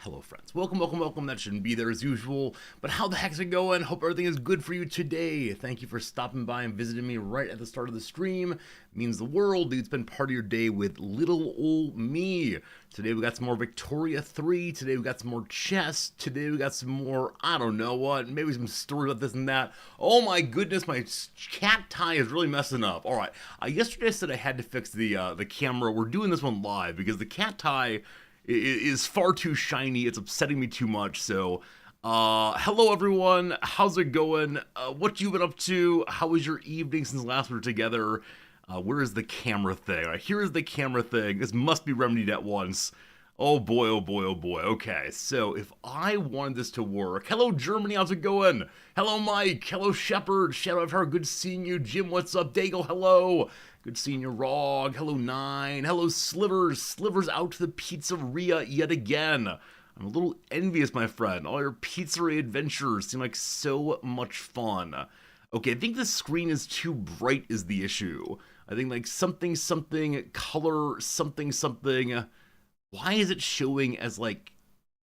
Hello friends, welcome, that shouldn't be there as usual, but how the heck's it going? Hope everything is good for you today. Thank you for stopping by and visiting me right at the start of the stream. It means the world, dude. Spend part of your day with little old me. Today we got some more Victoria 3, today we got some more chess, today we got some more, I don't know what, maybe some stories about this and that. Oh my goodness, my cat tie is really messing up. Alright, yesterday I said I had to fix the camera. We're doing this one live because the cat tie is far too shiny. It's upsetting me too much. So, hello everyone. How's it going? What you been up to? How was your evening since last we were together? Where is the camera thing? All right, here is the camera thing. This must be remedied at once. Oh boy, oh boy, oh boy. Okay, so if I wanted this to work, hello Germany, how's it going? Hello Mike, hello Shepard, Shadow of Her, good seeing you. Jim, what's up? Dago, hello. Good seeing you, Rog. Hello, Nine. Hello, Slivers. Slivers out to the pizzeria yet again. I'm a little envious, my friend. All your pizzeria adventures seem like so much fun. Okay, I think the screen is too bright is the issue. I think like something, color, something. Why is it showing as like...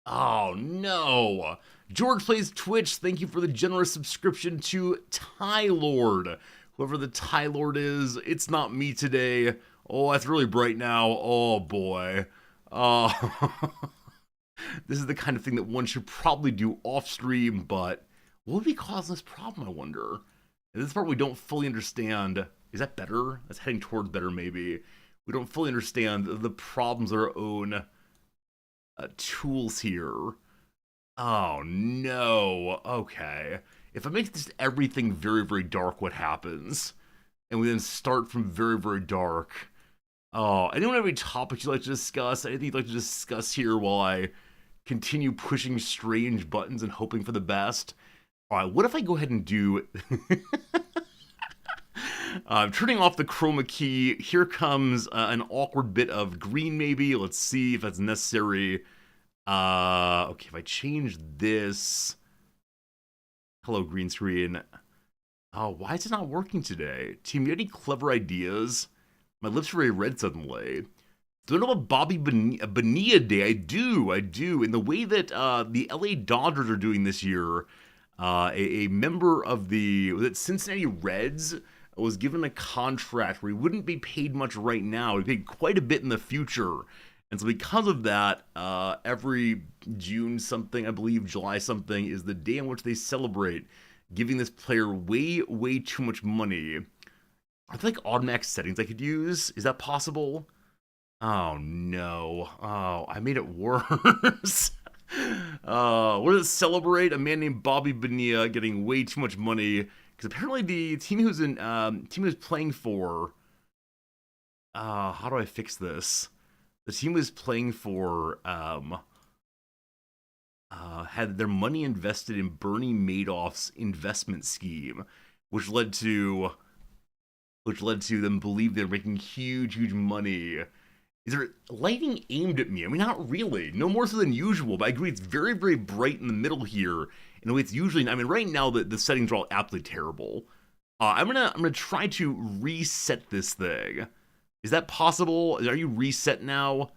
Oh, no. George Plays Twitch, thank you for the generous subscription to Ty Lord. Whoever the Ty Lord is, it's not me today. Oh, that's really bright now. Oh, boy. This is the kind of thing that one should probably do off-stream, but what would be causing this problem, I wonder? And this part we don't fully understand. Is that better? That's heading towards better, maybe. We don't fully understand the problems of our own tools here. Oh, no. Okay. If I make just everything very, very dark, what happens? And we then start from very, very dark. Oh, anyone have any topics you'd like to discuss? Anything you'd like to discuss here while I continue pushing strange buttons and hoping for the best? Alright, what if I go ahead and do... turning off the chroma key. Here comes an awkward bit of green, maybe. Let's see if that's necessary. Okay, if I change this... Hello, green screen. Oh, why is it not working today? Team, you have any clever ideas? My lips are very red suddenly. Do you know about Bobby Bonilla Day? I do. In the way that the LA Dodgers are doing this year, a member of the Cincinnati Reds was given a contract where he wouldn't be paid much right now. He'd be paid quite a bit in the future. And so because of that, every June something, I believe July something, is the day in which they celebrate giving this player way, way too much money. Are there like automatic settings I could use? Is that possible? Oh no. Oh, I made it worse. What does it celebrate? A man named Bobby Bonilla getting way too much money. Because apparently the team who's playing for... how do I fix this? The team was playing for had their money invested in Bernie Madoff's investment scheme, which led to them believe they're making huge money. Is there lighting aimed at me? I mean, not really. No more so than usual, but I agree it's very, very bright in the middle here in a way it's usually... I mean, right now the settings are all absolutely terrible. I'm gonna try to reset this thing. Is that possible? Are you reset now?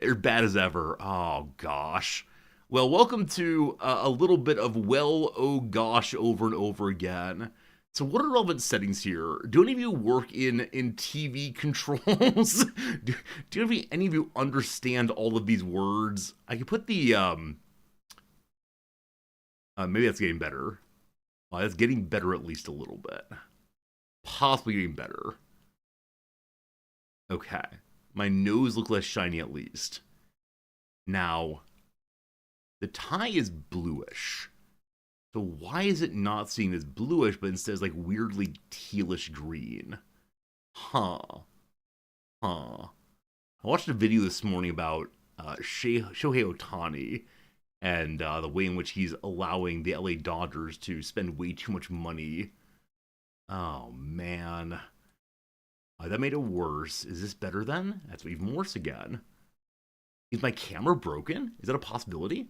Or bad as ever? Oh, gosh. Well, welcome to a little bit of oh gosh over and over again. So what are relevant settings here? Do any of you work in TV controls? do any of you understand all of these words? I could put the, maybe that's getting better. That's getting better at least a little bit. Possibly getting better. Okay. My nose looks less shiny at least. Now, the tie is bluish. So why is it not seeing as bluish, but instead is like weirdly tealish green? Huh. I watched a video this morning about Shohei Ohtani and the way in which he's allowing the LA Dodgers to spend way too much money. Oh, man. That made it worse. Is this better then? That's even worse again. Is my camera broken? Is that a possibility?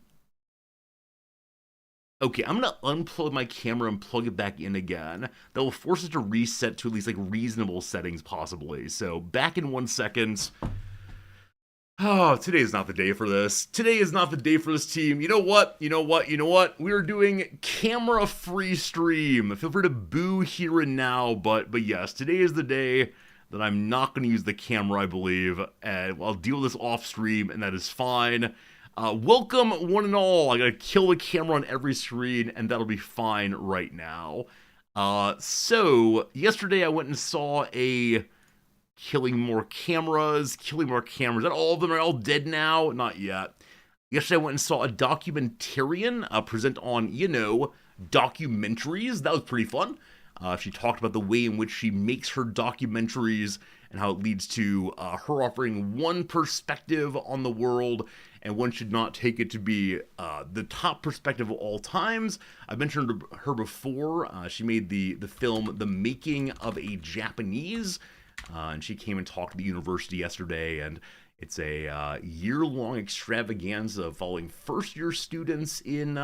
Okay, I'm gonna unplug my camera and plug it back in again. That will force it to reset to at least like reasonable settings possibly. So back in 1 second. Oh, today is not the day for this. Today is not the day for this team. You know what? You know what? You know what? We are doing camera-free stream. Feel free to boo here and now, but yes, today is the day that I'm not going to use the camera, I believe, and I'll deal with this off stream, and that is fine. Welcome, one and all. I gotta kill the camera on every screen, and that'll be fine right now. So yesterday I went and saw a killing more cameras. Not all of them are all dead now. Not yet. Yesterday I went and saw a documentarian present on, documentaries. That was pretty fun. She talked about the way in which she makes her documentaries and how it leads to her offering one perspective on the world, and one should not take it to be the top perspective of all times. I mentioned her before. She made the film The Making of a Japanese, and she came and talked at the university yesterday, and it's a year-long extravaganza following first-year students in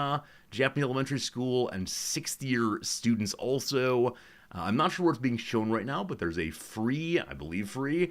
Japanese elementary school and sixth-year students also. I'm not sure where it's being shown right now, but there's a free, I believe free,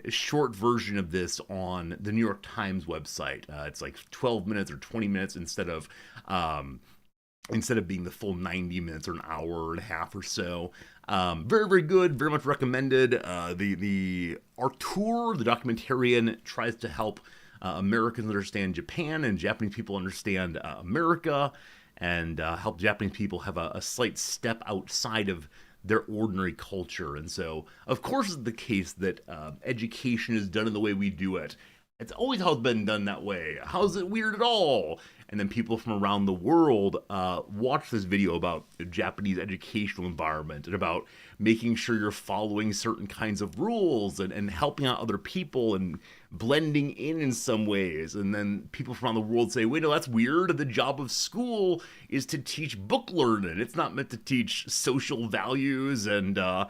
short version of this on the New York Times website. It's like 12 minutes or 20 minutes instead of being the full 90 minutes or an hour and a half or so. Very, very good. Very much recommended. The Artur, the documentarian, tries to help Americans understand Japan and Japanese people understand America, and help Japanese people have a slight step outside of their ordinary culture. And so, of course, it's the case that education is done in the way we do it. It's always how it's been done that way. How's it weird at all? And then people from around the world watch this video about the Japanese educational environment and about making sure you're following certain kinds of rules and helping out other people and blending in some ways. And then people from around the world say, wait, no, that's weird. The job of school is to teach book learning. It's not meant to teach social values and how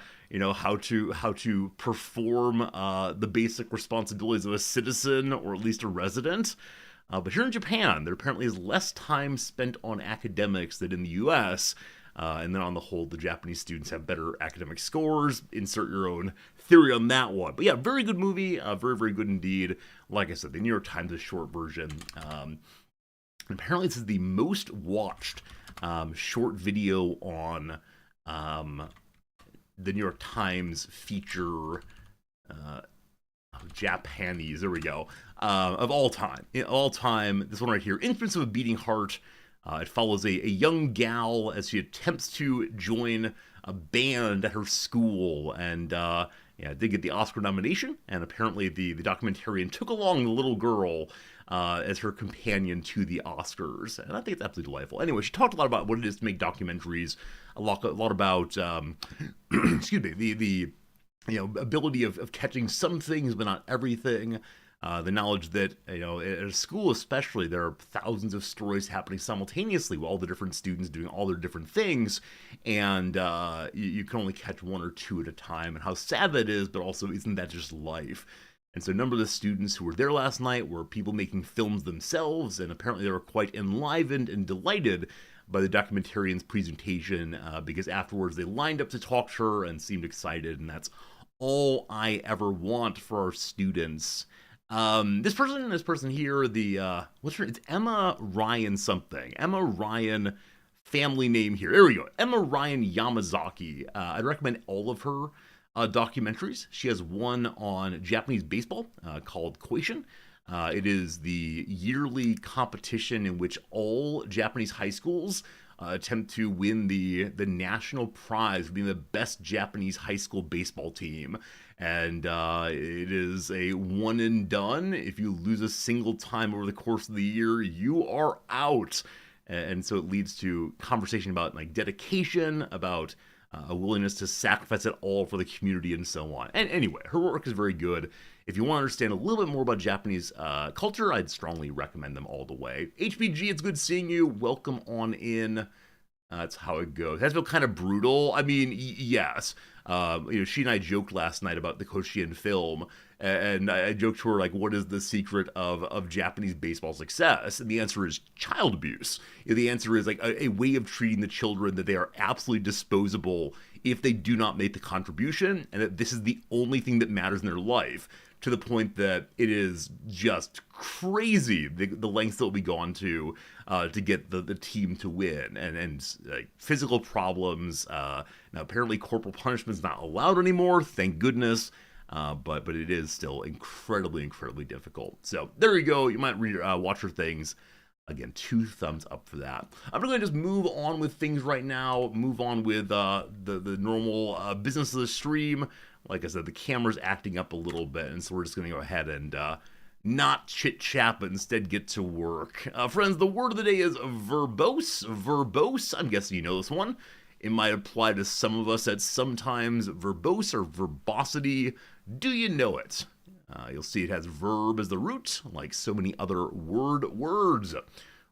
to perform the basic responsibilities of a citizen, or at least a resident. But here in Japan, there apparently is less time spent on academics than in the US. And then on the whole, the Japanese students have better academic scores. Insert your own theory on that one. But yeah, very good movie. Very, very good indeed. Like I said, the New York Times is short version. Apparently this is the most watched short video on the New York Times feature Japanese, there we go, of all time. This one right here, Infants of a Beating Heart. It follows a young gal as she attempts to join a band at her school, and did get the Oscar nomination, and apparently the documentarian took along the little girl as her companion to the Oscars, and I think it's absolutely delightful. Anyway, she talked a lot about what it is to make documentaries, a lot about excuse me, the ability of catching some things but not everything. The knowledge that, at a school especially, there are thousands of stories happening simultaneously with all the different students doing all their different things, and you can only catch one or two at a time, and how sad that is, but also isn't that just life? And so a number of the students who were there last night were people making films themselves, and apparently they were quite enlivened and delighted by the documentarian's presentation, because afterwards they lined up to talk to her and seemed excited, and that's all I ever want for our students. This person here, it's Emma Ryan something. Emma Ryan, family name here. There we go. Emma Ryan Yamazaki. I'd recommend all of her documentaries. She has one on Japanese baseball called Koishin. It is the yearly competition in which all Japanese high schools attempt to win the national prize for being the best Japanese high school baseball team. And it is a one and done. If you lose a single time over the course of the year, you are out. And so it leads to conversation about like dedication, about a willingness to sacrifice it all for the community and so on. And anyway, her work is very good. If you want to understand a little bit more about Japanese culture, I'd strongly recommend them all the way. HBG, it's good seeing you. Welcome on in. That's how it goes. That's been kind of brutal. I mean, yes. She and I joked last night about the Koshien film, and I joked to her, like, what is the secret of Japanese baseball success? And the answer is child abuse. The answer is, like, a way of treating the children that they are absolutely disposable if they do not make the contribution, and that this is the only thing that matters in their life. to the point that it is just crazy the lengths that will be gone to get the team to win, and physical problems. Now apparently corporal punishment is not allowed anymore, thank goodness. But it is still incredibly difficult. So there you go. You might watch her things. Again, 2 thumbs up for that. I'm going to just move on with things right now. Move on with the normal business of the stream. Like I said, the camera's acting up a little bit, and so we're just going to go ahead and not chit-chat, but instead get to work. Friends, the word of the day is verbose. Verbose, I'm guessing you know this one. It might apply to some of us at sometimes. Verbose or verbosity. Do you know it? You'll see it has verb as the root, like so many other words,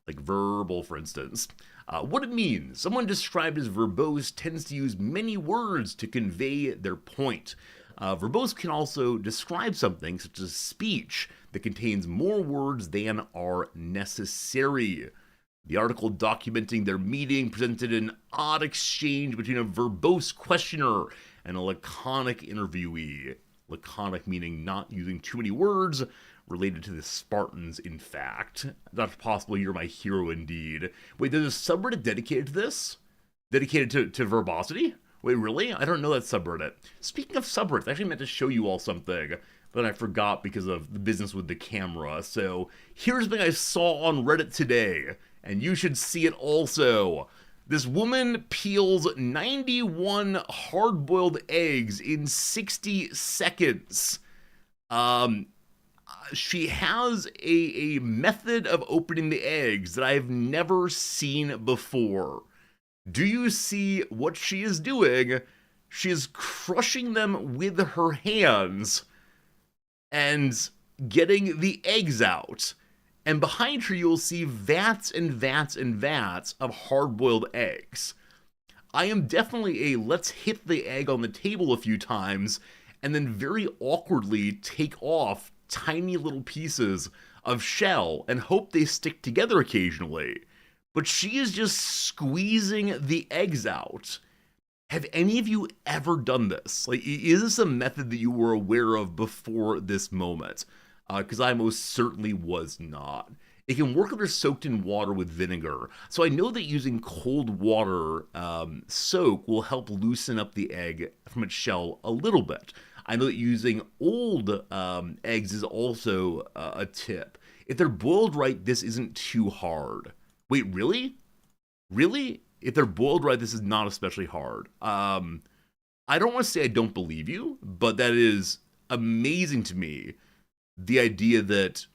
like verbal, for instance. What it means: someone described as verbose tends to use many words to convey their point. Verbose can also describe something, such as speech, that contains more words than are necessary. The article documenting their meeting presented an odd exchange between a verbose questioner and a laconic interviewee. Laconic meaning not using too many words, related to the Spartans, in fact. Dr. Possible, you're my hero indeed. Wait, there's a subreddit dedicated to this? Dedicated to verbosity? Wait, really? I don't know that subreddit. Speaking of subreddits, I actually meant to show you all something, but I forgot because of the business with the camera. So here's something I saw on Reddit today, and you should see it also. This woman peels 91 hard-boiled eggs in 60 seconds. She has a method of opening the eggs that I've never seen before. Do you see what she is doing? She is crushing them with her hands and getting the eggs out. And behind her, you'll see vats and vats and vats of hard-boiled eggs. I am definitely a let's hit the egg on the table a few times and then very awkwardly take off tiny little pieces of shell and hope they stick together occasionally. But she is just squeezing the eggs out. Have any of you ever done this? Like, is this a method that you were aware of before this moment? Because I most certainly was not. It can work if they're soaked in water with vinegar. So I know that using cold water soak will help loosen up the egg from its shell a little bit. I know that using old eggs is also a tip. If they're boiled right, this isn't too hard. Wait, really? Really? If they're boiled right, this is not especially hard. I don't want to say I don't believe you, but that is amazing to me. The idea that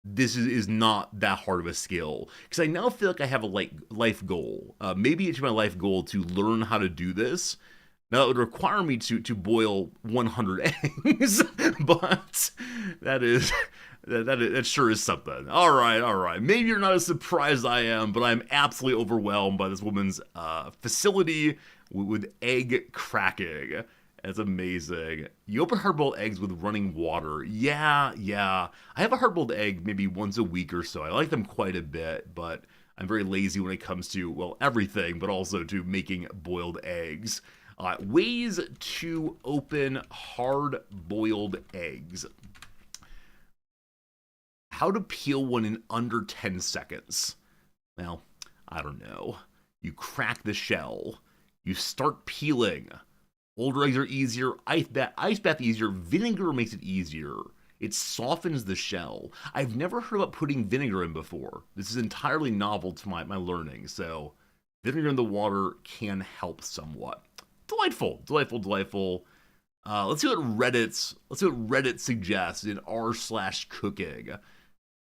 this is not that hard of a skill. Because I now feel like I have a life goal. Maybe it's my life goal to learn how to do this. Now, it would require me to boil 100 eggs, but that sure is something. All right. Maybe you're not as surprised as I am, but I'm absolutely overwhelmed by this woman's facility with egg cracking. That's amazing. You open hard-boiled eggs with running water. Yeah. I have a hard-boiled egg maybe once a week or so. I like them quite a bit, but I'm very lazy when it comes to, well, everything, but also to making boiled eggs. Ways to open hard-boiled eggs. How to peel one in under 10 seconds. Well, I don't know. You crack the shell. You start peeling. Older eggs are easier, ice bath easier, vinegar makes it easier. It softens the shell. I've never heard about putting vinegar in before. This is entirely novel to my learning, so vinegar in the water can help somewhat. Delightful. Let's see what Reddit suggests in r/cooking.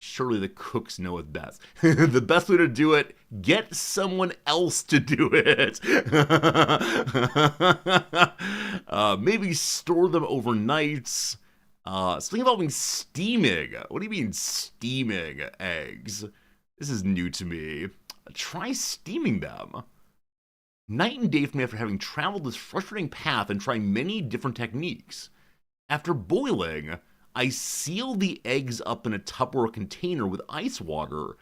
Surely the cooks know it best. The best way to do it, get someone else to do it. Maybe store them overnight. Something involving steaming. What do you mean steaming eggs? This is new to me. Try steaming them. Night and day for me after having traveled this frustrating path and trying many different techniques. After boiling, I seal the eggs up in a Tupperware container with ice water.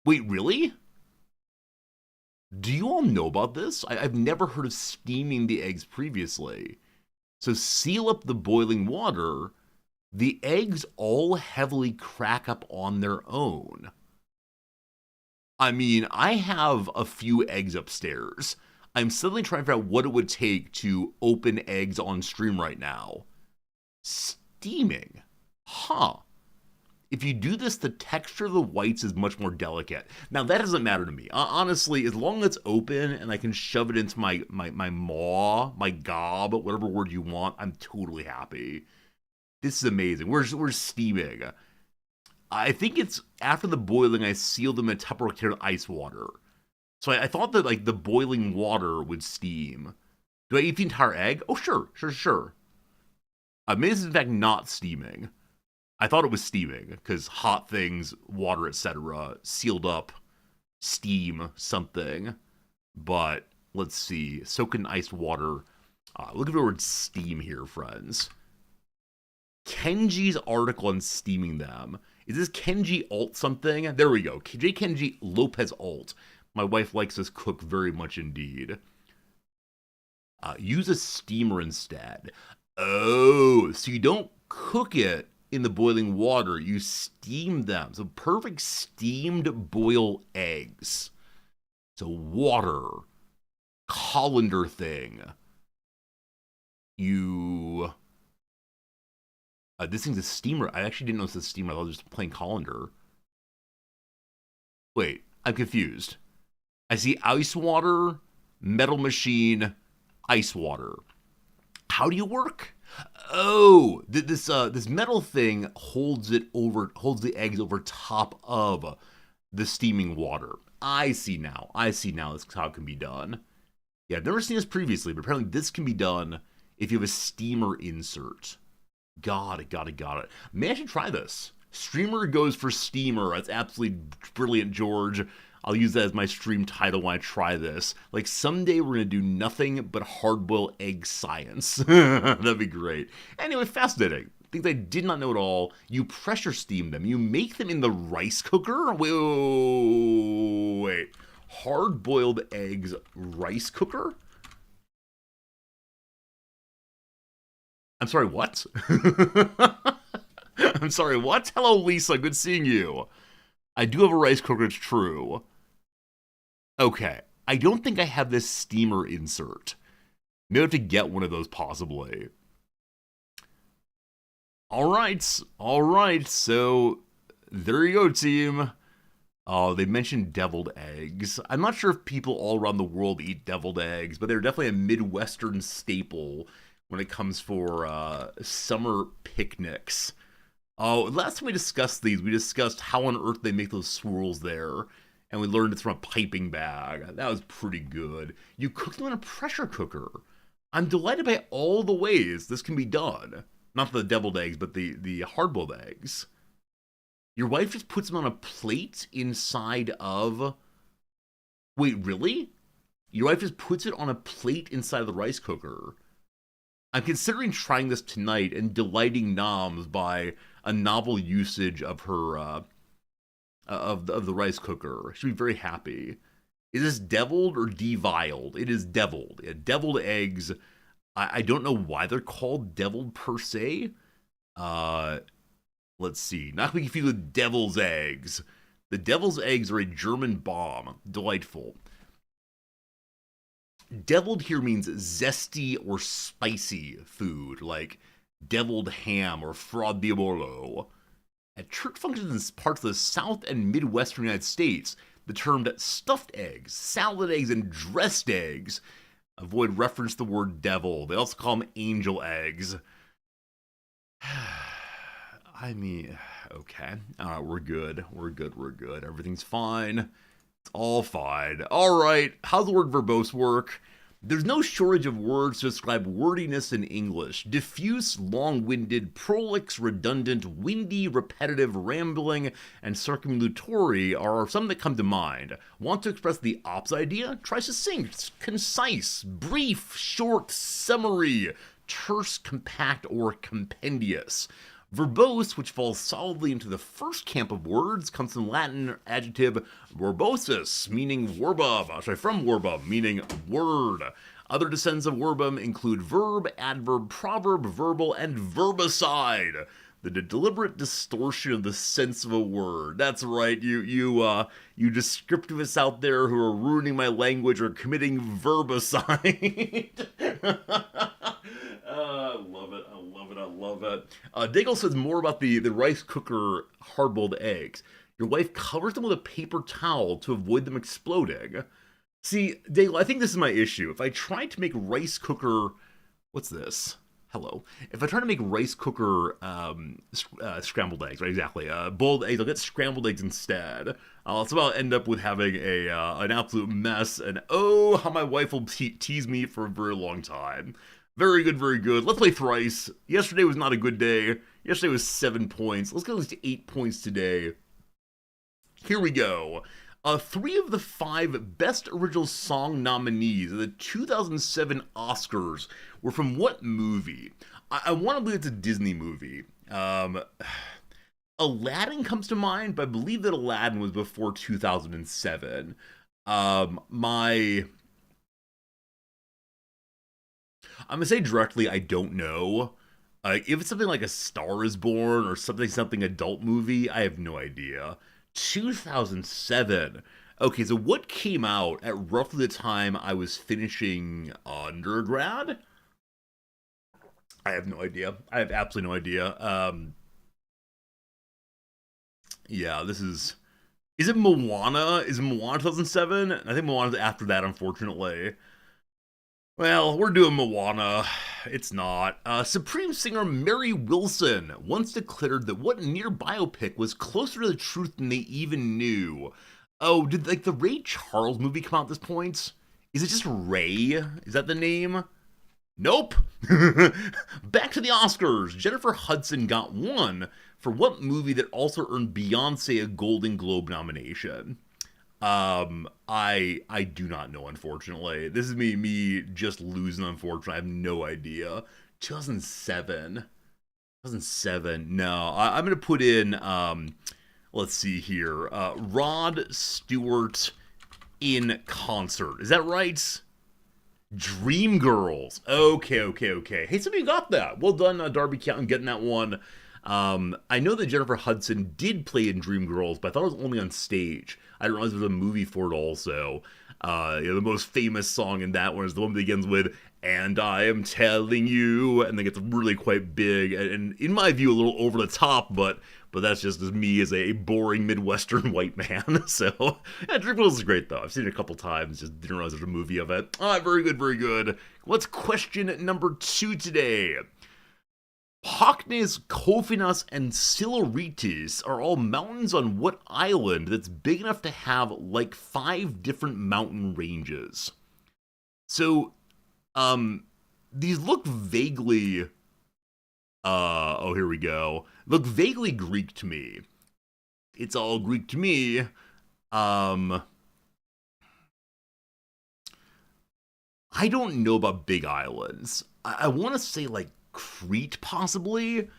Wait, really? Do you all know about this? I've never heard of steaming the eggs previously. So seal up the boiling water, the eggs all heavily crack up on their own. I mean, I have a few eggs upstairs. I'm suddenly trying to figure out what it would take to open eggs on stream right now. Steaming. Huh. If you do this, the texture of the whites is much more delicate. Now, that doesn't matter to me. Honestly, as long as it's open and I can shove it into my maw, my gob, whatever word you want, I'm totally happy. This is amazing. We're steaming. I think it's after the boiling, I seal them in Tupperware container with ice water. So I thought that like the boiling water would steam. Do I eat the entire egg? Oh, sure. Maybe this is in fact not steaming. I thought it was steaming because hot things, water, etc., sealed up, steam something. But let's see, soak in ice water. Look at the word steam here, friends. Kenji's article on steaming them. Is this Kenji alt something? There we go. J. Kenji Lopez alt. My wife likes this cook very much indeed. Use a steamer instead. Oh, so you don't cook it in the boiling water. You steam them. So perfect steamed boiled eggs. So water. Colander thing. You... this thing's a steamer. I actually didn't know this was a steamer. I thought it was just plain colander. Wait, I'm confused. I see ice water, metal machine, ice water. How do you work? Oh, this metal thing holds the eggs over top of the steaming water. I see now. That's how it can be done. Yeah, I've never seen this previously, but apparently this can be done if you have a steamer insert. Got it. Maybe I should try this. Streamer goes for steamer. That's absolutely brilliant, George. I'll use that as my stream title when I try this. Like, someday we're going to do nothing but hard-boiled egg science. That'd be great. Anyway, fascinating. Things I did not know at all. You pressure steam them. You make them in the rice cooker? Wait. Hard-boiled eggs rice cooker? I'm sorry, what? I'm sorry, what? Hello, Lisa. Good seeing you. I do have a rice cooker, it's true. Okay. I don't think I have this steamer insert. Maybe I have to get one of those, possibly. Alright. So, there you go, team. Oh, they mentioned deviled eggs. I'm not sure if people all around the world eat deviled eggs, but they're definitely a Midwestern staple when it comes for summer picnics. Oh, last time we discussed these, we discussed how on earth they make those swirls there, and we learned it's from a piping bag. That was pretty good. You cook them in a pressure cooker. I'm delighted by all the ways this can be done. Not the deviled eggs, but the hard-boiled eggs. Your wife just puts them on a plate inside of... Wait, really? Your wife just puts it on a plate inside of the rice cooker. I'm considering trying this tonight and delighting Noms by a novel usage of her, of the rice cooker. She'll be very happy. Is this deviled or deviled? It is deviled. Yeah, deviled eggs. I don't know why they're called deviled per se. Let's see. Not to be confused with devil's eggs. The devil's eggs are a German bomb. Delightful. Deviled here means zesty or spicy food, like deviled ham or frod diavolo. At church functions in parts of the South and Midwestern United States, the term stuffed eggs, salad eggs, and dressed eggs avoid reference to the word devil. They also call them angel eggs. I mean, okay. We're good. Everything's fine. It's all fine. All right. How's the word verbose work? There's no shortage of words to describe wordiness in English. Diffuse, long-winded, prolix, redundant, windy, repetitive, rambling, and circumlocutory are some that come to mind. Want to express the opposite idea? Try succinct, concise, brief, short, summary, terse, compact, or compendious. Verbose, which falls solidly into the first camp of words, comes from the Latin adjective verbosus, meaning verbum, from verbum, meaning word. Other descendants of verbum include verb, adverb, proverb, verbal, and verbicide. The deliberate distortion of the sense of a word. That's right. You descriptivists out there who are ruining my language are committing verbicide. I love it. I love it. I love it. Daigle says more about the rice cooker hard-boiled eggs. Your wife covers them with a paper towel to avoid them exploding. See, Daigle, I think this is my issue. If I try to make rice cooker... What's this? Hello. If I try to make rice cooker scrambled eggs, right? Exactly. Boiled eggs, I'll get scrambled eggs instead. So I'll end up with having an absolute mess. And oh, how my wife will tease me for a very long time. Very good, very good. Let's play thrice. Yesterday was not a good day. Yesterday was 7 points. Let's get at least 8 points today. Here we go. 3 of the 5 Best Original Song nominees of the 2007 Oscars were from what movie? I want to believe it's a Disney movie. Aladdin comes to mind, but I believe that Aladdin was before 2007. I'm going to say directly, I don't know. If it's something like A Star is Born or something adult movie, I have no idea. 2007. Okay, so what came out at roughly the time I was finishing undergrad? I have no idea. I have absolutely no idea. Yeah, this is... Is it Moana? Is it Moana 2007? I think Moana's after that, unfortunately. Well, we're doing Moana. It's not. Supreme singer Mary Wilson once declared that what near biopic was closer to the truth than they even knew. Oh, did the Ray Charles movie come out at this point? Is it just Ray? Is that the name? Nope. Back to the Oscars. Jennifer Hudson got one for what movie that also earned Beyonce a Golden Globe nomination? I do not know, unfortunately. This is me just losing, unfortunately. I have no idea. 2007. 2007. No, I'm going to put in, let's see here. Rod Stewart in concert. Is that right? Dreamgirls. Okay. Hey, somebody got that. Well done, Darby County, getting that one. I know that Jennifer Hudson did play in Dreamgirls, but I thought it was only on stage. I didn't realize there was a movie for it also. The most famous song in that one is the one that begins with, "And I am telling you," and then gets really quite big, and in my view, a little over the top, but that's just as me as a boring Midwestern white man. So, yeah, Dreamgirls is great, though. I've seen it a couple times, just didn't realize there's a movie of it. Very good, very good. What's question number 2 today? Pocnes, Kofinas, and Siluritis are all mountains on what island that's big enough to have like 5 different mountain ranges? So, these look vaguely, oh, here we go. Look vaguely Greek to me. It's all Greek to me. I don't know about big islands. I want to say like Crete, possibly,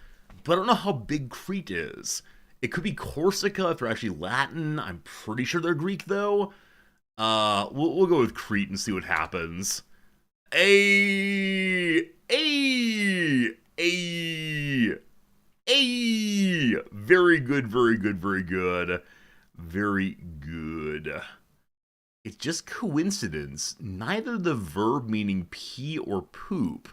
but I don't know how big Crete is. It could be Corsica if they're actually Latin. I'm pretty sure they're Greek, though. We'll go with Crete and see what happens. Very good, very good, very good. Very good. It's just coincidence. Neither the verb meaning pee or poop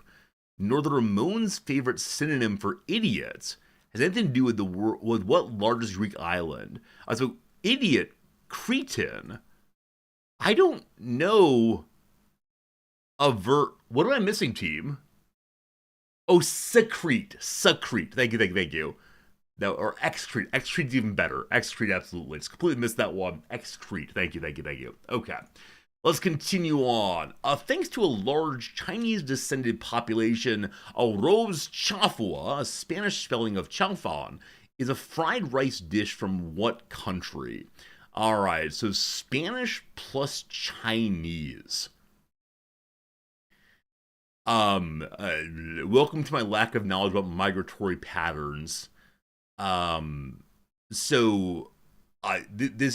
nor the Ramones' favorite synonym for idiot has anything to do with with what largest Greek island. So, idiot, Cretan. I don't know a verb. What am I missing, team? Oh, secrete. Thank you. No, or excrete. Excrete's even better. Excrete, absolutely. Just completely missed that one. Excrete. Thank you. Okay. Let's continue on. Thanks to a large Chinese-descended population, arroz chafua, a Spanish spelling of chaufan, is a fried rice dish from what country? All right, so Spanish plus Chinese. Welcome to my lack of knowledge about migratory patterns. This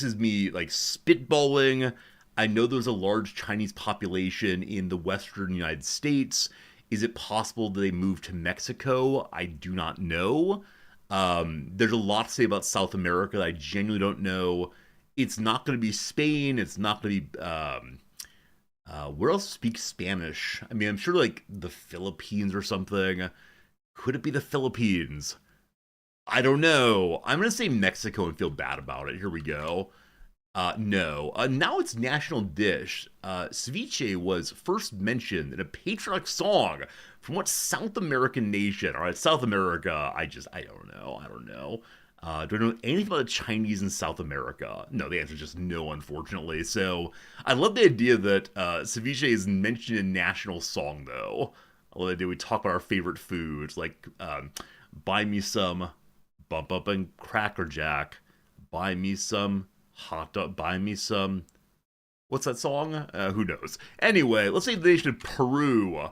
is me like spitballing. I know there's a large Chinese population in the western United States. Is it possible that they moved to Mexico? I do not know. There's a lot to say about South America that I genuinely don't know. It's not going to be Spain. It's not going to be where else speaks Spanish? I mean, I'm sure like the Philippines or something. Could it be the Philippines? I don't know. I'm gonna say Mexico and feel bad about it. Here we go. No. Now it's national dish. Ceviche was first mentioned in a patriotic song from what South American nation? All right, South America. I don't know. I don't know. Do I know anything about the Chinese in South America? No, the answer is just no, unfortunately. So I love the idea that ceviche is mentioned in national song, though. I love the idea we talk about our favorite foods, like buy me some bump up and Cracker Jack, buy me some hot dog, buy me some. What's that song? Who knows? Anyway, let's say the nation of Peru.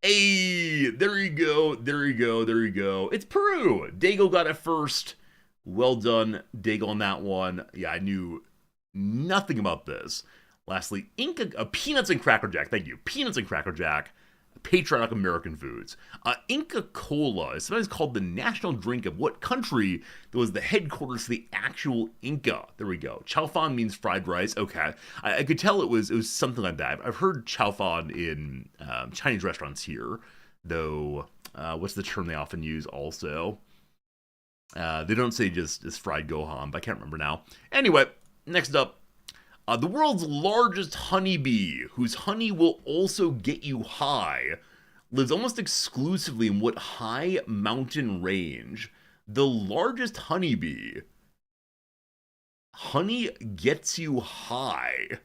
Hey, there you go, there you go, there you go. It's Peru. Dago got it first. Well done, Dago, on that one. Yeah, I knew nothing about this. Lastly, Peanuts and Cracker Jack. Thank you. Peanuts and Cracker Jack. Patriotic American foods. Inca Cola is sometimes called the national drink of what country that was the headquarters to the actual Inca? There we go. Chow fan means fried rice. Okay, I could tell it was something like that. I've heard chow fan in Chinese restaurants here, though. What's the term they often use? Also, they don't say just fried gohan, but I can't remember now. Anyway, next up. The world's largest honeybee, whose honey will also get you high, lives almost exclusively in what high mountain range? The largest honeybee. Honey gets you high.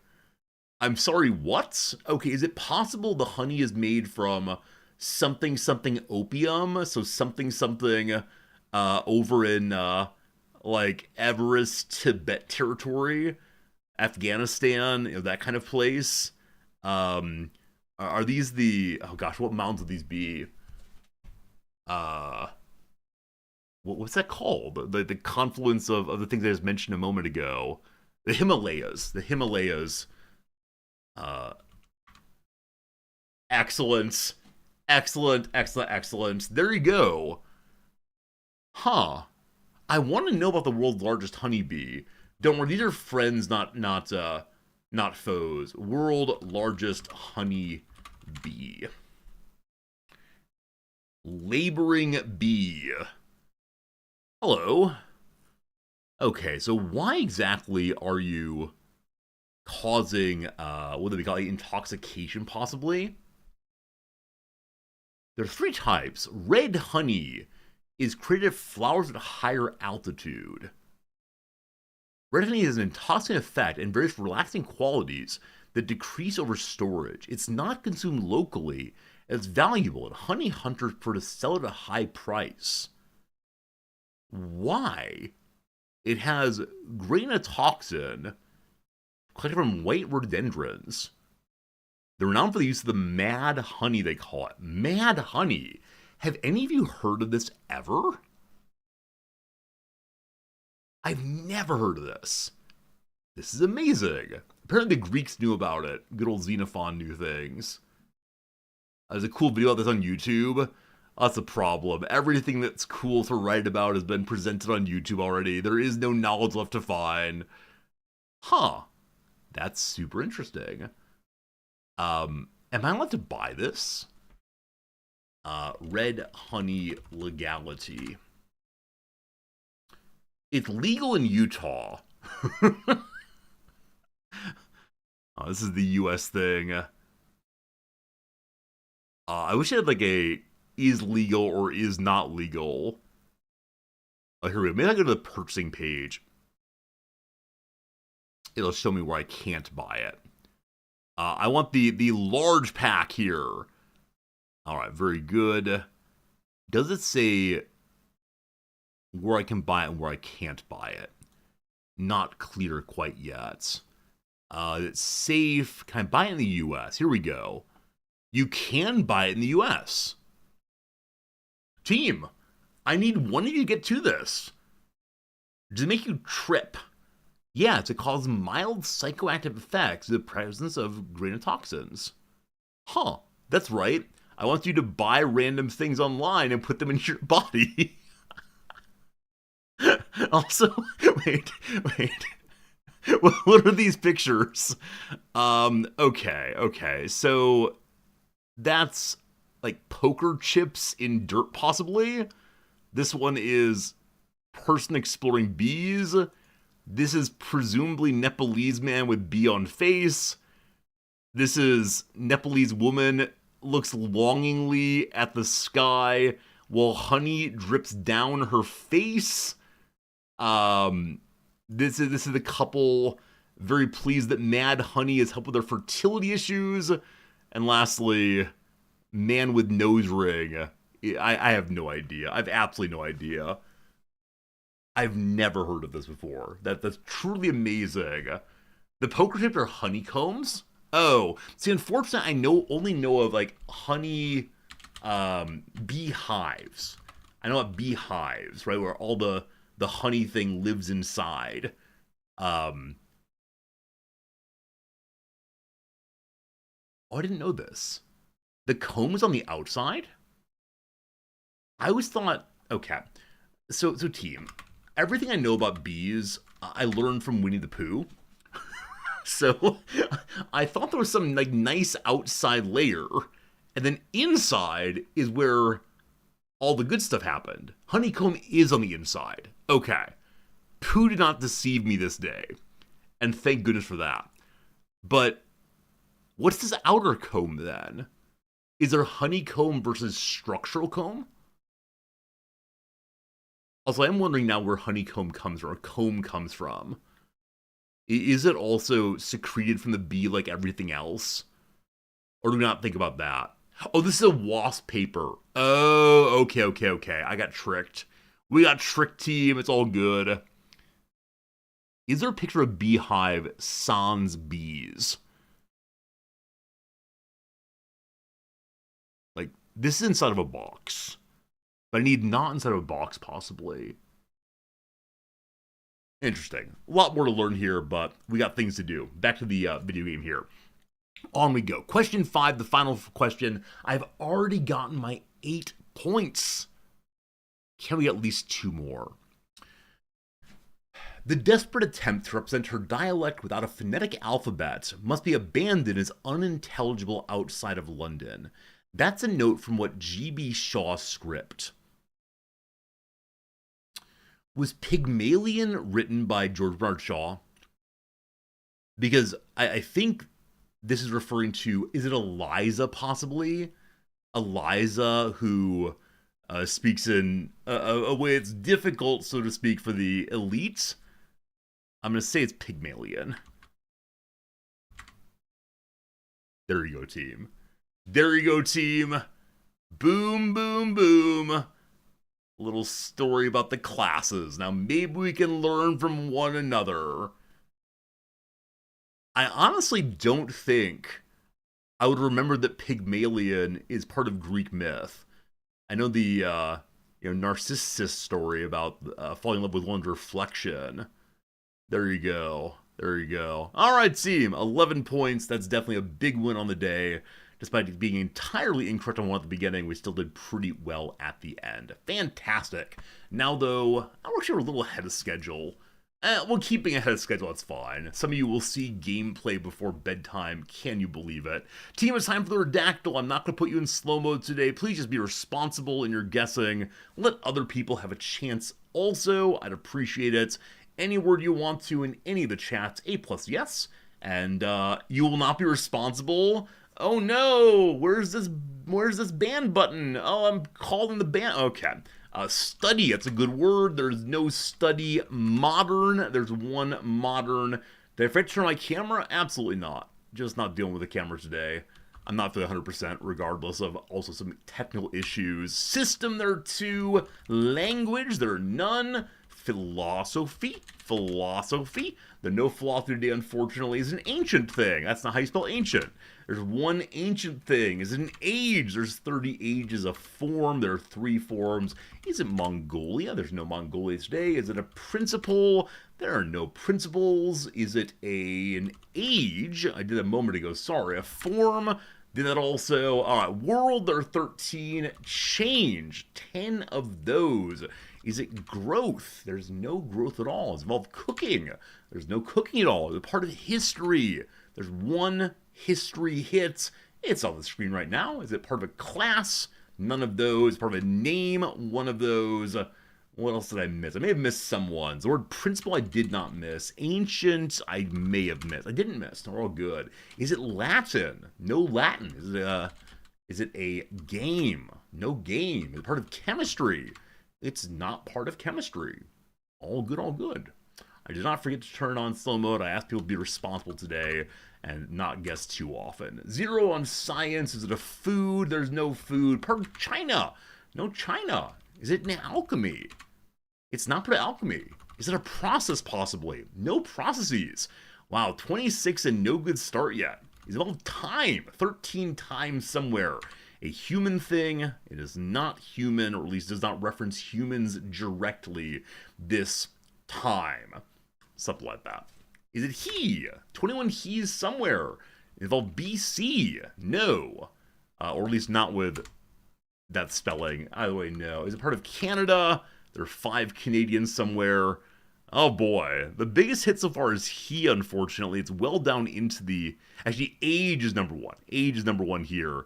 I'm sorry, what? Okay, is it possible the honey is made from something opium? So something over in like Everest, Tibet territory? Afghanistan, that kind of place. Are these the, oh gosh, what mountains would these be? What's that called? The confluence of the things I just mentioned a moment ago. The Himalayas. The Himalayas. Excellent. Excellent. There you go. Huh. I want to know about the world's largest honeybee. Don't worry, these are friends, not foes. World largest honey bee. Laboring bee. Hello. Okay, so why exactly are you causing, what do we call it, intoxication possibly? There are three types. Red honey is created from flowers at a higher altitude. Red honey has an intoxicating effect and various relaxing qualities that decrease over storage. It's not consumed locally, and it's valuable, and honey hunters prefer to sell it at a high price. Why? It has grainotoxin collected from white rhododendrons. They're renowned for the use of the mad honey, they call it. Mad honey. Have any of you heard of this ever? I've never heard of this. This is amazing. Apparently the Greeks knew about it. Good old Xenophon knew things. There's a cool video of this on YouTube. That's a problem. Everything that's cool to write about has been presented on YouTube already. There is no knowledge left to find. Huh. That's super interesting. Am I allowed to buy this? Red honey legality. It's legal in Utah. Oh, this is the US thing. I wish it had like a is legal or is not legal. Oh, here we go. Maybe I go to the purchasing page. It'll show me where I can't buy it. I want the large pack here. All right, very good. Does it say where I can buy it and where I can't buy it? Not clear quite yet. It's safe. Can I buy it in the US? Here we go. You can buy it in the US. Team, I need one of you to get to this. Does it make you trip? Yeah, to cause mild psychoactive effects in the presence of grainotoxins. Huh, that's right. I want you to buy random things online and put them in your body. Also, wait, wait. What are these pictures? Okay. So that's like poker chips in dirt, possibly. This one is person exploring bees. This is presumably Nepalese man with bee on face. This is Nepalese woman looks longingly at the sky while honey drips down her face. This is the couple very pleased that Mad Honey has helped with their fertility issues. And lastly, man with nose ring. I have no idea. I have absolutely no idea. I've never heard of this before. That's truly amazing. The poker chips are honeycombs. Oh, see, unfortunately, only know of like honey beehives. I know about beehives, right, where all the honey thing lives inside. Oh, I didn't know this. The comb is on the outside? I always thought, okay, so team, everything I know about bees, I learned from Winnie the Pooh. So I thought there was some like nice outside layer, and then inside is where all the good stuff happened. Honeycomb is on the inside. Okay. Pooh did not deceive me this day, and thank goodness for that. But what's this outer comb then? Is there honeycomb versus structural comb? Also, I'm wondering now where honeycomb comes from, or comb comes from. Is it also secreted from the bee like everything else? Or do we not think about that? Oh, this is a wasp paper. Oh, okay. I got tricked. We got tricked, team. It's all good. Is there a picture of beehive sans bees? Like, this is inside of a box. But I need not inside of a box, possibly. Interesting. A lot more to learn here, but we got things to do. Back to the video game here. On we go. Question 5, the final question. I've already gotten my 8 points. Can we get at least 2 more? The desperate attempt to represent her dialect without a phonetic alphabet must be abandoned as unintelligible outside of London. That's a note from what G.B. Shaw's script. Was Pygmalion written by George Bernard Shaw? Because I think this is referring to, is it Eliza possibly? Eliza who speaks in a way it's difficult, so to speak, for the elites. I'm going to say it's Pygmalion. There you go, team. There you go, team. Boom, boom, boom. Little story about the classes. Now maybe we can learn from one another. I honestly don't think I would remember that Pygmalion is part of Greek myth. I know the Narcissus story about falling in love with one's reflection. There you go. All right, team. 11 points. That's definitely a big win on the day. Despite being entirely incorrect on one at the beginning, we still did pretty well at the end. Fantastic. Now, though, I'm actually a little ahead of schedule. Well, keeping ahead of schedule, that's fine. Some of you will see gameplay before bedtime. Can you believe it? Team, it's time for the Redactyl. I'm not going to put you in slow mode today. Please just be responsible in your guessing. Let other people have a chance also. I'd appreciate it. Any word you want to in any of the chats, A+ yes. And you will not be responsible. Oh no, where's this ban button? Oh, I'm calling the ban. Okay. Study, that's a good word. There's no study. Modern, there's one modern. Did I forget to turn my camera? Absolutely not. Just not dealing with the camera today. I'm not feeling 100% regardless of also some technical issues. System, there are 2. Language, there are none. Philosophy. The no philosophy today, unfortunately, is an ancient thing. That's not how you spell ancient. There's one ancient thing. Is it an age? There's 30 ages. A form. There are 3 forms. Is it Mongolia? There's no Mongolia today. Is it a principle? There are no principles. Is it an age? I did a moment ago. Sorry. A form? Did that also. All right, world, there are 13. Change, 10 of those. Is it growth? There's no growth at all. It's involved cooking. There's no cooking at all. It's part of history. There's one history hit. It's on the screen right now. Is it part of a class? None of those. Part of a name? One of those. What else did I miss? I may have missed some ones. The word principle I did not miss. Ancient I may have missed. I didn't miss. They're all good. Is it Latin? No Latin. Is it a game? No game. Is it part of chemistry? It's not part of chemistry. All good, all good. I did not forget to turn on slow mode. I asked people to be responsible today and not guess too often. 0 on science. Is it a food? There's no food. Part of China. No China. Is it an alchemy? It's not part of alchemy. Is it a process possibly? No processes. Wow, 26 and no good start yet. Is it all time? 13 times somewhere. A human thing. It is not human, or at least does not reference humans directly this time. Something like that. Is it he? 21 he's somewhere. Involve BC? No. Or at least not with that spelling. Either way, no. Is it part of Canada? There are 5 Canadians somewhere. Oh boy. The biggest hit so far is he, unfortunately. It's well down into the... Actually, age is number 1. Age is number 1 here.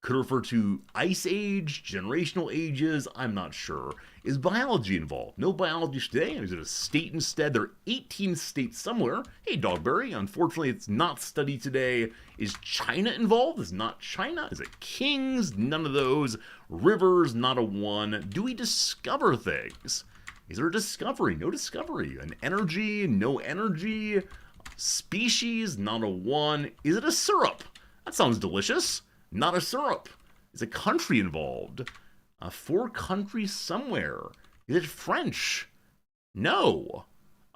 Could refer to ice age, generational ages, I'm not sure. Is biology involved? No biology today. Is it a state instead? There are 18 states somewhere. Hey, Dogberry, unfortunately it's not studied today. Is China involved? Is not China? Is it kings? None of those. Rivers, not a 1. Do we discover things? Is there a discovery? No discovery. An energy? No energy. Species? Not a 1. Is it a syrup? That sounds delicious. Not a syrup. Is a country involved? 4 countries somewhere. Is it French? No.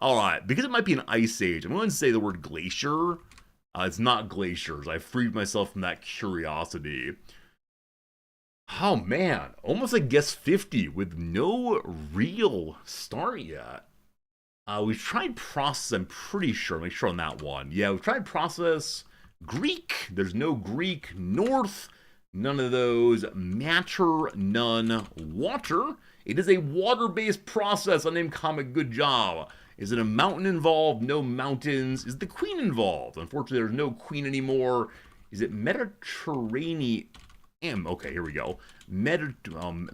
Alright, because it might be an ice age, I'm going to say the word glacier. It's not glaciers. I freed myself from that curiosity. Oh man, almost a guess 50 with no real start yet. We've tried process, I'm pretty sure. Make sure on that one. Yeah, we've tried process. Greek, there's no Greek. North, none of those. Matter, none. Water, it is a water-based process. Unnamed comic, good job. Is it a mountain involved? No mountains. Is the queen involved? Unfortunately, there's no queen anymore. Is it Mediterranean? Okay, here we go. Mediterranean.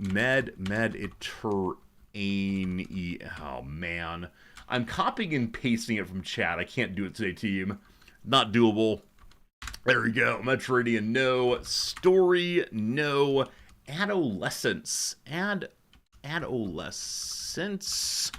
Oh, man. I'm copying and pasting it from chat. I can't do it today, team. Not doable. There we go. Mediterranean, no. Story, no. Adolescence. Adolescence.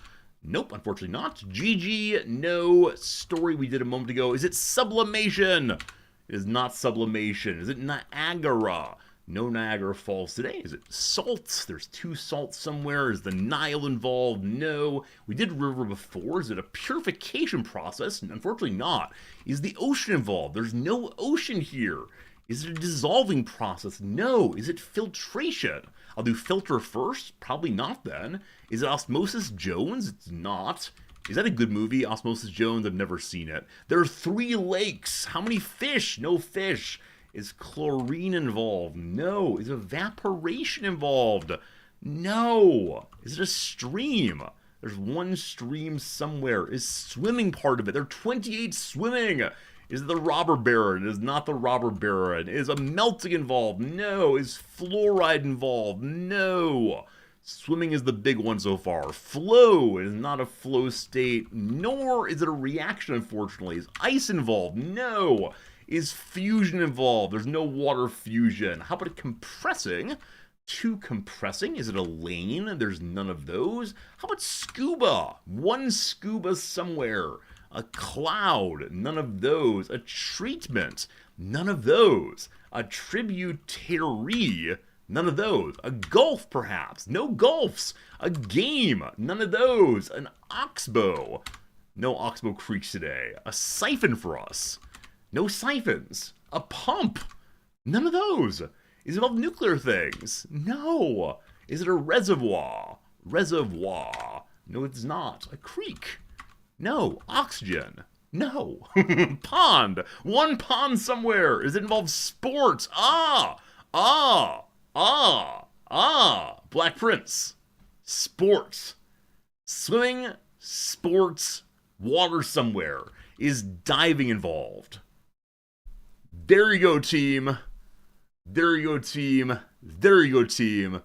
Nope, unfortunately not. GG, no. Story we did a moment ago. Is it sublimation? It is not sublimation. Is it Niagara? No Niagara Falls today. Is it salt? There's 2 salts somewhere. Is the Nile involved? No. We did river before. Is it a purification process? Unfortunately not. Is the ocean involved? There's no ocean here. Is it a dissolving process? No. Is it filtration? I'll do filter first. Probably not then. Is it Osmosis Jones? It's not. Is that a good movie? Osmosis Jones? I've never seen it. There are 3 lakes. How many fish? No fish. Is chlorine involved? No. Is evaporation involved? No. Is it a stream? There's 1 stream somewhere. Is swimming part of it? There are 28 swimming. Is it the robber baron? It is not the robber baron. Is a melting involved? No. Is fluoride involved? No. Swimming is the big one so far. Flow is not a flow state, nor is it a reaction, unfortunately. Is ice involved? No. Is fusion involved? There's no water fusion. How about compressing? 2 compressing. Is it a lane? There's none of those. How about scuba? 1 scuba somewhere. A cloud? None of those. A treatment? None of those. A tributary? None of those. A gulf, perhaps? No gulfs. A game? None of those. An oxbow? No oxbow creeks today. A siphon for us? No siphons. A pump? None of those. Is it all nuclear things? No. Is it a reservoir? Reservoir. No, it's not. A creek? No. Oxygen? No. Pond. One pond somewhere. Does it involve sports? Black Prince. Sports. Swimming, sports, water somewhere. Is diving involved? There you go, team. There you go, team. There you go, team.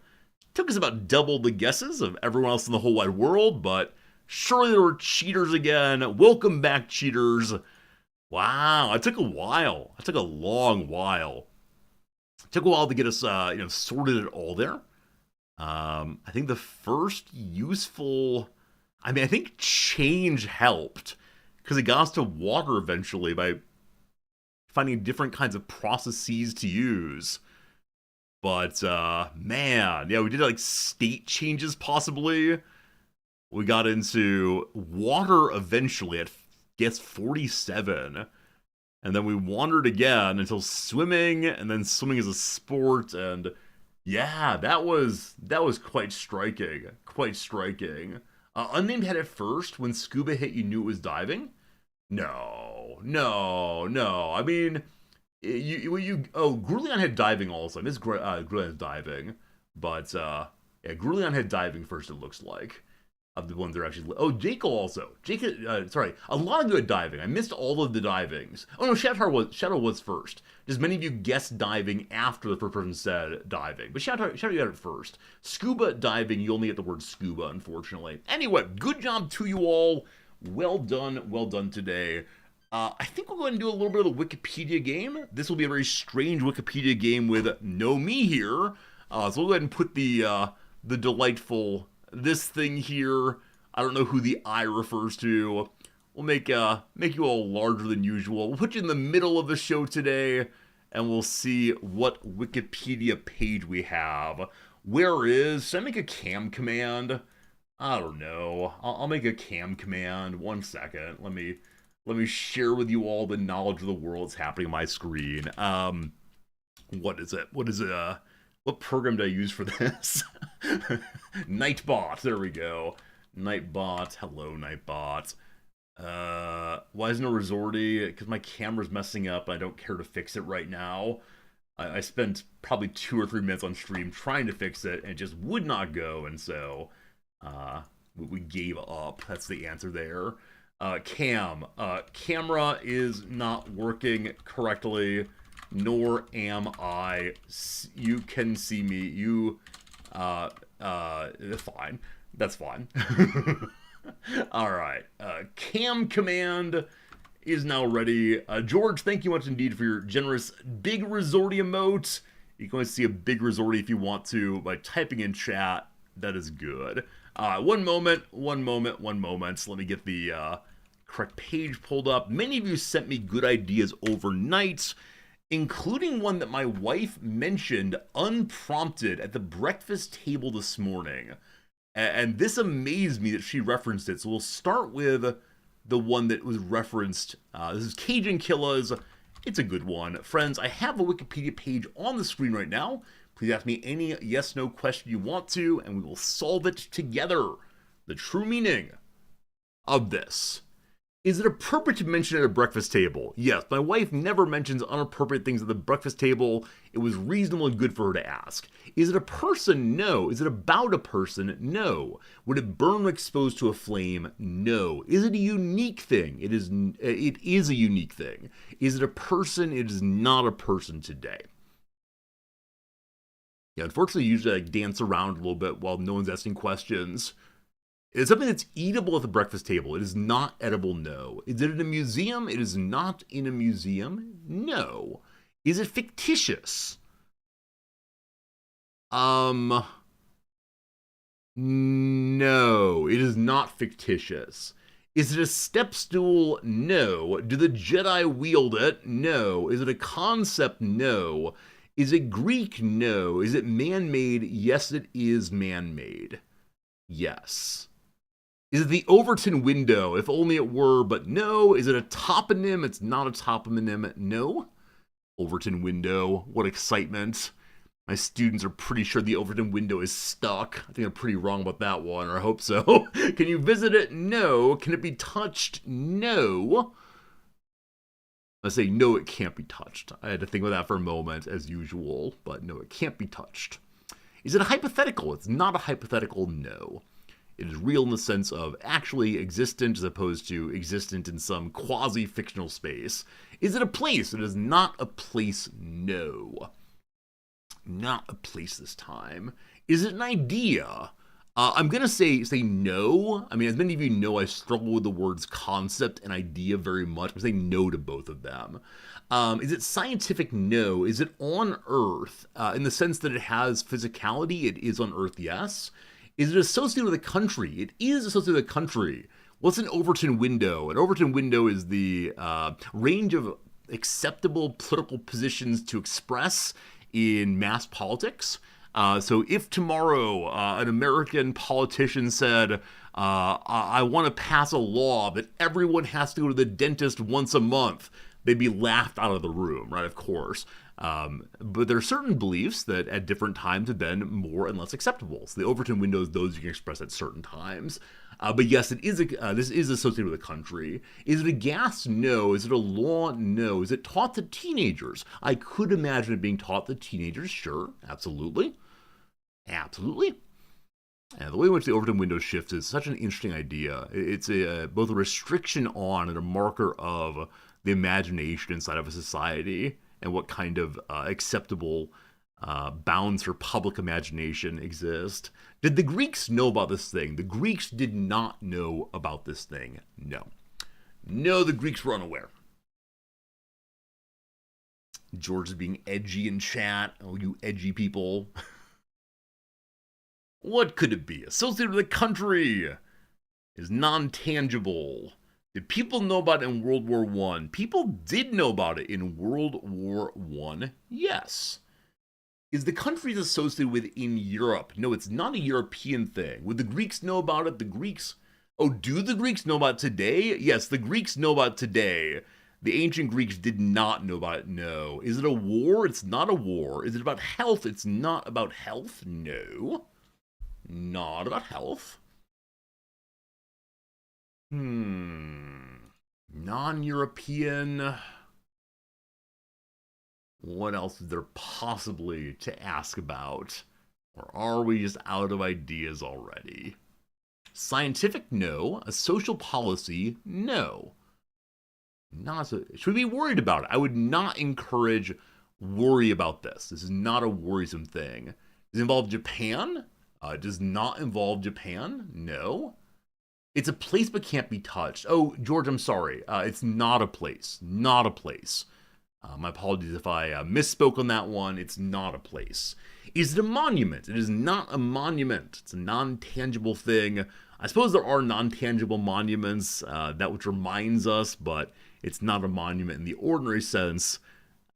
Took us about double the guesses of everyone else in the whole wide world, but surely there were cheaters again. Welcome back, cheaters. Wow, it took a while. It took a long while. It took a while to get us, sorted it all there. I think the first useful... I think change helped, because it got us to water eventually by finding different kinds of processes to use. But, man, yeah, we did, like, state changes, possibly. We got into water eventually at, guess, 47. And then we wandered again until swimming, and then swimming as a sport, and... yeah, that was quite striking. Quite striking. Unnamed had it first. When scuba hit, you knew it was diving? No. I mean, Grulion had diving also. I miss Grulion's diving. But, yeah, Grulion had diving first, it looks like. Of the ones that are actually... oh, Jekyll also. A lot of good diving. I missed all of the divings. Oh, no, Shadow was first. Just many of you guessed diving after the first person said diving. But Shadow you got it first. Scuba diving, you only get the word scuba, unfortunately. Anyway, good job to you all. Well done today. I think we'll go ahead and do a little bit of the Wikipedia game. This will be a very strange Wikipedia game with no me here. So we'll go ahead and put the delightful... this thing here, I don't know who the I refers to. We'll make you all larger than usual. We'll put you in the middle of the show today, and we'll see what Wikipedia page we have. Should I make a cam command? I don't know. I'll make a cam command. 1 second. Let me share with you all the knowledge of the world that's happening on my screen. What is it? What program do I use for this? Nightbot, there we go. Nightbot, hello Nightbot. Why isn't it Resorty? Because my camera's messing up and I don't care to fix it right now. I spent probably 2 or 3 minutes on stream trying to fix it and it just would not go, and so we gave up. That's the answer there. Camera is not working correctly. Nor am I. You can see me. Fine. That's fine. Alright. Cam command is now ready. George, thank you much indeed for your generous big resorty emote. You can always see a big resorty if you want to by typing in chat. That is good. One moment. Let me get the correct page pulled up. Many of you sent me good ideas overnight, including one that my wife mentioned unprompted at the breakfast table this morning. And this amazed me that she referenced it. So we'll start with the one that was referenced. This is Cajun Killas. It's a good one. Friends, I have a Wikipedia page on the screen right now. Please ask me any yes/no question you want to, and we will solve it together. The true meaning of this. Is it appropriate to mention at a breakfast table? Yes, my wife never mentions inappropriate things at the breakfast table. It was reasonable and good for her to ask. Is it a person? No. Is it about a person? No. Would it burn when exposed to a flame? No. Is it a unique thing? It is a unique thing. Is it a person? It is not a person today. Yeah, unfortunately, usually I dance around a little bit while no one's asking questions. It's something that's eatable at the breakfast table. It is not edible, no. Is it in a museum? It is not in a museum, no. Is it fictitious? No, it is not fictitious. Is it a step stool? No. Do the Jedi wield it? No. Is it a concept? No. Is it Greek? No. Is it man-made? Yes, it is man-made. Yes. Is it the Overton window? If only it were, but no. Is it a toponym? It's not a toponym. No. Overton window. What excitement. My students are pretty sure the Overton window is stuck. I think I'm pretty wrong about that one, or I hope so. Can you visit it? No. Can it be touched? No. I say, no, it can't be touched. I had to think about that for a moment, as usual, but no, it can't be touched. Is it a hypothetical? It's not a hypothetical, no. It is real in the sense of actually existent as opposed to existent in some quasi-fictional space. Is it a place? It is not a place, no. Not a place this time. Is it an idea? I'm going to say no. I mean, as many of you know, I struggle with the words concept and idea very much. I'm saying no to both of them. Is it scientific? No. Is it on Earth? In the sense that it has physicality, it is on Earth, yes. Is it associated with a country? It is associated with a country. What's an Overton window? An Overton window is the range of acceptable political positions to express in mass politics. So if tomorrow an American politician said, I want to pass a law that everyone has to go to the dentist once a month, they'd be laughed out of the room, right? Of course. But there are certain beliefs that at different times have been more and less acceptable. So the Overton window is those you can express at certain times. But yes, it is this is associated with a country. Is it a gas? No. Is it a law? No. Is it taught to teenagers? I could imagine it being taught to teenagers. Sure, absolutely. Absolutely. And the way in which the Overton window shifts is such an interesting idea. It's both a restriction on and a marker of the imagination inside of a society and what kind of acceptable bounds for public imagination exist. Did the Greeks know about this thing? The Greeks did not know about this thing. No. No, the Greeks were unaware. George is being edgy in chat. Oh, you edgy people. What could it be? Associated with a country is non-tangible. Did people know about it in World War I? People did know about it in World War I. Yes. Is the countries associated with in Europe? No, it's not a European thing. Would the Greeks know about it? The Greeks... Oh, do the Greeks know about it today? Yes, the Greeks know about it today. The ancient Greeks did not know about it, no. Is it a war? It's not a war. Is it about health? It's not about health, no. Not about health. Non-European. What else is there possibly to ask about? Or are we just out of ideas already? Scientific, no. A social policy, no. Not so, should we be worried about it? I would not encourage worry about this. This is not a worrisome thing. Does it involve Japan? It does not involve Japan. No. It's a place but can't be touched. Oh, George, I'm sorry. It's not a place. Not a place. My apologies if I misspoke on that one. It's not a place. Is it a monument? It is not a monument. It's a non-tangible thing. I suppose there are non-tangible monuments, that which reminds us, but it's not a monument in the ordinary sense.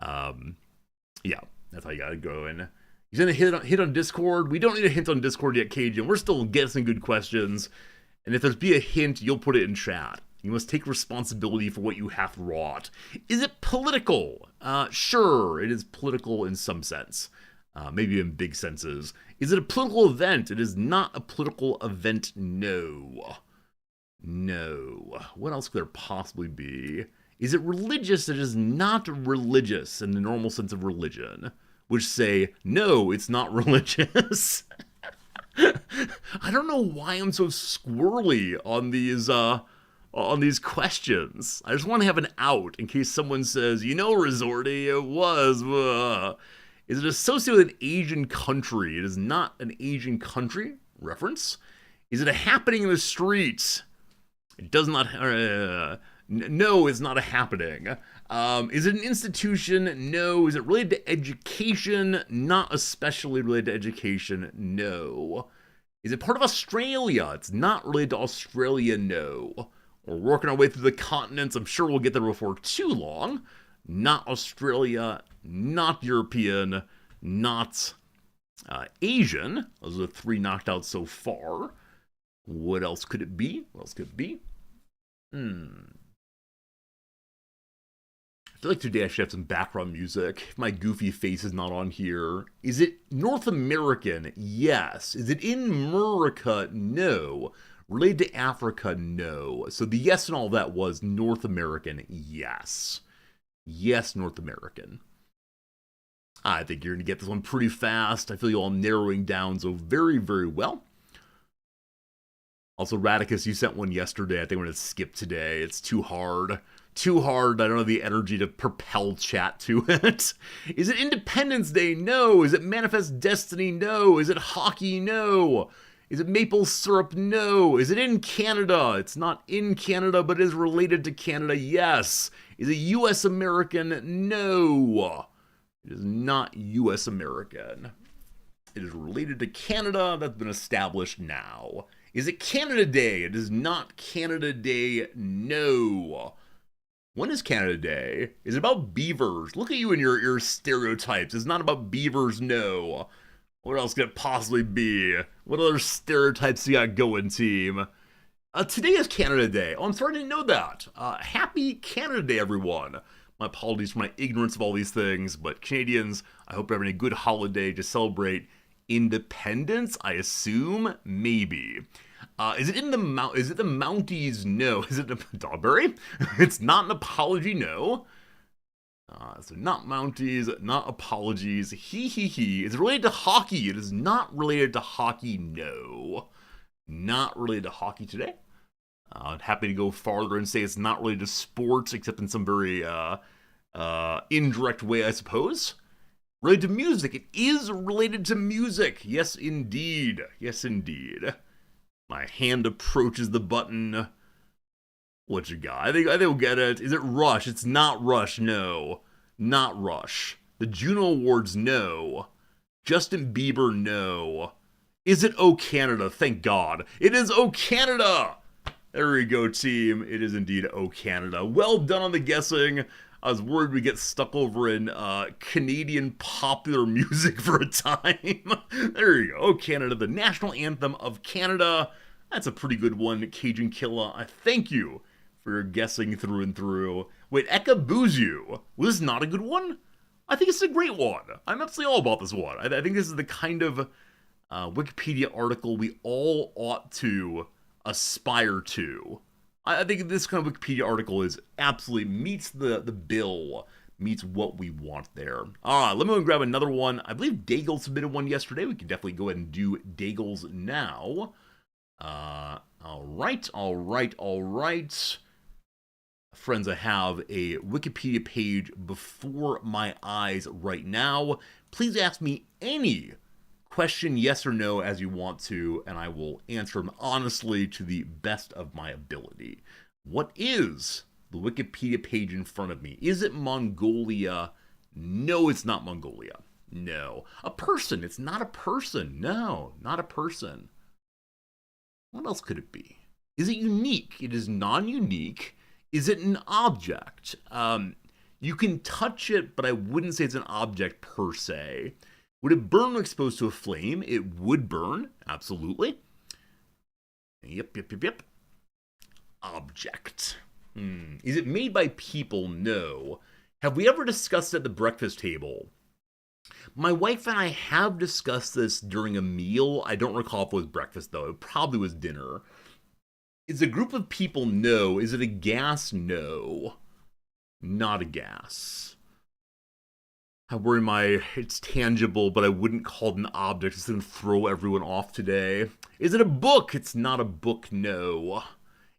Yeah, that's how you gotta go in. He's gonna hit on Discord. We don't need a hint on Discord yet, Cajun. We're still getting some good questions. And if there's be a hint, you'll put it in chat. You must take responsibility for what you have wrought. Is it political? Sure, it is political in some sense. Maybe in big senses. Is it a political event? It is not a political event, no. No. What else could there possibly be? Is it religious? It is not religious in the normal sense of religion. Which say, no, it's not religious. I don't know why I'm so squirrely on these questions. I just want to have an out in case someone says, you know, Resorty, it was. Is it associated with an Asian country? It is not an Asian country. Reference. Is it a happening in the streets? It does not. No, it's not a happening. Is it an institution? No. Is it related to education? Not especially related to education. No. Is it part of Australia? It's not related to Australia. No. We're working our way through the continents. I'm sure we'll get there before too long. Not Australia. Not European. Not Asian. Those are the three knocked out so far. What else could it be? What else could it be? I feel like today I should have some background music. If my goofy face is not on here. Is it North American? Yes. Is it in America? No. Related to Africa? No. So the yes and all that was North American? Yes. Yes, North American. I think you're going to get this one pretty fast. I feel you all narrowing down so very, very well. Also, Radicus, you sent one yesterday. I think I'm going to skip today. It's too hard. Too hard. I don't have the energy to propel chat to it. Is it Independence Day? No. Is it Manifest Destiny? No. Is it hockey? No. Is it maple syrup? No. Is it in Canada? It's not in Canada, but is related to Canada. Yes. Is it U.S. American? No. It is not U.S. American. It is related to Canada. That's been established now. Is it Canada Day? It is not Canada Day. No. When is Canada Day? Is it about beavers? Look at you and your stereotypes. It's not about beavers. No. What else could it possibly be? What other stereotypes you got going, team? Today is Canada Day. Oh, I'm sorry I didn't know that. Happy Canada Day, everyone. My apologies for my ignorance of all these things, but Canadians, I hope you're having a good holiday to celebrate independence, I assume? Maybe. Is it in the Is it the Mounties? No. Is it the Dogberry? It's not an apology, no. So not Mounties, not apologies. He. Is it related to hockey? It is not related to hockey, no. Not related to hockey today. I'm happy to go farther and say it's not related to sports, except in some very indirect way, I suppose. Related to music. It is related to music. Yes, indeed. Yes, indeed. My hand approaches the button. What you got? I think we'll get it. Is it Rush? It's not Rush, no. Not Rush. The Juno Awards, no. Justin Bieber, no. Is it O Canada? Thank God. It is O Canada! There we go, team. It is indeed O Canada. Well done on the guessing. I was worried we'd get stuck over in Canadian popular music for a time. There you go. O Canada, the national anthem of Canada. That's a pretty good one, Cajun Killa. I thank you for your guessing through and through. Wait, Ekabuzu. Was this not a good one? I think it's a great one. I'm absolutely all about this one. I think this is the kind of Wikipedia article we all ought to aspire to. I think this kind of Wikipedia article is absolutely meets the bill, meets what we want there. Let me go and grab another one. I believe Daigle submitted one yesterday. We can definitely go ahead and do Daigle's now. All right. Friends, I have a Wikipedia page before my eyes right now. Please ask me any question, yes or no, as you want to, and I will answer them honestly to the best of my ability. What is the Wikipedia page in front of me? Is it Mongolia? No, it's not Mongolia. No. A person. It's not a person. No, not a person. What else could it be? Is it unique? It is non-unique. Is it an object? You can touch it, but I wouldn't say it's an object per se. Would it burn when exposed to a flame? It would burn, absolutely. Yep. Object. Is it made by people? No. Have we ever discussed it at the breakfast table? My wife and I have discussed this during a meal. I don't recall if it was breakfast, though. It probably was dinner. Is a group of people? No. Is it a gas? No. Not a gas. I worry it's tangible, but I wouldn't call it an object. It's going to throw everyone off today. Is it a book? It's not a book, no.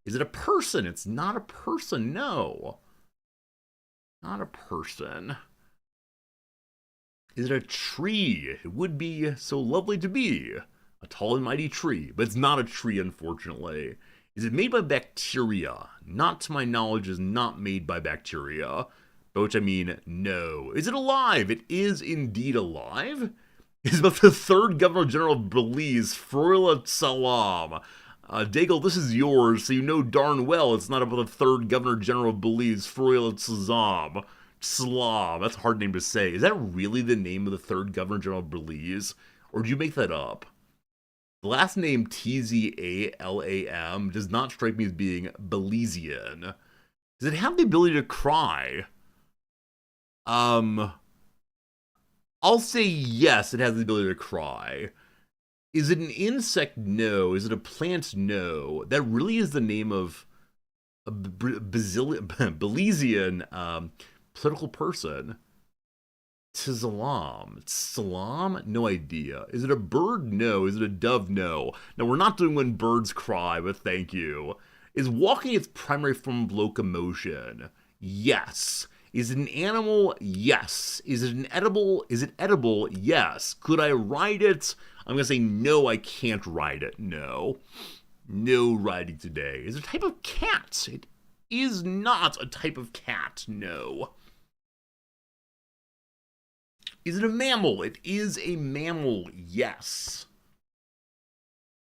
Is it a person? It's not a person, no. Not a person. Is it a tree? It would be so lovely to be a tall and mighty tree, but it's not a tree, unfortunately. Is it made by bacteria? Not to my knowledge, is not made by bacteria. By which I mean, no. Is it alive? It is indeed alive. It's about the third Governor General of Belize, Froila Salam. Daigle, this is yours, so you know darn well it's not about the third Governor General of Belize, Froila Salam. Salam, that's a hard name to say. Is that really the name of the third Governor General of Belize? Or did you make that up? The last name Tzalam does not strike me as being Belizean. Does it have the ability to cry? I'll say yes, it has the ability to cry. Is it an insect? No. Is it a plant? No. That really is the name of a Belizean Political person. Salam. Salam? No idea. Is it a bird? No. Is it a dove? No. Now, we're not doing when birds cry, but thank you. Is walking its primary form of locomotion? Yes. Is it an animal? Yes. Is it an edible? Is it edible? Yes. Could I ride it? I'm going to say no, I can't ride it. No. No riding today. Is it a type of cat? It is not a type of cat. No. Is it a mammal? It is a mammal, yes.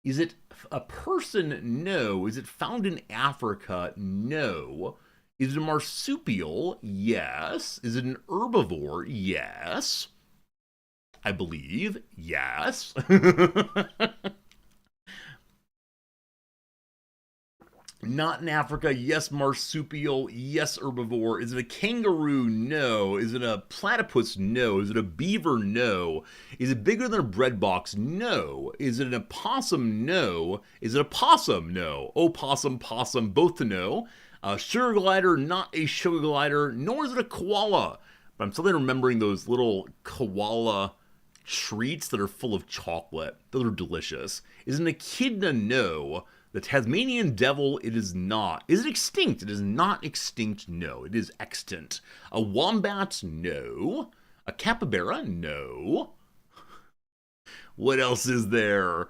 Is it a person? No. Is it found in Africa? No. Is it a marsupial? Yes. Is it an herbivore? Yes. I believe, yes. Not in Africa. Yes, marsupial. Yes, herbivore. Is it a kangaroo? No. Is it a platypus? No. Is it a beaver? No. Is it bigger than a bread box? No. Is it an opossum? No. Is it a possum? No. Opossum, possum, both to no. Sugar glider, not a sugar glider, nor is it a koala. But I'm suddenly remembering those little koala treats that are full of chocolate. Those are delicious. Is it an echidna? No. The Tasmanian devil, it is not. Is it extinct? It is not extinct, no. It is extant. A wombat? No. A capybara? No. What else is there?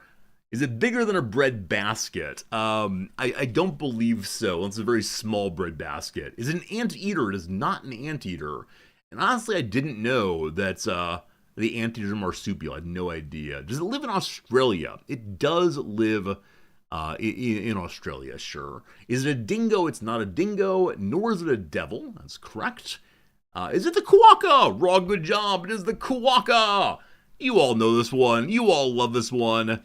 Is it bigger than a bread basket? I don't believe so. It's a very small bread basket. Is it an anteater? It is not an anteater. And honestly, I didn't know that the anteaters are marsupial. I had no idea. Does it live in Australia? It does live in Australia, sure. Is it a dingo? It's not a dingo, nor is it a devil. That's correct. Is it the quokka? Raw, good job. It is the quokka. You all know this one. You all love this one.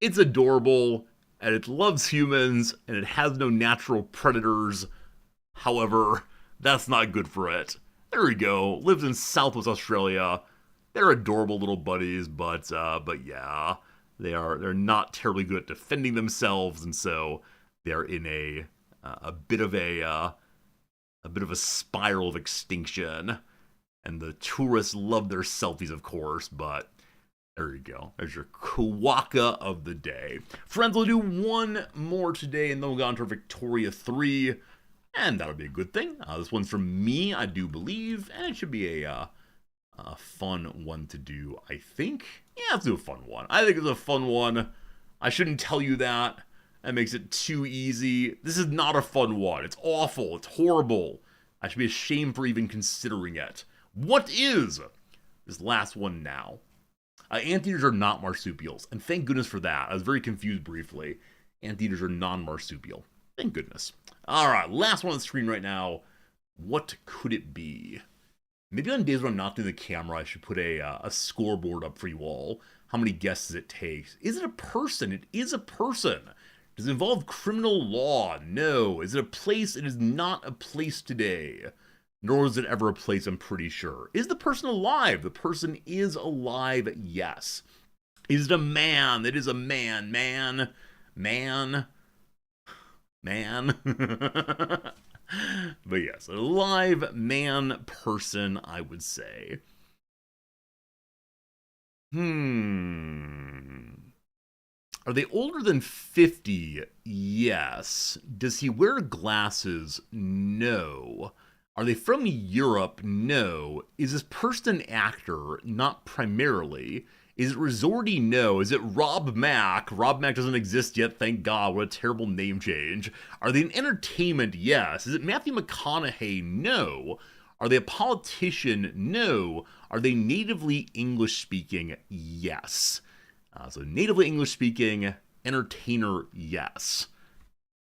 It's adorable, and it loves humans, and it has no natural predators. However, that's not good for it. There we go. Lives in Southwest Australia. They're adorable little buddies, but yeah. They're not terribly good at defending themselves, and so they're in a bit of a spiral of extinction. And the tourists love their selfies, of course, but there you go. There's your quokka of the day. Friends, we'll do one more today, and then we'll go on to Victoria 3, and that'll be a good thing. This one's from me, I do believe, and it should be a fun one to do, I think. Yeah, let's do a fun one. I think it's a fun one. I shouldn't tell you that. That makes it too easy. This is not a fun one. It's awful. It's horrible. I should be ashamed for even considering it. What is this last one now? Anteaters are not marsupials, and thank goodness for that. I was very confused briefly. Anteaters are non-marsupial. Thank goodness. All right, last one on the screen right now. What could it be? Maybe on days when I'm not doing the camera, I should put a scoreboard up for you all. How many guesses it takes. Is it a person? It is a person. Does it involve criminal law? No. Is it a place? It is not a place today. Nor is it ever a place, I'm pretty sure. Is the person alive? The person is alive, yes. Is it a man? It is a man. Man. But yes, a live man person, I would say. Are they older than 50? Yes. Does he wear glasses? No. Are they from Europe? No. Is this person an actor? Not primarily. Is it Resorty? No. Is it Rob Mack? Rob Mack doesn't exist yet, thank God. What a terrible name change. Are they in entertainment? Yes. Is it Matthew McConaughey? No. Are they a politician? No. Are they natively English-speaking? Yes. So natively English-speaking, entertainer, yes.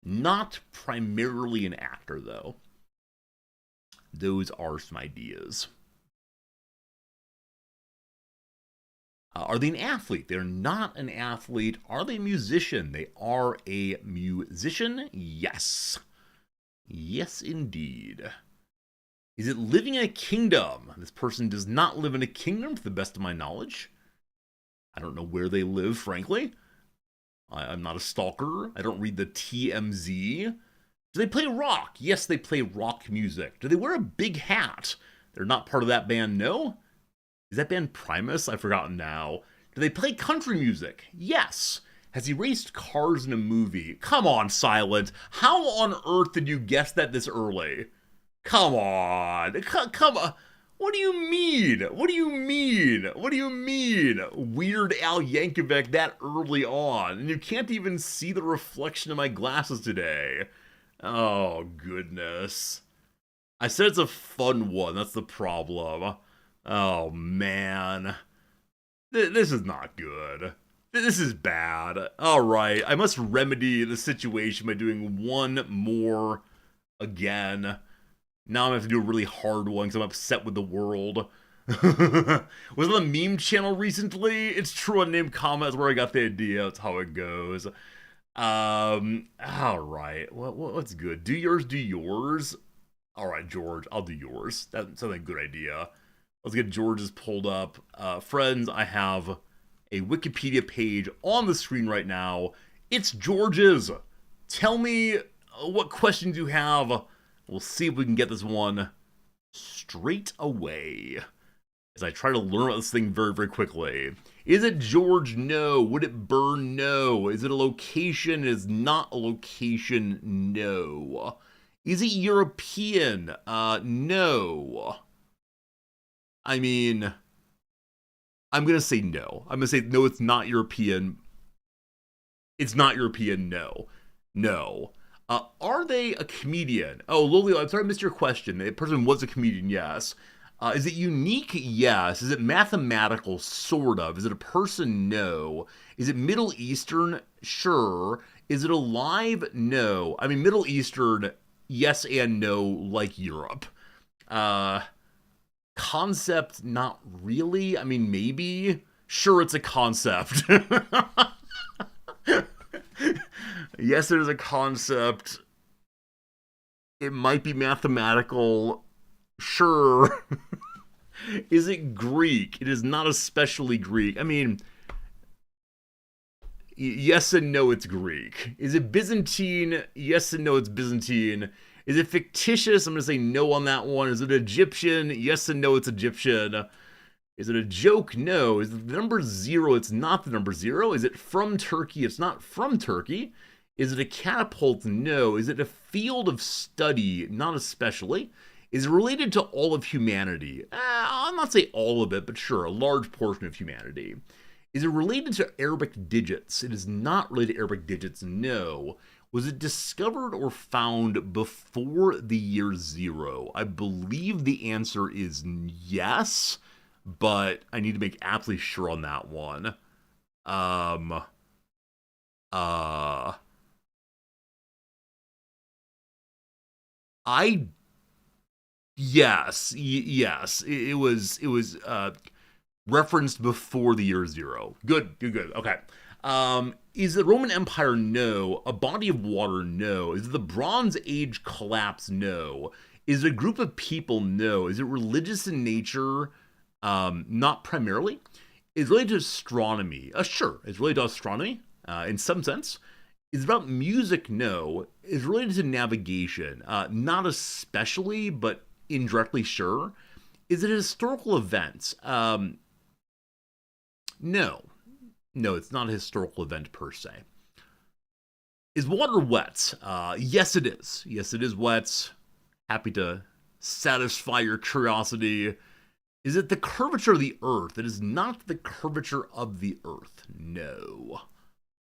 Not primarily an actor, though. Those are some ideas. Are they an athlete? They're not an athlete. Are they a musician? They are a musician. Yes. Yes, indeed. Is it living in a kingdom? This person does not live in a kingdom, to the best of my knowledge. I don't know where they live, frankly. I'm not a stalker. I don't read the TMZ. Do they play rock? Yes, they play rock music. Do they wear a big hat? They're not part of that band, no? Is that band Primus? I've forgotten now. Do they play country music? Yes. Has he raced cars in a movie? Come on, Silent. How on earth did you guess that this early? Come on. Come on. What do you mean? What do you mean? What do you mean? Weird Al Yankovic that early on. And you can't even see the reflection of my glasses today. Oh, goodness. I said it's a fun one. That's the problem. Oh, man. This is not good. This is bad. Alright, I must remedy the situation by doing one more again. Now I'm going to have to do a really hard one because I'm upset with the world. Was on the meme channel recently? It's true on Name Comments where I got the idea. That's how it goes. Alright. What's good? Do yours. Alright, George, I'll do yours. That sounds like a good idea. Let's get George's pulled up. Friends, I have a Wikipedia page on the screen right now. It's George's. Tell me what questions you have. We'll see if we can get this one straight away. As I try to learn about this thing very, very quickly. Is it George? No. Would it burn? No. Is it a location? It is not a location. No. Is it European? No. I mean, I'm going to say no. I'm going to say, no, it's not European. It's not European, no. No. Are they a comedian? Oh, Lolio, I'm sorry I missed your question. The person was a comedian, yes. Is it unique? Yes. Is it mathematical? Sort of. Is it a person? No. Is it Middle Eastern? Sure. Is it alive? No. I mean, Middle Eastern, yes and no, like Europe. Concept, not really. I mean, maybe. Sure, it's a concept. Yes, it is a concept. It might be mathematical. Sure. Is it Greek? It is not especially Greek. I mean, yes and no, it's Greek. Is it Byzantine? Yes and no, it's Byzantine. Is it fictitious? I'm going to say no on that one. Is it Egyptian? Yes and no, it's Egyptian. Is it a joke? No. Is it the number 0? It's not the number 0. Is it from Turkey? It's not from Turkey. Is it a catapult? No. Is it a field of study? Not especially. Is it related to all of humanity? I'll not say all of it, but sure, a large portion of humanity. Is it related to Arabic digits? It is not related to Arabic digits, no. Was it discovered or found before the year 0? I believe the answer is yes, but I need to make absolutely sure on that one. Yes, it was referenced before the year 0. Good. Okay. Is the Roman Empire? No. A body of water? No. Is it the Bronze Age collapse? No. Is it a group of people? No. Is it religious in nature? Not primarily. Is it related to astronomy? Sure. It's related to astronomy, in some sense. Is it about music? No. Is it related to navigation? Not especially, but indirectly, sure. Is it a historical event? No. No, it's not a historical event per se. Is water wet? Yes, it is. Yes, it is wet. Happy to satisfy your curiosity. Is it the curvature of the Earth? It is not the curvature of the Earth. No.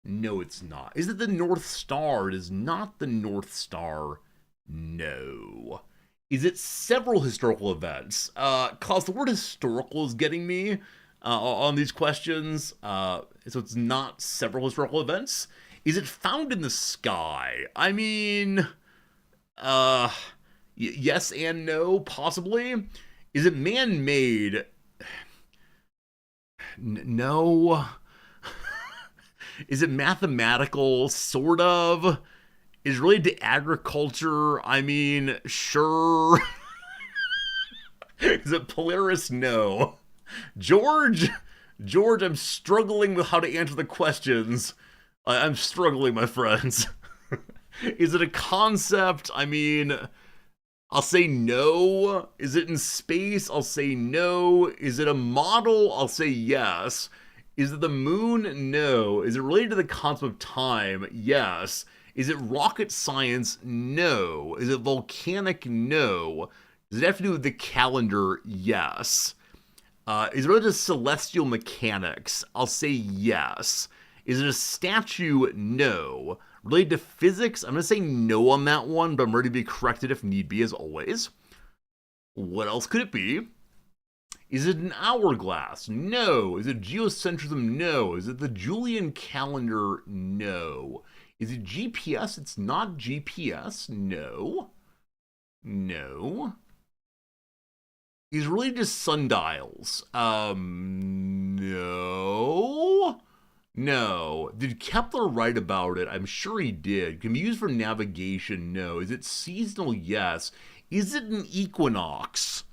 No, it's not. Is it the North Star? It is not the North Star. No. Is it several historical events? Cause the word historical is getting me on these questions. So it's not several historical events. Is it found in the sky? I mean, yes and no, possibly. Is it man-made? No. Is it mathematical? Sort of. Is it related to agriculture? I mean, sure. Is it Polaris? No. George, I'm struggling with how to answer the questions. I'm struggling, my friends. Is it a concept? I mean, I'll say no. Is it in space? I'll say no. Is it a model? I'll say yes. Is it the moon? No. Is it related to the concept of time? Yes. Is it rocket science? No. Is it volcanic? No. Does it have to do with the calendar? Yes. Is it related to celestial mechanics? I'll say yes. Is it a statue? No. Related to physics? I'm going to say no on that one, but I'm ready to be corrected if need be, as always. What else could it be? Is it an hourglass? No. Is it geocentrism? No. Is it the Julian calendar? No. Is it GPS? It's not GPS. No. No. Is it related to sundials? No. No. Did Kepler write about it? I'm sure he did. Can be used for navigation? No. Is it seasonal? Yes. Is it an equinox?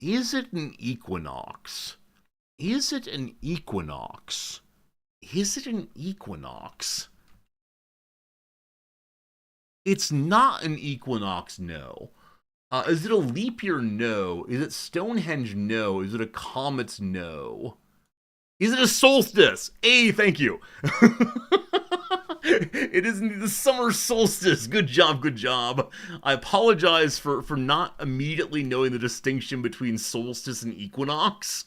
Is it an equinox? Is it an equinox? Is it an equinox? It's not an equinox, no. Is it a leap year? No. Is it Stonehenge? No. Is it a comet? No. Is it a solstice? Thank you. It is the summer solstice. Good job, good job. I apologize for not immediately knowing the distinction between solstice and equinox.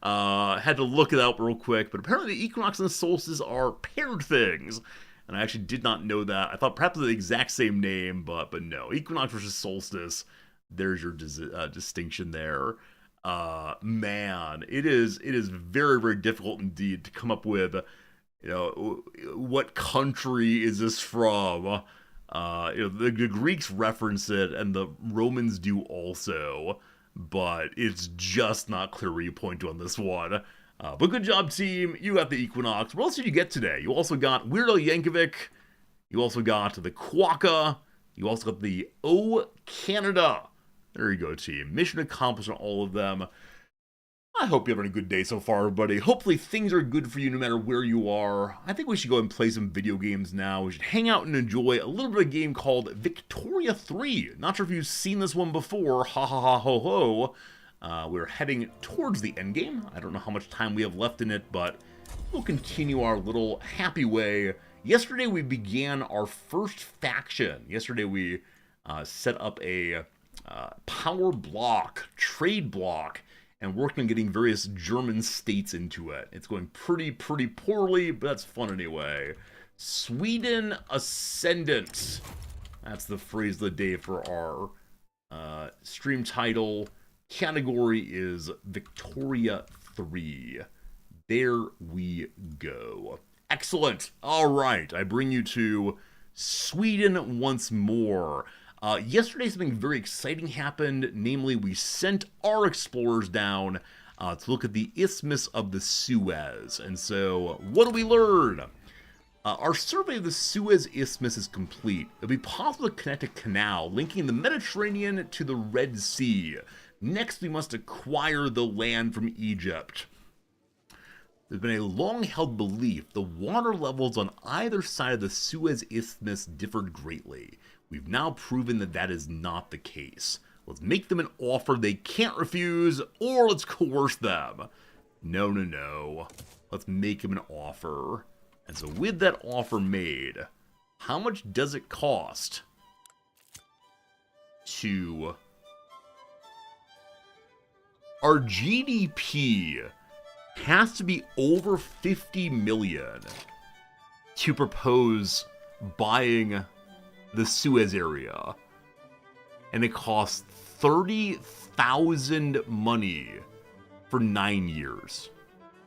Had to look it up real quick, but apparently the equinox and the solstice are paired things. And I actually did not know that. I thought perhaps the exact same name, but no. Equinox versus solstice. There's your distinction there. Man, it is very, very difficult indeed to come up with, what country is this from? The Greeks reference it, and the Romans do also, but it's just not clear where you point to on this one. But good job, team. You got the Equinox. What else did you get today? You also got Weird Al Yankovic. You also got the Quokka. You also got the O Canada. There you go, team. Mission accomplished on all of them. I hope you're having a good day so far, everybody. Hopefully things are good for you no matter where you are. I think we should go and play some video games now. We should hang out and enjoy a little bit of a game called Victoria 3. Not sure if you've seen this one before. Ha ha ha ho ho. We're heading towards the end game. I don't know how much time we have left in it, but we'll continue our little happy way. Yesterday we began our first faction. Yesterday we set up a power block, trade block, and working on getting various German states into it. It's going pretty poorly, but that's fun anyway. Sweden Ascendant. That's the phrase of the day for our stream title. Category is Victoria 3. There we go. Excellent. All right, I bring you to Sweden once more. Yesterday, something very exciting happened. Namely, we sent our explorers down to look at the Isthmus of the Suez. And so, what do we learn? Our survey of the Suez Isthmus is complete. It'll be possible to connect a canal linking the Mediterranean to the Red Sea. Next, we must acquire the land from Egypt. There's been a long-held belief the water levels on either side of the Suez Isthmus differed greatly. We've now proven that that is not the case. Let's make them an offer they can't refuse, or let's coerce them. No. Let's make them an offer. And so with that offer made, how much does it cost to... Our GDP has to be over 50 million to propose buying the Suez area. And it costs 30,000 money for 9 years.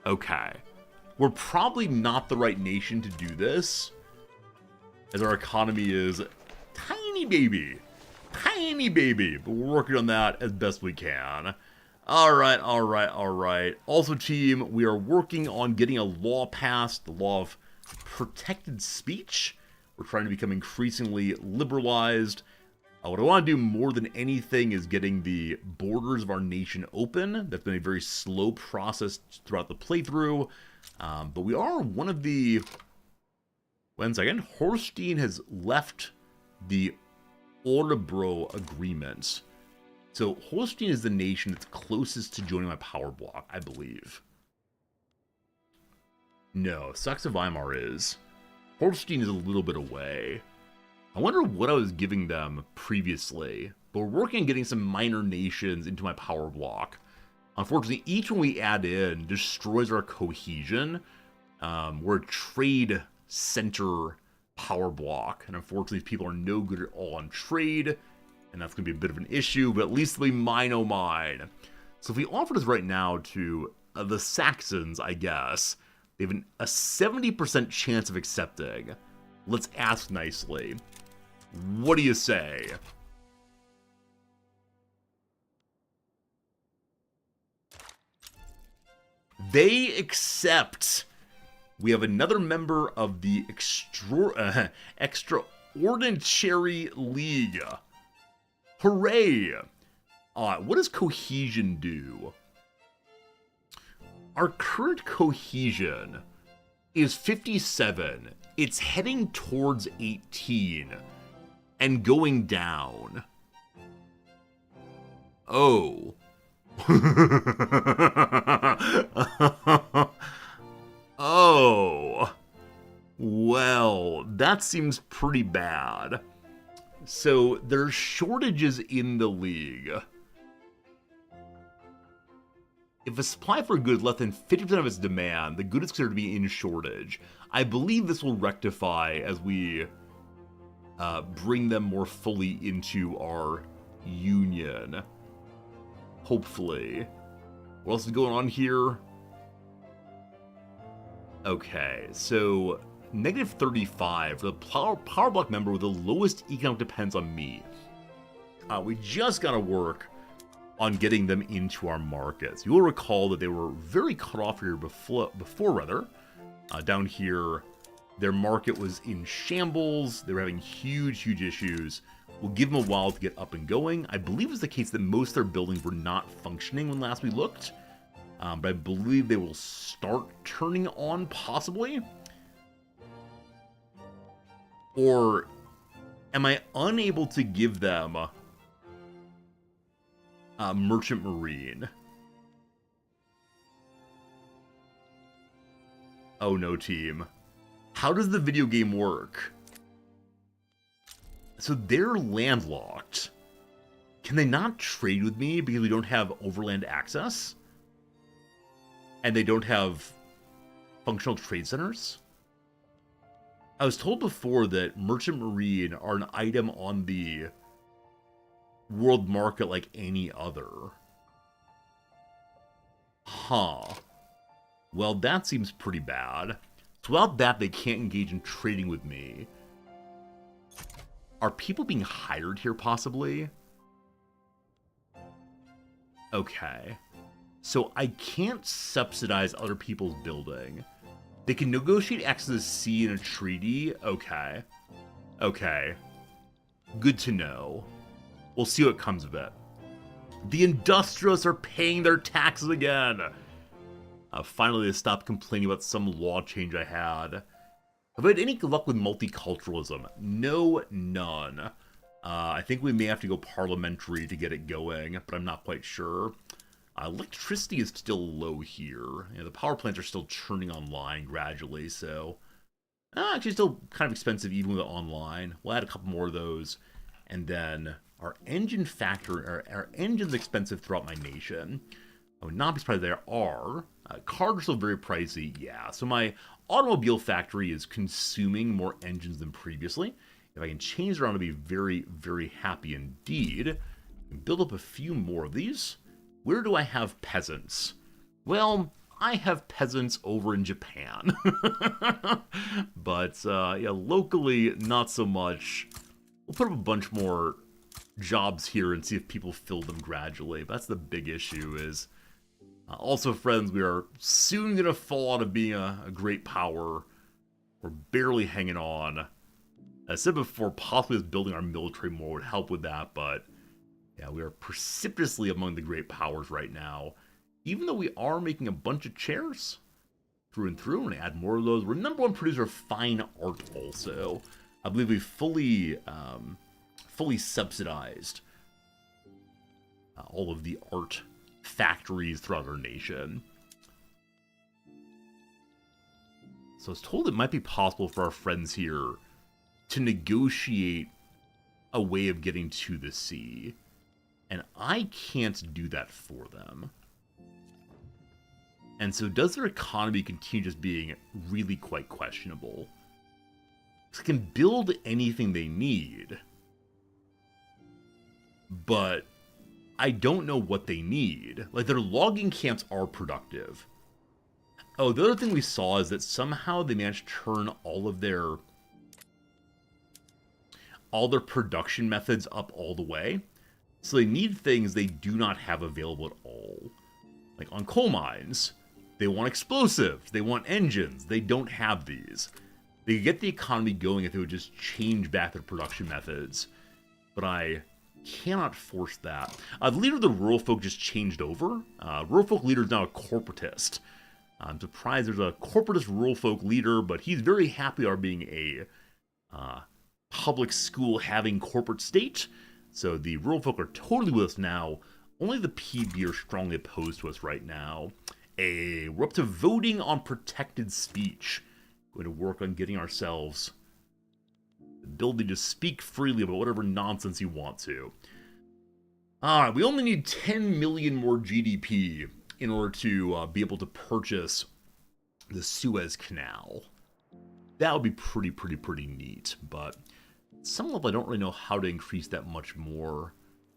Okay. We're probably not the right nation to do this, as our economy is tiny baby, but we're working on that as best we can. All right. Also, team, we are working on getting a law passed, the law of protected speech. We're trying to become increasingly liberalized. What I want to do more than anything is getting the borders of our nation open. That's been a very slow process throughout the playthrough. But we are one of the... One second. Holstein has left the Orebro Agreement. So Holstein is the nation that's closest to joining my power block, I believe. No, Saxe-Weimar is. Holstein is a little bit away. I wonder what I was giving them previously, but we're working on getting some minor nations into my power block. Unfortunately, each one we add in destroys our cohesion. We're a trade center power block, and unfortunately people are no good at all on trade, and that's going to be a bit of an issue, but at least they'll be mine oh mine. So if we offer this right now to the Saxons, I guess, they have a 70% chance of accepting. Let's ask nicely. What do you say? They accept. We have another member of the Extraordinary League. Hooray! What does cohesion do? Our current cohesion is 57. It's heading towards 18 and going down. Oh. Oh. Well, that seems pretty bad. So, there's shortages in the league. If a supply for a good is less than 50% of its demand, the good is considered to be in shortage. I believe this will rectify as we bring them more fully into our union. Hopefully. What else is going on here? Okay, so negative 35 for the power block member with the lowest economic depends on me. We just gotta work on getting them into our markets. You will recall that they were very cut off here before down here, their market was in shambles. They were having huge issues. We'll give them a while to get up and going. I believe it's the case that most of their buildings were not functioning when last we looked. But I believe they will start turning on, possibly. Or am I unable to give them Merchant Marine? Oh no, team. How does the video game work? So they're landlocked. Can they not trade with me because we don't have overland access? And they don't have functional trade centers? I was told before that Merchant Marine are an item on the world market like any other. Huh. Well, that seems pretty bad. So without that, they can't engage in trading with me. Are people being hired here, possibly? Okay. So I can't subsidize other people's building. They can negotiate access to the sea in a treaty? Okay. Okay. Good to know. We'll see what comes of it. The industrialists are paying their taxes again! Finally, they stopped complaining about some law change I had. Have I had any luck with multiculturalism? No, none. I think we may have to go parliamentary to get it going, but I'm not quite sure. Electricity is still low here. You know, the power plants are still churning online gradually, so... actually still kind of expensive even with it online. We'll add a couple more of those. And then our engine factory... Our engine's expensive throughout my nation. I would not be surprised there are. Cars are still very pricey, yeah. So my automobile factory is consuming more engines than previously. If I can change it around to be very happy indeed. Build up a few more of these. Where do I have peasants? Well, I have peasants over in Japan. But, yeah, locally, not so much. We'll put up a bunch more jobs here and see if people fill them gradually. But that's the big issue is... also, friends, we are soon going to fall out of being a great power. We're barely hanging on. As I said before, possibly just building our military more would help with that, but... yeah, we are precipitously among the great powers right now. Even though we are making a bunch of chairs through and through, and add more of those. We're #1 producer of fine art also. I believe we fully subsidized all of the art factories throughout our nation. So I was told it might be possible for our friends here to negotiate a way of getting to the sea. And I can't do that for them. And so does their economy continue just being really quite questionable? They can build anything they need, but I don't know what they need. Like, their logging camps are productive. Oh, the other thing we saw is that somehow they managed to turn all their production methods up all the way. So they need things they do not have available at all. Like on coal mines, they want explosives, they want engines, they don't have these. They could get the economy going if they would just change back their production methods. But I cannot force that. The leader of the rural folk just changed over. Rural folk leader is now a corporatist. I'm surprised there's a corporatist rural folk leader, but he's very happy about being a public school having corporate state. So the rural folk are totally with us now. Only the PB are strongly opposed to us right now. We're up to voting on protected speech. Going to work on getting ourselves the ability to speak freely about whatever nonsense you want to. Alright, we only need 10 million more GDP in order to be able to purchase the Suez Canal. That would be pretty neat, but at some level I don't really know how to increase that much more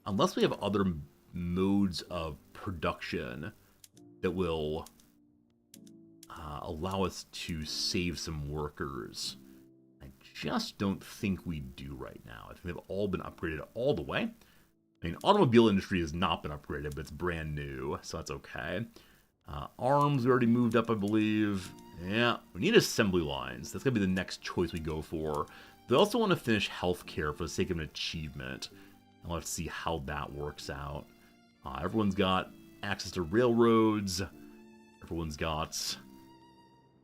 unless we have other modes of production that will allow us to save some workers. I just don't think we do right now. I think they've all been upgraded all the way. I mean, automobile industry has not been upgraded, but it's brand new, so that's okay. Arms, we already moved up, I believe. Yeah, we need assembly lines. That's going to be the next choice we go for. They also want to finish healthcare for the sake of an achievement. I'll have to see how that works out. Everyone's got access to railroads. Everyone's got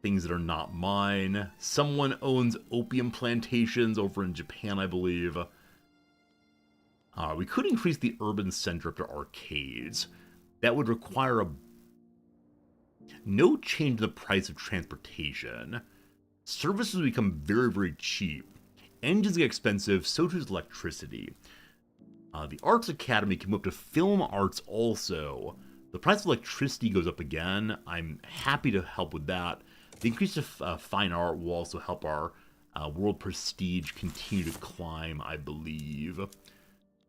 things that are not mine. Someone owns opium plantations over in Japan, I believe. We could increase the urban center up to arcades. That would require no change in the price of transportation. Services become very cheap. Engines get expensive, so does electricity. The Arts Academy can move up to film arts also. The price of electricity goes up again. I'm happy to help with that. The increase of fine art will also help our world prestige continue to climb, I believe.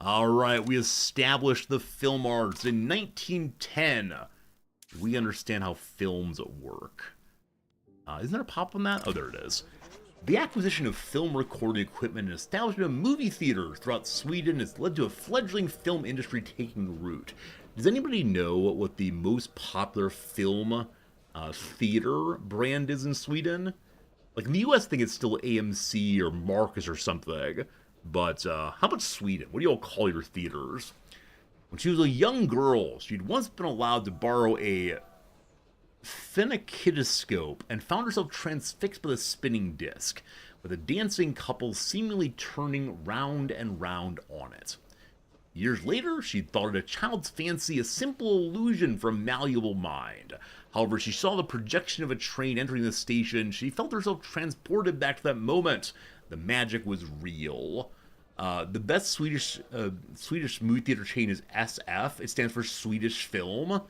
Alright, we established the film arts in 1910. We understand how films work. Isn't there a pop on that? Oh, there it is. The acquisition of film recording equipment and establishment of movie theaters throughout Sweden has led to a fledgling film industry taking root. Does anybody know what the most popular film theater brand is in Sweden? Like in the US, I think it's still AMC or Marcus or something. But how about Sweden? What do you all call your theaters? When she was a young girl, she'd once been allowed to borrow a phenakidoscope and found herself transfixed by the spinning disc, with a dancing couple seemingly turning round and round on it. Years later, she'd thought it a child's fancy, a simple illusion for a malleable mind. However, she saw the projection of a train entering the station. She felt herself transported back to that moment. The magic was real. The best Swedish movie theater chain is SF. It stands for Swedish Film.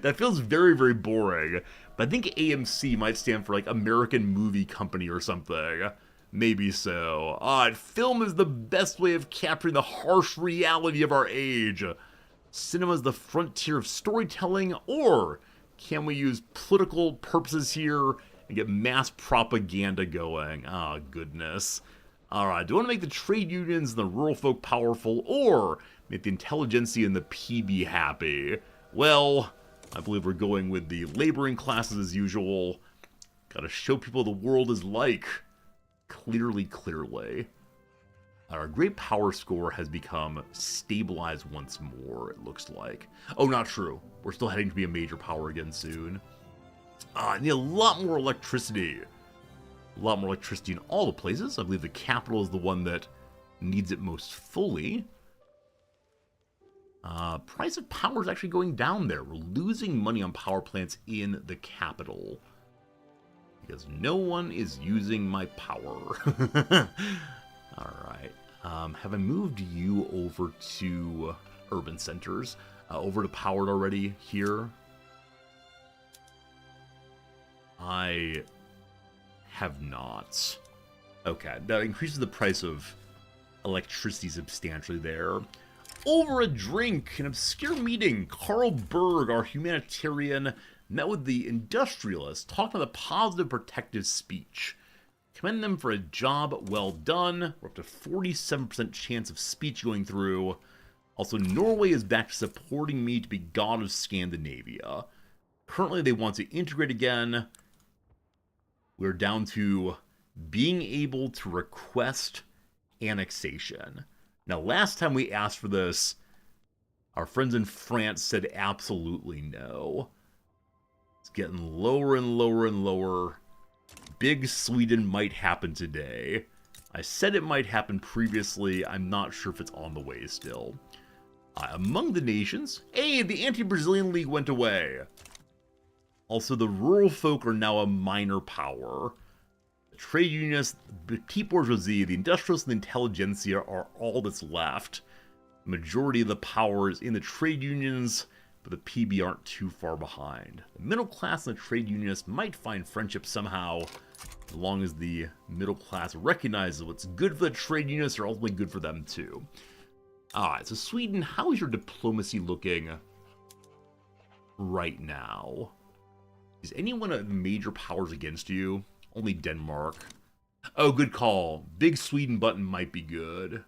That feels very boring. But I think AMC might stand for like American Movie Company or something. Maybe so. Film is the best way of capturing the harsh reality of our age. Cinema is the frontier of storytelling, or can we use political purposes here and get mass propaganda going? Goodness. Alright, do I want to make the trade unions and the rural folk powerful, or make the intelligentsia and the PB happy? Well, I believe we're going with the laboring classes as usual. Gotta show people the world is like. Clearly. Our great power score has become stabilized once more, it looks like. Oh, not true. We're still heading to be a major power again soon. I need a lot more electricity. A lot more electricity in all the places. I believe the capital is the one that needs it most fully. Price of power is actually going down there. We're losing money on power plants in the capital. Because no one is using my power. Alright. Have I moved you over to urban centers? Over to powered already here? I have not. Okay, that increases the price of electricity substantially there. Over a drink, an obscure meeting, Carl Berg, our humanitarian, met with the industrialists, talking about the positive protective speech. Commend them for a job well done. We're up to 47% chance of speech going through. Also, Norway is back to supporting me to be god of Scandinavia. Currently, they want to integrate again. We're down to being able to request annexation. Now, last time we asked for this, our friends in France said absolutely no. It's getting lower and lower and lower. Big Sweden might happen today. I said it might happen previously. I'm not sure if it's on the way still. Among the nations, hey, the anti-Brazilian League went away. Also, the rural folk are now a minor power. The trade unionists, the petite bourgeoisie, the industrialists, and the intelligentsia are all that's left. The majority of the power is in the trade unions, but the PB aren't too far behind. The middle class and the trade unionists might find friendship somehow, as long as the middle class recognizes what's good for the trade unionists are ultimately good for them too. Alright, so Sweden, how is your diplomacy looking right now? Is anyone of the major powers against you? Only Denmark. Oh, good call. Big Sweden button might be good.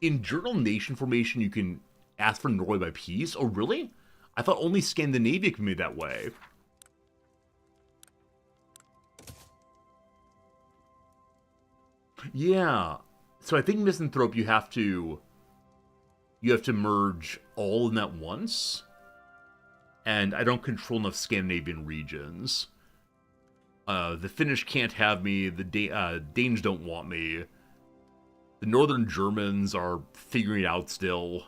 In Journal Nation formation, you can ask for Norway by peace. Oh, really? I thought only Scandinavia could be made that way. Yeah. So I think Misanthrope, you have to merge all in at once. And I don't control enough Scandinavian regions. The Finnish can't have me. The Danes don't want me. The Northern Germans are figuring it out still.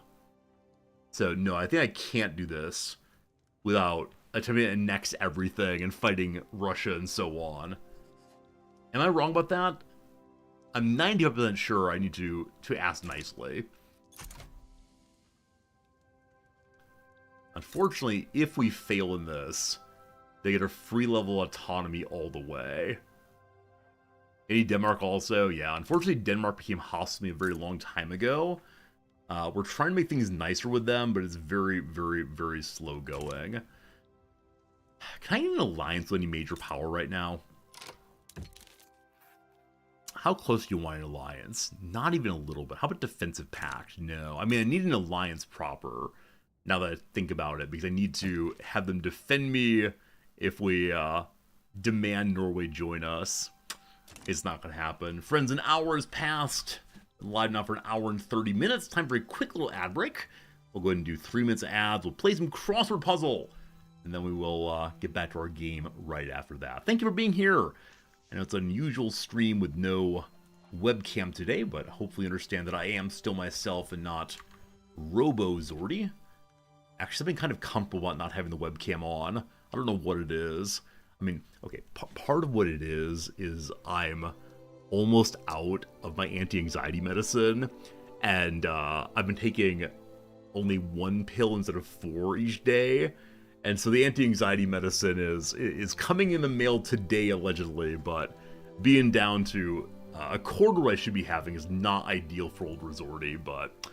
So, no, I think I can't do this without attempting to annex everything and fighting Russia and so on. Am I wrong about that? I'm 95% sure I need to ask nicely. Unfortunately, if we fail in this, they get a free level autonomy all the way. Any Denmark also? Yeah, unfortunately Denmark became hostile to me a very long time ago. We're trying to make things nicer with them, but it's very, very, very slow going. Can I get an alliance with any major power right now? How close do you want an alliance? Not even a little bit. How about defensive pact? No. I mean, I need an alliance proper, now that I think about it, because I need to have them defend me if we demand Norway join us. It's not going to happen. Friends, an hour has passed. Been live now for an hour and 30 minutes. Time for a quick little ad break. We'll go ahead and do 3 minutes of ads. We'll play some crossword puzzle, and then we will get back to our game right after that. Thank you for being here. I know it's an unusual stream with no webcam today, but hopefully understand that I am still myself and not Robo-Zordy. Actually, something kind of comfortable about not having the webcam on. I don't know what it is. I mean, okay, part of what it is I'm almost out of my anti-anxiety medicine, and I've been taking only 1 pill instead of 4 each day. And so the anti-anxiety medicine is coming in the mail today, allegedly, but being down to a quarter I should be having is not ideal for old Resorty, but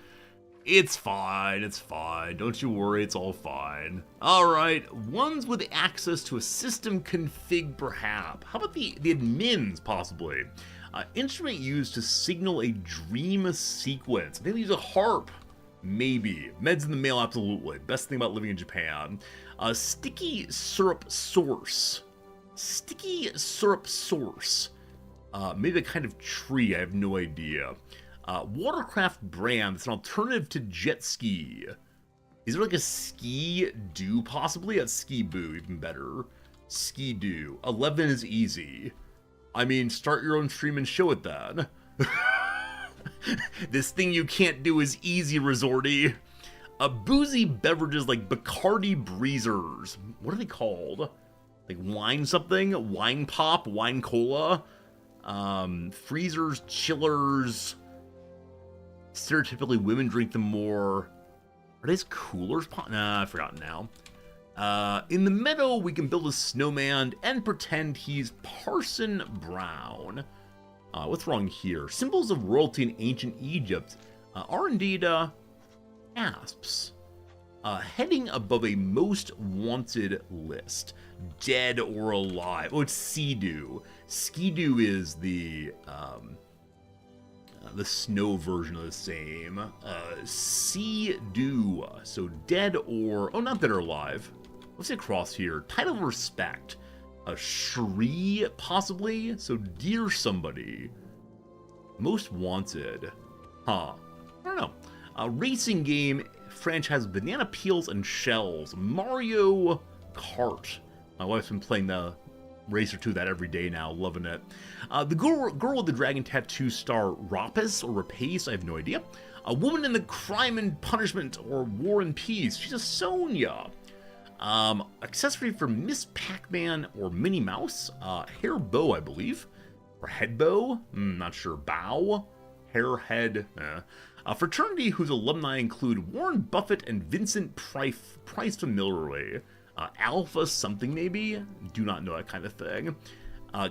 it's fine, it's fine. Don't you worry, it's all fine. Alright, ones with access to a system config, perhaps. How about the admins, possibly? Instrument used to signal a dream sequence. I think they use a harp. Maybe. Meds in the mail, absolutely. Best thing about living in Japan. Sticky syrup source. Sticky syrup source. Maybe a kind of tree, I have no idea. Watercraft brand, it's an alternative to jet ski. Is there like a ski do possibly? That's ski boo, even better. Ski do. 11 is easy. I mean, start your own stream and show it then. This thing you can't do is easy, Resorty. Boozy beverages like Bacardi Breezers. What are they called? Like wine something? Wine pop? Wine cola? Freezers, chillers. Stereotypically, women drink them more. Are these coolers? Nah, I've forgotten now. In the meadow, we can build a snowman and pretend he's Parson Brown. What's wrong here? Symbols of royalty in ancient Egypt are indeed asps. Heading above a most wanted list. Dead or alive. Oh, it's Sea-Doo. Ski-Doo is the snow version of the same. Sea-Doo. So dead or... Oh, not dead or alive. What's it across here? Title of respect. A Shri, possibly? So dear somebody. Most wanted. Huh. I don't know. A racing game franchise banana peels and shells. Mario Kart. My wife's been playing the Racer 2 that every day now, loving it. The girl with the dragon tattoo star Rapis or Rapace, I have no idea. A woman in the crime and punishment or war and peace. She's a Sonya. Accessory for Miss Pac-Man or Minnie Mouse. Hair bow, I believe. Or head bow? Not sure. Bow? Hair, head. Fraternity whose alumni include Warren Buffett and Vincent Price familiarly. Alpha something maybe? Do not know that kind of thing.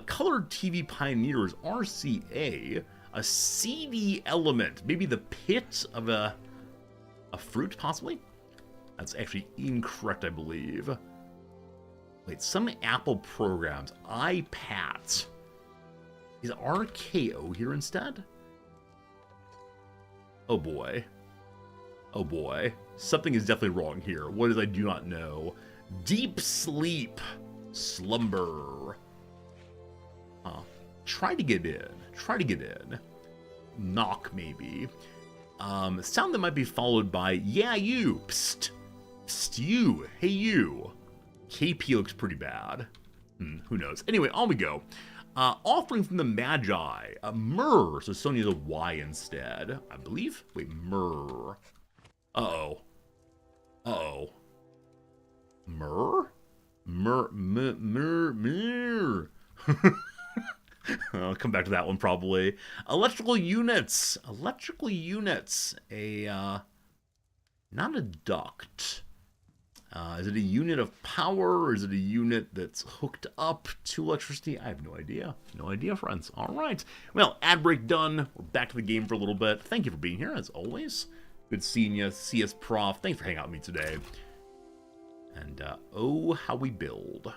Colored TV Pioneers, RCA. A seedy element. Maybe the pit of a fruit, possibly? That's actually incorrect, I believe. Wait, some Apple programs. iPads. Is RKO here instead? Oh boy. Oh boy. Something is definitely wrong here. What is I do not know? Deep sleep. Slumber. Try to get in. Try to get in. Knock, maybe. Sound that might be followed by, yeah, you. Psst. Psst, you. Hey, you. KP looks pretty bad. Who knows? Anyway, on we go. Offering from the Magi. Myrrh. So Sonya's a Y instead, I believe. Wait, myrrh. Uh-oh. Uh-oh. Myrrh? Myrrh. I'll come back to that one probably. Electrical units. Electrical units. Not a duct. Is it a unit of power, or is it a unit that's hooked up to electricity? I have no idea. No idea, friends. All right. Well, ad break done. We're back to the game for a little bit. Thank you for being here, as always. Good seeing you. CS Prof. Thanks for hanging out with me today. And, oh, how we build.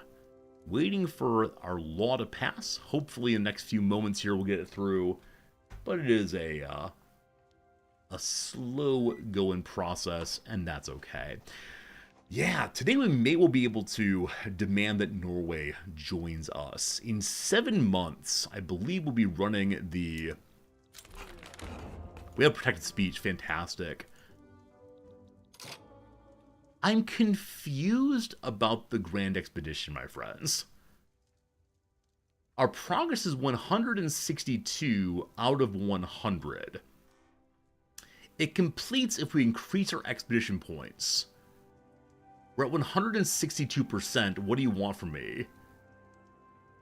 Waiting for our law to pass. Hopefully in the next few moments here we'll get it through. But it is a slow-going process, and that's okay. Yeah, today we may well be able to demand that Norway joins us. In 7 months, I believe we'll be running the... We have protected speech, fantastic. I'm confused about the Grand Expedition, my friends. Our progress is 162 out of 100. It completes if we increase our expedition points. We're at 162%. What do you want from me?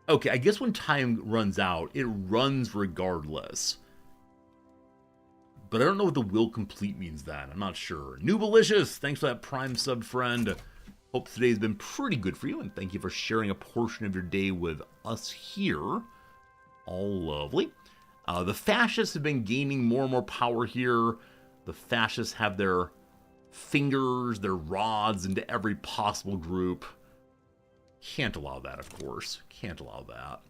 Okay, I guess when time runs out, it runs regardless. But I don't know what the will complete means then. I'm not sure. Noobalicious, thanks for that Prime sub, friend. Hope today's been pretty good for you, and thank you for sharing a portion of your day with us here. All lovely. The fascists have been gaining more and more power here. The fascists have their fingers, their rods into every possible group. Can't allow that, of course. Can't allow that.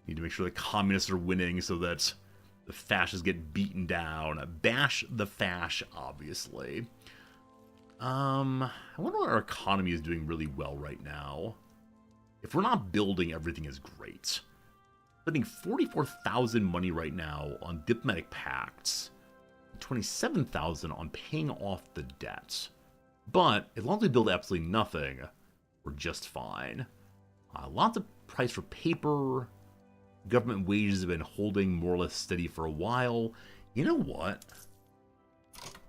Need to make sure the communists are winning so that the fascists get beaten down. Bash the fash, obviously. I wonder what our economy is doing really well right now. If we're not building, everything is great. Spending 44,000 money right now on diplomatic pacts. 27,000 on paying off the debt. But as long as we build absolutely nothing, we're just fine. Lots of price for paper. Government wages have been holding more or less steady for a while. You know what?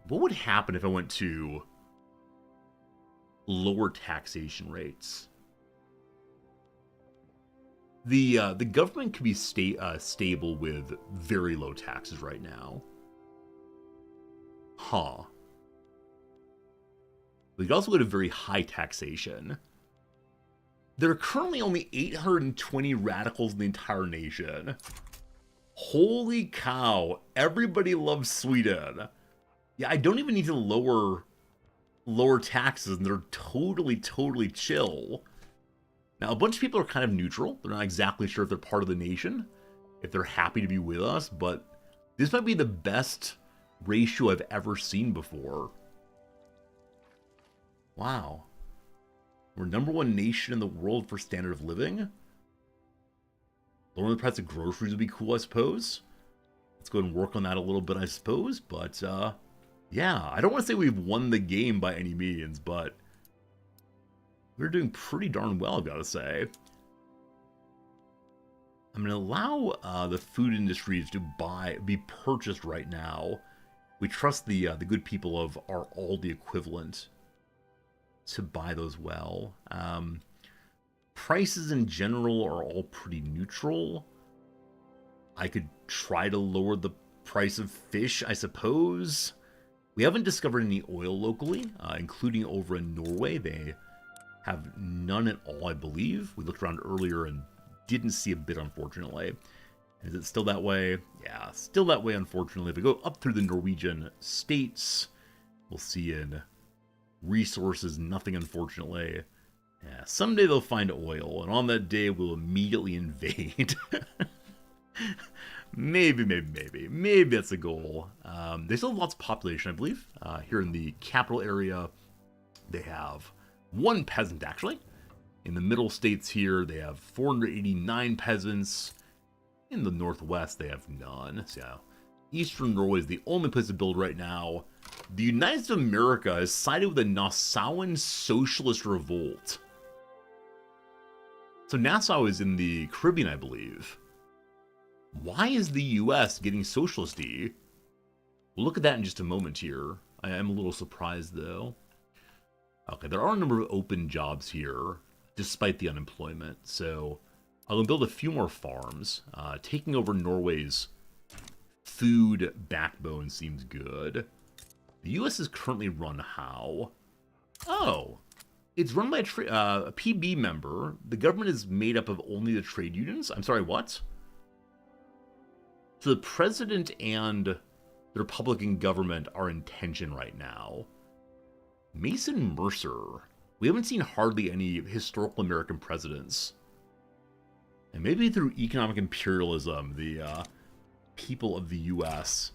What would happen if I went to lower taxation rates? The government can be stable with very low taxes right now. Huh. We could also go to very high taxation. There are currently only 820 radicals in the entire nation. Holy cow, everybody loves Sweden. Yeah, I don't even need to lower taxes, and they're totally chill. Now, a bunch of people are kind of neutral. They're not exactly sure if they're part of the nation, if they're happy to be with us, but this might be the best ratio I've ever seen before. Wow. We're #1 nation in the world for standard of living. Lowering the price of groceries would be cool, I suppose. Let's go ahead and work on that a little bit, I suppose. But, yeah, I don't want to say we've won the game by any means, but we're doing pretty darn well, I've got to say. I'm going to allow the food industries to be purchased right now. We trust the good people of our Aldi equivalent to buy those well. Prices in general are all pretty neutral. I could try to lower the price of fish, I suppose. We haven't discovered any oil locally, including over in Norway. They have none at all, I believe. We looked around earlier and didn't see a bit, unfortunately. Is it still that way? Yeah, still that way, unfortunately. If we go up through the Norwegian states, we'll see in resources, nothing, unfortunately. Yeah, someday they'll find oil, and on that day we'll immediately invade. Maybe that's a goal. They still have lots of population, I believe. Here in the capital area, they have 1 peasant, actually. In the middle states here, they have 489 peasants. In the northwest, they have none. So, yeah, Eastern Norway is the only place to build right now. The United States of America has sided with the Nassauan Socialist Revolt. So Nassau is in the Caribbean, I believe. Why is the US getting socialist-y? We'll look at that in just a moment here. I am a little surprised, though. Okay, there are a number of open jobs here, despite the unemployment. So I'm going to build a few more farms. Taking over Norway's food backbone seems good. The US is currently run how? Oh, it's run by a PB member. The government is made up of only the trade unions? I'm sorry, what? So the president and the Republican government are in tension right now. Mason Mercer. We haven't seen hardly any historical American presidents. And maybe through economic imperialism, the people of the US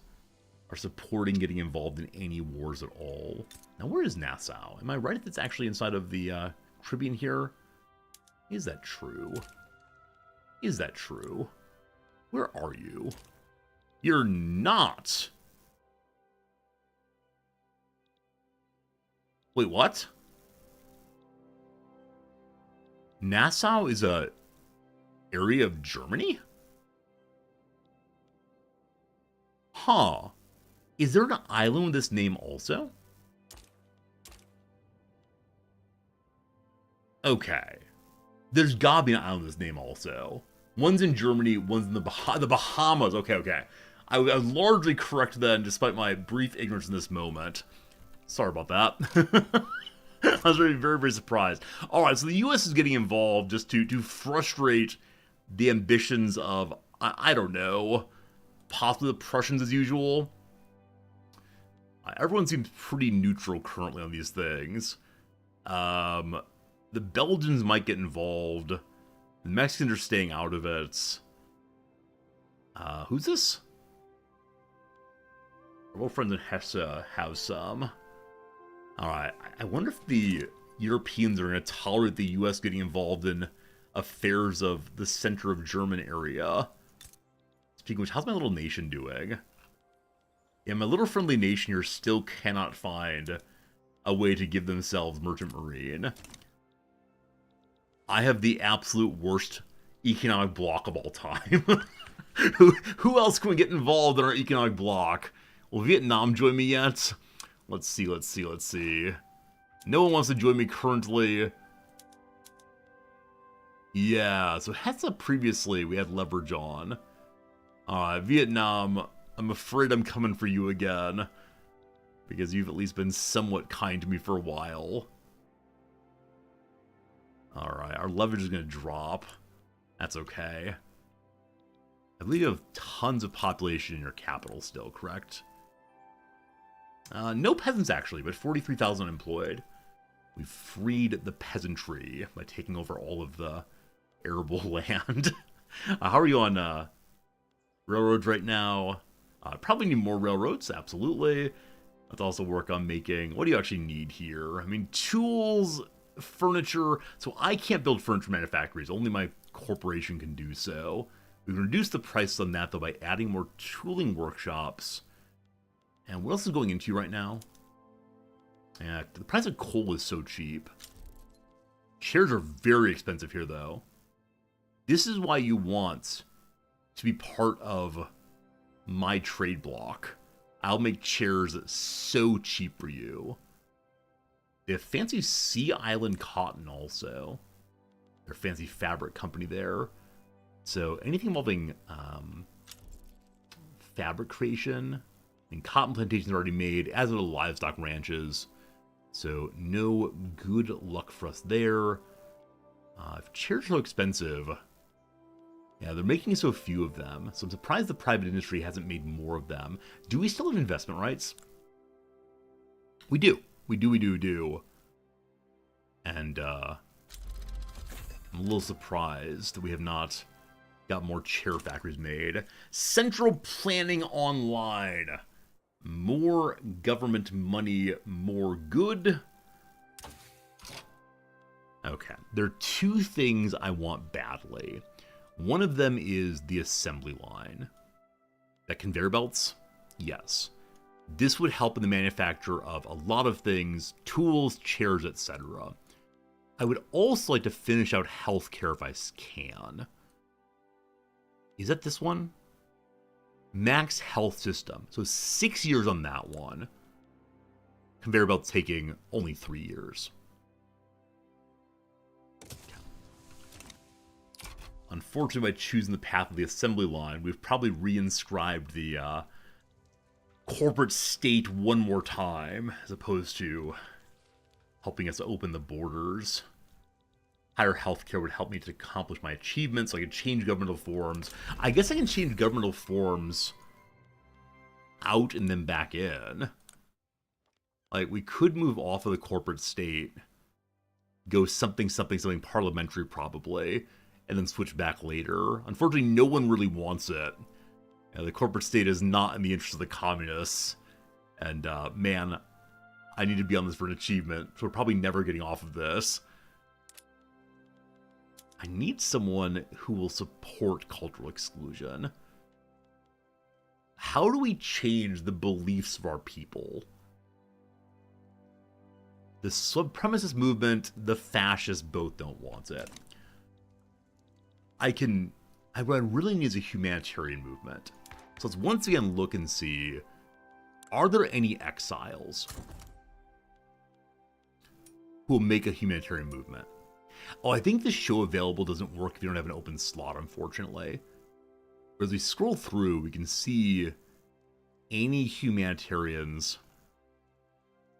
are supporting getting involved in any wars at all. Now, where is Nassau? Am I right if it's actually inside of the Caribbean here? Is that true? Is that true? Where are you? You're not! Wait, what? Nassau is a area of Germany? Huh. Is there an island with this name also? Okay. There's gotta be an island with this name also. One's in Germany, one's in the Bahamas. Okay. I was largely correct then, despite my brief ignorance in this moment. Sorry about that. I was very surprised. Alright, so the US is getting involved just to frustrate the ambitions of, I don't know, possibly the Prussians as usual. Everyone seems pretty neutral currently on these things. The Belgians might get involved. The Mexicans are staying out of it. Who's this? Our old friends in Hesse have some. Alright, I wonder if the Europeans are going to tolerate the US getting involved in affairs of the center of German area. Speaking of which, how's my little nation doing? Yeah, my little friendly nation here still cannot find a way to give themselves Merchant Marine. I have the absolute worst economic bloc of all time. who else can we get involved in our economic bloc? Will Vietnam join me yet? Let's see, let's see, let's see. No one wants to join me currently. Yeah, so heads up previously we had leverage on. Vietnam, I'm afraid I'm coming for you again. Because you've at least been somewhat kind to me for a while. Alright, our leverage is going to drop. That's okay. I believe you have tons of population in your capital still, correct? No peasants actually, but 43,000 employed. We freed the peasantry by taking over all of the arable land. How are you on railroads right now? Probably need more railroads, absolutely. Let's also work on making... What do you actually need here? I mean, tools, furniture. So I can't build furniture manufactories. Only my corporation can do so. We can reduce the price on that, though, by adding more tooling workshops. And what else is going into you right now? Yeah, the price of coal is so cheap. Chairs are very expensive here, though. This is why you want to be part of my trade block. I'll make chairs so cheap for you. They have fancy Sea Island cotton also. They're a fancy fabric company there. So anything involving fabric creation, and cotton plantations are already made, as are the livestock ranches. So no good luck for us there. If chairs are so expensive, yeah, they're making so few of them. So I'm surprised the private industry hasn't made more of them. Do we still have investment rights? We do. We do. And I'm a little surprised that we have not got more chair factories made. Central Planning Online. More government money, more good. Okay, there are two things I want badly. One of them is the assembly line. That conveyor belts? Yes. This would help in the manufacture of a lot of things, tools, chairs, etc. I would also like to finish out healthcare if I can. Is that this one? Max health system. So 6 years on that one. Conveyor belts taking only 3 years. Unfortunately, by choosing the path of the assembly line, we've probably reinscribed the corporate state one more time, as opposed to helping us open the borders. Higher healthcare would help me to accomplish my achievements, so I can change governmental forms. I guess I can change governmental forms out and then back in. Like, we could move off of the corporate state, go something parliamentary probably, and then switch back later. Unfortunately, no one really wants it. The corporate state is not in the interest of the communists. And, man, I need to be on this for an achievement, so we're probably never getting off of this. I need someone who will support cultural exclusion. How do we change the beliefs of our people? The supremacist movement, the fascists both don't want it. What I really need is a humanitarian movement. So let's once again look and see, are there any exiles who will make a humanitarian movement? Oh, I think the show available doesn't work if you don't have an open slot, unfortunately. But as we scroll through, we can see any humanitarians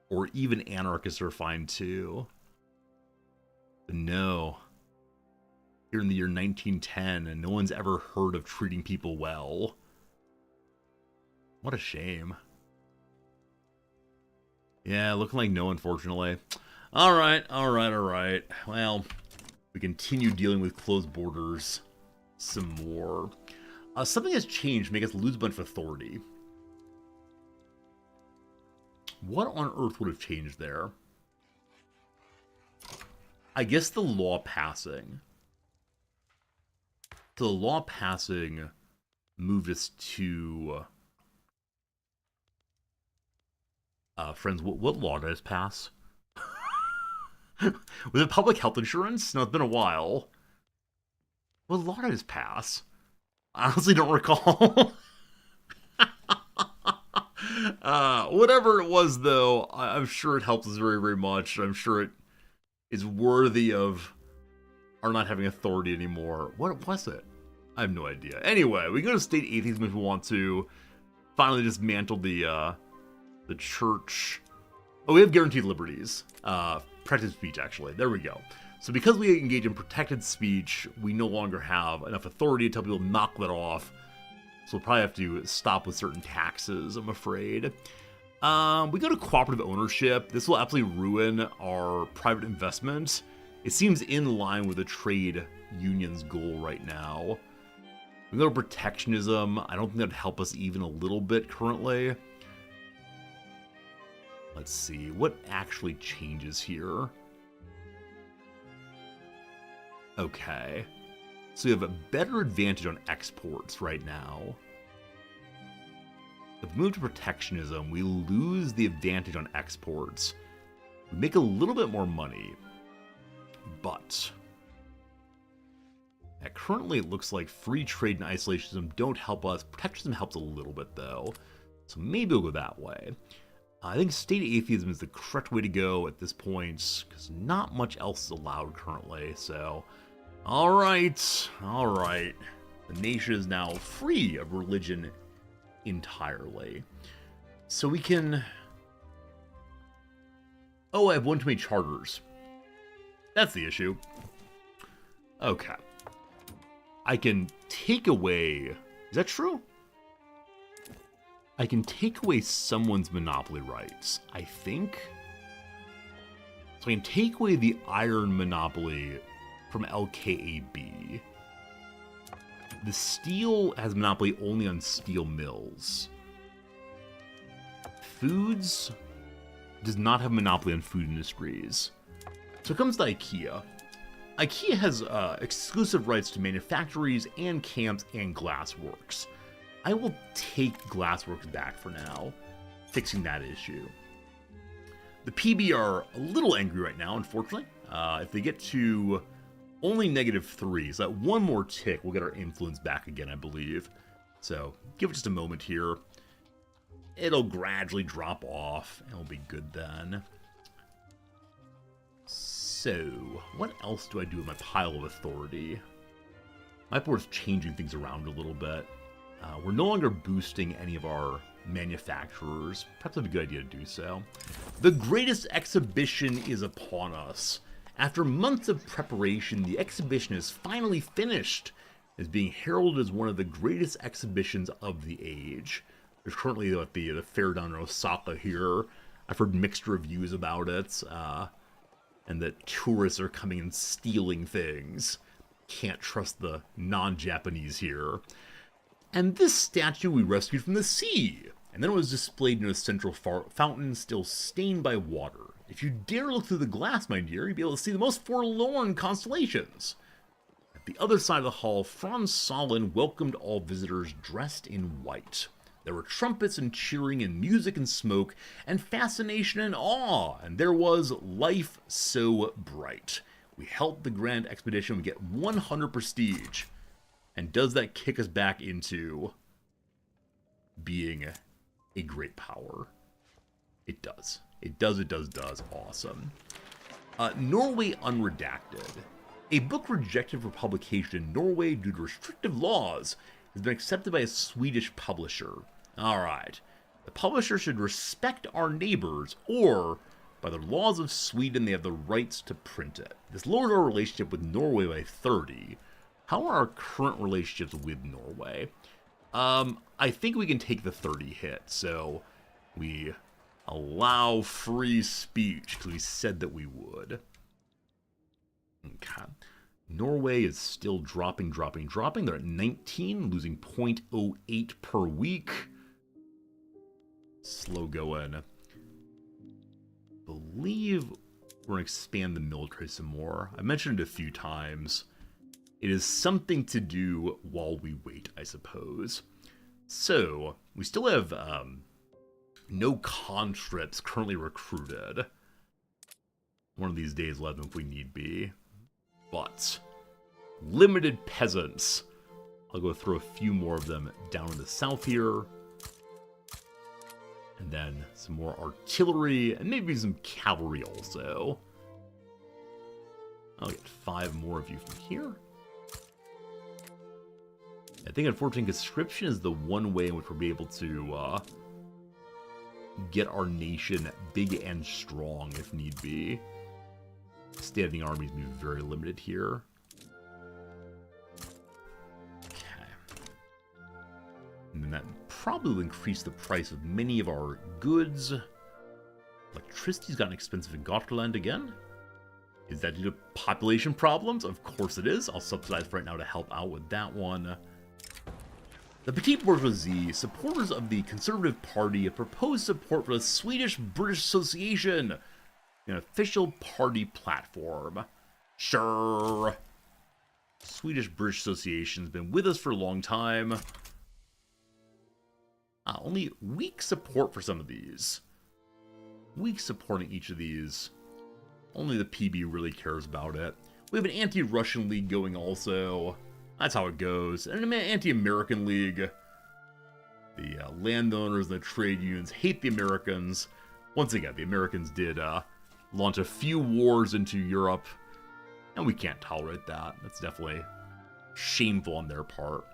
or even anarchists are fine too. But no. Here in the year 1910, and no one's ever heard of treating people well. What a shame. Yeah, looking like no, unfortunately. Alright. Well, we continue dealing with closed borders some more. Something has changed, make us lose a bunch of authority. What on earth would have changed there? I guess the law passing. So the law passing moved us to... friends, what law did it pass? Was it public health insurance? No, it's been a while. Will Lardis pass? I honestly don't recall. Whatever it was, though, I'm sure it helps us very, very much. I'm sure it is worthy of our not having authority anymore. What was it? I have no idea. Anyway, we go to state atheism if we want to. Finally dismantle the church. Oh, we have guaranteed liberties. Protected speech, actually. There we go. So because we engage in protected speech, we no longer have enough authority to tell people to knock that off. So we'll probably have to stop with certain taxes, I'm afraid. We go to cooperative ownership. This will absolutely ruin our private investment. It seems in line with the trade union's goal right now. We go to protectionism. I don't think that would help us even a little bit currently. Let's see. What actually changes here? Okay. So we have a better advantage on exports right now. If we move to protectionism, we lose the advantage on exports. We make a little bit more money. But currently it looks like free trade and isolationism don't help us. Protectionism helps a little bit, though. So maybe we'll go that way. I think state atheism is the correct way to go at this point, because not much else is allowed currently, so... Alright. The nation is now free of religion entirely. So we can... Oh, I have one too many charters. That's the issue. Okay. I can take away... Is that true? I can take away someone's monopoly rights, I think. So I can take away the iron monopoly from LKAB. The steel has monopoly only on steel mills. Foods does not have monopoly on food industries. So it comes to IKEA. IKEA has exclusive rights to manufactories and camps and glassworks. I will take glassworks back for now, fixing that issue. The PB are a little angry right now, unfortunately. If they get to only -3, so that one more tick, we'll get our influence back again, I believe. So give it just a moment here. It'll gradually drop off, and it'll be good then. So, what else do I do with my pile of authority? My board's changing things around a little bit. We're no longer boosting any of our manufacturers. Perhaps it'd be a good idea to do so. The greatest exhibition is upon us. After months of preparation, the exhibition is finally finished. It's being heralded as one of the greatest exhibitions of the age. There's currently the fair down in Osaka here. I've heard mixed reviews about it, and that tourists are coming and stealing things. Can't trust the non-Japanese here. And this statue we rescued from the sea, and then it was displayed in a central fountain still stained by water. If you dare look through the glass, my dear, you'll be able to see the most forlorn constellations. At the other side of the hall, Franz Solin welcomed all visitors dressed in white. There were trumpets and cheering and music and smoke and fascination and awe, and there was life so bright. We helped the grand expedition, we get 100 prestige. And does that kick us back into being a great power? It does. It does. Awesome. Norway Unredacted. A book rejected for publication in Norway due to restrictive laws has been accepted by a Swedish publisher. Alright. The publisher should respect our neighbors, or, by the laws of Sweden, they have the rights to print it. This lowered our relationship with Norway by 30. How are our current relationships with Norway? I think we can take the 30 hit, so we allow free speech, because we said that we would. Okay. Norway is still dropping. They're at 19, losing 0.08 per week. Slow going. Believe we're going to expand the military some more. I mentioned it a few times. It is something to do while we wait, I suppose. So, we still have no conscripts currently recruited. One of these days, let them if we need be. But limited peasants. I'll go throw a few more of them down in the south here. And then some more artillery, and maybe some cavalry also. I'll get 5 more of you from here. I think, unfortunately, conscription is the one way in which we'll be able to get our nation big and strong if need be. Standing armies be very limited here. Okay. And then that probably will increase the price of many of our goods. Electricity's gotten expensive in Gotland again. Is that due to population problems? Of course it is. I'll subsidize right now to help out with that one. The Petite Bourgeoisie, supporters of the Conservative Party, have proposed support for the Swedish-British Association, an official party platform. Sure. Swedish-British Association has been with us for a long time. Only weak support for some of these. Weak support in each of these. Only the PB really cares about it. We have an anti-Russian league going also. That's how it goes. And an anti-American league. The landowners and the trade unions hate the Americans. Once again, the Americans did launch a few wars into Europe. And we can't tolerate that. That's definitely shameful on their part.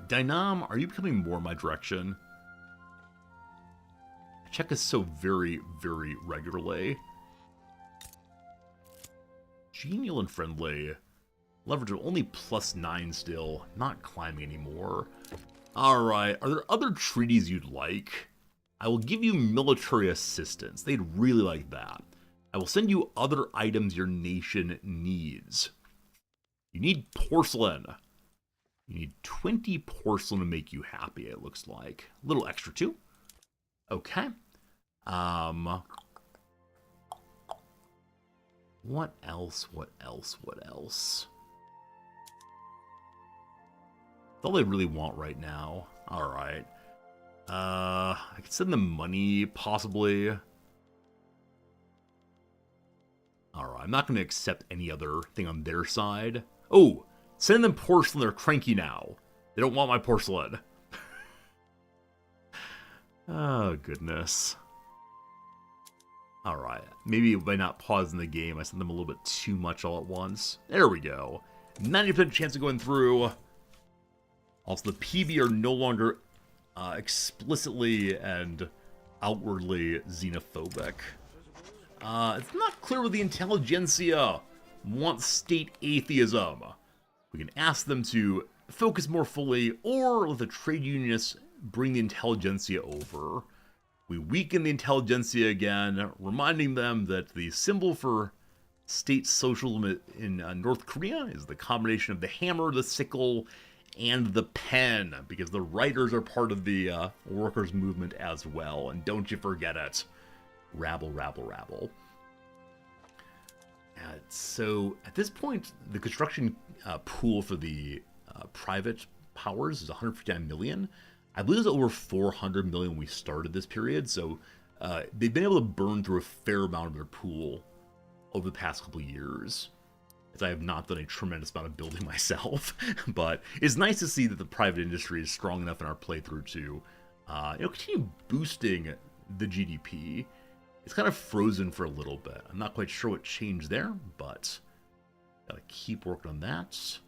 Dynam, are you becoming more in my direction? I check this so very, very regularly. Genial and friendly. Leverage of only +9 still. Not climbing anymore. Alright, are there other treaties you'd like? I will give you military assistance. They'd really like that. I will send you other items your nation needs. You need porcelain. You need 20 porcelain to make you happy, it looks like. A little extra too. Okay. What else? What else? What else? That's all they really want right now. Alright. I could send them money, possibly. Alright, I'm not going to accept any other thing on their side. Oh! Send them porcelain, they're cranky now. They don't want my porcelain. Oh, goodness. Alright, maybe by not pausing the game, I sent them a little bit too much all at once. There we go. 90% chance of going through. Also, the PB are no longer explicitly and outwardly xenophobic. It's not clear whether the intelligentsia wants state atheism. We can ask them to focus more fully, or let the trade unionists bring the intelligentsia over. We weaken the intelligentsia again, reminding them that the symbol for state socialism in North Korea is the combination of the hammer, the sickle, and the pen, because the writers are part of the workers' movement as well, and don't you forget it. Rabble, rabble, rabble. So, at this point, the construction pool for the private powers is 159 million. I believe it was over 400 million when we started this period, so they've been able to burn through a fair amount of their pool over the past couple of years, as I have not done a tremendous amount of building myself. But it's nice to see that the private industry is strong enough in our playthrough to continue boosting the GDP. It's kind of frozen for a little bit. I'm not quite sure what changed there, but gotta keep working on that.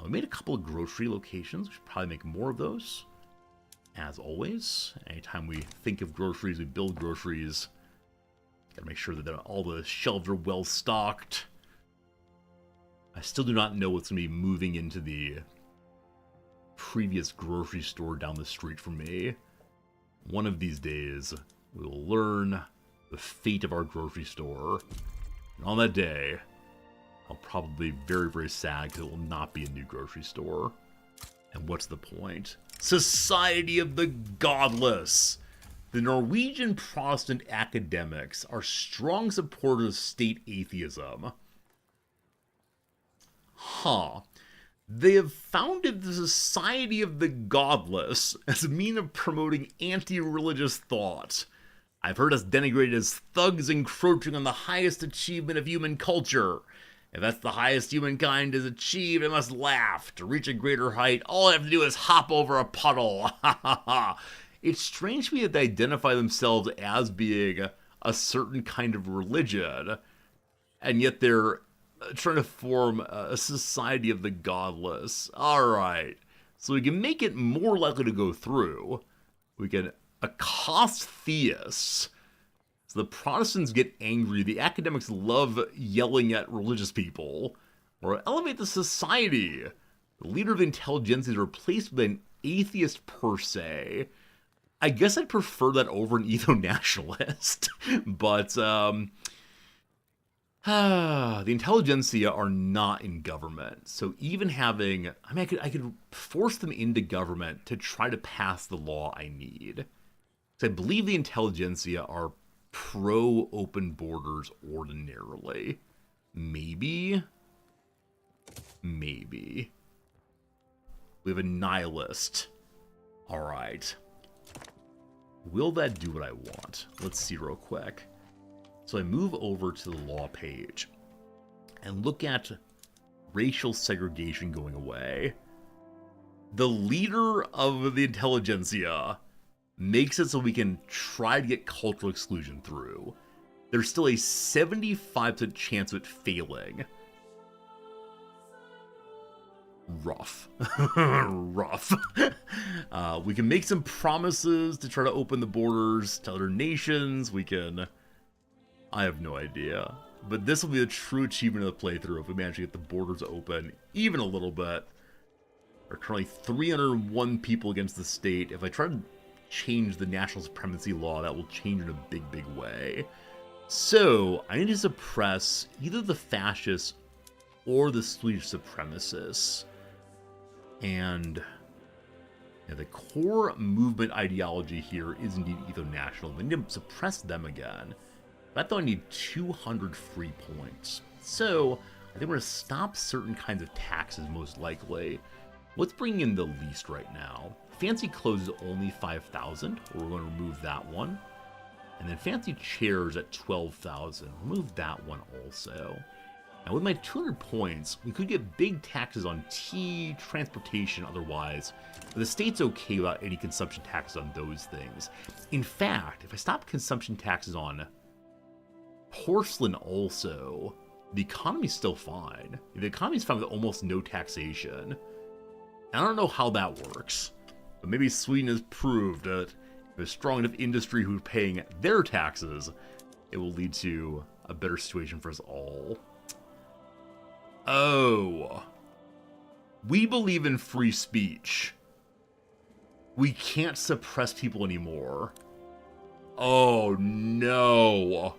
We made a couple of grocery locations. We should probably make more of those. As always, anytime we think of groceries, we build groceries. Gotta make sure that all the shelves are well stocked. I still do not know what's going to be moving into the previous grocery store down the street from me. One of these days, we will learn the fate of our grocery store. And on that day, I'll probably be very, very sad because it will not be a new grocery store. And what's the point? Society of the Godless! The Norwegian Protestant academics are strong supporters of state atheism. Huh. They have founded the Society of the Godless as a means of promoting anti-religious thought. I've heard us denigrated as thugs encroaching on the highest achievement of human culture. If that's the highest humankind has achieved, I must laugh. To reach a greater height, all I have to do is hop over a puddle. Ha ha ha. It's strange to me that they identify themselves as being a certain kind of religion, and yet they're trying to form a society of the godless. Alright, so we can make it more likely to go through. We can accost theists. So the Protestants get angry, the academics love yelling at religious people. Or elevate the society. The leader of the intelligentsia is replaced with an atheist per se. I guess I'd prefer that over an etho-nationalist. But, the intelligentsia are not in government. So even having, I mean, I could force them into government to try to pass the law I need. So I believe the intelligentsia are pro-open borders ordinarily. Maybe. We have a nihilist. Alright. Will that do what I want? Let's see real quick. So I move over to the law page and look at racial segregation going away. The leader of the intelligentsia makes it so we can try to get cultural exclusion through. There's still a 75% chance of it failing. Rough. We can make some promises to try to open the borders to other nations. We can... I have no idea. But this will be the true achievement of the playthrough if we manage to get the borders open even a little bit. There are currently 301 people against the state. If I try to change the national supremacy law, that will change in a big, big way. So, I need to suppress either the fascists or the Swedish supremacists. And yeah, the core movement ideology here is indeed etho-national. We need to suppress them again. But I thought I need 200 free points. So, I think we're going to stop certain kinds of taxes most likely. Let's bring in the least right now. Fancy clothes is only 5,000. We're going to remove that one. And then fancy chairs at 12,000. Remove that one also. Now with my 200 points, we could get big taxes on tea, transportation, otherwise. But the state's okay without any consumption taxes on those things. In fact, if I stop consumption taxes on porcelain also, the economy's still fine. The economy's fine with almost no taxation. I don't know how that works, but maybe Sweden has proved that if there's a strong enough industry who's paying their taxes, it will lead to a better situation for us all. Oh. We believe in free speech. We can't suppress people anymore. Oh no.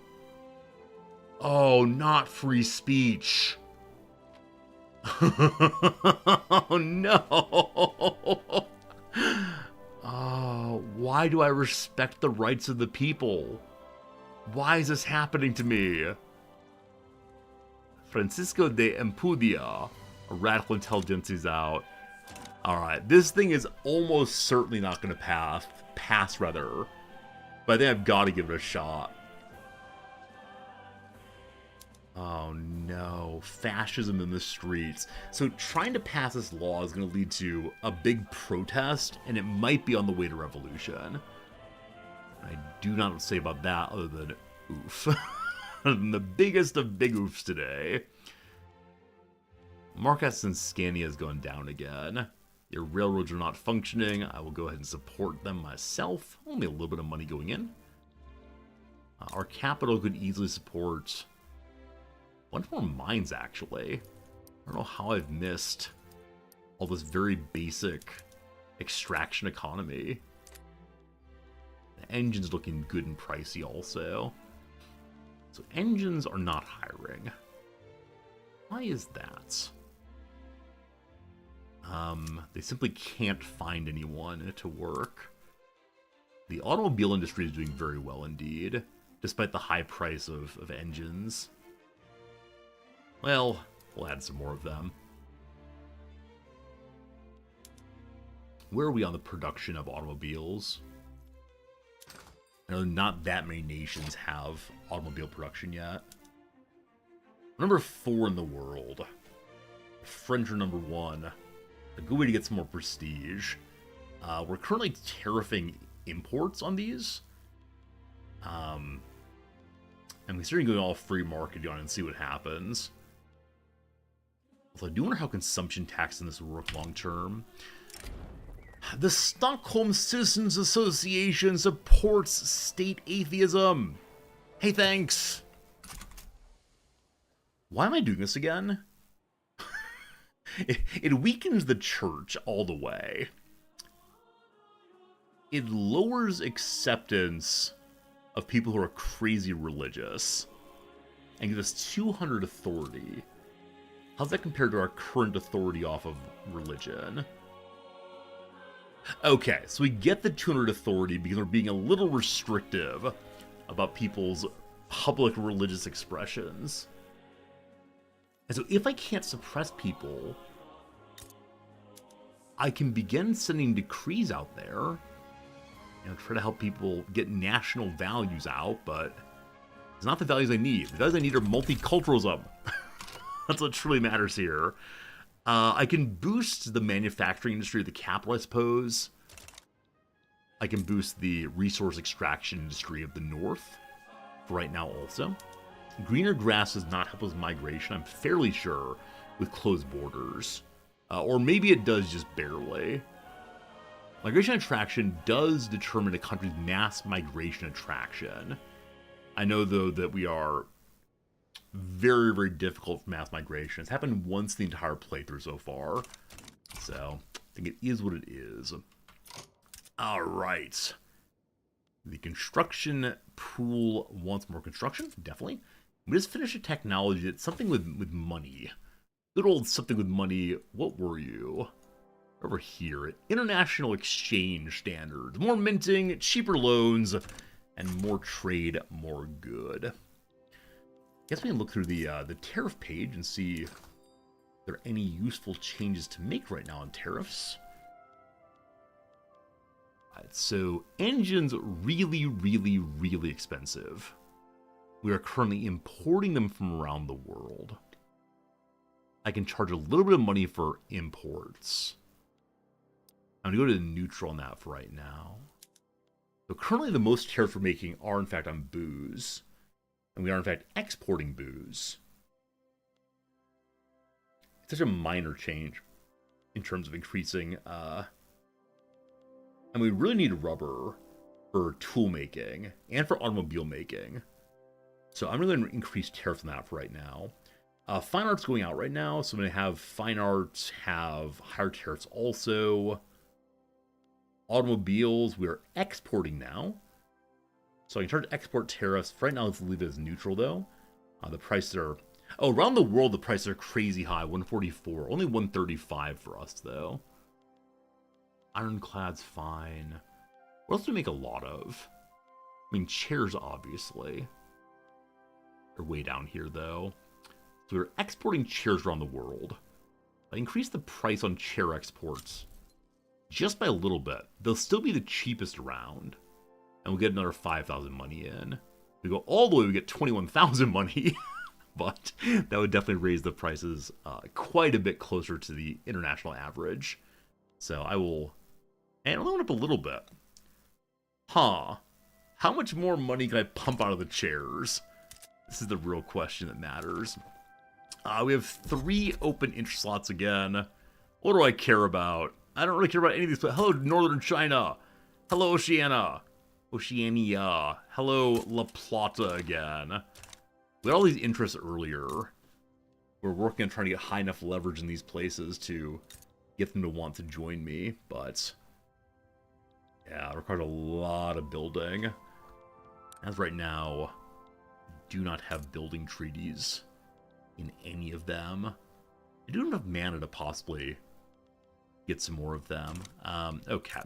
Oh, not free speech. Oh no. Oh, why do I respect the rights of the people? Why is this happening to me? Francisco de Empudia, a radical intelligentsia, is out. Alright, this thing is almost certainly not going to pass. But I think I've got to give it a shot. Oh no, fascism in the streets. So trying to pass this law is going to lead to a big protest, and it might be on the way to revolution. I do not know what to say about that other than oof. The biggest of big oofs today. Marcus and Scania has gone down again. Your railroads are not functioning. I will go ahead and support them myself. Only a little bit of money going in. Our capital could easily support one more mines, actually. I don't know how I've missed all this very basic extraction economy. The engine's looking good and pricey also. So engines are not hiring. Why is that? They simply can't find anyone to work. The automobile industry is doing very well indeed, despite the high price of engines. Well, we'll add some more of them. Where are we on the production of automobiles? I know not that many nations have automobile production yet. Number 4 in the world. French are number 1. A good way to get some more prestige. We're currently tariffing imports on these. And we're starting to go all free market on and see what happens. Although I do wonder how consumption tax in this will work long term. The Stockholm Citizens Association supports state atheism. Hey, thanks. Why am I doing this again? It weakens the church all the way. It lowers acceptance of people who are crazy religious. And gives us 200 authority. How's that compared to our current authority off of religion? Okay, so we get the 200 authority because we're being a little restrictive about people's public religious expressions. And so if I can't suppress people, I can begin sending decrees out there, try to help people get national values out, but it's not the values I need. The values I need are multiculturalism. That's what truly matters here. I can boost the manufacturing industry of the capital, I suppose. I can boost the resource extraction industry of the north for right now also. Greener grass does not help with migration, I'm fairly sure, with closed borders. Or maybe it does just barely. Migration attraction does determine a country's mass migration attraction. I know, though, that we are very, very difficult for mass migration. It's happened once the entire playthrough so far. So, I think it is what it is. Alright. The construction pool wants more construction, definitely. We just finished a technology that's something with money. Good old something with money. What were you? Over here. International exchange standards. More minting, cheaper loans, and more trade, more good. Guess we can look through the tariff page and see if there are any useful changes to make right now on tariffs. Alright, so engines really, really, really expensive. We are currently importing them from around the world. I can charge a little bit of money for imports. I'm going to go to neutral on that for right now. So currently the most tariffs we're making are in fact on booze. And we are in fact exporting booze. It's such a minor change in terms of increasing. And we really need rubber for tool making and for automobile making. So I'm really going to increase tariffs on that for right now. Fine art's going out right now, so I'm going to have fine arts have higher tariffs also. Automobiles, we're exporting now. So I can charge export tariffs. For right now, let's leave it as neutral, though. The prices are... Oh, around the world, the prices are crazy high. 144. Only 135 for us, though. Ironclad's fine. What else do we make a lot of? I mean, chairs, obviously. They're way down here, though. So we're exporting chairs around the world. I increase the price on chair exports just by a little bit. They'll still be the cheapest around. And we'll get another 5,000 money in. We go all the way, we get 21,000 money. But that would definitely raise the prices quite a bit closer to the international average. So I will... And I'll load up a little bit. Huh. How much more money can I pump out of the chairs? This is the real question that matters. We have 3 open interest slots again. What do I care about? I don't really care about any of these. Hello, Northern China. Hello, Oceania. Hello, La Plata again. We had all these interests earlier. We're working on trying to get high enough leverage in these places to get them to want to join me, but... yeah, it requires a lot of building. As right now, do not have building treaties in any of them. I do have enough mana to possibly get some more of them. Okay,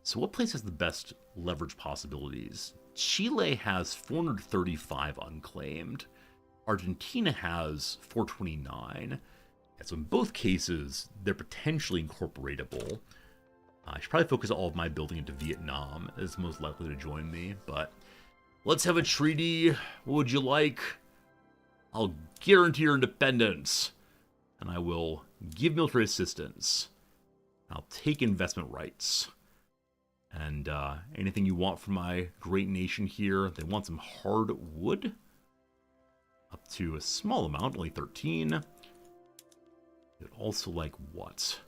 so what place has the best leverage possibilities? Chile has 435 unclaimed. Argentina has 429. And so in both cases, they're potentially incorporatable. I should probably focus all of my building into Vietnam as most likely to join me, but let's have a treaty. What would you like? I'll guarantee your independence. And I will give military assistance. I'll take investment rights. And anything you want from my great nation here. They want some hard wood. Up to a small amount, only 13. They'd also like what?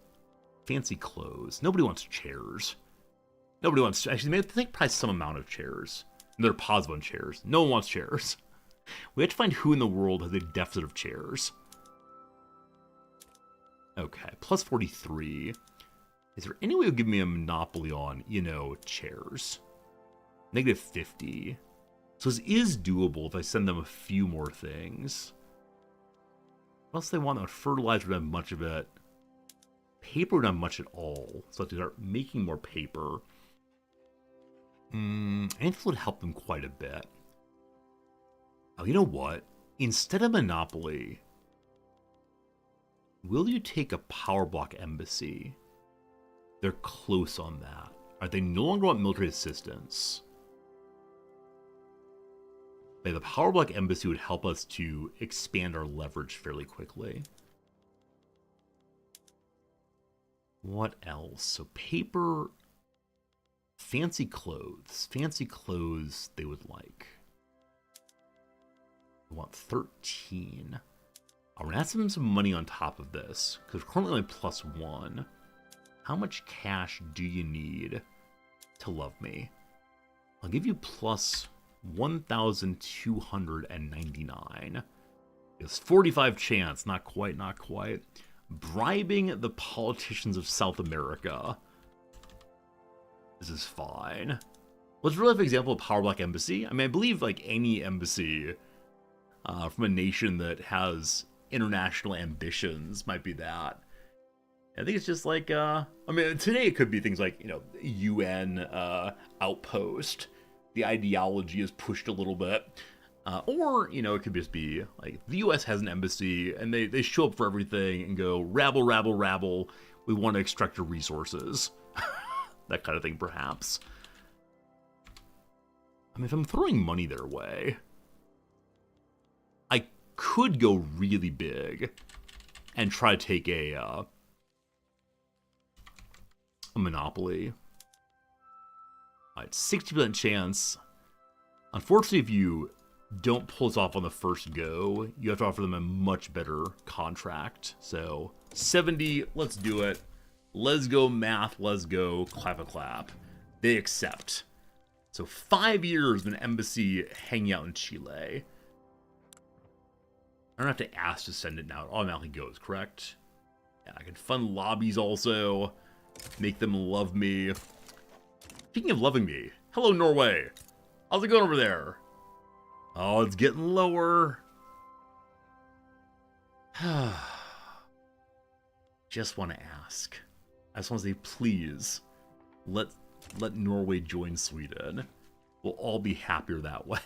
Fancy clothes. Nobody wants chairs. Nobody wants... Actually, maybe think probably some amount of chairs. And they're positive on chairs. No one wants chairs. We have to find who in the world has a deficit of chairs. Okay, plus 43. Is there any way you'll give me a monopoly on, chairs? Negative 50. So this is doable if I send them a few more things. What else do they want? Fertilizer, would have much of it. Paper would not have much at all. So I have to start making more paper. Anything would help them quite a bit. Oh, you know what? Instead of monopoly, will you take a power block embassy? They're close on that. Are they no longer want military assistance? The power block embassy would help us to expand our leverage fairly quickly. What else? So paper, fancy clothes. Fancy clothes they would like. We want 13. I'm going to add some money on top of this, because we're currently only plus 1. How much cash do you need to love me? I'll give you plus 1,299. It's 45 chance. Not quite, not quite. Bribing the politicians of South America. This is fine. Let's really have an example of Power Block Embassy. I mean, I believe like any embassy from a nation that has international ambitions might be that. I think it's just like, I mean, today it could be things like, UN outpost. The ideology is pushed a little bit. Or, it could just be like the US has an embassy and they show up for everything and go, rabble, rabble, rabble. We want to extract your resources. That kind of thing, perhaps. I mean, if I'm throwing money their way, I could go really big and try to take a monopoly. Alright, 60% chance. Unfortunately, if you don't pull this off on the first go, you have to offer them a much better contract. So, 70, let's do it. Let's go math, let's go clap a clap. They accept. So 5 years of an embassy hanging out in Chile. I don't have to ask to send it now. It automatically goes, correct? Yeah, I can fund lobbies also. Make them love me. Speaking of loving me, hello Norway. How's it going over there? Oh, it's getting lower. Just want to ask. I just want to say, please, let Norway join Sweden. We'll all be happier that way.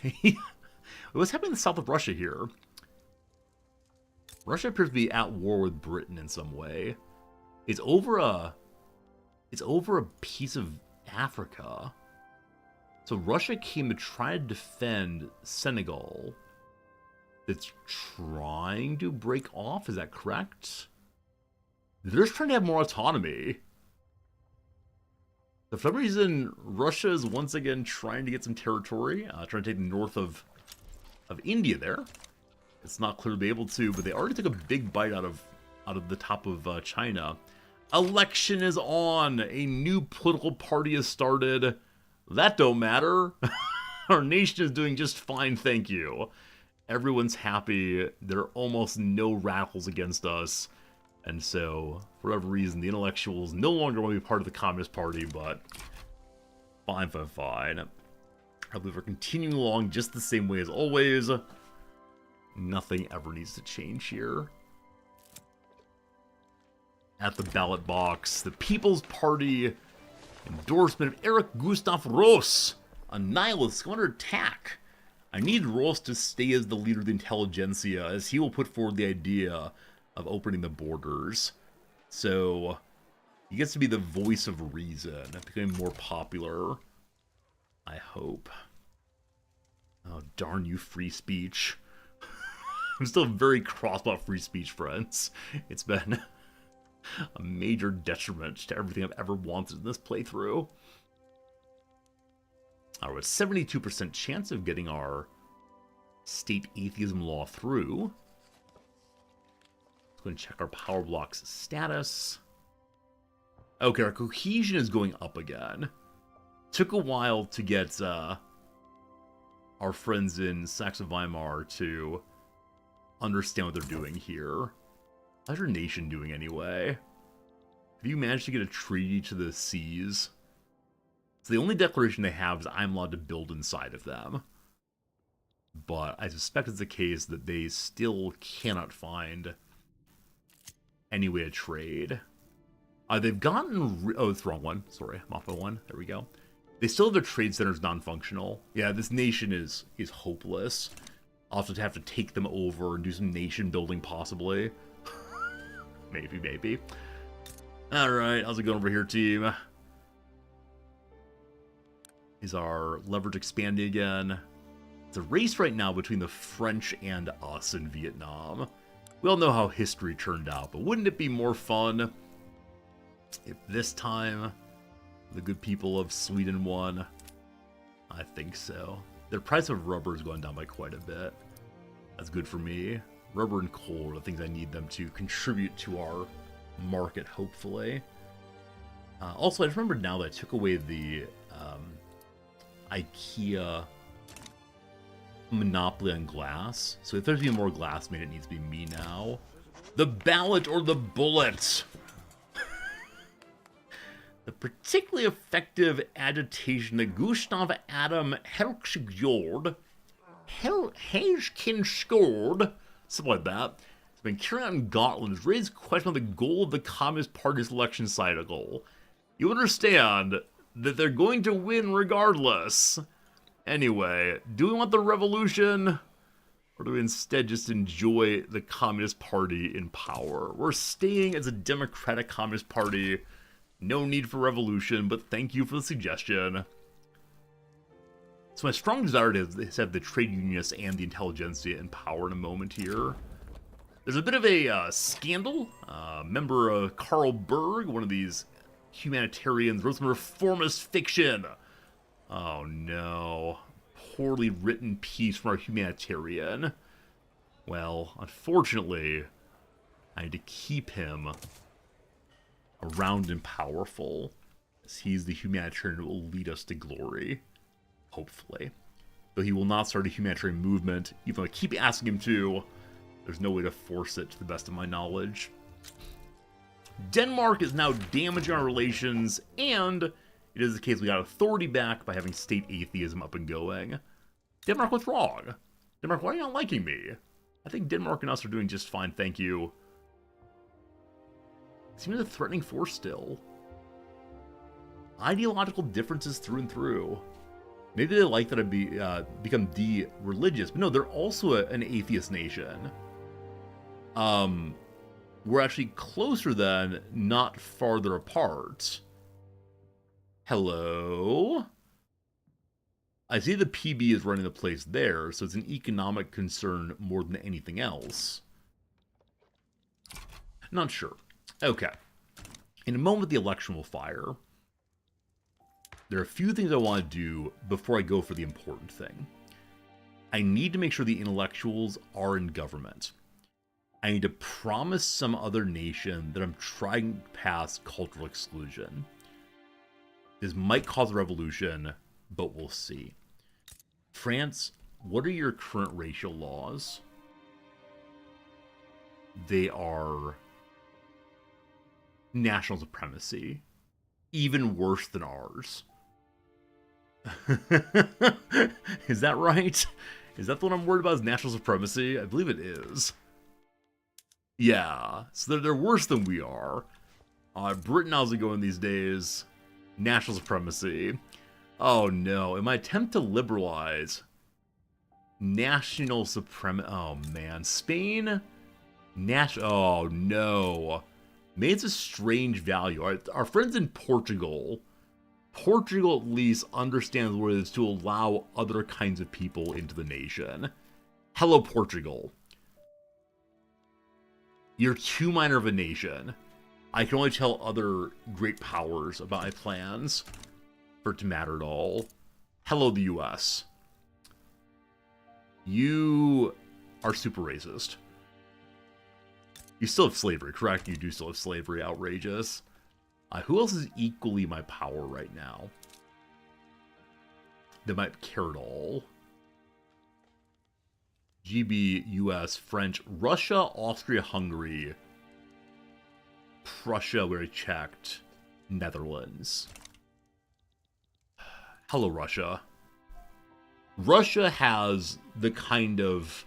What's happening in the south of Russia here? Russia appears to be at war with Britain in some way. It's over a piece of Africa. So Russia came to try to defend Senegal. That's trying to break off, is that correct? They're just trying to have more autonomy. For some reason, Russia is once again trying to get some territory, trying to take the north of India there. It's not clear to be able to, but they already took a big bite out of the top of China. Election is on. A new political party has started. That don't matter. Our nation is doing just fine, thank you. Everyone's happy. There are almost no radicals against us. And so, for whatever reason, the intellectuals no longer want to be part of the Communist Party, but fine, fine, fine. I believe we're continuing along just the same way as always. Nothing ever needs to change here. At the ballot box, the People's Party endorsement of Eric Gustav Roos, a nihilist going under attack. I need Roos to stay as the leader of the intelligentsia, as he will put forward the idea of opening the borders. So, he gets to be the voice of reason, becoming more popular. I hope. Oh, darn you, free speech. I'm still very cross about free speech, friends. It's been a major detriment to everything I've ever wanted in this playthrough. We're at 72% chance of getting our state atheism law through. Let's go and check our power block's status. Okay, our cohesion is going up again. Took a while to get our friends in Saxe-Weimar to understand what they're doing here. How's your nation doing anyway? Have you managed to get a treaty to the seas? So the only declaration they have is I'm allowed to build inside of them. But I suspect it's the case that they still cannot find any way to trade. They've gotten... Oh, it's the wrong one. Sorry, I'm off by one. There we go. They still have their trade centers non-functional. Yeah, this nation is hopeless. I'll have to take them over and do some nation building, possibly. Maybe. Alright, how's it going over here, team? Is our leverage expanding again? It's a race right now between the French and us in Vietnam. We all know how history turned out, but wouldn't it be more fun if this time the good people of Sweden won? I think so. Their price of rubber is going down by quite a bit. That's good for me. Rubber and coal are the things I need them to contribute to our market, hopefully. Also, I just remembered now that I took away the IKEA monopoly on glass. So if there's to be more glass made, it needs to be me now. The ballot or the bullet! The particularly effective agitation that Gustav Adam Helskjord, Helskinsjord, something like that, has been carried out in Gotland, has raised question on the goal of the Communist Party's election cycle. You understand that they're going to win regardless. Anyway, do we want the revolution? Or do we instead just enjoy the Communist Party in power? We're staying as a democratic Communist Party. No need for revolution, but thank you for the suggestion. So my strong desire is to have the trade unionists and the intelligentsia in power in a moment here. There's a bit of a scandal. Member Carl Berg, one of these humanitarians, wrote some reformist fiction. Oh no. Poorly written piece from our humanitarian. Well, unfortunately, I need to keep him around and powerful, as he's the humanitarian who will lead us to glory. Hopefully. Though he will not start a humanitarian movement, even though I keep asking him to. There's no way to force it, to the best of my knowledge. Denmark is now damaging our relations, and it is the case we got authority back by having state atheism up and going. Denmark, what's wrong? Denmark, why are you not liking me? I think Denmark and us are doing just fine, thank you. Seems a threatening force still. Ideological differences through and through. Maybe they like that I become de-religious, but no, they're also an atheist nation. We're actually closer than, not farther apart. Hello? I see the PB is running the place there, so it's an economic concern more than anything else. Not sure. Okay. In a moment, the election will fire. There are a few things I want to do before I go for the important thing. I need to make sure the intellectuals are in government. I need to promise some other nation that I'm trying to pass cultural exclusion. This might cause a revolution, but we'll see. France, what are your current racial laws? They are national supremacy. Even worse than ours. Is that right? Is that the one I'm worried about, is national supremacy? I believe it is. Yeah, so they're worse than we are. Britain, how's it going these days? National supremacy. Oh no, in my attempt to liberalize, national supremacy. Oh man, Spain? Oh no. Maybe it's a strange value. Our friends in Portugal at least understands what it is to allow other kinds of people into the nation. Hello, Portugal. You're too minor of a nation. I can only tell other great powers about my plans for it to matter at all. Hello, the US. You are super racist. You still have slavery, correct? You do still have slavery. Outrageous. Who else is equally my power right now that might care at all? GB, US, French, Russia, Austria, Hungary, Prussia, where I checked, Netherlands. Hello, Russia. Russia has the kind of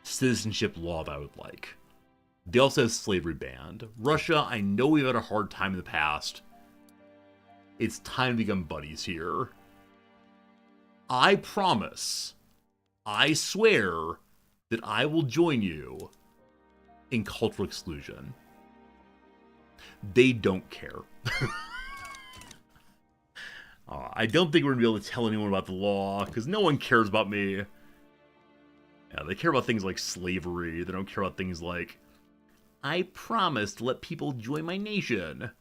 citizenship law that I would like. They also have slavery banned. Russia, I know we've had a hard time in the past. It's time to become buddies here. I promise, I swear, that I will join you in cultural exclusion. They don't care. I don't think we're going to be able to tell anyone about the law, because no one cares about me. Yeah, they care about things like slavery. They don't care about things like, I promise to let people join my nation.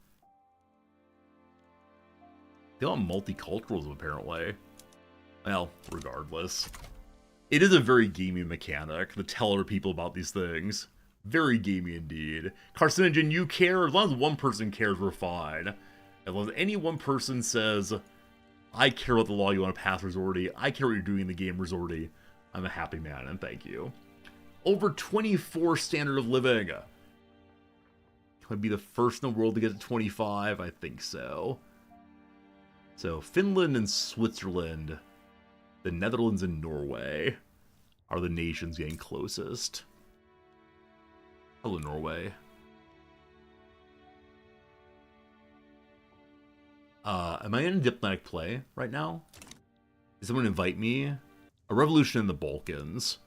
They want multiculturalism, apparently. Well, regardless. It is a very gamey mechanic to tell other people about these things. Very gamey indeed. Carcinogen, you care? As long as one person cares, we're fine. As long as any one person says, I care about the law you want to pass, Resorty. I care what you're doing in the game, Resorty. I'm a happy man, and thank you. Over 24 standard of living. Can I be the first in the world to get to 25? I think so. So, Finland and Switzerland, the Netherlands and Norway are the nations getting closest. Hello, Norway. Am I in a diplomatic play right now? Does someone invite me? A revolution in the Balkans.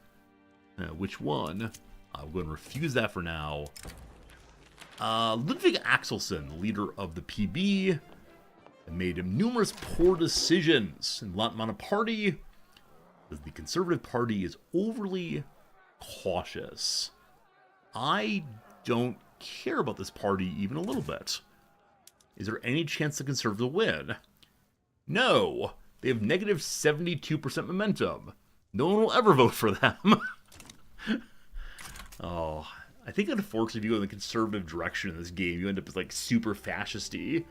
Which one? I'll go and refuse that for now. Ludwig Axelsson, the leader of the PB, made numerous poor decisions in Latin Mono Party, because the Conservative Party is overly cautious. I don't care about this party even a little bit. Is there any chance the Conservatives will win? No! They have negative 72% momentum. No one will ever vote for them. Oh, I think unfortunately if you go in the conservative direction in this game, you end up as like super fascisty.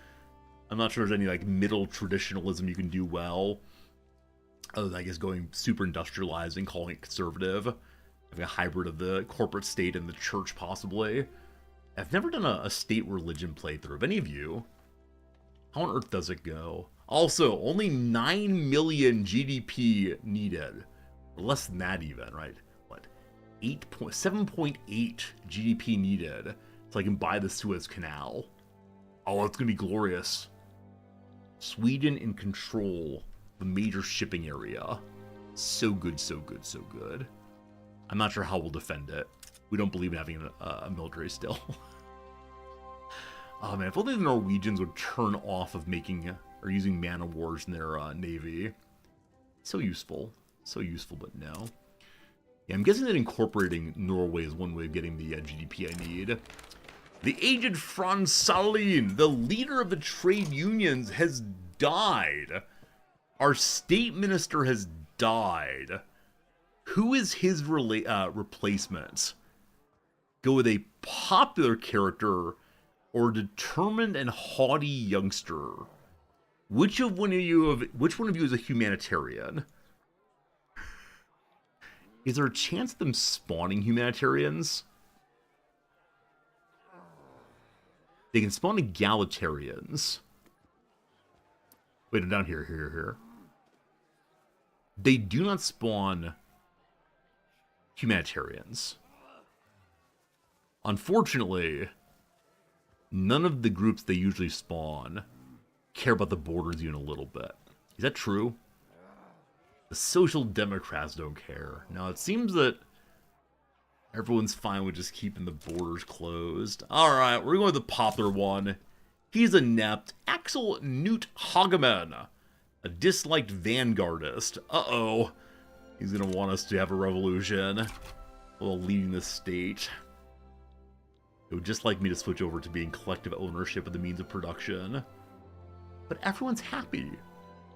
I'm not sure there's any like middle traditionalism you can do well. Other than I guess going super industrialized and calling it conservative. Having a hybrid of the corporate state and the church possibly. I've never done a state religion playthrough. Of any of you? How on earth does it go? Also, only 9 million GDP needed. Or less than that even, right? What? 7.8 GDP needed so I can buy the Suez Canal. Oh, it's gonna be glorious. Sweden in control of a major shipping area. So good, so good, so good. I'm not sure how we'll defend it. We don't believe in having a military still. Oh man, if only the Norwegians would turn off of making or using man of wars in their navy. So useful, but no. Yeah, I'm guessing that incorporating Norway is one way of getting the GDP I need. The aged Franz Salin, the leader of the trade unions, has died. Our state minister has died. Who is his replacement? Go with a popular character or a determined and haughty youngster. Which one of you is a humanitarian? Is there a chance of them spawning humanitarians? They can spawn egalitarians. Wait, I'm down here. They do not spawn humanitarians. Unfortunately, none of the groups they usually spawn care about the borders even a little bit. Is that true? The Social Democrats don't care. Now, it seems that everyone's fine with just keeping the borders closed. Alright, we're going with the popular one. He's inept. Axel Newt Hageman, a disliked vanguardist. Uh-oh. He's going to want us to have a revolution while leading the state. It would just like me to switch over to being collective ownership of the means of production. But everyone's happy.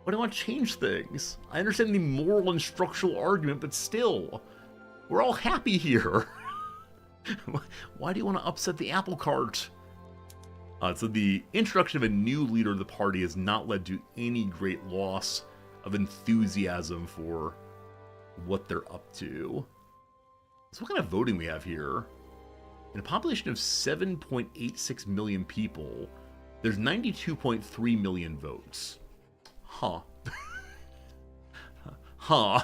Why do I want to change things? I understand the moral and structural argument, but still, we're all happy here. Why do you want to upset the apple cart? So the introduction of a new leader of the party has not led to any great loss of enthusiasm for what they're up to. So what kind of voting we have here? In a population of 7.86 million people, there's 92.3 million votes. Huh. Huh.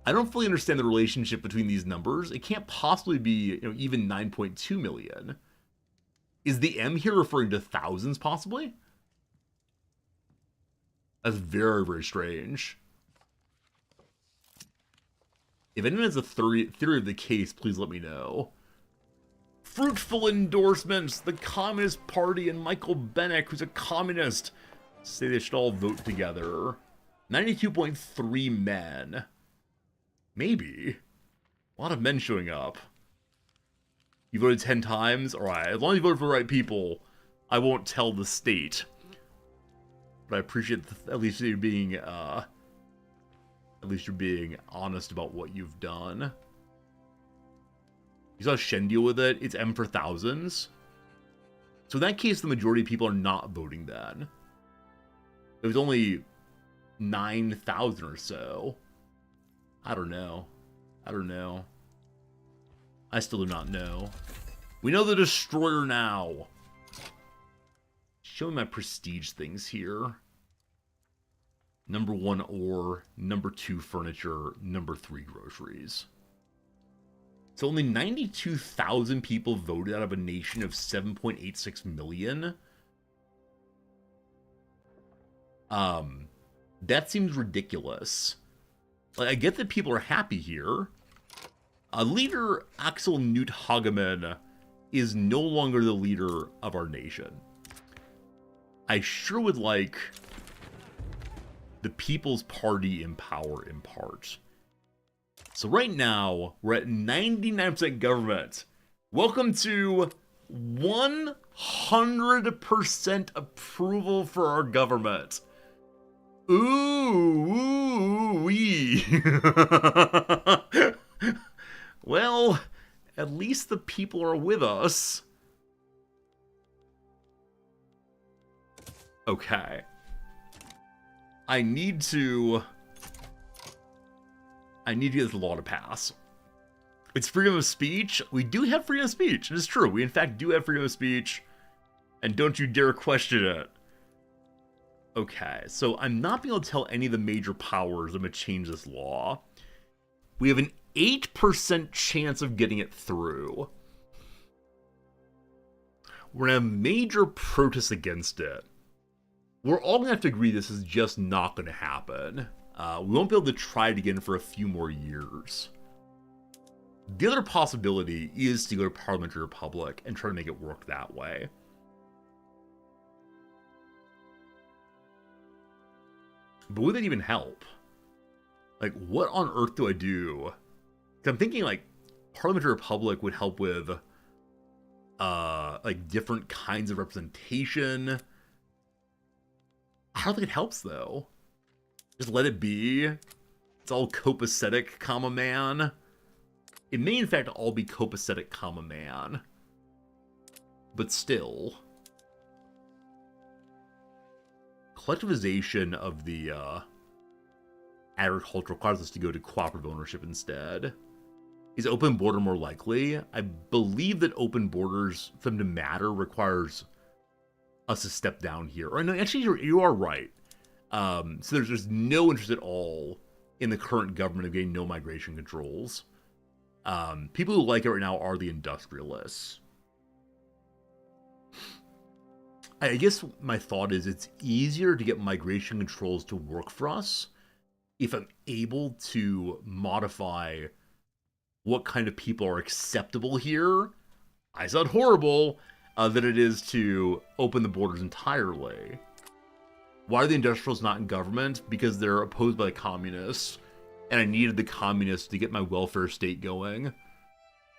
I don't fully understand the relationship between these numbers. It can't possibly be, even 9.2 million. Is the M here referring to thousands, possibly? That's very, very strange. If anyone has a theory of the case, please let me know. Fruitful endorsements! The Communist Party and Michael Bennick, who's a communist, say they should all vote together. 92.3 men. Maybe. A lot of men showing up. You voted 10 times? Alright, as long as you voted for the right people, I won't tell the state. But I appreciate at least you're being, honest about what you've done. You saw Shen deal with it? It's M for thousands? So in that case, the majority of people are not voting then. It was only 9,000 or so. I don't know. I still do not know. We know the Destroyer now. Show me my prestige things here. Number 1 ore, number 2 furniture, number 3 groceries. So only 92,000 people voted out of a nation of 7.86 million. That seems ridiculous. Like, I get that people are happy here. Leader Axel Newt Hageman is no longer the leader of our nation. I sure would like the People's Party in power in part. So right now, we're at 99% government. Welcome to 100% approval for our government. Ooh, wee. Well, at least the people are with us. Okay. I need to get this law to pass. It's freedom of speech. We do have freedom of speech. It is true. We, in fact, do have freedom of speech. And don't you dare question it. Okay, so I'm not being able to tell any of the major powers I'm going to change this law. We have an 8% chance of getting it through. We're going to have major protests against it. We're all going to have to agree this is just not going to happen. We won't be able to try it again for a few more years. The other possibility is to go to Parliamentary Republic and try to make it work that way. But would that even help? Like, what on earth do I do? 'Cause I'm thinking, like, Parliamentary Republic would help with, like, different kinds of representation. I don't think it helps, though. Just let it be. It's all copacetic, comma, man. It may, in fact, all be copacetic, comma, man. But still. Collectivization of the, agriculture requires us to go to cooperative ownership instead. Is open border more likely? I believe that open borders, for them to matter, requires us to step down here. Or no, actually, you are right. So there's no interest at all in the current government of getting no migration controls. People who like it right now are the industrialists. I guess my thought is it's easier to get migration controls to work for us if I'm able to modify what kind of people are acceptable here. I sound horrible, than it is to open the borders entirely. Why are the industrials not in government? Because they're opposed by the communists, and I needed the communists to get my welfare state going.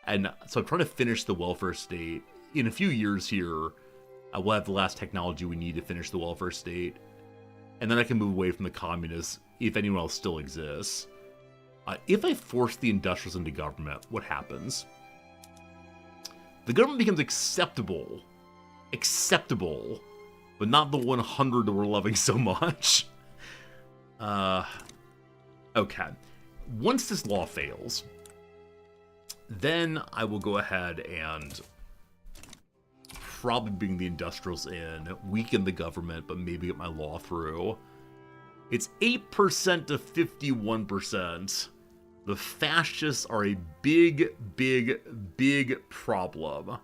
And so I'm trying to finish the welfare state. In a few years here, I will have the last technology we need to finish the welfare state. And then I can move away from the communists if anyone else still exists. If I force the industrials into government, what happens? The government becomes acceptable, but not the 100 that we're loving so much. Okay. Once this law fails, then I will go ahead and probably bring the industrials in, weaken the government, but maybe get my law through. It's 8% to 51%. The fascists are a big problem.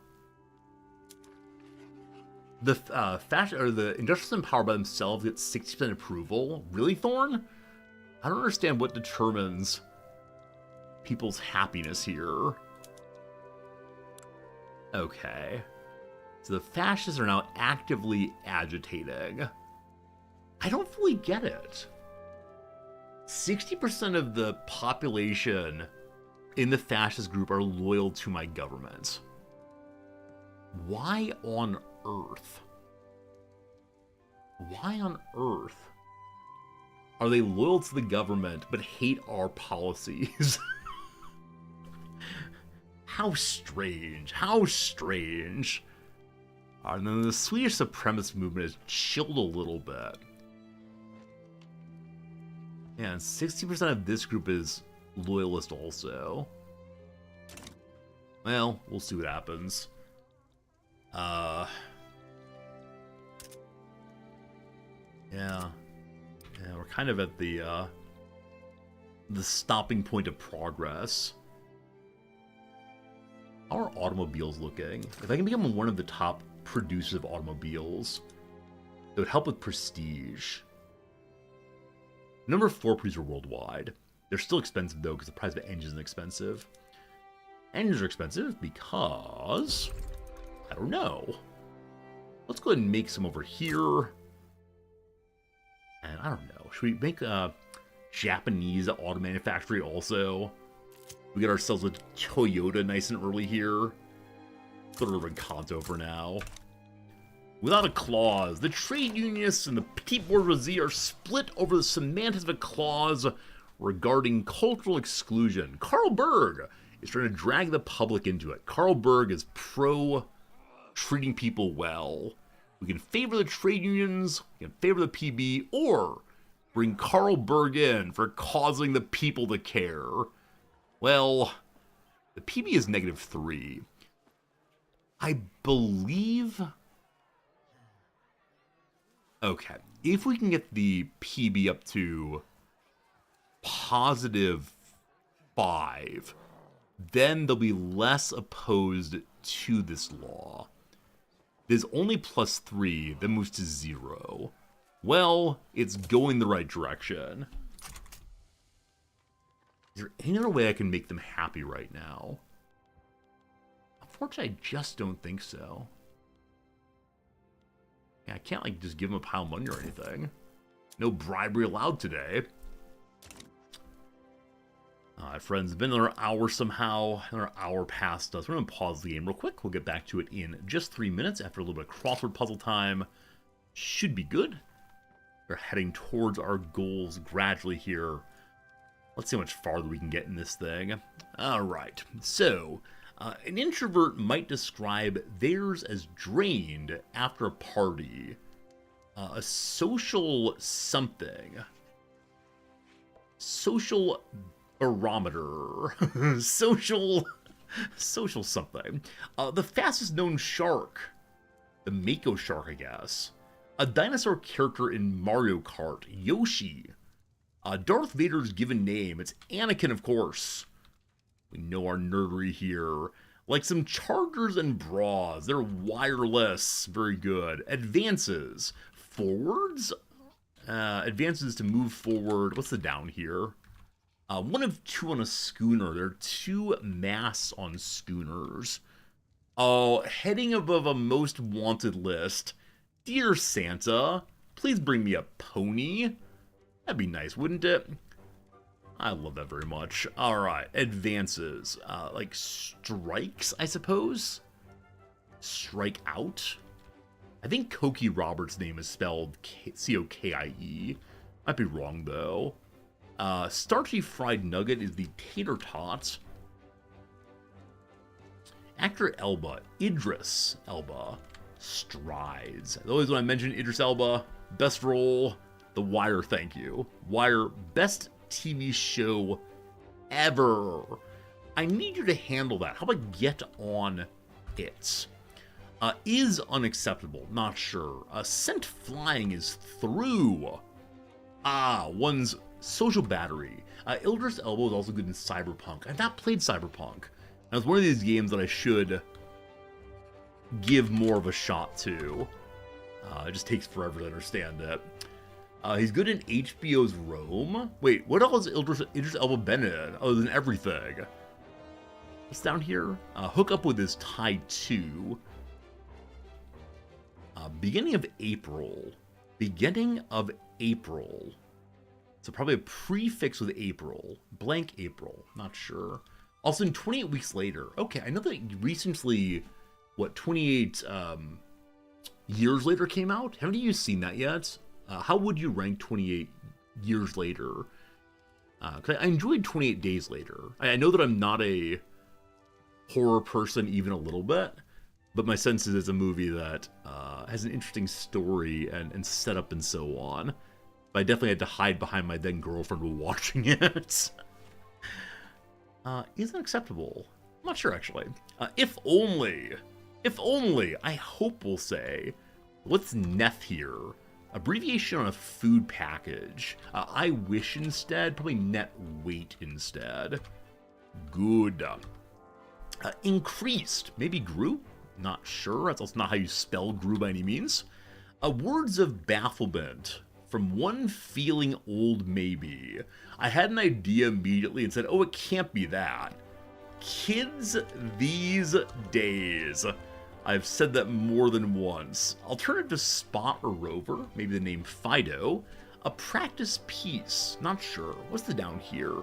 The industrialists in power by themselves get 60% approval. Really, Thorn? I don't understand what determines people's happiness here. Okay. So the fascists are now actively agitating. I don't fully get it. 60% of the population in the fascist group are loyal to my government. Why on earth? Why on earth are they loyal to the government but hate our policies? How strange. How strange. And then the Swedish supremacist movement has chilled a little bit. And 60% of this group is loyalist also. Well, we'll see what happens. Yeah, we're kind of at the stopping point of progress. How are automobiles looking? If I can become one of the top producers of automobiles, it would help with prestige. Number 4 producer worldwide. They're still expensive though, because the price of engines is expensive. Engines are expensive because I don't know. Let's go ahead and make some over here. And I don't know. Should we make a Japanese auto manufacturing also? We get ourselves a Toyota nice and early here. Put it over in Kanto for now. Without a clause, the trade unionists and the petite bourgeoisie are split over the semantics of a clause regarding cultural exclusion. Karl Berg is trying to drag the public into it. Karl Berg is pro treating people well. We can favor the trade unions, we can favor the PB, or bring Karl Berg in for causing the people to care. Well, the PB is -3. I believe... Okay, if we can get the PB up to +5, then they'll be less opposed to this law. There's only +3, then moves to 0. Well, it's going the right direction. Is there any other way I can make them happy right now? Unfortunately, I just don't think so. Yeah, I can't, like, just give them a pile of money or anything. No bribery allowed today. Alright, friends, it's been another hour somehow. Another hour past us. We're going to pause the game real quick. We'll get back to it in just 3 minutes after a little bit of crossword puzzle time. Should be good. We're heading towards our goals gradually here. Let's see how much farther we can get in this thing. Alright, so... an introvert might describe theirs as drained after a party. A social something. Social barometer. social something. The fastest known shark. The Mako shark, I guess. A dinosaur character in Mario Kart. Yoshi. Darth Vader's given name. It's Anakin, of course. We know our nerdery here. Like some chargers and bras. They're wireless. Very good. Advances. Forwards? Advances to move forward. What's the down here? 1 of 2 on a schooner. There are 2 masts on schooners. Oh, heading above a most wanted list. Dear Santa, please bring me a pony. That'd be nice, wouldn't it? I love that very much. All right, advances. Like strikes, I suppose? Strike out? I think Cokie Roberts' name is spelled C-O-K-I-E. Might be wrong, though. Starchy Fried Nugget is the Tater Tot. Actor Elba, Idris Elba, Strides. Always when I mention Idris Elba, best role, The Wire, thank you. Wire, best TV show ever. I need you to handle that. How about get on it? Is unacceptable, not sure. Sent flying is through. One's social battery. Idris Elba is also good in Cyberpunk. I've not played Cyberpunk. Now, it's one of these games that I should give more of a shot to. It just takes forever to understand it. He's good in HBO's Rome. Wait, what else has Idris Elba been in other than everything? What's down here? Hook Up With is tied to. Beginning of April. Beginning of April. So probably a prefix with April. Blank April. Not sure. Also, in 28 weeks later. Okay, I know that recently, 28 years later came out? Haven't you seen that yet? How would you rank 28 years later? Because I enjoyed 28 days later. I know that I'm not a horror person even a little bit, but my sense is it's a movie that has an interesting story and setup and so on. But I definitely had to hide behind my then girlfriend while watching it. Isn't acceptable. I'm not sure, actually. If only, I hope we'll say, what's NEF here? Abbreviation on a food package. I wish instead, probably net weight instead. Good. Increased, maybe grew? Not sure, that's also not how you spell grew by any means. Words of bafflement. From one feeling old maybe. I had an idea immediately and said, oh, it can't be that. Kids these days. I've said that more than once. Alternative to Spot or Rover, maybe the name Fido. A practice piece, not sure. What's the down here?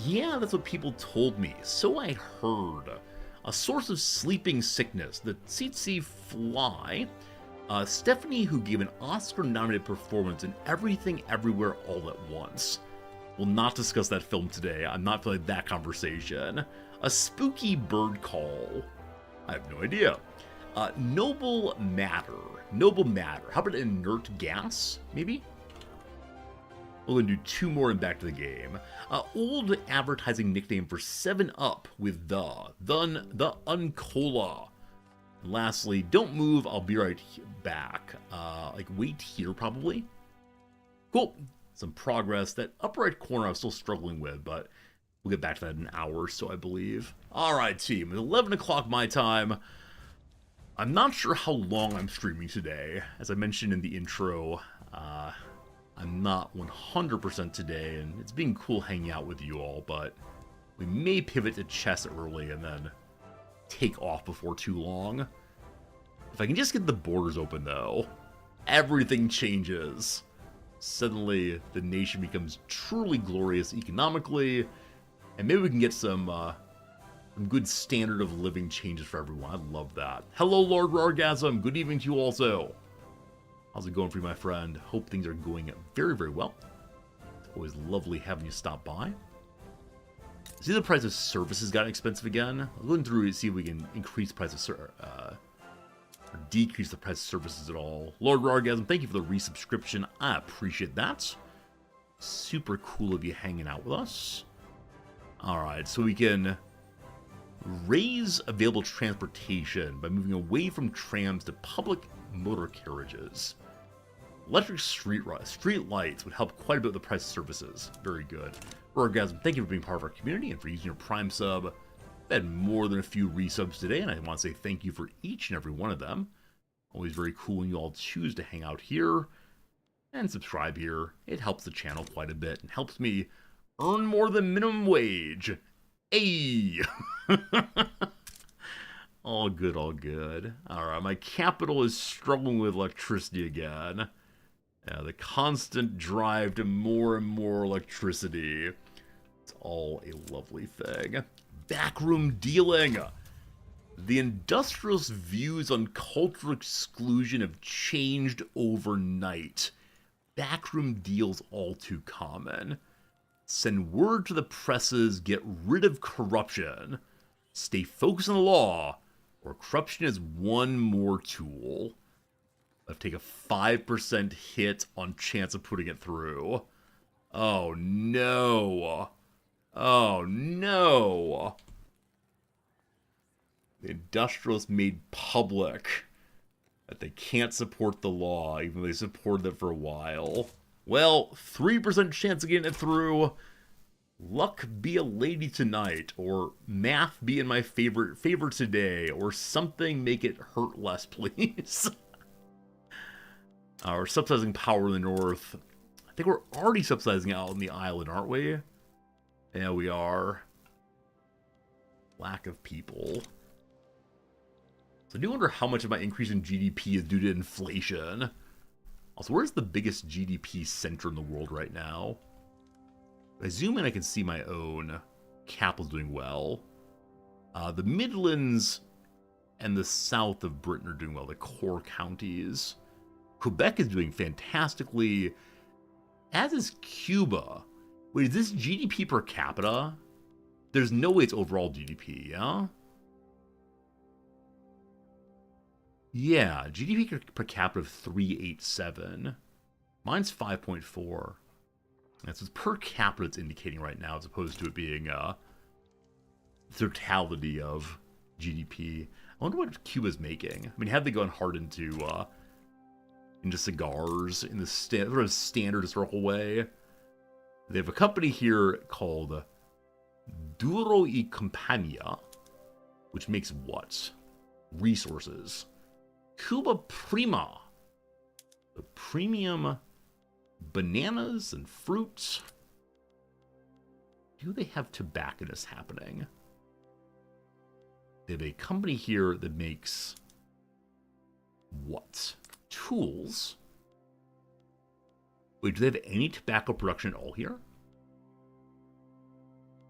Yeah, that's what people told me, so I heard. A source of sleeping sickness, the tsetse fly. Stephanie, who gave an Oscar-nominated performance in Everything Everywhere All at Once. We'll not discuss that film today. I'm not feeling that conversation. A spooky bird call. I have no idea. Noble matter. Noble matter. How about inert gas, maybe? We're going to do two more and back to the game. Old advertising nickname for 7-Up with the Uncola. Lastly, don't move, I'll be right back. Like, wait here, probably? Cool. Some progress. That upper right corner I'm still struggling with, but we'll get back to that in an hour or so, I believe. Alright, team. It's 11 o'clock my time. I'm not sure how long I'm streaming today. As I mentioned in the intro, I'm not 100% today, and it's been cool hanging out with you all, but we may pivot to chess early and then take off before too long. If I can just get the borders open, though, everything changes. Suddenly, the nation becomes truly glorious economically, and maybe we can get some good standard of living changes for everyone. I love that. Hello, Lord Rargasm. Good evening to you also. How's it going for you, my friend? Hope things are going very, very well. It's always lovely having you stop by. See, the price of services got expensive again. I'm going through to see if we can increase the price of or decrease the price of services at all. Lord Rargasm, thank you for the resubscription. I appreciate that. Super cool of you hanging out with us. Alright, so we can raise available transportation by moving away from trams to public motor carriages. Electric street lights would help quite a bit with the price of services. Very good. Orgasm, thank you for being part of our community and for using your Prime sub. I've had more than a few resubs today, and I want to say thank you for each and every one of them. Always very cool when you all choose to hang out here and subscribe here. It helps the channel quite a bit and helps me earn more than minimum wage. Hey! All good, all good. Alright, my capital is struggling with electricity again. Yeah, the constant drive to more and more electricity. all a lovely thing. Backroom dealing. The industrialist views on cultural exclusion have changed overnight. Backroom deals all too common. Send word to the presses, get rid of corruption. Stay focused on the law, or corruption is one more tool. I've taken a 5% hit on chance of putting it through. Oh no. Oh no. The industrialists made public that they can't support the law, even though they supported it for a while. Well, 3% chance of getting it through. Luck be a lady tonight, or math be in my favor today, or something make it hurt less, please. We're subsidizing power in the north. I think we're already subsidizing out on the island, aren't we? Yeah, we are. Lack of people. So I do wonder how much of my increase in GDP is due to inflation. Also, where's the biggest GDP center in the world right now? If I zoom in, I can see my own. Capital's doing well. The Midlands and the south of Britain are doing well, the core counties. Quebec is doing fantastically, as is Cuba. Wait, is this GDP per capita? There's no way it's overall GDP, yeah? Yeah, GDP per capita of 387. Mine's 5.4. That's what's per capita it's indicating right now, as opposed to it being the totality of GDP. I wonder what Cuba's making. I mean, have they gone hard into cigars in the sort of standard historical way? They have a company here called Duro y Compañía, which makes what? Resources. Cuba Prima. The premium bananas and fruits. Do they have tobacconists happening? They have a company here that makes what? Tools. Wait, do they have any tobacco production at all here?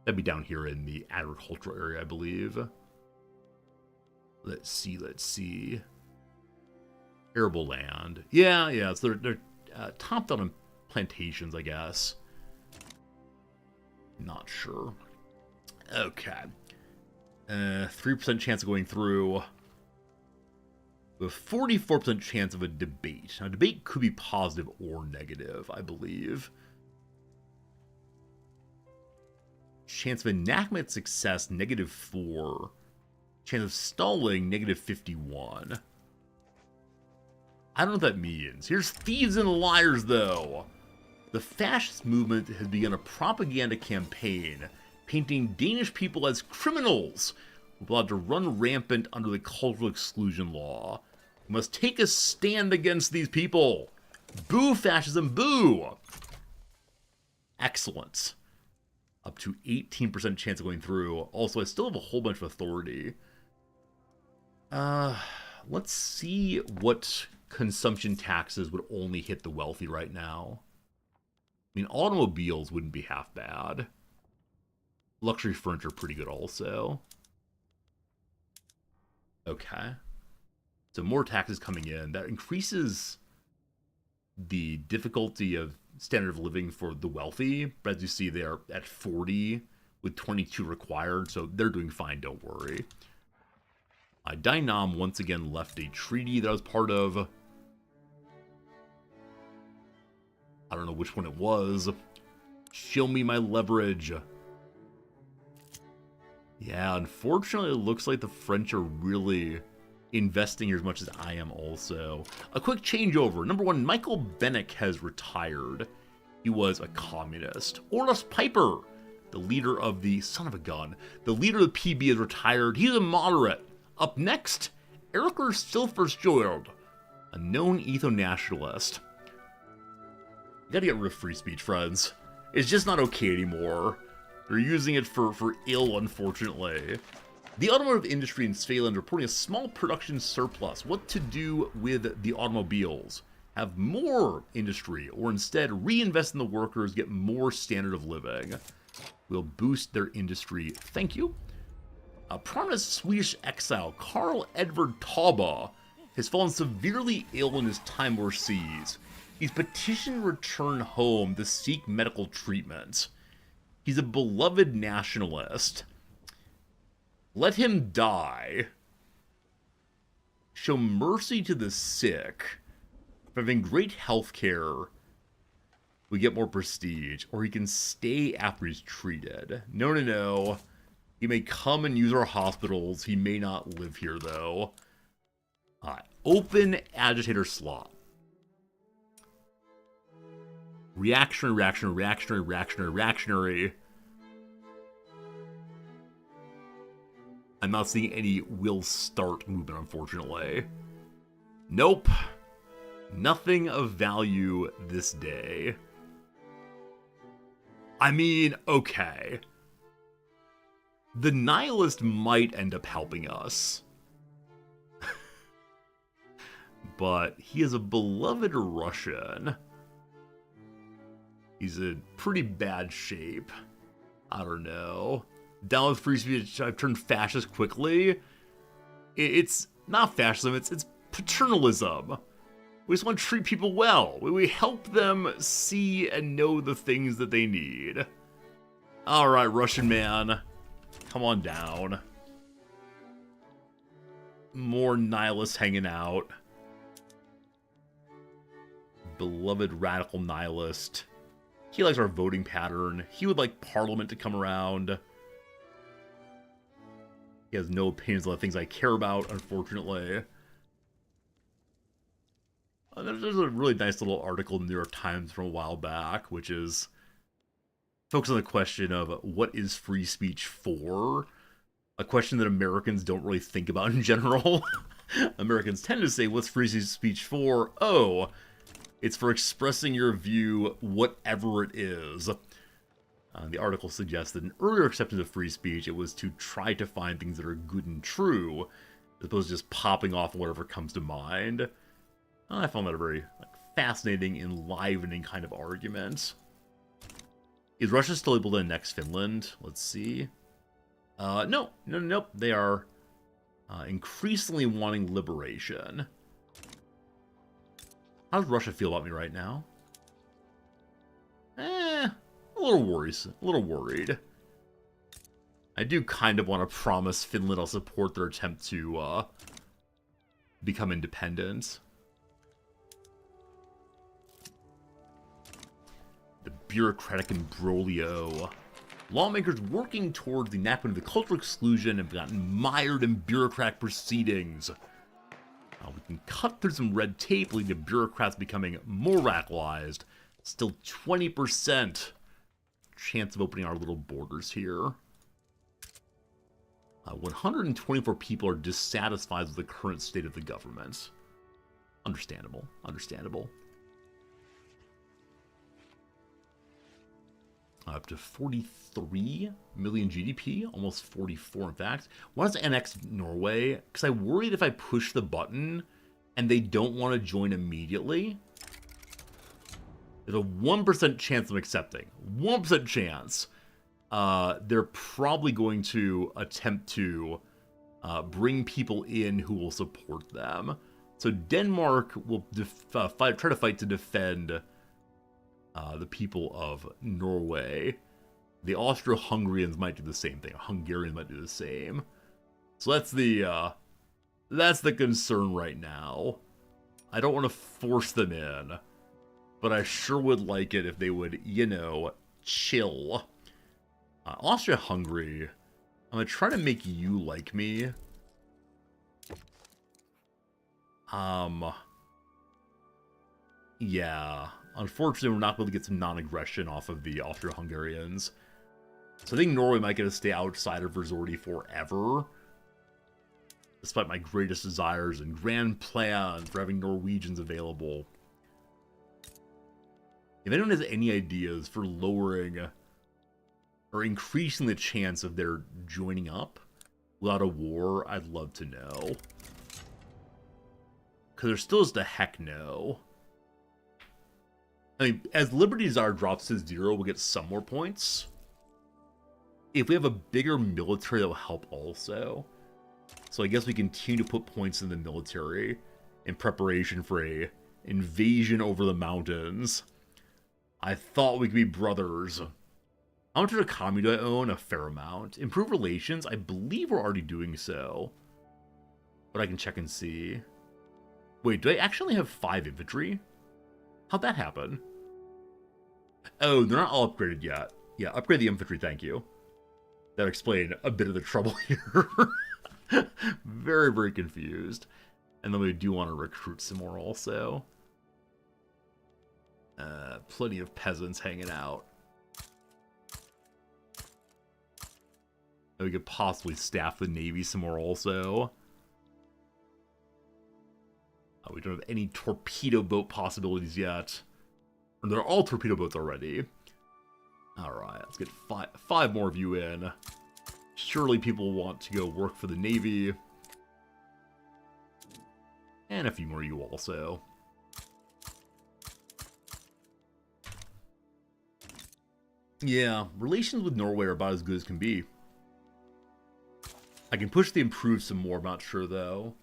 That'd be down here in the agricultural area, I believe. Let's see. Arable land. Yeah, so they're topped on plantations, I guess. Not sure. Okay. 3% chance of going through. With 44% chance of a debate. Now, debate could be positive or negative, I believe. Chance of enactment success, -4. Chance of stalling, -51. I don't know what that means. Here's thieves and liars, though. The fascist movement has begun a propaganda campaign painting Danish people as criminals who are allowed to run rampant under the cultural exclusion law. We must take a stand against these people. Boo fascism, boo! Excellent. Up to 18% chance of going through. Also, I still have a whole bunch of authority. Let's see what consumption taxes would only hit the wealthy right now. I mean, automobiles wouldn't be half bad. Luxury furniture pretty good also. Okay. So more taxes coming in. That increases the difficulty of standard of living for the wealthy. But as you see, they're at 40 with 22 required. So they're doing fine, don't worry. Dynam once again left a treaty that I was part of. I don't know which one it was. Show me my leverage. Yeah, unfortunately, it looks like the French are really investing here as much as I am also. A quick changeover. Number one, Michael Bennick has retired. He was a communist. Orlis Piper, the leader of the... Son of a gun. The leader of the PB is retired. He's a moderate. Up next, Erikler Silfersjord, a known etho-nationalist. You gotta get rid of free speech, friends. It's just not okay anymore. They're using it for ill, unfortunately. The automotive industry in Svealand reporting a small production surplus. What to do with the automobiles? Have more industry, or instead reinvest in the workers, get more standard of living. will boost their industry. Thank you. A prominent Swedish exile, Karl Edvard Tauba, has fallen severely ill in his time overseas. He's petitioned to return home to seek medical treatment. He's a beloved nationalist. Let him die. Show mercy to the sick. For having great health care, we get more prestige. Or he can stay after he's treated. No, no, no. He may come and use our hospitals. He may not live here, though. Open agitator slot. Reactionary, reactionary, reactionary, reactionary, reactionary. I'm not seeing any will start movement, unfortunately. Nope. Nothing of value this day. I mean, okay. The nihilist might end up helping us. But he is a beloved Russian. He's in pretty bad shape. I don't know. Down with free speech, I've turned fascist quickly. It's not fascism, it's paternalism. We just want to treat people well. We help them see and know the things that they need. Alright, Russian man. Come on down. More nihilists hanging out. Beloved radical nihilist. He likes our voting pattern. He would like Parliament to come around. He has no opinions on the things I care about, unfortunately. There's a really nice little article in the New York Times from a while back, which is focused on the question of what is free speech for? A question that Americans don't really think about in general. Americans tend to say, what's free speech for? Oh, it's for expressing your view, whatever it is. The article suggests that an earlier acceptance of free speech, it was to try to find things that are good and true, as opposed to just popping off whatever comes to mind. I found that a very fascinating, enlivening kind of argument. Is Russia still able to annex Finland? Let's see. No. They are increasingly wanting liberation. How does Russia feel about me right now? A little worried. I do kind of want to promise Finland I'll support their attempt to become independent. The bureaucratic imbroglio. Lawmakers working towards the enactment of the cultural exclusion have gotten mired in bureaucratic proceedings. We can cut through some red tape, leading to bureaucrats becoming more radicalized. Still 20% chance of opening our little borders here. 124 people are dissatisfied with the current state of the government. Understandable. Up to 43 million GDP, almost 44 in fact. Why does annex Norway? Because I worry that if I push the button and they don't want to join immediately, there's a 1% chance of accepting. 1% chance. They're probably going to attempt to bring people in who will support them. So Denmark will try to fight to defend the people of Norway. The Austro-Hungarians might do the same thing. Hungarians might do the same. So that's the concern right now. I don't want to force them in, but I sure would like it if they would, chill. Austria-Hungary, I'm going to try to make you like me. Yeah. Unfortunately, we're not able to get some non-aggression off of the Austro-Hungarians. So I think Norway might get to stay outside of Resorti forever. Despite my greatest desires and grand plans for having Norwegians available. If anyone has any ideas for lowering or increasing the chance of their joining up without a war, I'd love to know. Because there's still just a heck no. I mean, as Liberty Desire drops to 0, we'll get some more points. if we have a bigger military, that will help also. So I guess we continue to put points in the military in preparation for a invasion over the mountains. I thought we could be brothers. How much of a commune do I own? A fair amount. Improve relations? I believe we're already doing so. But I can check and see. Wait, do I actually have 5 infantry? How'd that happen? Oh, they're not all upgraded yet. Yeah, upgrade the infantry, thank you. That explained a bit of the trouble here. Very, very confused. And then we do want to recruit some more also. Plenty of peasants hanging out. We could possibly staff the Navy some more also. We don't have any torpedo boat possibilities yet. Or they're all torpedo boats already. Alright, let's get five more of you in. Surely people want to go work for the Navy. And a few more you also. Yeah, relations with Norway are about as good as can be. I can push the improve some more, I'm not sure though.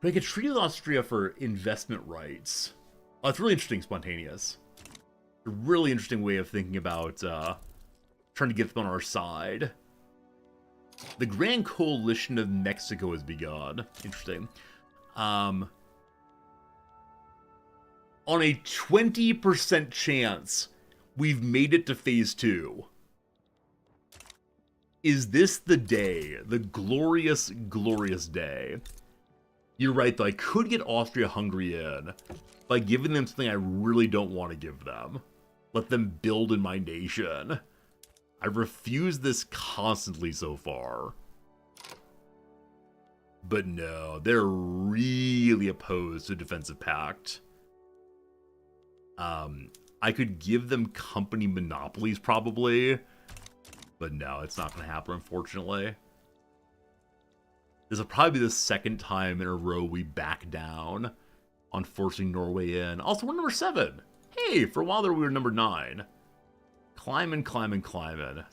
But I could treat with Austria for investment rights. Oh, it's really interesting, Spontaneous. A really interesting way of thinking about trying to get them on our side. The Grand Coalition of Mexico has begun. Interesting. On a 20% chance, we've made it to Phase 2. Is this the day? The glorious, glorious day? You're right, though. I could get Austria-Hungary in by giving them something I really don't want to give them. Let them build in my nation. I've refused this constantly so far. But no, they're really opposed to a defensive pact. I could give them company monopolies, probably. But no, it's not going to happen, unfortunately. This will probably be the second time in a row we back down on forcing Norway in. Also, we're number 7. Hey, for a while there we were number 9. Climbing, climbing, climbing.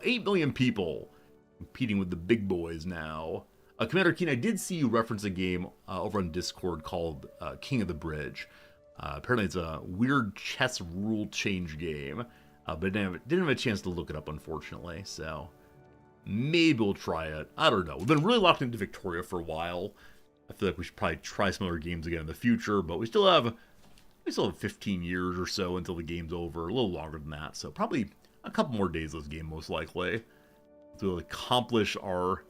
8 million people competing with the big boys now. Commander Keen, I did see you reference a game over on Discord called King of the Bridge. Apparently it's a weird chess rule change game, but didn't have a chance to look it up, unfortunately, so maybe we'll try it. I don't know. We've been really locked into Victoria for a while. I feel like we should probably try some other games again in the future, but we still have 15 years or so until the game's over, a little longer than that, so probably a couple more days of this game, most likely, to accomplish our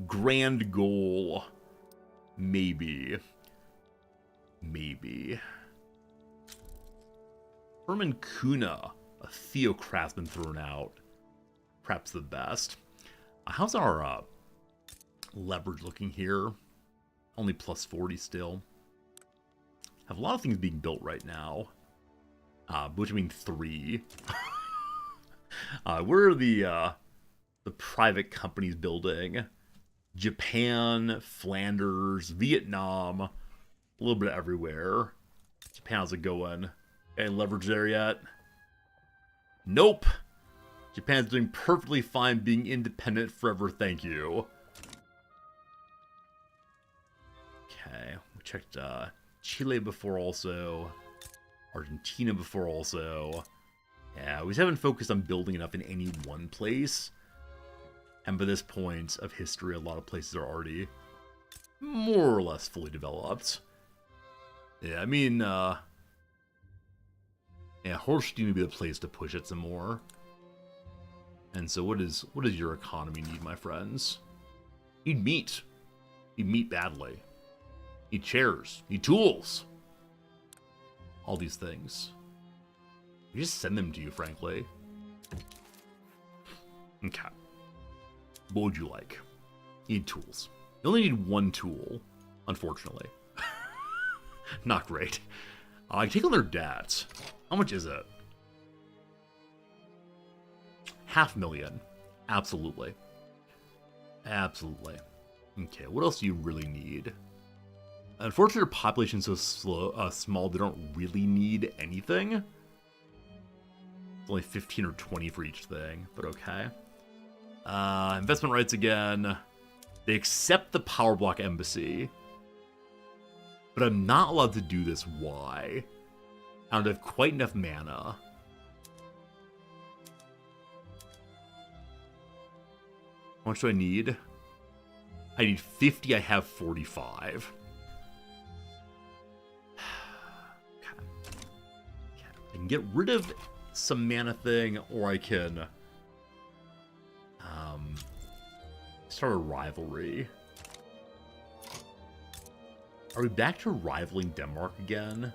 grand goal. Maybe. Herman Kuna, a theocrat's been thrown out. Perhaps the best. How's our leverage looking here? Only plus 40 still. Have a lot of things being built right now. Which I mean 3. Where are the private companies building? Japan, Flanders, Vietnam, a little bit everywhere. Japan, how's it going? Any leverage there yet? Nope. Japan's doing perfectly fine being independent forever, thank you. Okay, we checked Chile before also. Argentina before also. Yeah, we just haven't focused on building enough in any one place. And by this point of history, a lot of places are already more or less fully developed. Yeah, I mean, yeah, Holstein would be the place to push it some more. And so what does your economy need, my friends? Need meat. Need meat badly. Need chairs. Need tools. All these things. We just send them to you, frankly. Okay. What would you like? You need tools. You only need 1 tool, unfortunately. Not great. I take on their debts. How much is it? 500,000. Absolutely. Absolutely. Okay, what else do you really need? Unfortunately, their population's so small, they don't really need anything. It's only 15 or 20 for each thing, but okay. Investment rights again. They accept the Power Block Embassy. But I'm not allowed to do this. Why? I don't have quite enough mana. How much do I need? I need 50, I have 45. I can get rid of some mana thing, or I can start a rivalry. Are we back to rivaling Denmark again?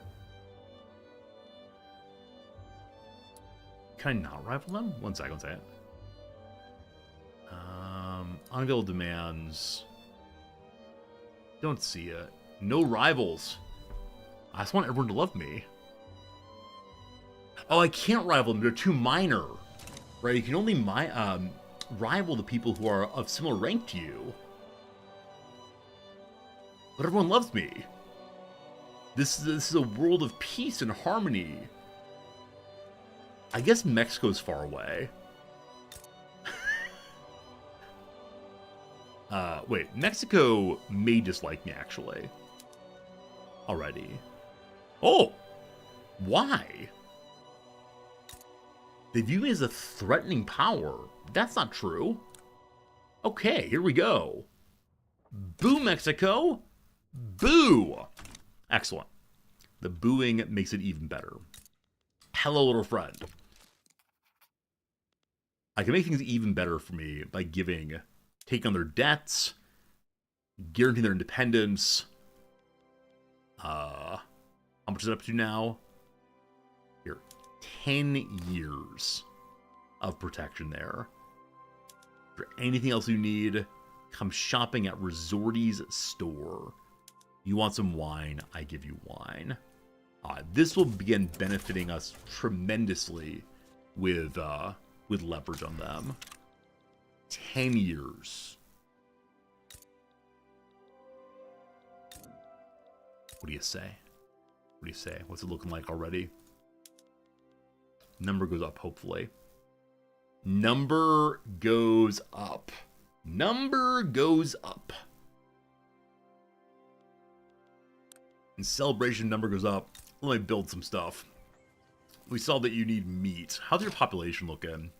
Can I not rival them? One second. Unavailable demands. Don't see it. No rivals. I just want everyone to love me. Oh, I can't rival them. They're too minor. Right? You can only rival the people who are of similar rank to you. But everyone loves me. This is a world of peace and harmony. I guess Mexico's far away. Wait, Mexico may dislike me, actually. Already. Oh! Why? They view me as a threatening power. That's not true. Okay, here we go. Boo, Mexico! Boo! Excellent. The booing makes it even better. Hello, little friend. I can make things even better for me by taking on their debts, guaranteeing their independence. How much is it up to now? Here, 10 years of protection there. For anything else you need, come shopping at Resorty's store. You want some wine, I give you wine. This will begin benefiting us tremendously with leverage on them. 10 years. What do you say? What do you say? What's it looking like already? Number goes up, hopefully. Number goes up. Number goes up. And celebration number goes up. Let me build some stuff. We saw that you need meat. How's your population looking?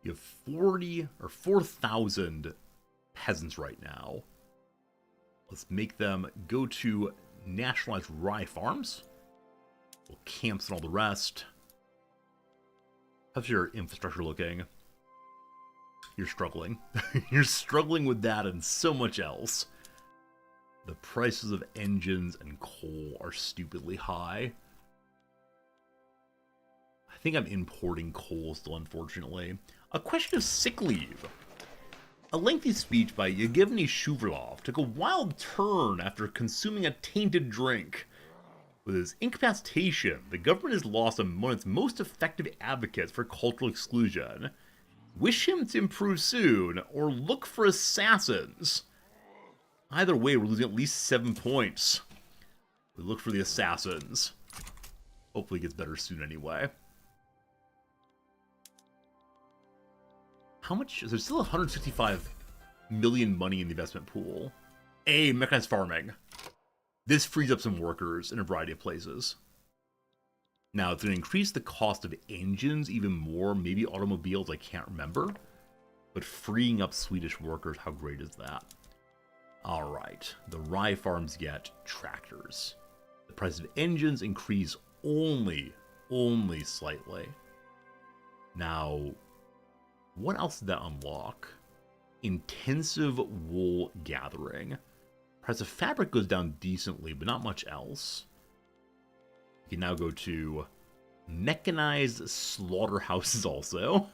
You have 40 or 4,000 peasants right now. Let's make them go to nationalized rye farms. Well, camps and all the rest. How's your infrastructure looking? You're struggling. You're struggling with that and so much else. The prices of engines and coal are stupidly high. I think I'm importing coal still, unfortunately. A question of sick leave. A lengthy speech by Yevgeny Shuvalov took a wild turn after consuming a tainted drink. With his incapacitation, the government has lost one of its most effective advocates for cultural exclusion. Wish him to improve soon, or look for assassins. Either way, we're losing at least 7 points. We look for the assassins. Hopefully it gets better soon anyway. How much? There's still 165 million money in the investment pool. Mechanized farming. This frees up some workers in a variety of places. Now, it's going to increase the cost of engines even more, maybe automobiles, I can't remember. But freeing up Swedish workers, how great is that? Alright, the rye farms get tractors. The price of engines increase only slightly. Now, what else did that unlock? Intensive wool gathering. Price of fabric goes down decently, but not much else. You can now go to mechanized slaughterhouses also.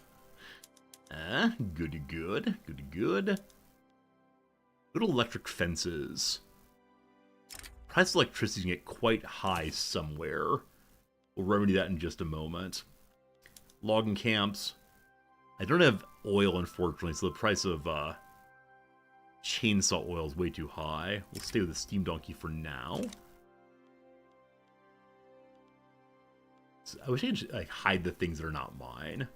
Good. Good electric fences. Price of electricity can get quite high somewhere. We'll remedy that in just a moment. Logging camps. I don't have oil, unfortunately, so the price of chainsaw oil is way too high. We'll stay with the steam donkey for now. So I wish I could hide the things that are not mine.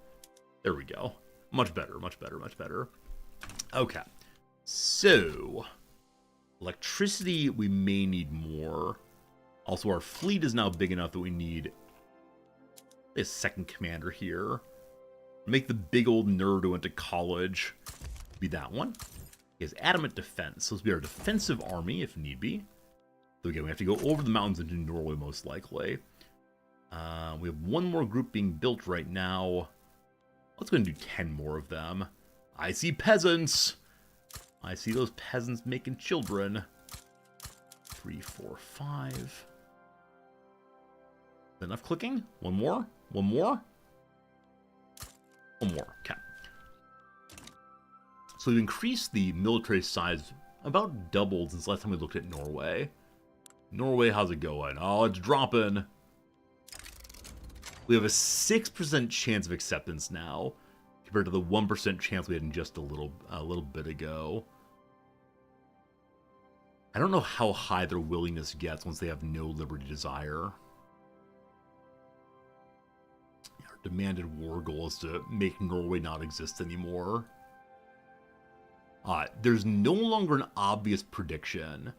There we go. Much better, much better, much better. Okay. So, electricity, we may need more. Also, our fleet is now big enough that we need a second commander here. Make the big old nerd who went to college be that one. He has adamant defense, so this will be our defensive army if need be. So again, we have to go over the mountains into Norway most likely. We have one more group being built right now. Let's go and do 10 more of them. I see peasants. I see those peasants making children. 3, 4, 5. Enough clicking? One more? One more? One more. Okay. So we've increased the military size about doubled since last time we looked at Norway. Norway, how's it going? Oh, it's dropping. We have a 6% chance of acceptance now, compared to the 1% chance we had in just a little bit ago. I don't know how high their willingness gets once they have no liberty desire. Our demanded war goal is to make Norway not exist anymore. There's no longer an obvious prediction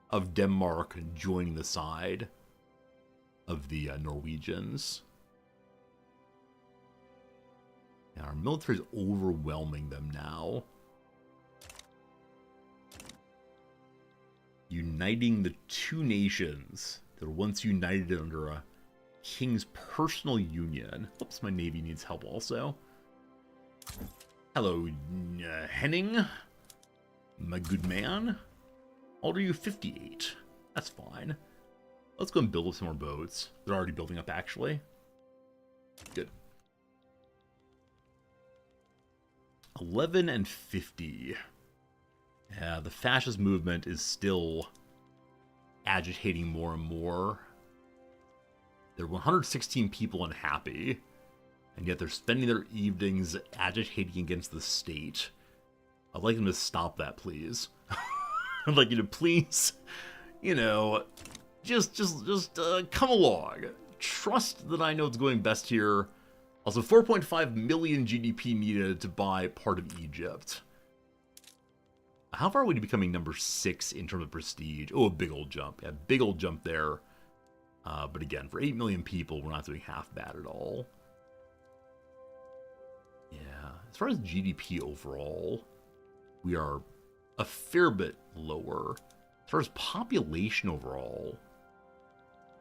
of Denmark joining the side of the Norwegians. And our military is overwhelming them now. Uniting the two nations that were once united under a king's personal union. Oops, my navy needs help also. Hello, Henning. My good man. How old are you? 58. That's fine. Let's go and build up some more boats. They're already building up, actually. Good. 11 and 50. Yeah, the fascist movement is still agitating more and more. There are 116 people unhappy, and yet they're spending their evenings agitating against the state. I'd like them to stop that, please. I'd like you to please, you know, just come along. Trust that I know it's going best here. Also, 4.5 million GDP needed to buy part of Egypt. How far are we to becoming number 6 in terms of prestige? Oh, a big old jump. Yeah, big old jump there. But again, for 8 million people, we're not doing half bad at all. Yeah, as far as GDP overall, we are a fair bit lower. As far as population overall,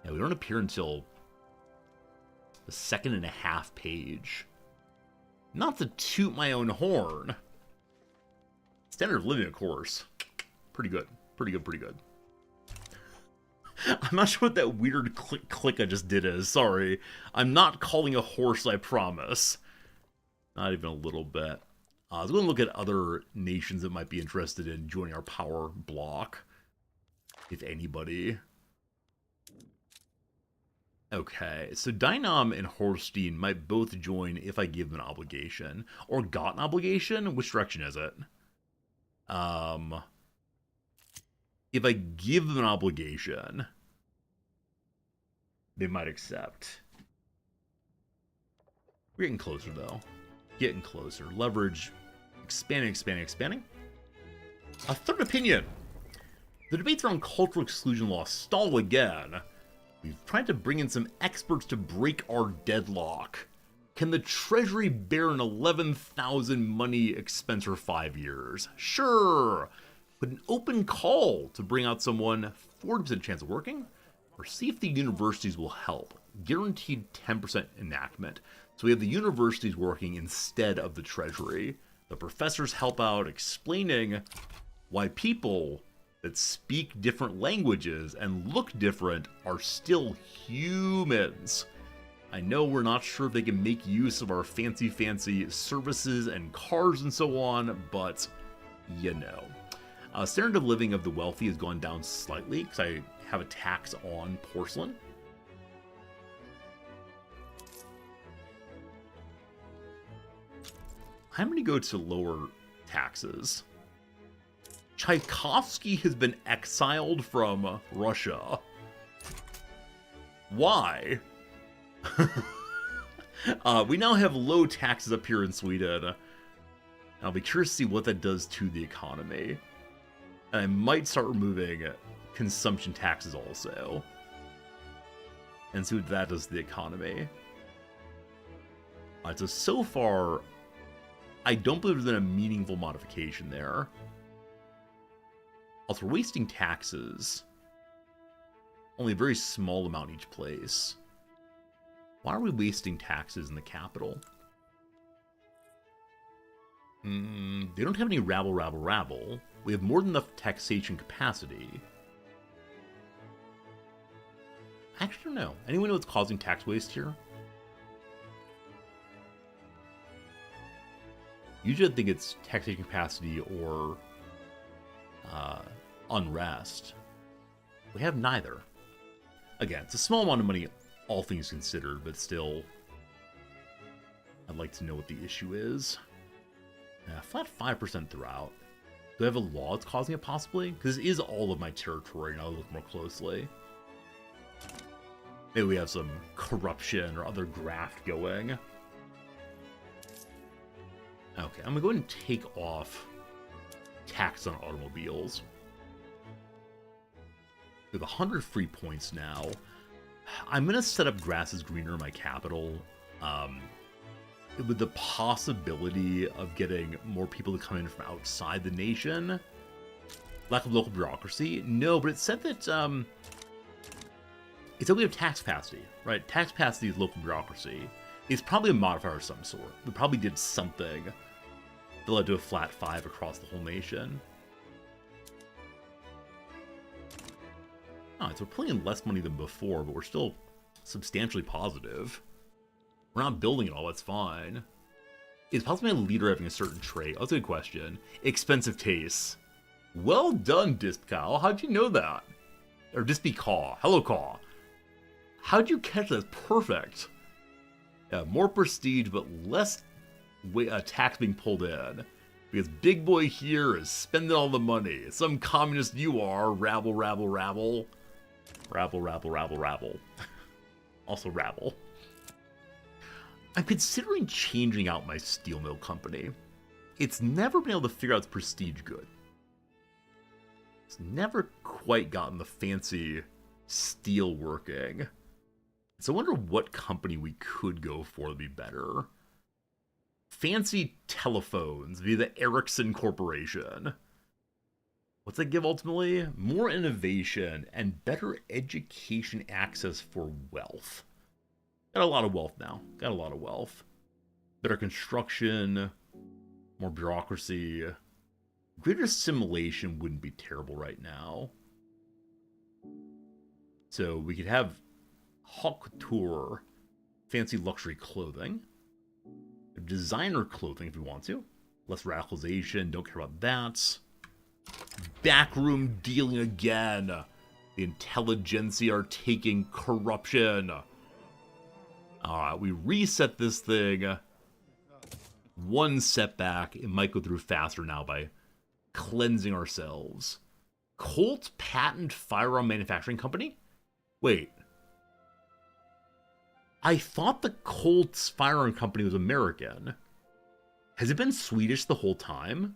yeah, we don't appear until the 2.5 page. Not to toot my own horn. Standard of living, of course. Pretty good. Pretty good, pretty good. I'm not sure what that weird click I just did is. Sorry. I'm not calling a horse, I promise. Not even a little bit. I was going to look at other nations that might be interested in joining our power block. If anybody. Okay, so Dynam and Holstein might both join if I give them an obligation. Or got an obligation? Which direction is it? If I give them an obligation, they might accept. We're getting closer, though. Getting closer. Leverage. Expanding, expanding, expanding. A third opinion. The debates around cultural exclusion law stall again. We've tried to bring in some experts to break our deadlock. Can the Treasury bear an 11,000 money expense for 5 years? Sure. But an open call to bring out someone, 40% chance of working, or see if the universities will help. Guaranteed 10% enactment. So we have the universities working instead of the Treasury. The professors help out explaining why people that speak different languages and look different are still humans. I know we're not sure if they can make use of our fancy services and cars and so on, but you know. Standard of living of the wealthy has gone down slightly because I have a tax on porcelain. I'm going to go to lower taxes. Tchaikovsky has been exiled from Russia. Why? We now have low taxes up here in Sweden. I'll be curious to see what that does to the economy. And I might start removing consumption taxes also. And see what that does to the economy. Alright, so far, I don't believe there's been a meaningful modification there. Also, we're wasting taxes. Only a very small amount each place. Why are we wasting taxes in the capital? They don't have any rabble. We have more than enough taxation capacity. I actually don't know. Anyone know what's causing tax waste here? Usually I think it's taxation capacity or unrest. We have neither. Again, it's a small amount of money, all things considered, but still, I'd like to know what the issue is. Flat 5% throughout. Do I have a law that's causing it possibly? Because this is all of my territory, now I look more closely. Maybe we have some corruption or other graft going. Okay, I'm going to go ahead and take off tax on automobiles. We have 100 free points now. I'm going to set up grass is greener in my capital. With the possibility of getting more people to come in from outside the nation. Lack of local bureaucracy? No, but it said that, it said we have tax capacity, right? Tax capacity is local bureaucracy. It's probably a modifier of some sort. We probably did something that led to a flat 5 across the whole nation. Alright, so we're pulling in less money than before, but we're still substantially positive. We're not building it all, that's fine. Is possibly a leader having a certain trait? That's a good question. Expensive tastes. Well done, Dispcal. How'd you know that? Or Dispicaw. Hello, Caw. How'd you catch that? Perfect. Yeah, more prestige, but less tax being pulled in. Because big boy here is spending all the money. Some communist you are. Rabble. Rabble. Also rabble. I'm considering changing out my steel mill company. It's never been able to figure out its prestige good. It's never quite gotten the fancy steel working. So I wonder what company we could go for to be better. Fancy telephones via the Ericsson Corporation. What's that give ultimately? More innovation and better education access for wealth. Got a lot of wealth now. Got a lot of wealth. Better construction. More bureaucracy. Greater assimilation wouldn't be terrible right now. So we could have haute couture, fancy luxury clothing. Designer clothing if we want to. Less radicalization. Don't care about that. Backroom dealing again. The intelligentsia are taking corruption. Alright, we reset this thing. One setback. It might go through faster now by cleansing ourselves. Colt Patent Firearm Manufacturing Company? Wait. I thought the Colt's Firearm Company was American. Has it been Swedish the whole time?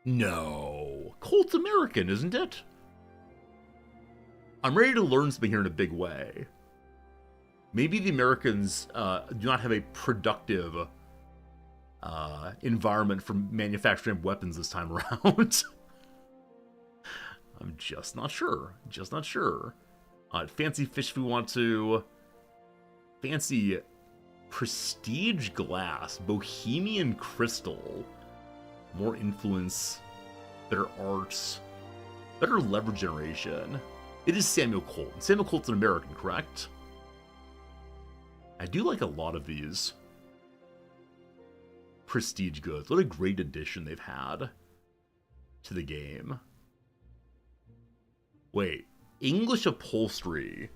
No. Colt's American, isn't it? I'm ready to learn something here in a big way. Maybe the Americans do not have a productive environment for manufacturing weapons this time around. I'm just not sure. Just not sure. Fancy fish if we want to. Fancy prestige glass. Bohemian crystal. More influence. Better arts. Better leverage generation. It is Samuel Colt. Samuel Colt's an American, correct? I do like a lot of these prestige goods. What a great addition they've had to the game. Wait. English upholstery.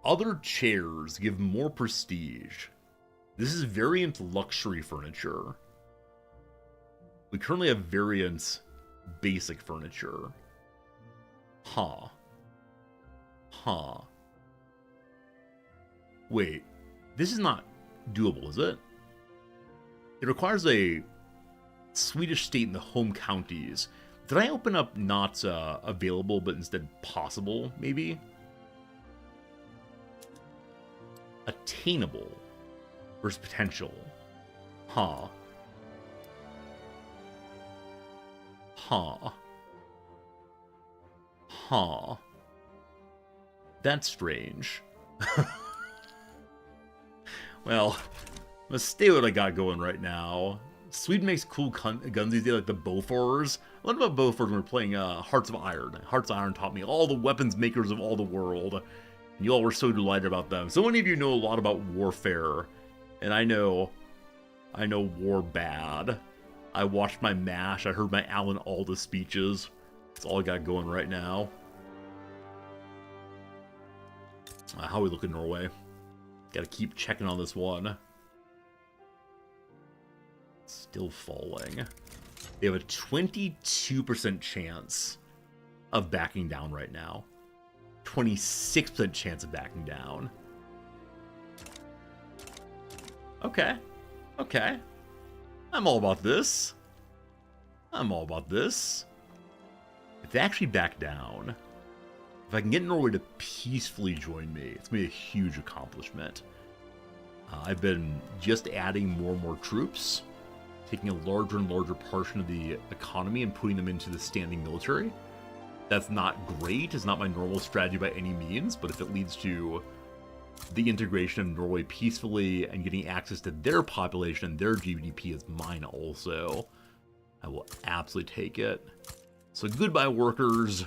Other chairs give more prestige. This is variant luxury furniture. We currently have variant basic furniture. Huh. Wait. This is not doable, is it? It requires a Swedish state in the home counties. Did I open up not available, but instead possible, maybe? Attainable versus potential. Huh. Huh. Huh. That's strange. Well, I'm gonna stay with what I got going right now. Sweden makes cool guns these days, like the Bofors. I learned about Bofors when we were playing Hearts of Iron. Hearts of Iron taught me all the weapons makers of all the world. And you all were so delighted about them. So many of you know a lot about warfare. And I know war bad. I watched my MASH. I heard my Alan Alda speeches. That's all I got going right now. How we look in Norway? Gotta keep checking on this one. Still falling. They have a 22% chance of backing down right now. 26% chance of backing down. Okay. Okay. I'm all about this. I'm all about this. If they actually back down, if I can get Norway to peacefully join me, it's going to be a huge accomplishment. I've been just adding more and more troops, taking a larger and larger portion of the economy and putting them into the standing military. That's not great. It's not my normal strategy by any means, but if it leads to the integration of Norway peacefully and getting access to their population and their GDP is mine also, I will absolutely take it. So goodbye, workers.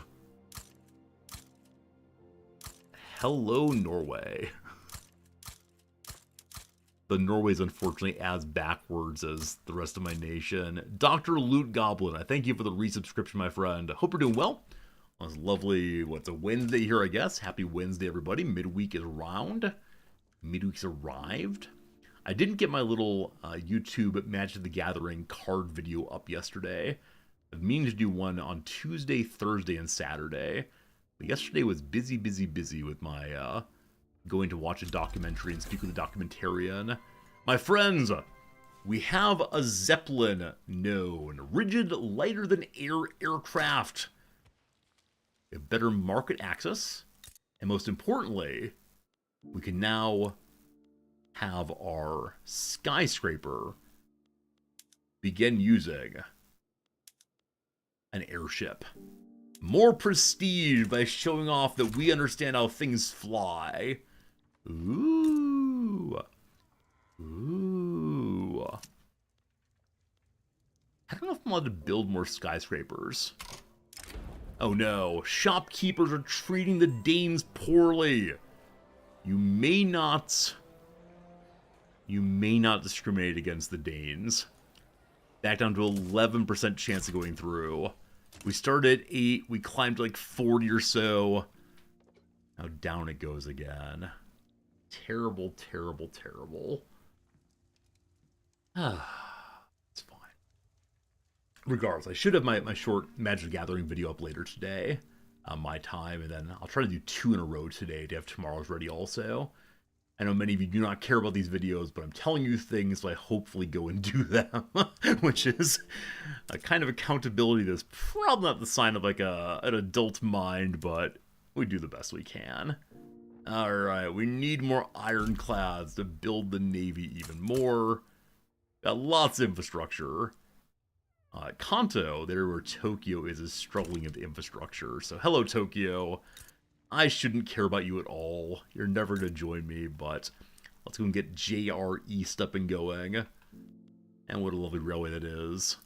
Hello, Norway. The Norway's unfortunately as backwards as the rest of my nation. Dr. Loot Goblin, I thank you for the resubscription, my friend. Hope you're doing well. It's lovely, what's a Wednesday here, I guess. Happy Wednesday, everybody. Midweek is around. Midweek's arrived. I didn't get my little YouTube Magic the Gathering card video up yesterday. I've meaning to do one on Tuesday, Thursday, and Saturday. But yesterday was busy with my going to watch a documentary and speak with a documentarian. My friends, we have a Zeppelin known. Rigid, lighter than air aircraft. We have better market access. And most importantly, we can now have our skyscraper begin using an airship. More prestige by showing off that we understand how things fly. Ooh. Ooh. I don't know if I'm allowed to build more skyscrapers. Oh no, shopkeepers are treating the Danes poorly. You may not discriminate against the Danes. Back down to 11% chance of going through. We started at 8, we climbed to like 40 or so. Now down it goes again. Terrible, terrible, terrible. It's fine. Regardless, I should have my short Magic the Gathering video up later today. My time, and then I'll try to do 2 in a row today to have tomorrow's ready also. I know many of you do not care about these videos, but I'm telling you things, so I hopefully go and do them, which is a kind of accountability that's probably not the sign of like an adult mind, but we do the best we can. Alright, we need more ironclads to build the Navy even more. Got lots of infrastructure. Kanto, there where Tokyo is struggling with infrastructure. So hello, Tokyo. I shouldn't care about you at all. You're never going to join me, but let's go and get JR East up and going. And what a lovely railway that is.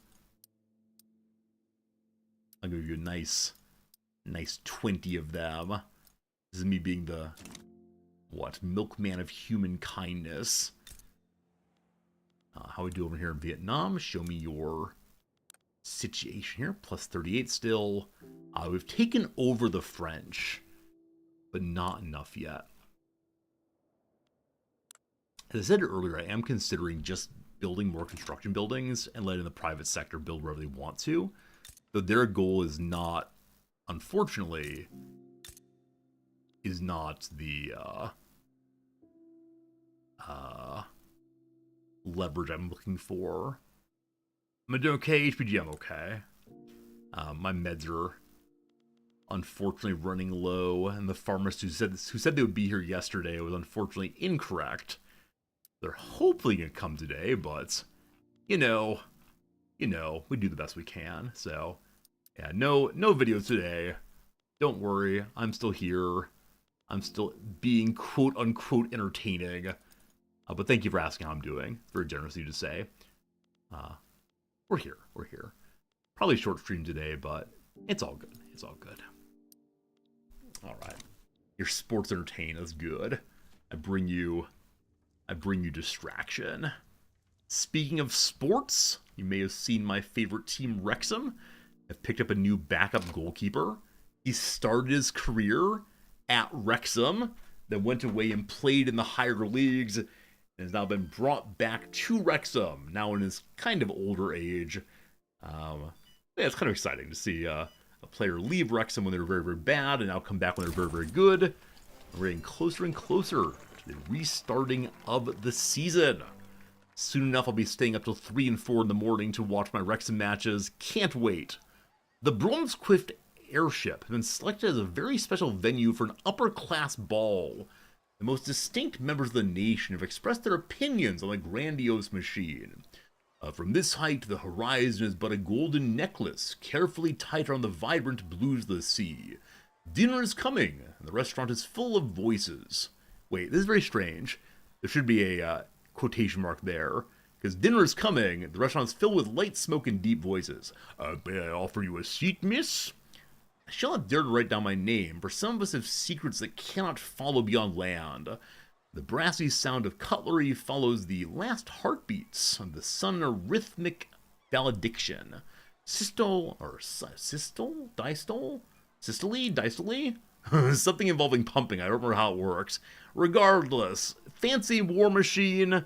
I'll give you a nice 20 of them. This is me being the, milkman of human kindness. How we do over here in Vietnam? Show me your situation here. Plus 38 still. We've taken over the French, but not enough yet. As I said earlier, I am considering just building more construction buildings and letting the private sector build wherever they want to. Though their goal is not, unfortunately, is not the leverage I'm looking for. I'm doing okay, HPG, I'm okay. My meds are unfortunately running low, and the pharmacist who said they would be here yesterday was unfortunately incorrect. They're hopefully gonna come today, but you know, we do the best we can. So yeah, no videos today. Don't worry, I'm still here. I'm still being quote unquote entertaining. But thank you for asking how I'm doing. Very generous of you to say. We're here. Probably short stream today, but it's all good. It's all good. All right. Your sports entertain is good. I bring you distraction. Speaking of sports, you may have seen my favorite team, Wrexham. Have picked up a new backup goalkeeper. He started his career at Wrexham, then went away and played in the higher leagues, and has now been brought back to Wrexham, now in his kind of older age. Yeah, it's kind of exciting to see a player leave Wrexham when they were very, very bad, and now come back when they're very, very good. We're getting closer and closer to the restarting of the season. Soon enough, I'll be staying up till 3 and 4 in the morning to watch my Wrexham matches. Can't wait. The Bromsquift Airship has been selected as a very special venue for an upper-class ball. The most distinct members of the nation have expressed their opinions on the grandiose machine. From this height, the horizon is but a golden necklace, carefully tied around the vibrant blues of the sea. Dinner is coming, and the restaurant is full of voices. Wait, this is very strange. There should be a quotation mark there. Because dinner is coming, the restaurant is filled with light smoke and deep voices. May I offer you a seat, miss? I shall not dare to write down my name, for some of us have secrets that cannot follow beyond land. The brassy sound of cutlery follows the last heartbeats of the sudden rhythmic valediction. Systole? Dystole? Something involving pumping. I don't remember how it works. Regardless, fancy war machine,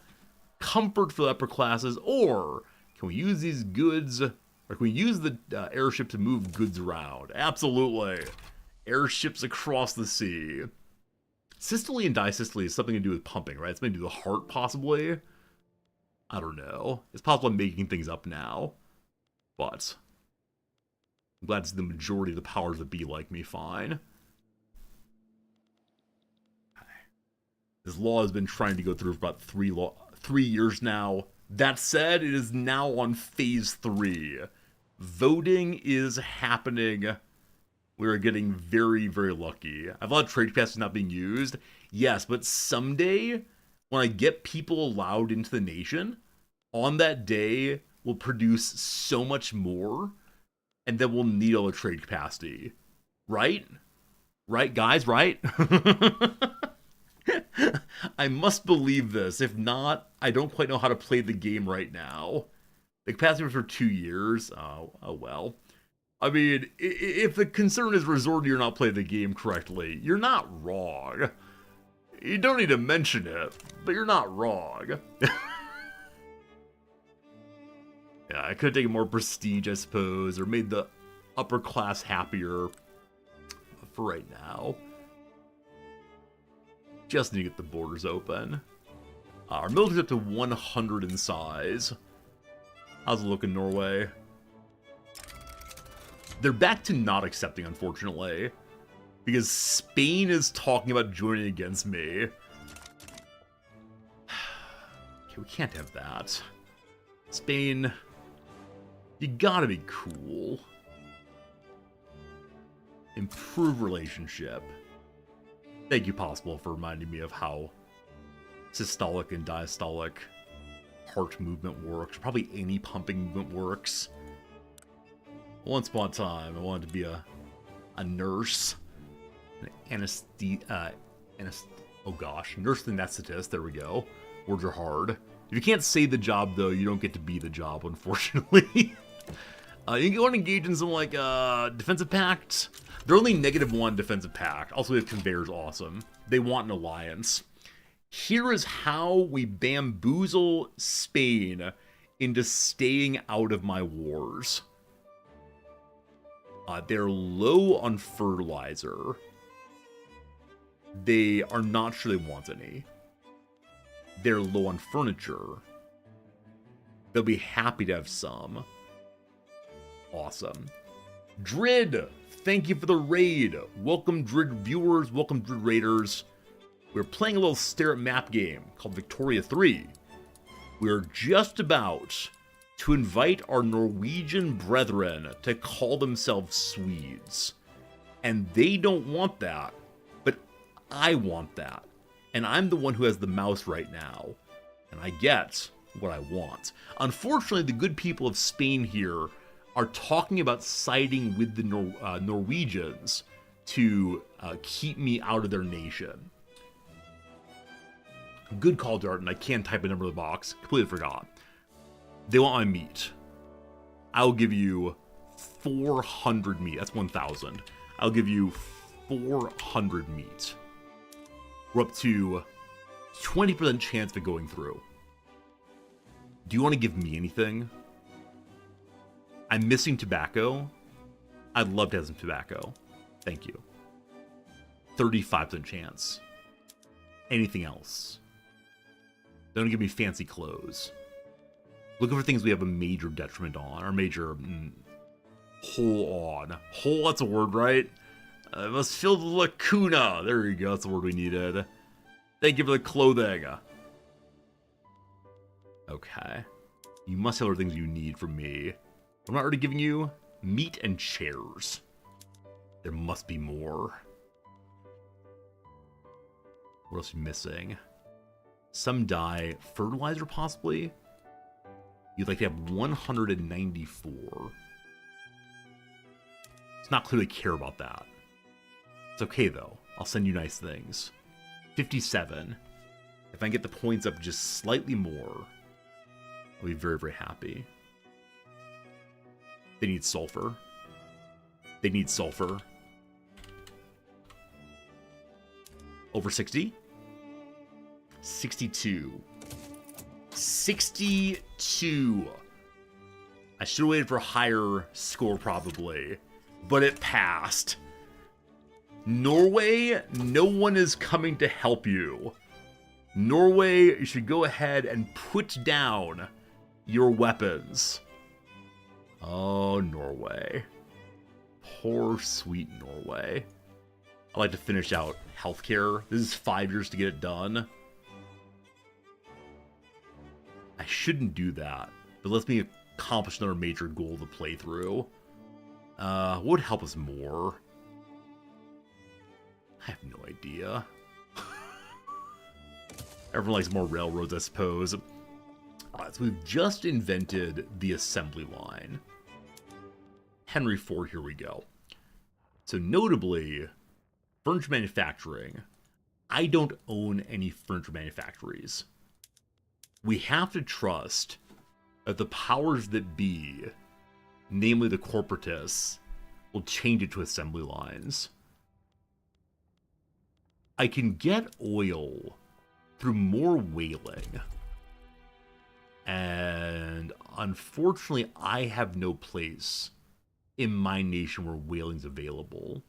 comfort for the upper classes, or can we use these goods, or can we use the airship to move goods around? Absolutely. Airships across the sea. Systole and disystole is something to do with pumping, right? It's something to do with the heart, possibly. I don't know. It's possible I'm making things up now. But I'm glad to see the majority of the powers that be like me fine. This law has been trying to go through for about 3 years now. That said, it is now on phase 3. Voting is happening. We're getting very, very lucky. I have a lot of trade capacity not being used. Yes, but someday, when I get people allowed into the nation, on that day, we'll produce so much more, and then we'll need all the trade capacity. Right? Right, guys? Right? I must believe this. If not, I don't quite know how to play the game right now. The capacity was for 2 years. Oh well. I mean, if the concern is resorting to not playing the game correctly, you're not wrong. You don't need to mention it, but you're not wrong. Yeah, I could have taken more prestige, I suppose, or made the upper class happier. But for right now, just need to get the borders open. Our military's up to 100 in size. How's it looking, Norway? They're back to not accepting, unfortunately, because Spain is talking about joining against me. Okay, we can't have that. Spain, you gotta be cool. Improve relationship. Thank you, Possible, for reminding me of how systolic and diastolic heart movement works. Probably any pumping movement works. Once upon a time, I wanted to be a nurse, an nurse anesthetist. There we go. Words are hard. If you can't say the job, though, you don't get to be the job, unfortunately. You can go and engage in some, like, defensive pact. They're only -1 defensive pact. Also, we have conveyors, awesome. They want an alliance. Here is how we bamboozle Spain into staying out of my wars. They're low on fertilizer. They are not sure they want any. They're low on furniture. They'll be happy to have some. Awesome. Drid, thank you for the raid. Welcome, Drid viewers. Welcome, Drid raiders. We're playing a little stare at map game called Victoria 3. We're just about to invite our Norwegian brethren to call themselves Swedes. And they don't want that, but I want that. And I'm the one who has the mouse right now. And I get what I want. Unfortunately, the good people of Spain here are talking about siding with the Norwegians to keep me out of their nation. Good call, Darton. I can't type a number in the box. Completely forgot. They want my meat. I'll give you 400 meat. That's 1,000. I'll give you 400 meat. We're up to 20% chance of it going through. Do you want to give me anything? I'm missing tobacco. I'd love to have some tobacco. Thank you. 35% chance. Anything else? Don't give me fancy clothes. Looking for things we have a major detriment on, or major hole on. Hole, that's a word, right? Must fill the lacuna. There you go, that's the word we needed. Thank you for the clothing. Okay. You must have other things you need from me. I'm not already giving you meat and chairs. There must be more. What else are you missing? Some dye. Fertilizer, possibly? You'd like to have 194. It's not clear they care about that. It's okay, though. I'll send you nice things. 57. If I can get the points up just slightly more, I'll be very, very happy. They need sulfur. They need sulfur. Over 60? 62. 62. I should have waited for a higher score, probably. But it passed. Norway, no one is coming to help you. Norway, you should go ahead and put down your weapons. Oh, Norway. Poor, sweet Norway. I like to finish out healthcare. This is 5 years to get it done. I shouldn't do that, but let me accomplish another major goal of the playthrough. What would help us more? I have no idea. Everyone likes more railroads, I suppose. Alright, so we've just invented the assembly line. Henry Ford, here we go. So notably, furniture manufacturing. I don't own any furniture manufactories. We have to trust that the powers that be, namely the corporatists, will change it to assembly lines. I can get oil through more whaling. And unfortunately, I have no place in my nation where whaling's available.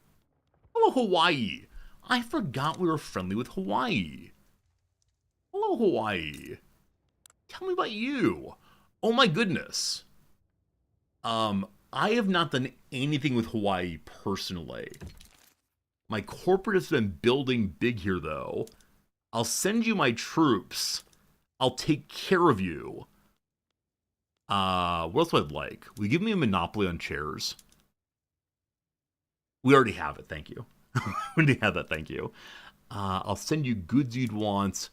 Hello, Hawaii. I forgot we were friendly with Hawaii. Hello, Hawaii. Tell me about you. Oh my goodness. I have not done anything with Hawaii personally. My corporate has been building big here, though. I'll send you my troops. I'll take care of you. What else would I like? Will you give me a monopoly on chairs? We already have it, thank you. We already have that, thank you. I'll send you goods you'd want.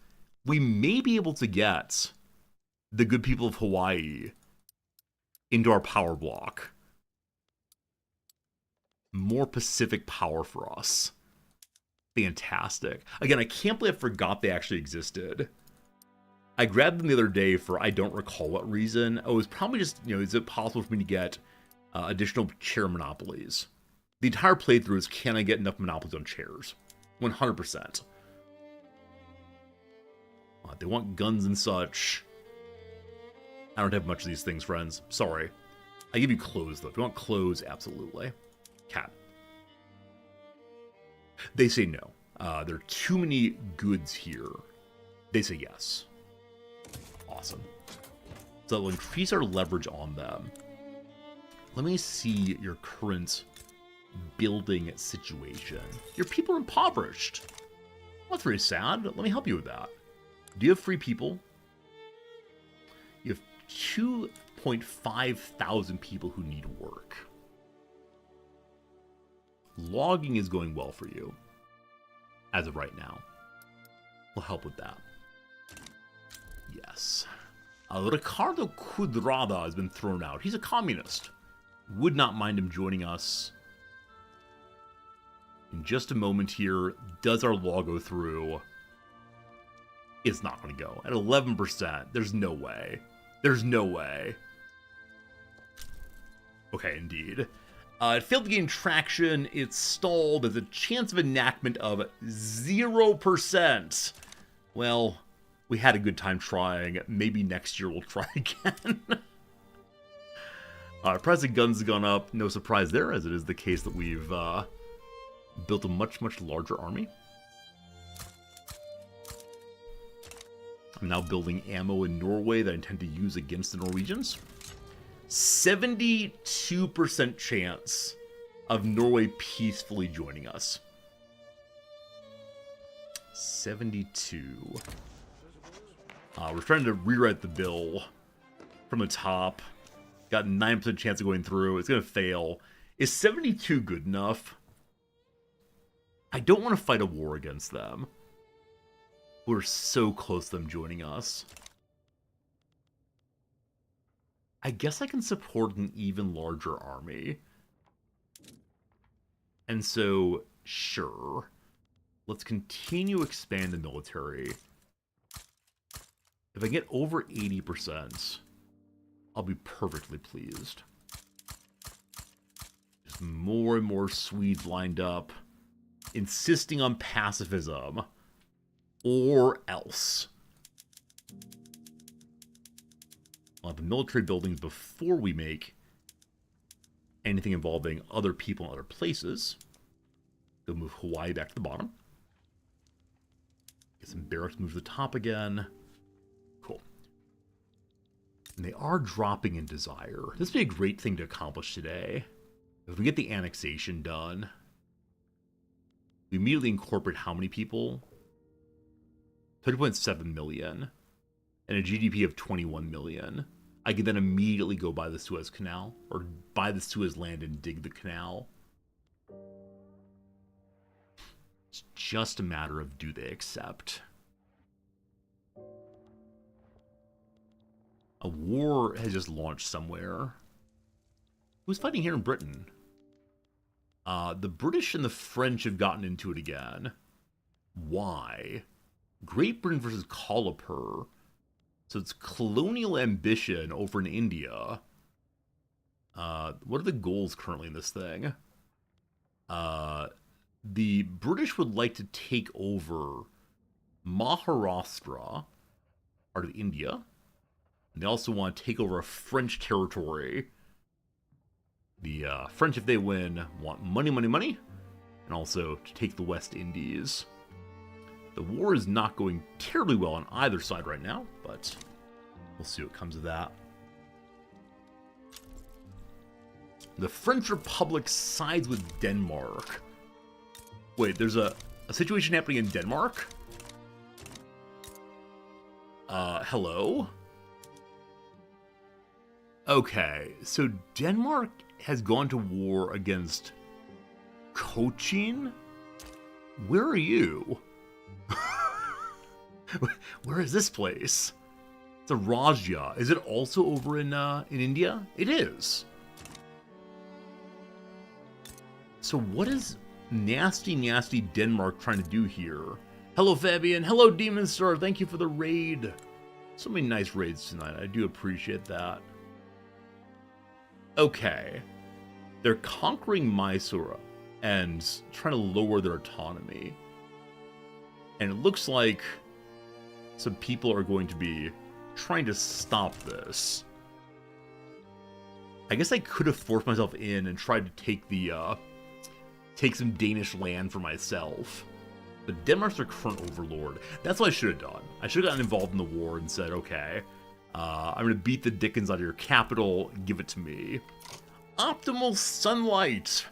We may be able to get the good people of Hawaii into our power block. More Pacific power for us. Fantastic. Again, I can't believe I forgot they actually existed. I grabbed them the other day for I don't recall what reason. Oh, it was probably just, is it possible for me to get additional chair monopolies? The entire playthrough is, can I get enough monopolies on chairs? 100%. They want guns and such. I don't have much of these things, friends. Sorry. I give you clothes, though. If you want clothes, absolutely. Cat. They say no. There are too many goods here. They say yes. Awesome. So we'll increase our leverage on them. Let me see your current building situation. Your people are impoverished. Well, that's very sad. Let me help you with that. Do you have free people? You have 2.5 thousand people who need work. Logging is going well for you, as of right now. We'll help with that. Yes. Ricardo Cuadrada has been thrown out. He's a communist. Would not mind him joining us. In just a moment here, does our law go through? It's not going to go. At 11%, there's no way. There's no way. Okay, indeed. It failed to gain traction. It's stalled. There's a chance of enactment of 0%. Well, we had a good time trying. Maybe next year we'll try again. Price of guns has gone up. No surprise there, as it is the case that we've built a much, much larger army. I'm now building ammo in Norway that I intend to use against the Norwegians. 72% chance of Norway peacefully joining us. 72. We're trying to rewrite the bill from the top. Got 9% chance of going through. It's going to fail. Is 72 good enough? I don't want to fight a war against them. We're so close to them joining us. I guess I can support an even larger army. And so, sure. Let's continue to expand the military. If I get over 80%, I'll be perfectly pleased. Just more and more Swedes lined up, insisting on pacifism, or else. I'll have the military buildings before we make anything involving other people in other places. Go move Hawaii back to the bottom. Get some barracks moved to the top again. Cool. And they are dropping in desire. This would be a great thing to accomplish today. If we get the annexation done, we immediately incorporate how many people? 30.7 million. And a GDP of 21 million. I could then immediately go buy the Suez Canal, or buy the Suez land and dig the canal. It's just a matter of do they accept. A war has just launched somewhere. Who's fighting here in Britain? The British and the French have gotten into it again. Why? Great Britain versus Kolapur. So it's colonial ambition over in India. What are the goals currently in this thing? The British would like to take over Maharashtra, part of India. And they also want to take over a French territory. The French, if they win, want money, money, money. And also to take the West Indies. The war is not going terribly well on either side right now, but we'll see what comes of that. The French Republic sides with Denmark. Wait, there's a situation happening in Denmark? Hello? Okay, so Denmark has gone to war against Cochin? Where are you? Where is this place? It's a Rajya. Is it also over in India? It is. So what is nasty, nasty Denmark trying to do here? Hello, Fabian. Hello, Demon Star. Thank you for the raid. So many nice raids tonight. I do appreciate that. Okay. They're conquering Mysore and trying to lower their autonomy. And it looks like some people are going to be trying to stop this. I guess I could have forced myself in and tried to take the, take some Danish land for myself. But Denmark's their current overlord. That's what I should have done. I should have gotten involved in the war and said, okay, I'm going to beat the dickens out of your capital. Give it to me. Optimal sunlight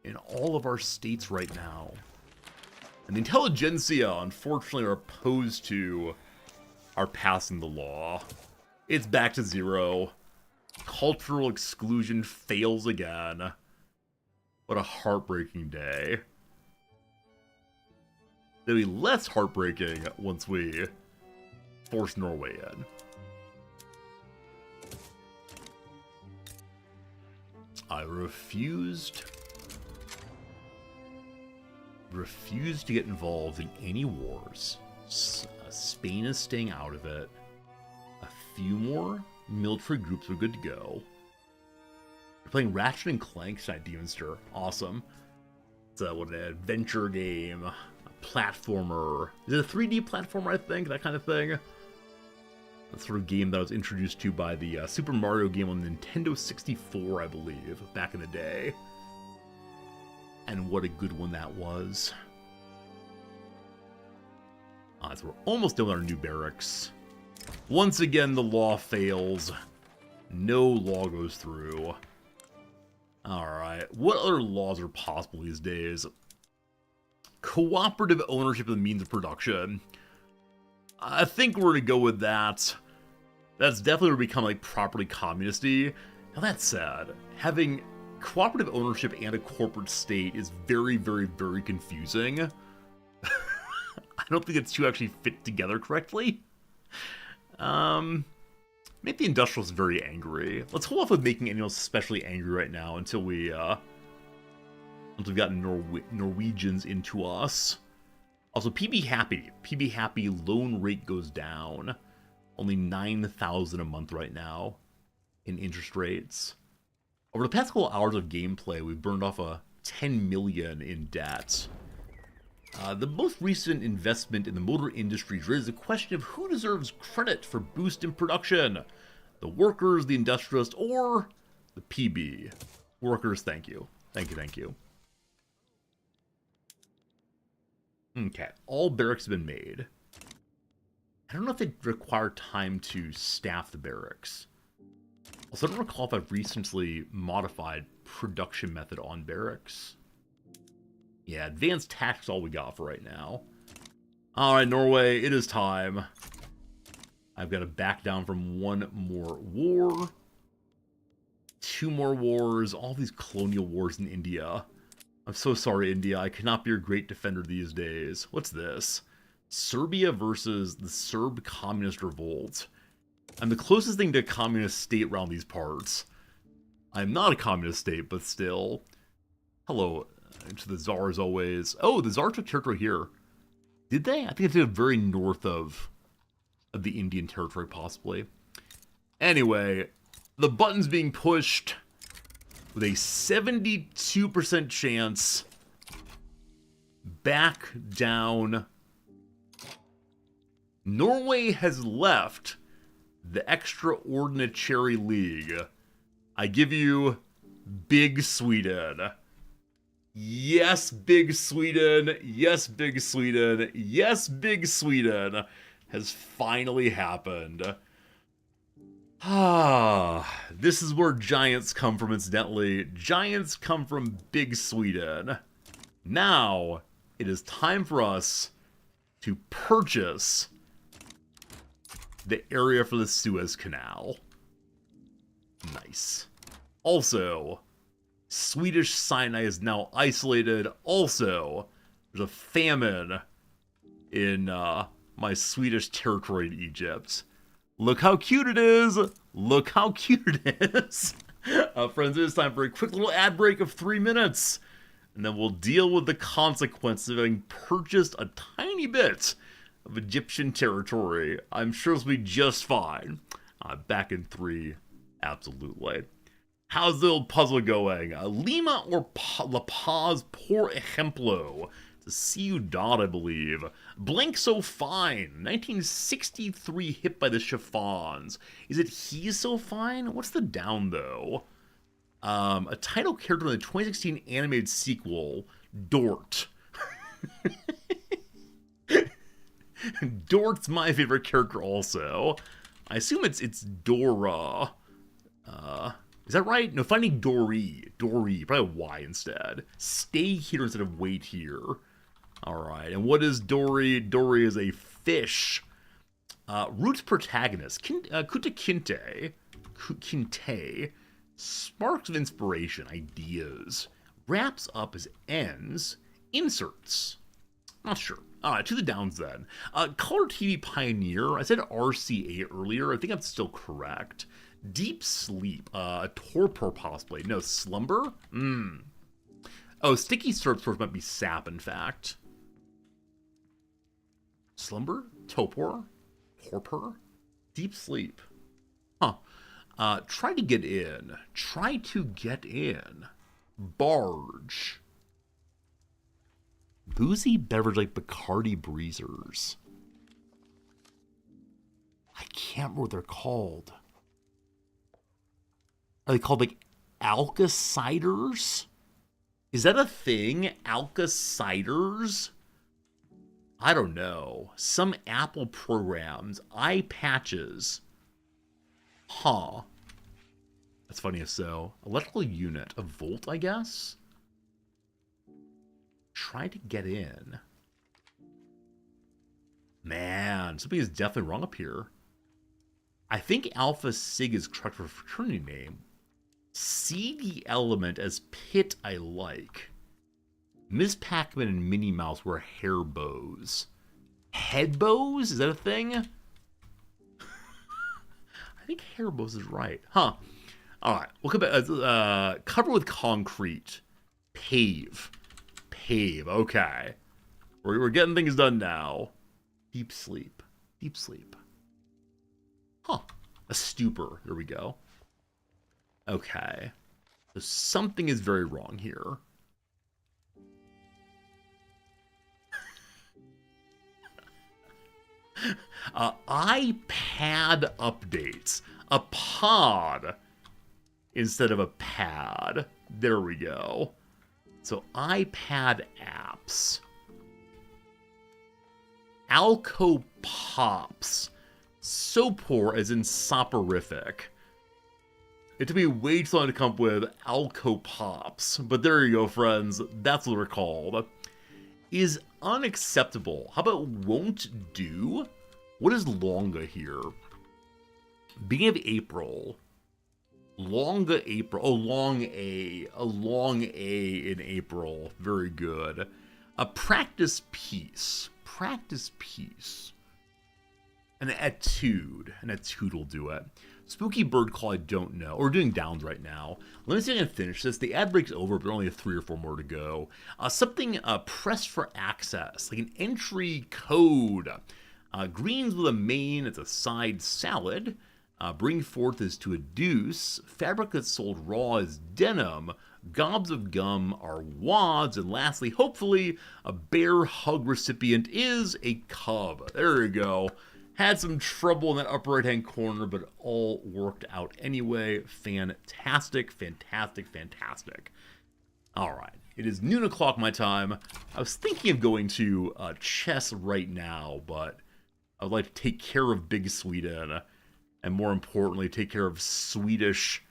in all of our states right now. And the intelligentsia, unfortunately, are opposed to our passing the law. It's back to 0. Cultural exclusion fails again. What a heartbreaking day. It'll be less heartbreaking once we force Norway in. I refused to get involved in any wars. Spain is staying out of it. A few more military groups are good to go. We're playing Ratchet and Clank tonight, Demonster. Awesome. It's an adventure game, a platformer. Is it a 3D platformer, I think? That kind of thing. The sort of game that I was introduced to by the Super Mario game on Nintendo 64, I believe, back in the day. And what a good one that was. So we're almost done with our new barracks. Once again, the law fails. No law goes through. Alright, what other laws are possible these days? Cooperative ownership of the means of production. I think we're going to go with that. That's definitely going to become, like, properly communist-y. Now, that said, having cooperative ownership and a corporate state is very, very, very confusing. I don't think it's two actually fit together correctly. Make the industrialists very angry. Let's hold off with making anyone else especially angry right now until we've gotten Norwegians into us. Also, PB Happy loan rate goes down. Only 9,000 a month right now in interest rates. Over the past couple hours of gameplay, we've burned off a 10 million in debt. The most recent investment in the motor industry raises the question of who deserves credit for boost in production. The workers, the industrialists, or the PB. Workers, thank you. Thank you. Okay, all barracks have been made. I don't know if they require time to staff the barracks. Also, I don't recall if I've recently modified production method on barracks. Yeah, advanced tax is all we got for right now. Alright, Norway, it is time. I've got to back down from one more war. 2 more wars, all these colonial wars in India. I'm so sorry, India. I cannot be your great defender these days. What's this? Serbia versus the Serb Communist Revolt. I'm the closest thing to a communist state around these parts. I'm not a communist state, but still. Hello to the Tsar as always. Oh, the Tsar took territory here. Did they? I think they did very north of the Indian territory, possibly. Anyway, the button's being pushed with a 72% chance. Back down. Norway has left the Extraordinary League. I give you Big Sweden. Yes, Big Sweden. Yes, Big Sweden. Yes, Big Sweden has finally happened. This is where giants come from, incidentally. Giants come from Big Sweden. Now, it is time for us to purchase the area for the Suez Canal. Nice. Also, Swedish Sinai is now isolated. Also, there's a famine in my Swedish territory in Egypt. Look how cute it is! Look how cute it is! Friends, it is time for a quick little ad break of 3 minutes. And then we'll deal with the consequences of having purchased a tiny bit of Egyptian territory. I'm sure it'll be just fine. Back in 3, absolutely. How's the old puzzle going? Lima or La Paz, por ejemplo. It's a ciudad, I believe. Blank So Fine. 1963 hit by the Chiffons. Is it He's So Fine? What's the down, though? A title character in the 2016 animated sequel, Dort. Dort's my favorite character also. I assume it's Dora. Is that right? No, finding Dory. Dory, probably a Y instead. Stay here instead of wait here. Alright, and what is Dory? Dory is a fish. Root's protagonist, Kuta Kinte, sparks of inspiration, ideas, wraps up as ends, inserts. Not sure. To the downs then. Color TV pioneer, I said RCA earlier, I think that's still correct. Deep sleep, torpor possibly. No, slumber? Oh, sticky syrup might be sap, in fact. Slumber? Torpor? Torpor? Deep sleep. Huh. Try to get in. Try to get in. Barge. Boozy beverage like Bacardi Breezers. I can't remember what they're called. Are they called like Alka Ciders? Is that a thing? Alka Ciders? I don't know. Some Apple programs. Eye patches. Huh. That's funny as so. Electrical unit. A volt, I guess? Try to get in. Man, something is definitely wrong up here. I think Alpha Sig is correct for fraternity name. CD element as Pit I like. Ms. Pac-Man and Minnie Mouse wear hair bows. Head bows? Is that a thing? I think hair bows is right. Huh. Alright, we'll come back. Cover with concrete. Pave. Pave, okay. We're getting things done now. Deep sleep. Deep sleep. Huh. A stupor. There we go. Okay. So something is very wrong here. iPad updates. A pod instead of a pad. There we go. So iPad apps. Alco Pops. So poor as in soporific. It took me way too long to come up with Alco Pops. But there you go, friends. That's what they're called. Is unacceptable. How about won't do? What is longa here? Beginning of April. Longa April. Oh, long A. A long A in April. Very good. A practice piece. Practice piece. An etude. An etude will do it. Spooky Bird Call, I don't know. We're doing downs right now. Let me see if I can finish this. The ad break's over, but only 3 or 4 more to go. Something pressed for access, like an entry code. Greens with a main, it's a side salad. Bring forth is to a deuce. Fabric that's sold raw is denim. Gobs of gum are wads. And lastly, hopefully, a bear hug recipient is a cub. There you go. Had some trouble in that upper right-hand corner, but it all worked out anyway. Fantastic, fantastic, fantastic. All right. It is noon o'clock my time. I was thinking of going to chess right now, but I would like to take care of Big Sweden. And more importantly, take care of Swedish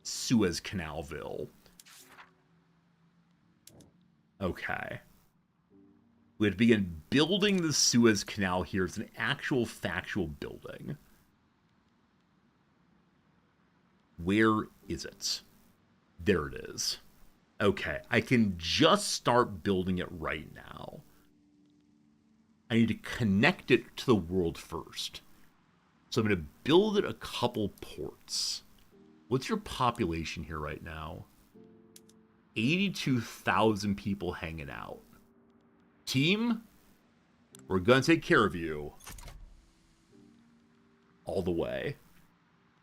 Suez Canalville. Okay. We have to begin building the Suez Canal here. It's an actual factual building. Where is it? There it is. Okay, I can just start building it right now. I need to connect it to the world first. So I'm going to build it a couple ports. What's your population here right now? 82,000 people hanging out. Team, we're going to take care of you. All the way.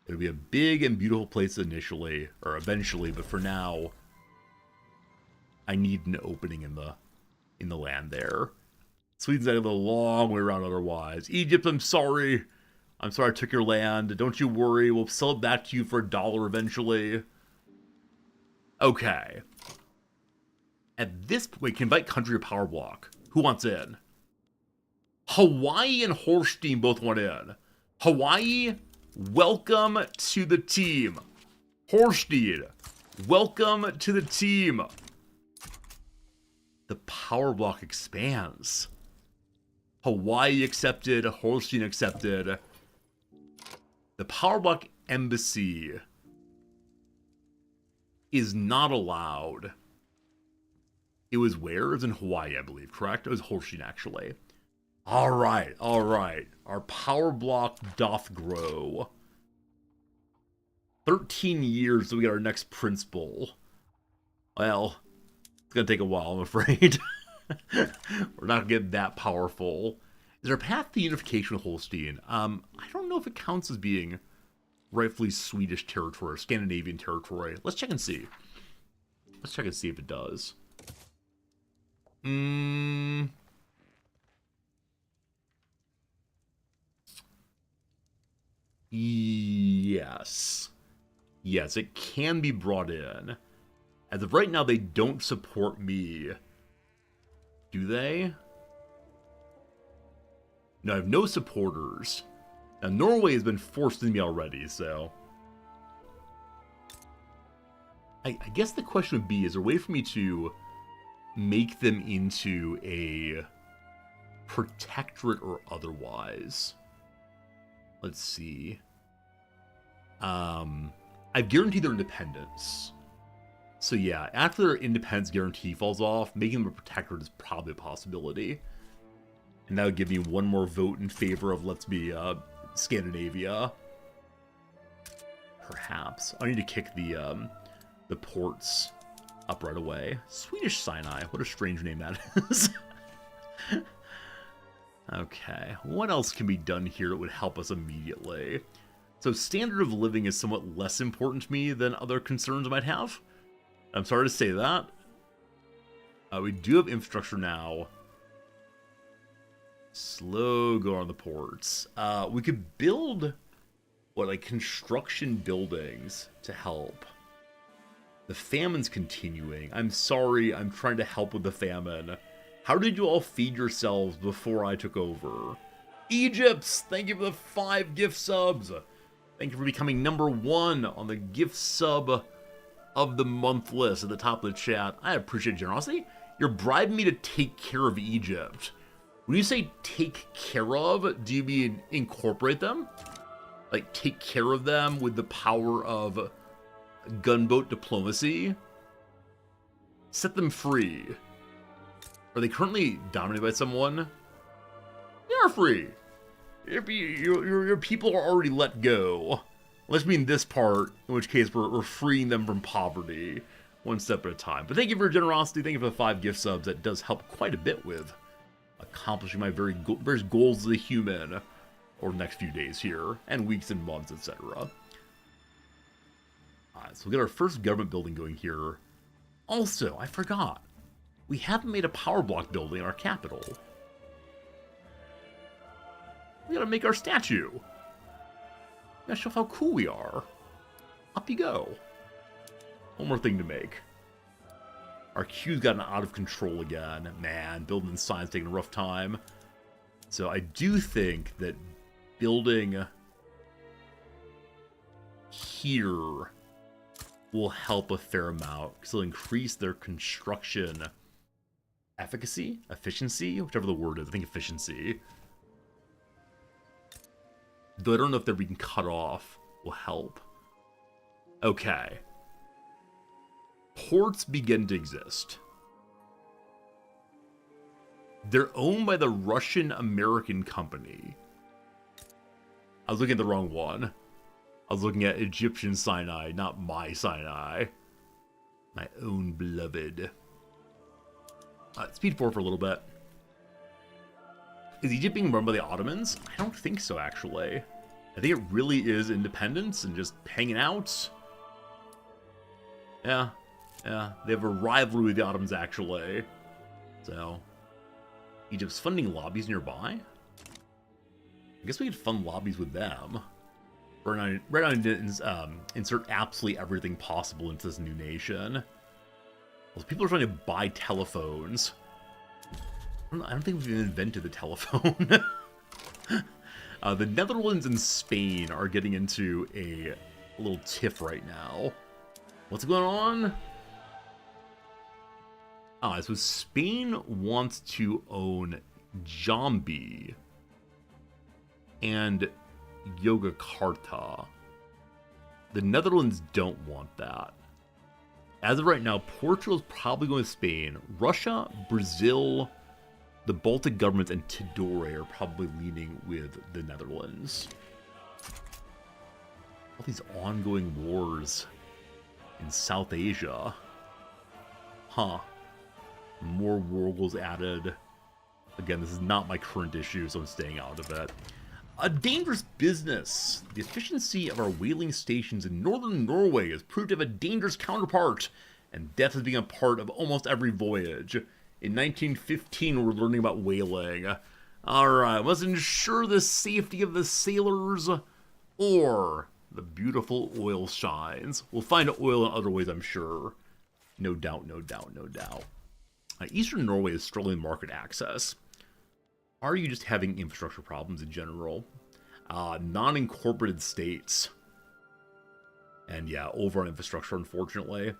It'll be a big and beautiful place initially, or eventually, but for now, I need an opening in the land there. Sweden's got a long way around otherwise. Egypt, I'm sorry. I'm sorry I took your land. Don't you worry. We'll sell it back to you for $1 eventually. Okay. At this point, we can invite country or power block. Who wants in? Hawaii and Holstein both want in. Hawaii, welcome to the team. Holstein, welcome to the team. The power block expands. Hawaii accepted, Holstein accepted. The power block embassy is not allowed. It was where? It was in Hawaii, I believe, correct? It was Holstein, actually. All right. Our power block doth grow. 13 years till we get our next principal. Well, it's gonna take a while, I'm afraid. We're not gonna get that powerful. Is there a path to unification with Holstein? I don't know if it counts as being rightfully Swedish territory or Scandinavian territory. Let's check and see. Let's check and see if it does. Yes. Yes, it can be brought in. As of right now, they don't support me. Do they? No, I have no supporters. Now, Norway has been forced into me already, so... I guess the question would be, is there a way for me to make them into a protectorate or otherwise? Let's see. I've guaranteed their independence. So yeah, after their independence guarantee falls off, making them a protectorate is probably a possibility. And that would give me one more vote in favor of, let's be, Scandinavia. Perhaps. I need to kick the ports up right away. Swedish Sinai. What a strange name that is. Okay. What else can be done here that would help us immediately? So standard of living is somewhat less important to me than other concerns I might have. I'm sorry to say that. We do have infrastructure now. Slow go on the ports. We could build, what, like construction buildings to help. The famine's continuing. I'm sorry, I'm trying to help with the famine. How did you all feed yourselves before I took over? Egypts, thank you for the 5 gift subs. Thank you for becoming #1 on the gift sub of the month list at the top of the chat. I appreciate generosity. You're bribing me to take care of Egypt. When you say take care of, do you mean incorporate them? Like take care of them with the power of gunboat diplomacy? Set them free. Are they currently dominated by someone? They are free. Your people are already let go. Let's mean this part, in which case we're freeing them from poverty, one step at a time. But thank you for your generosity. Thank you for the 5 gift subs. That does help quite a bit with accomplishing my various goals as a human over the next few days here, and weeks and months, etc. Alright, so we'll get our first government building going here. Also, I forgot. We haven't made a power block building in our capital. We gotta make our statue. We gotta show off how cool we are. Up you go. One more thing to make. Our queue's gotten out of control again. Man, building in science taking a rough time. So I do think that building here will help a fair amount, because it'll increase their construction efficiency, whichever the word is. I think efficiency. Though I don't know if they're being cut off will help. Okay. Ports begin to exist. They're owned by the Russian-American company. I was looking at the wrong one. I was looking at Egyptian Sinai, not my Sinai. My own beloved. Speed 4 for a little bit. Is Egypt being run by the Ottomans? I don't think so, actually. I think it really is independence and just hanging out. Yeah. They have a rivalry with the Ottomans, actually. So, Egypt's funding lobbies nearby? I guess we could fund lobbies with them. Right now, insert absolutely everything possible into this new nation. Well, people are trying to buy telephones. I don't think we've even invented the telephone. The Netherlands and Spain are getting into a little tiff right now. What's going on? So Spain wants to own Jambi and Yogyakarta. The Netherlands don't want that. As of right now, Portugal's probably going with Spain. Russia, Brazil, the Baltic governments, and Tidore are probably leaning with the Netherlands. All these ongoing wars in South Asia. Huh. More war goals added. Again, this is not my current issue, so I'm staying out of it. A dangerous business. The efficiency of our whaling stations in northern Norway has proved to have a dangerous counterpart, and death has been a part of almost every voyage. In 1915, we're learning about whaling. Alright, let's ensure the safety of the sailors, or the beautiful oil shines. We'll find oil in other ways, I'm sure. No doubt, no doubt, no doubt. Eastern Norway is struggling with market access. Are you just having infrastructure problems in general? Non-incorporated states. And yeah, over on infrastructure, unfortunately.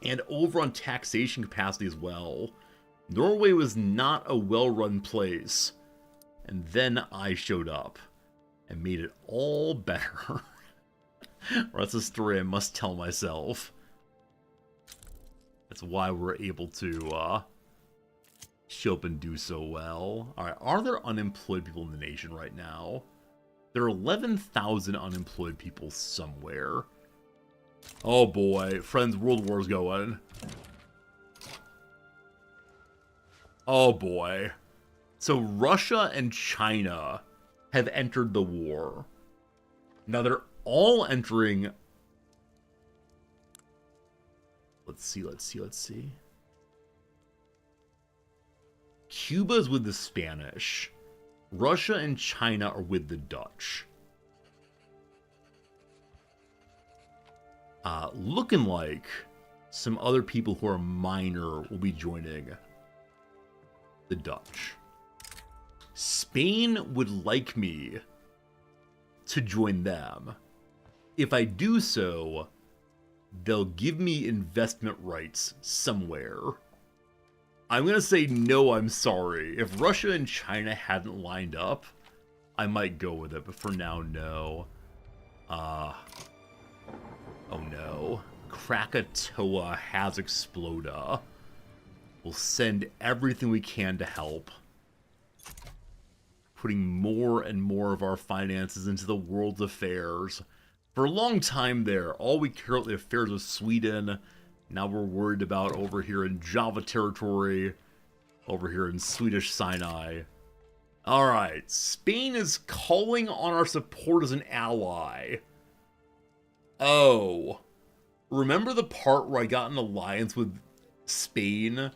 And over on taxation capacity as well. Norway was not a well-run place. And then I showed up and made it all better. That's a story I must tell myself. That's why we're able to show up and do so well. Alright, are there unemployed people in the nation right now? There are 11,000 unemployed people somewhere. Oh boy, friends, World War's going. Oh boy. So Russia and China have entered the war. Now they're all entering... Let's see. Cuba's with the Spanish. Russia and China are with the Dutch. Looking like some other people who are minor will be joining the Dutch. Spain would like me to join them. If I do so, they'll give me investment rights somewhere. I'm gonna say no, I'm sorry. If Russia and China hadn't lined up, I might go with it, but for now, no. Oh no. Krakatoa has exploded. We'll send everything we can to help. Putting more and more of our finances into the world's affairs. For a long time there, all we cared about the affairs of Sweden. Now we're worried about over here in Java territory. Over here in Swedish Sinai. Alright, Spain is calling on our support as an ally. Oh. Remember the part where I got an alliance with Spain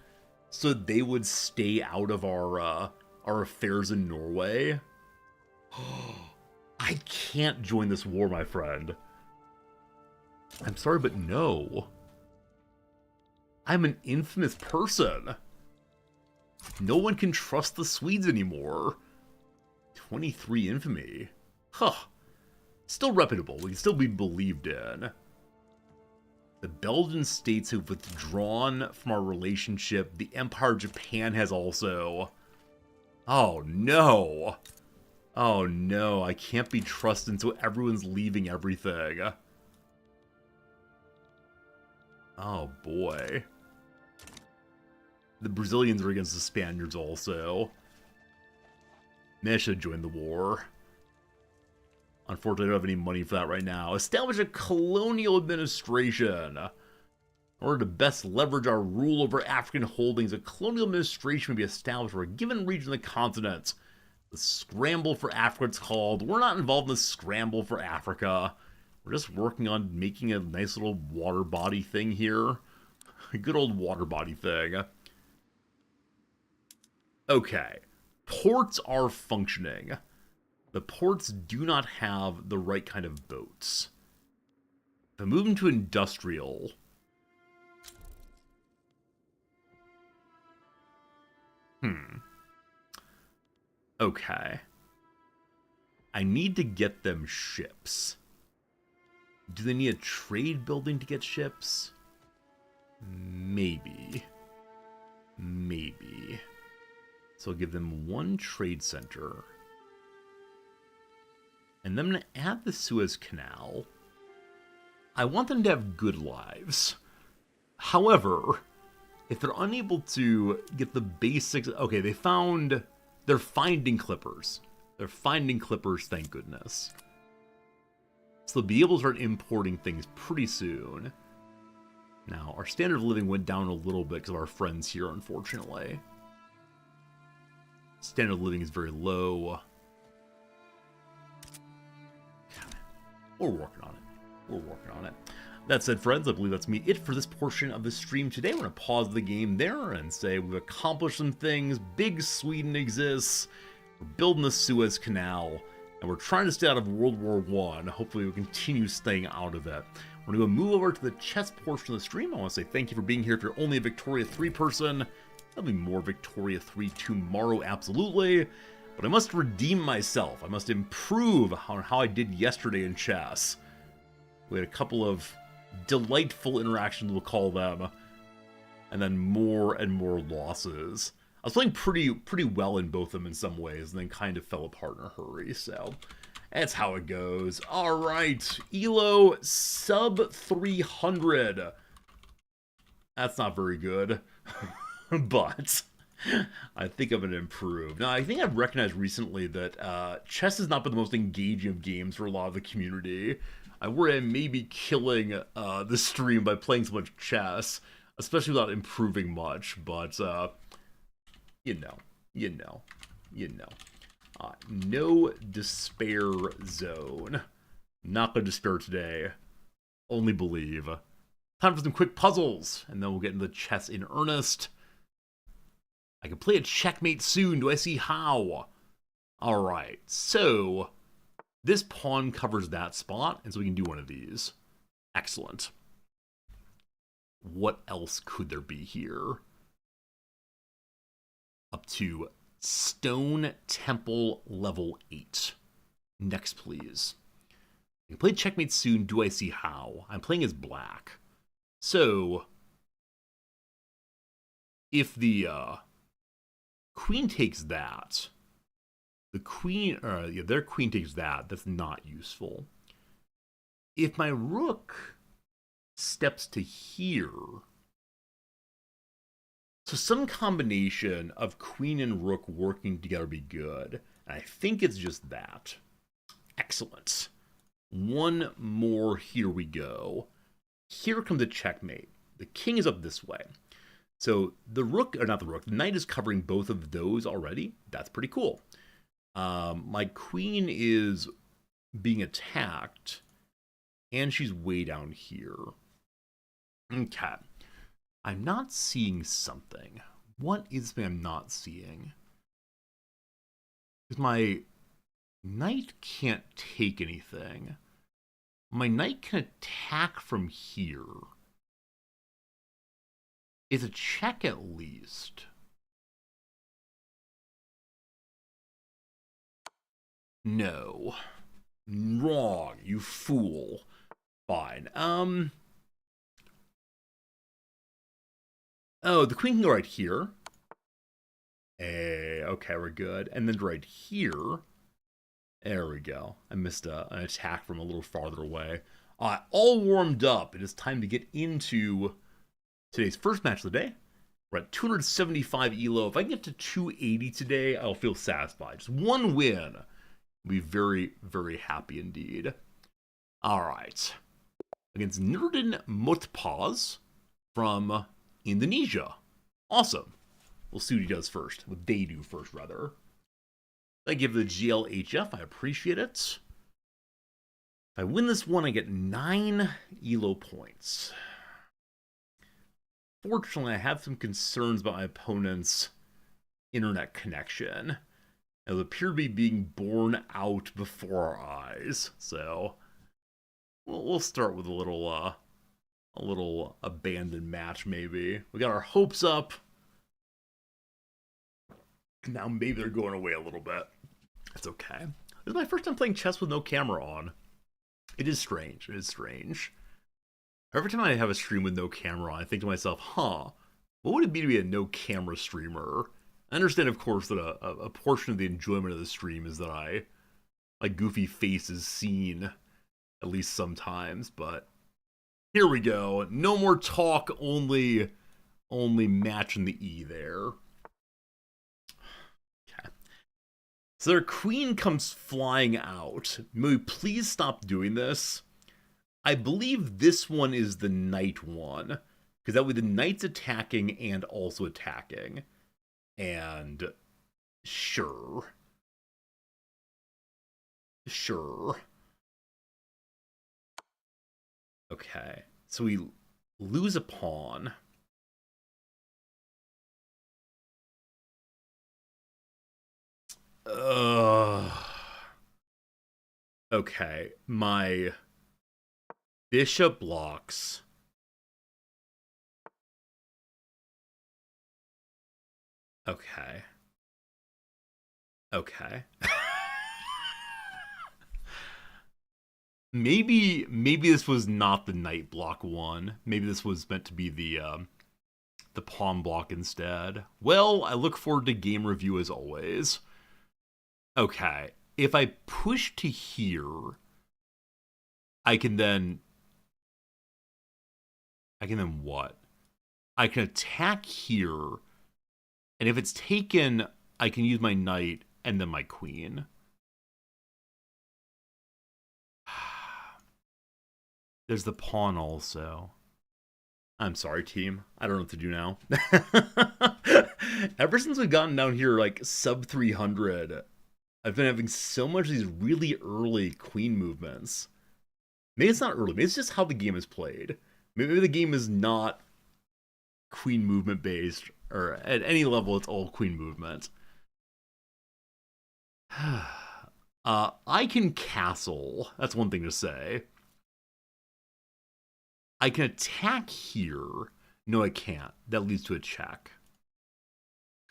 so they would stay out of our affairs in Norway? I can't join this war, my friend. I'm sorry, but no. I'm an infamous person. No one can trust the Swedes anymore. 23 infamy. Huh. Still reputable. We can still be believed in. The Belgian states have withdrawn from our relationship. The Empire of Japan has also. Oh no. Oh no, I can't be trusted, so everyone's leaving everything. Oh boy. The Brazilians are against the Spaniards also. Maybe I should join the war. Unfortunately, I don't have any money for that right now. Establish a colonial administration. In order to best leverage our rule over African holdings, a colonial administration may be established for a given region of the continent. The scramble for Africa, it's called. We're not involved in the scramble for Africa. We're just working on making a nice little water body thing here. A good old water body thing. Okay. Ports are functioning. The ports do not have the right kind of boats. If I move them to industrial... Okay. I need to get them ships. Do they need a trade building to get ships? Maybe. Maybe. So I'll give them one trade center. And then I'm going to add the Suez Canal. I want them to have good lives. However, if they're unable to get the basics... Okay, they're finding clippers. They're finding clippers, thank goodness. So they'll be able to start importing things pretty soon. Now, our standard of living went down a little bit because of our friends here, unfortunately. Standard of living is very low. We're working on it. We're working on it. That said, friends, I believe that's it for this portion of the stream today. We're going to pause the game there and say we've accomplished some things. Big Sweden exists. We're building the Suez Canal. And we're trying to stay out of World War I. Hopefully, we'll continue staying out of it. We're going to move over to the chess portion of the stream. I want to say thank you for being here. If you're only a Victoria 3 person, there'll be more Victoria 3 tomorrow, absolutely. But I must redeem myself. I must improve on how I did yesterday in chess. We had a couple of delightful interactions, we'll call them, and then more and more losses. I was playing pretty well in both of them in some ways, and then kind of fell apart in a hurry, so that's how it goes. Alright, ELO sub 300. That's not very good, but I think I'm going to improve. Now, I think I've recognized recently that chess has not been the most engaging of games for a lot of the community. I worry I may be killing the stream by playing so much chess, especially without improving much, but, you know. No despair zone. Not gonna despair today. Only believe. Time for some quick puzzles, and then we'll get into chess in earnest. I can play a checkmate soon. Do I see how? Alright, so this pawn covers that spot, and so we can do one of these. Excellent. What else could there be here? Up to Stone Temple level 8. Next, please. I can play checkmate soon. Do I see how? I'm playing as black. So, if the queen takes that, the queen, their queen takes that, that's not useful. If my rook steps to here, so some combination of queen and rook working together would be good. And I think it's just that. Excellent. One more, here we go. Here comes a checkmate. The king is up this way. So the rook, or not the rook, the knight is covering both of those already. That's pretty cool. My queen is being attacked, and she's way down here. Okay. I'm not seeing something. What is it I'm not seeing? Because my knight can't take anything. My knight can attack from here. It's a check at least. No. Wrong, you fool. Fine. Oh, the queen can go right here. Okay, we're good. And then right here. There we go. I missed an attack from a little farther away. All warmed up. It is time to get into today's first match of the day. We're at 275 ELO. If I can get to 280 today, I'll feel satisfied. Just one win. I'll be very, very happy indeed. All right. Against Nurdin Motpaz from Indonesia. Awesome. We'll see what he does first. What they do first, rather. I give the GLHF. I appreciate it. If I win this one, I get 9 ELO points. Fortunately, I have some concerns about my opponent's internet connection. It'll appear to be being borne out before our eyes. So, we'll start with a little abandoned match, maybe. We got our hopes up. Now maybe they're going away a little bit. That's okay. This is my first time playing chess with no camera on. It is strange. It is strange. Every time I have a stream with no camera on, I think to myself, huh, what would it be to be a no camera streamer? I understand, of course, that a portion of the enjoyment of the stream is that my goofy face is seen, at least sometimes, but here we go. No more talk, only matching the E there. Okay. So their queen comes flying out. May we please stop doing this? I believe this one is the knight one, because that way the knight's attacking and also attacking. And sure. Sure. Okay, so we lose a pawn. Okay, my bishop blocks. Okay. Okay. maybe this was not the knight block one. Maybe this was meant to be the pawn block instead. Well, I look forward to game review as always. Okay, if I push to here, I can then what? I can attack here, and if it's taken, I can use my knight and then my queen. There's the pawn also. I'm sorry, team. I don't know what to do now. Ever since we've gotten down here, like, sub 300, I've been having so much of these really early queen movements. Maybe it's not early. Maybe it's just how the game is played. Maybe the game is not queen movement based, or at any level, it's all queen movement. I can castle. That's one thing to say. I can attack here. No, I can't. That leads to a check.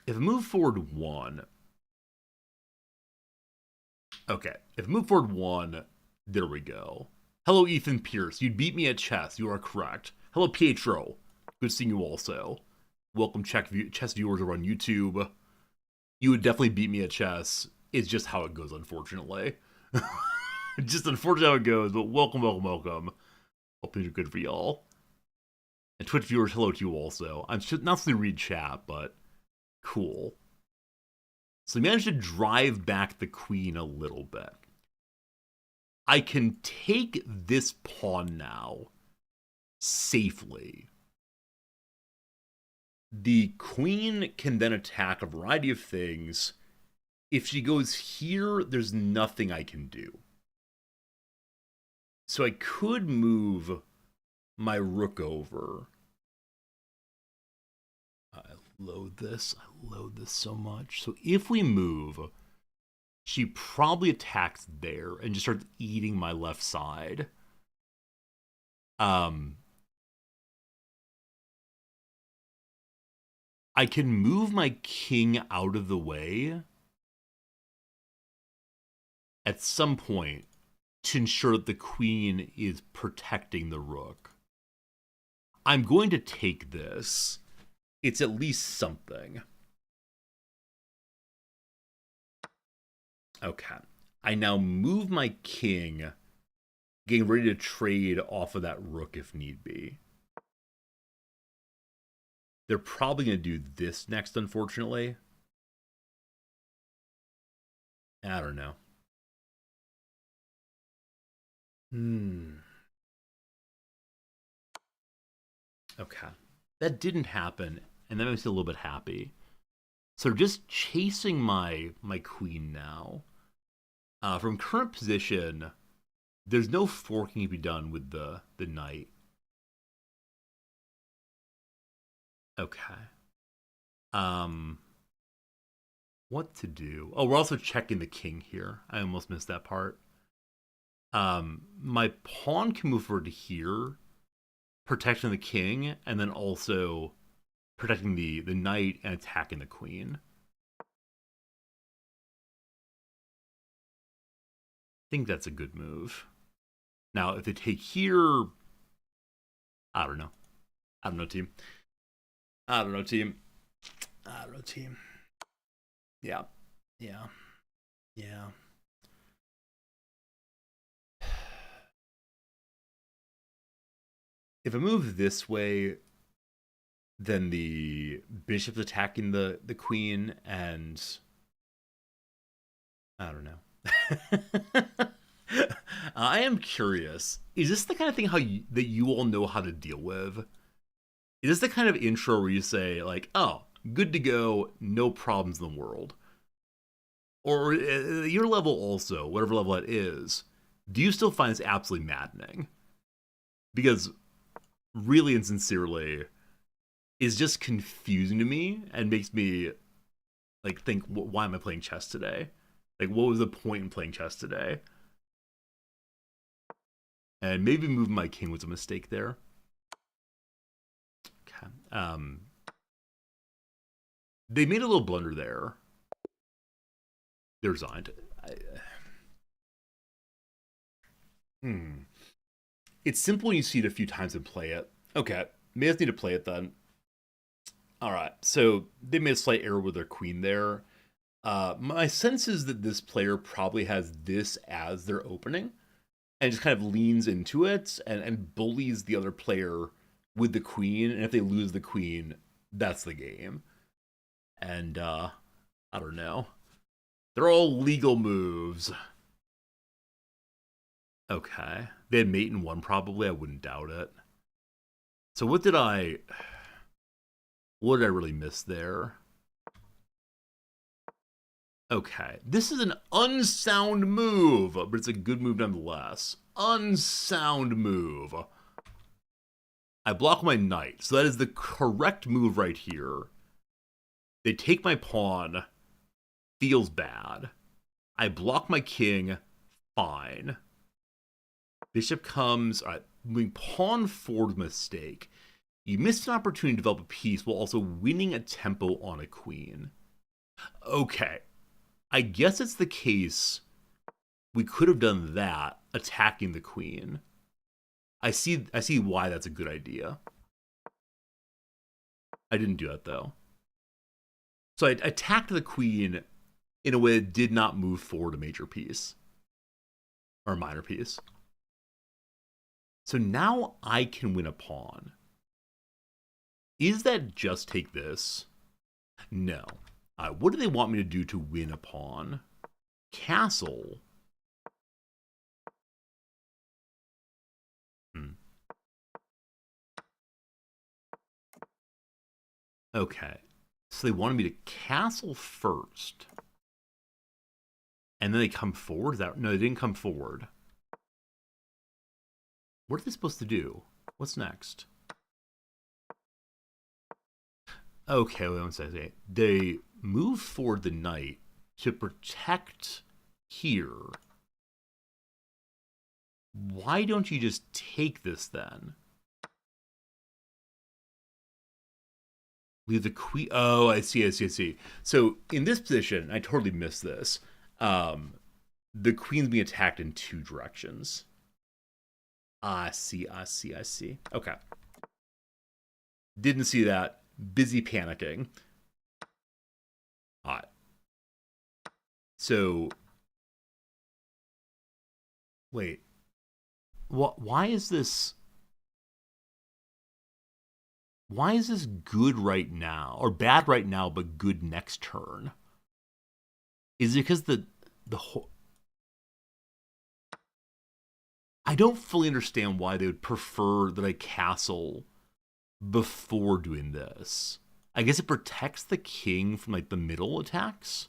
If I move forward one... Okay, if I move forward one, there we go. Hello, Ethan Pierce. You beat me at chess. You are correct. Hello, Pietro. Good seeing you also. Welcome, chess viewers over on YouTube. You would definitely beat me at chess. It's just how it goes, unfortunately. Just unfortunately how it goes, but welcome. Hope things are good for y'all. And Twitch viewers, hello to you also. I'm not supposed to read chat, but cool. So we managed to drive back the queen a little bit. I can take this pawn now safely. The queen can then attack a variety of things. If she goes here, there's nothing I can do. So I could move my rook over. I load this so much. So if we move, she probably attacks there and just starts eating my left side. I can move my king out of the way at some point to ensure that the queen is protecting the rook. I'm going to take this. It's at least something. Okay. I now move my king, getting ready to trade off of that rook if need be. They're probably going to do this next, unfortunately. I don't know. Okay. That didn't happen, and that makes me a little bit happy. So just chasing my queen now. From current position, there's no forking to be done with the knight. Okay. What to do? Oh, we're also checking the king here. I almost missed that part. My pawn can move forward to here, protecting the king, and then also protecting the knight and attacking the queen. think that's a good move. Now, if they take here, I don't know. I don't know, team. I don't know, team. I don't know, team. Yeah. Yeah. Yeah. If I move this way, then the bishop's attacking the queen, and I don't know. I am curious. Is this the kind of thing that you all know how to deal with? Is this the kind of intro where you say like, "Oh, good to go, no problems in the world," or your level also, whatever level that is, do you still find this absolutely maddening? Because really and sincerely, is just confusing to me and makes me like think, why am I playing chess today? Like, what was the point in playing chess today? And maybe moving my king was a mistake there. Okay. They made a little blunder there. They resigned. It's simple when you see it a few times and play it. Okay, may just need to play it then. All right, so they made a slight error with their queen there. My sense is that this player probably has this as their opening and just kind of leans into it and bullies the other player with the queen. And if they lose the queen, that's the game. And I don't know. They're all legal moves. Okay. They had mate in one probably. I wouldn't doubt it. So what did I really miss there? Okay, this is an unsound move, but it's a good move nonetheless. Unsound move. I block my knight, so that is the correct move right here. They take my pawn. Feels bad. I block my king. Fine. Bishop comes. All right, moving pawn forward, mistake. You missed an opportunity to develop a piece while also winning a tempo on a queen. Okay. I guess it's the case we could have done that, attacking the queen. I see why that's a good idea. I didn't do that, though. So I attacked the queen in a way that did not move forward a major piece. Or a minor piece. So now I can win a pawn. Is that just take this? No. What do they want me to do to win a pawn? Castle. Okay. So they wanted me to castle first. And then they come forward? No, they didn't come forward. What are they supposed to do? What's next? Okay, wait one second. They move forward the knight to protect here. Why don't you just take this then? Leave the queen. Oh, I see. So in this position, I totally missed this. The queen's being attacked in two directions. I see. Okay. Didn't see that. Busy panicking. All right. So, wait. Why is this? Why is this good right now, or bad right now, but good next turn? Is it because the whole? I don't fully understand why they would prefer that I castle before doing this. I guess it protects the king from like the middle attacks.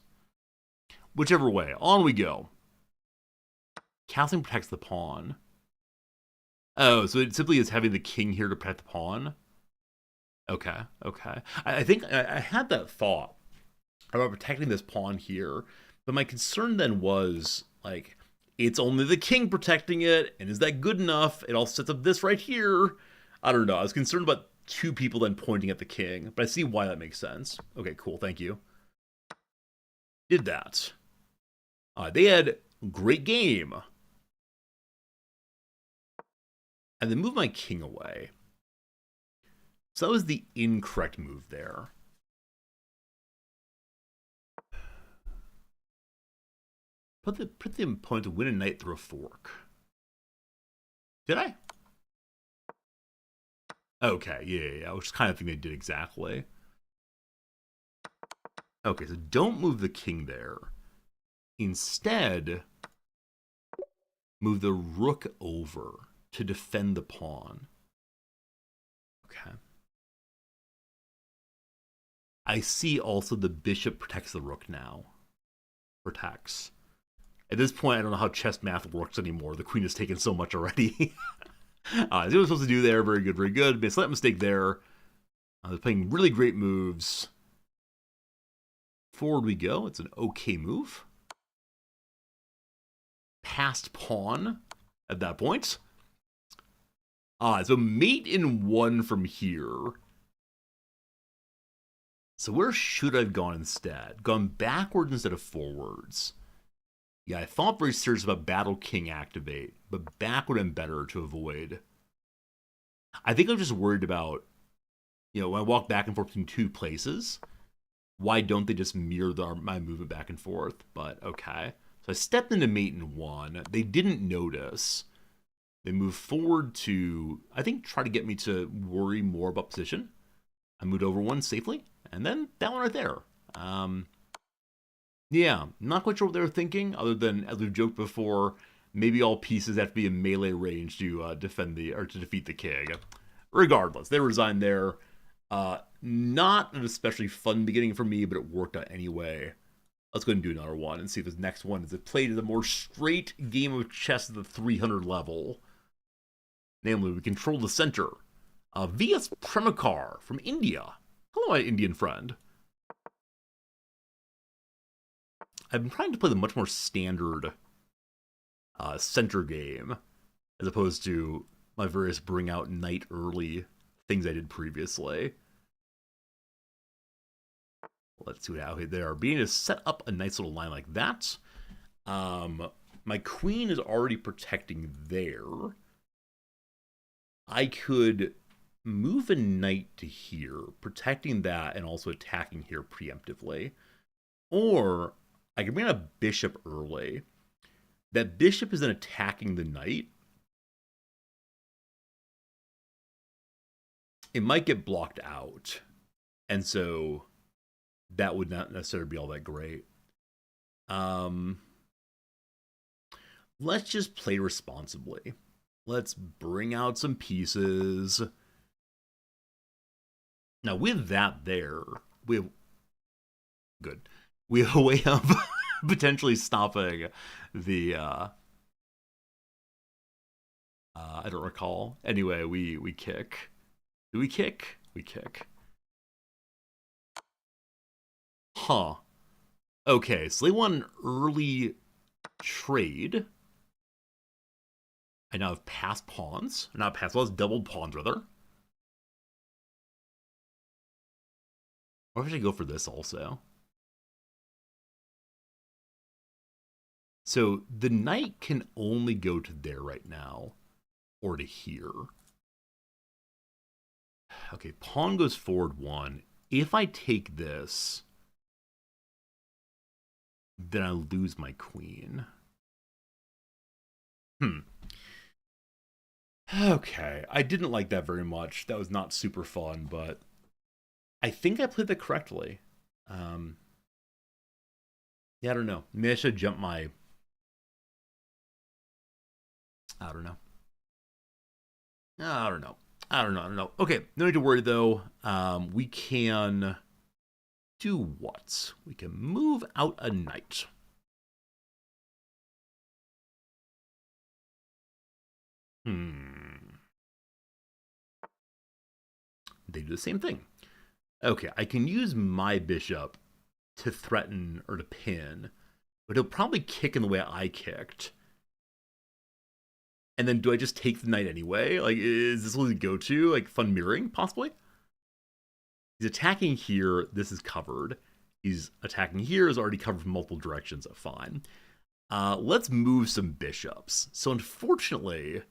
Whichever way, on we go. Castling protects the pawn. Oh, so it simply is having the king here to protect the pawn? Okay. I think I had that thought about protecting this pawn here, but my concern then was, like, it's only the king protecting it, and is that good enough? It all sets up this right here. I don't know. I was concerned about two people then pointing at the king, but I see why that makes sense. Okay, cool. Thank you. Did that. They had great game. and then move my king away. So that was the incorrect move there. Put the opponent to win a knight through a fork. Did I? Okay, yeah, which is kind of thing they did exactly. Okay, so don't move the king there. Instead, move the rook over to defend the pawn. Okay. I see also the bishop protects the rook now. Protects. At this point, I don't know how chess math works anymore. The queen has taken so much already. See what I was supposed to do there. Very good, very good. Made a slight mistake there. I was playing really great moves. Forward we go. It's an okay move. Passed pawn at that point. So mate in 1 from here. So where should I have gone instead? Gone backwards instead of forwards. Yeah, I thought very serious about Battle King activate, but back would have been better to avoid. I think I'm just worried about, when I walk back and forth between 2 places, why don't they just mirror my movement back and forth? But okay. So I stepped into mate in 1. They didn't notice. They moved forward to, I think, try to get me to worry more about position. I moved over 1 safely, and then that one right there. Yeah, not quite sure what they were thinking, other than, as we've joked before, maybe all pieces have to be in melee range to defend to defeat the king. Regardless, they resigned there. Not an especially fun beginning for me, but it worked out anyway. Let's go ahead and do another one and see if this next one is played as a more straight game of chess at the 300 level. Namely, we control the center. V.S. Premakar from India. Hello, my Indian friend. I've been trying to play the much more standard center game, as opposed to my various bring out knight early things I did previously. Let's see how they are beginning to set up a nice little line like that. My queen is already protecting there. I could move a knight to here, protecting that and also attacking here preemptively. Or I can bring in a bishop early. That bishop is then attacking the knight. It might get blocked out. And so that would not necessarily be all that great. Let's just play responsibly. Let's bring out some pieces. Now, with that there, we have a way of potentially stopping the I don't recall. Anyway, we kick. Do we kick? We kick. Huh. Okay, so they want an early trade. I now have passed pawns. Not passed pawns, doubled pawns, rather. Or if I should go for this also. So the knight can only go to there right now. Or to here. Okay, pawn goes forward 1. If I take this, then I lose my queen. Okay, I didn't like that very much. That was not super fun, but I think I played that correctly. Yeah, I don't know. Maybe I should jump my... I don't know. I don't know. Okay, no need to worry, though. We can do what? We can move out a knight. They do the same thing. Okay, I can use my bishop to threaten or to pin, but he'll probably kick in the way I kicked. And then do I just take the knight anyway? Like, is this what we go to? Like, fun mirroring, possibly? He's attacking here. This is covered. He's attacking here. Is already covered from multiple directions. Fine. Let's move some bishops. So, unfortunately,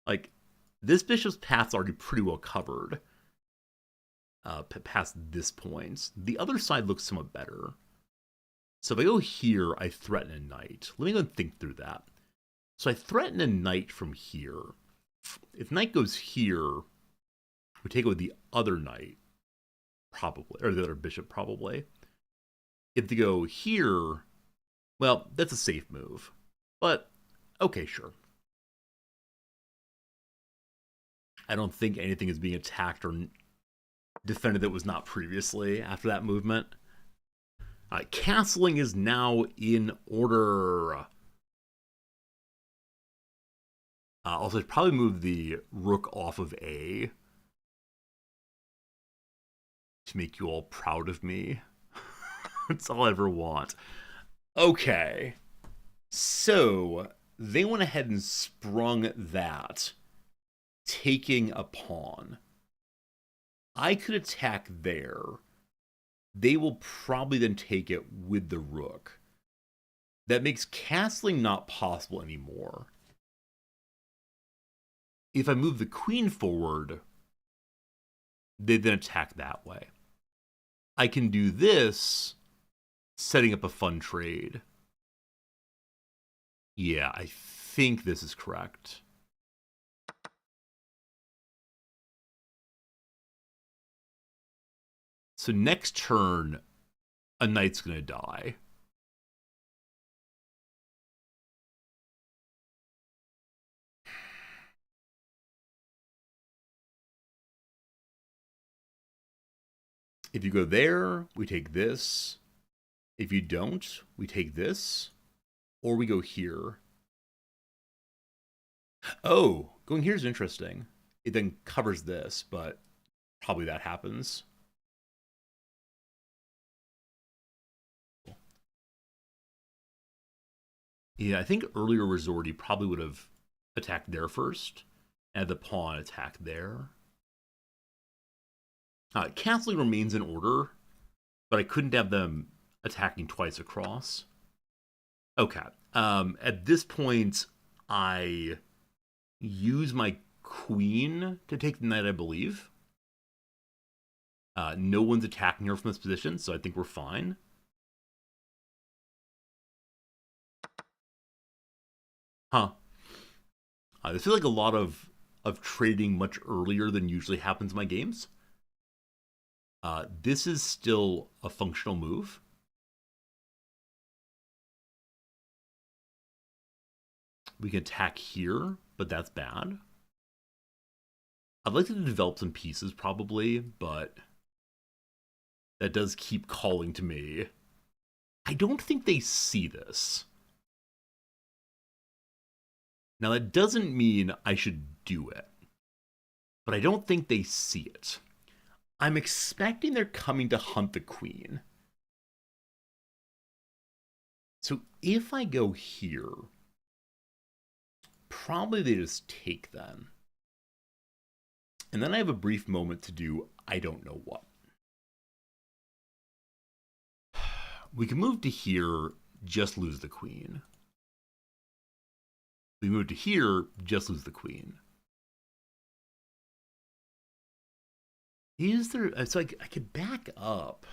like, This bishop's path's already pretty well covered past this point. The other side looks somewhat better. So if I go here, I threaten a knight. Let me go and think through that. So I threaten a knight from here. If knight goes here, we take away the other knight, probably, or the other bishop, probably. If they go here, well, that's a safe move. But, okay, sure. I don't think anything is being attacked or defended that was not previously after that movement. Castling is now in order. Also, I'd probably move the rook off of A to make you all proud of me. That's all I ever want. Okay. So, they went ahead and sprung that, taking a pawn. I could attack there. They will probably then take it with the rook. That makes castling not possible anymore. If I move the queen forward, they then attack that way. I can do this, setting up a fun trade. Yeah, I think this is correct. So next turn, a knight's going to die. If you go there, we take this. If you don't, we take this. Or we go here. Oh, going here is interesting. It then covers this, but probably that happens. Yeah, I think earlier Resorti probably would have attacked there first, and the pawn attack there. Castling remains in order, but I couldn't have them attacking twice across. Okay. At this point, I use my queen to take the knight, I believe. No one's attacking her from this position, so I think we're fine. Huh. This feels like a lot of trading much earlier than usually happens in my games. This is still a functional move. We can attack here, but that's bad. I'd like to develop some pieces probably, but that does keep calling to me. I don't think they see this. Now, that doesn't mean I should do it, but I don't think they see it. I'm expecting they're coming to hunt the queen. So if I go here, probably they just take then. And then I have a brief moment to do I don't know what. We can move to here, just lose the queen. We move to here, just lose the queen. Is there... So I could back up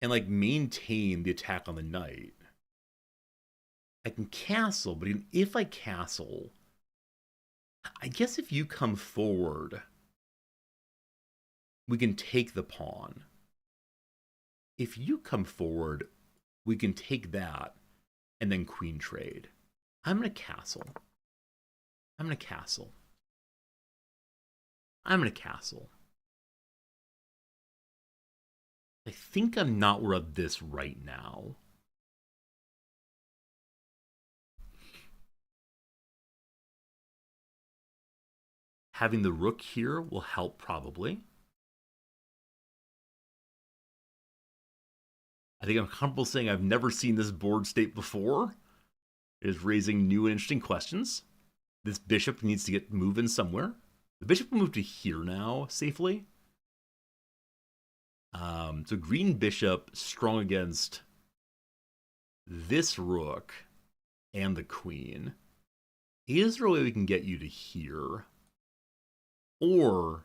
and like maintain the attack on the knight. I can castle, but if I castle, I guess if you come forward, we can take the pawn. If you come forward, we can take that and then queen trade. I'm going to castle. I'm going to castle. I'm going to castle. I think I'm not where of this right now. Having the rook here will help probably. I think I'm comfortable saying I've never seen this board state before. It is raising new and interesting questions. This bishop needs to get moving somewhere. The bishop will move to here now safely. So green bishop strong against this rook and the queen. Is there a way we can get you to here? Or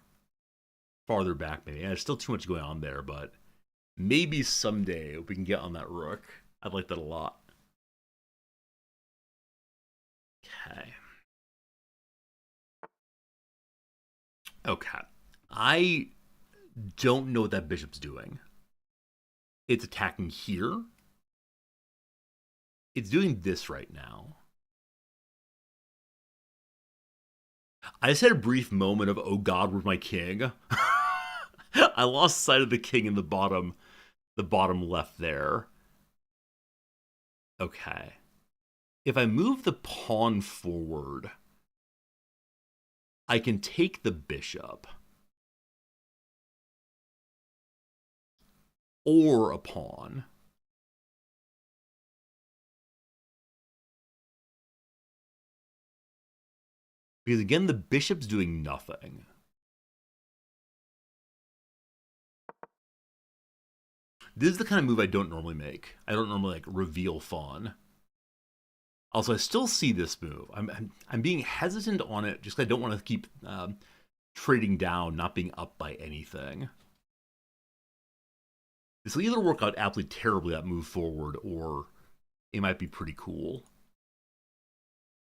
farther back, maybe. Yeah, there's still too much going on there, but maybe someday we can get on that rook. I'd like that a lot. Okay. Okay. I don't know what that bishop's doing. It's attacking here. It's doing this right now. I just had a brief moment of, oh God, where's my king? I lost sight of the king in the bottom left there. Okay. If I move the pawn forward, I can take the bishop. Or a pawn. Because again, the bishop's doing nothing. This is the kind of move I don't normally make. I don't normally like reveal fawn. Also, I still see this move. I'm being hesitant on it just because I don't want to keep trading down, not being up by anything. This will either work out absolutely terribly, that move forward, or it might be pretty cool.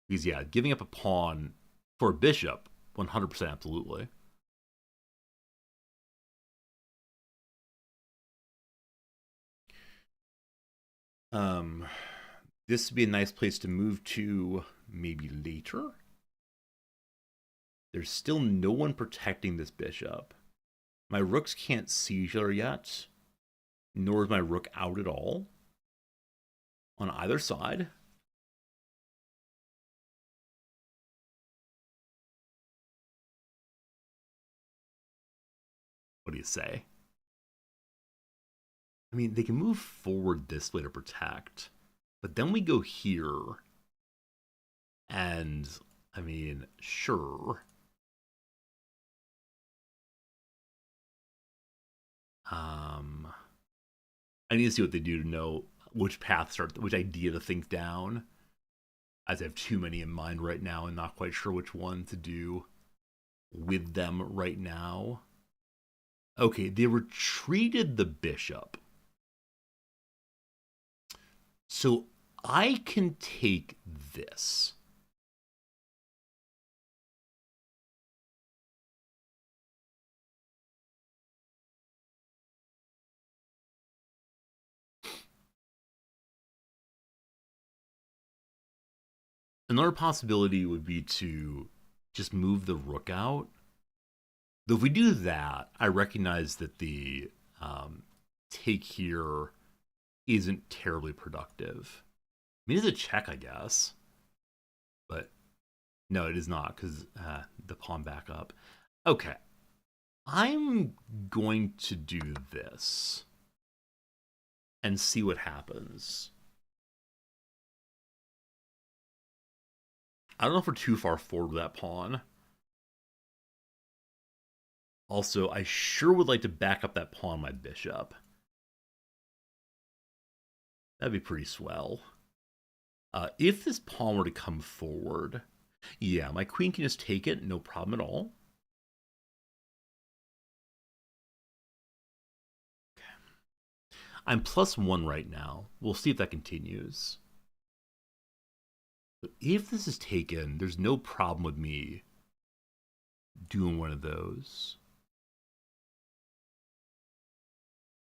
Because yeah, giving up a pawn for a bishop, 100% absolutely. This would be a nice place to move to maybe later. There's still no one protecting this bishop. My rooks can't see each other yet, nor is my rook out at all on either side. What do you say? I mean, they can move forward this way to protect, but then we go here, and I mean, sure. I need to see what they do to know which path start, which idea to think down. As I have too many in mind right now and not quite sure which one to do with them right now. Okay, they retreated the bishop. So I can take this. Another possibility would be to just move the rook out. Though if we do that, I recognize that the take here isn't terribly productive. I mean, it's a check, I guess. But no, it is not, because the pawn back up. Okay. I'm going to do this and see what happens. I don't know if we're too far forward with that pawn. Also, I sure would like to back up that pawn on my bishop. That'd be pretty swell. If this pawn were to come forward, yeah, my queen can just take it, no problem at all. Okay. I'm +1 right now. We'll see if that continues. But if this is taken, there's no problem with me doing one of those.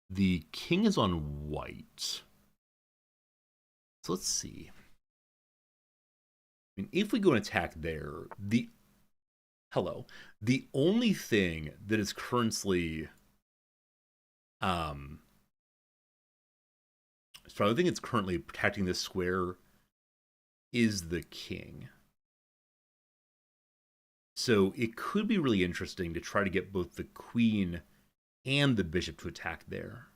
The king is on white. So let's see. I mean, if we go and attack there, the only thing that is currently so I think it's currently protecting this square is the king. So it could be really interesting to try to get both the queen and the bishop to attack there.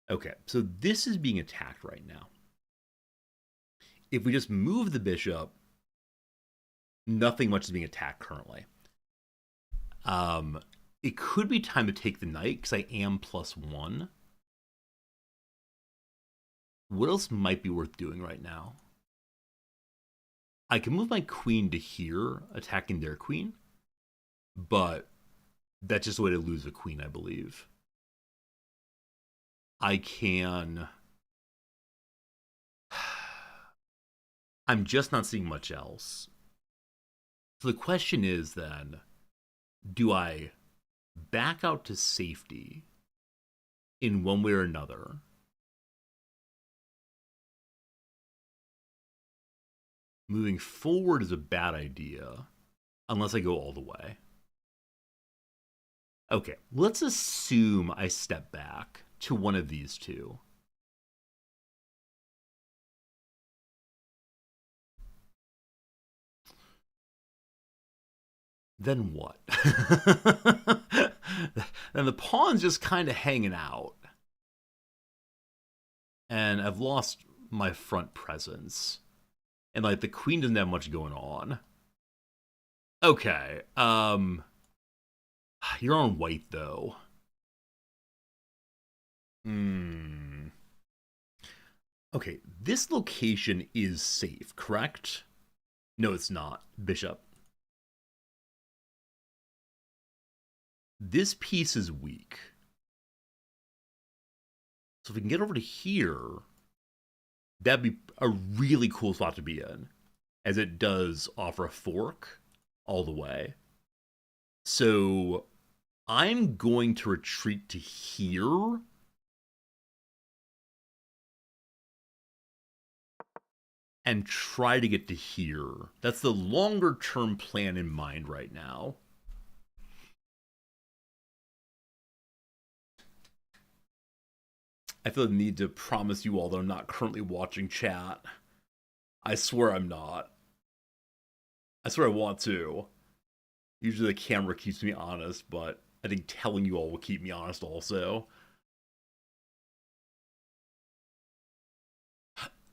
Okay, so this is being attacked right now. If we just move the bishop, nothing much is being attacked currently. It could be time to take the knight because I am +1. What else might be worth doing right now? I can move my queen to here, attacking their queen. but that's just a way to lose a queen, I believe. I can. I'm just not seeing much else. So the question is then, do I back out to safety in one way or another? Moving forward is a bad idea unless I go all the way. Okay, let's assume I step back to one of these two. Then what? Then the pawn's just kind of hanging out. And I've lost my front presence. And like the queen doesn't have much going on. Okay. You're on white though. Hmm. Okay, this location is safe, correct? No, it's not. Bishop. This piece is weak. So if we can get over to here, that'd be a really cool spot to be in, as it does offer a fork all the way. So I'm going to retreat to here. And try to get to here. That's the longer term plan in mind right now. I feel the need to promise you all that I'm not currently watching chat. I swear I'm not. I swear I want to. Usually the camera keeps me honest, but I think telling you all will keep me honest also.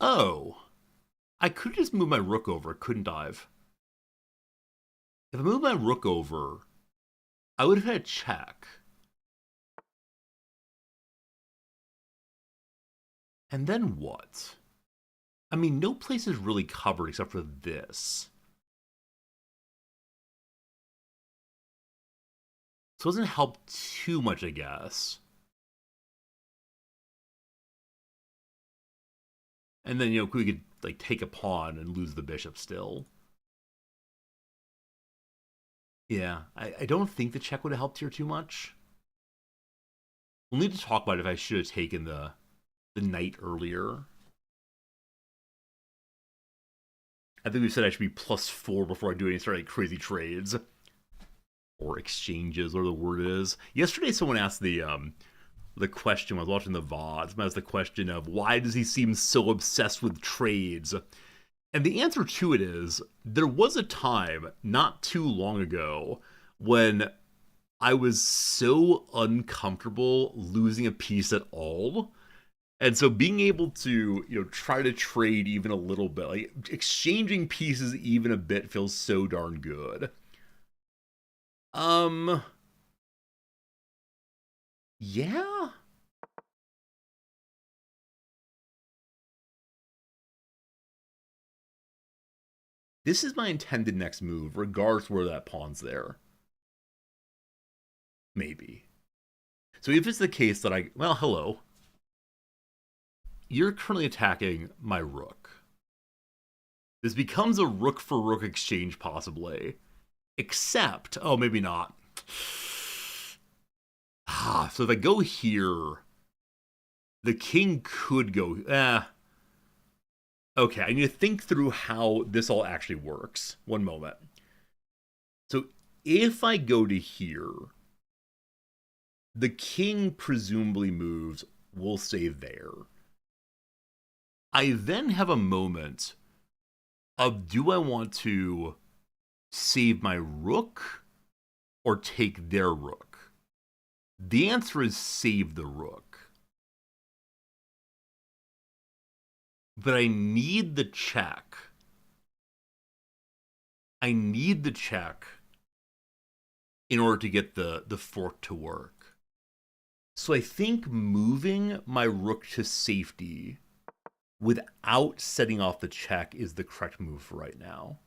Oh. I could just move my rook over, couldn't I? If I moved my rook over, I would have had a check. And then what? I mean, no place is really covered except for this. So it doesn't help too much, I guess. And then, we could, like, take a pawn and lose the bishop still. Yeah, I don't think the check would have helped here too much. We'll need to talk about if I should have taken the knight earlier. I think we said I should be +4 before I do any sort of crazy trades. Or exchanges, or the word is. Yesterday someone asked the question when I was watching the VODs, was the question of why does he seem so obsessed with trades? And the answer to it is, there was a time not too long ago when I was so uncomfortable losing a piece at all. And so being able to, try to trade even a little bit, like exchanging pieces even a bit feels so darn good. Yeah. This is my intended next move, regardless where that pawn's there. Maybe. So if it's the case that hello. You're currently attacking my rook. This becomes a rook for rook exchange, possibly. Except, maybe not. So if I go here, the king could go, Okay, I need to think through how this all actually works. One moment. So if I go to here, the king presumably moves, we'll say there. I then have a moment of, do I want to save my rook or take their rook? The answer is save the rook. But I need the check. I need the check in order to get the fork to work. So I think moving my rook to safety without setting off the check is the correct move for right now.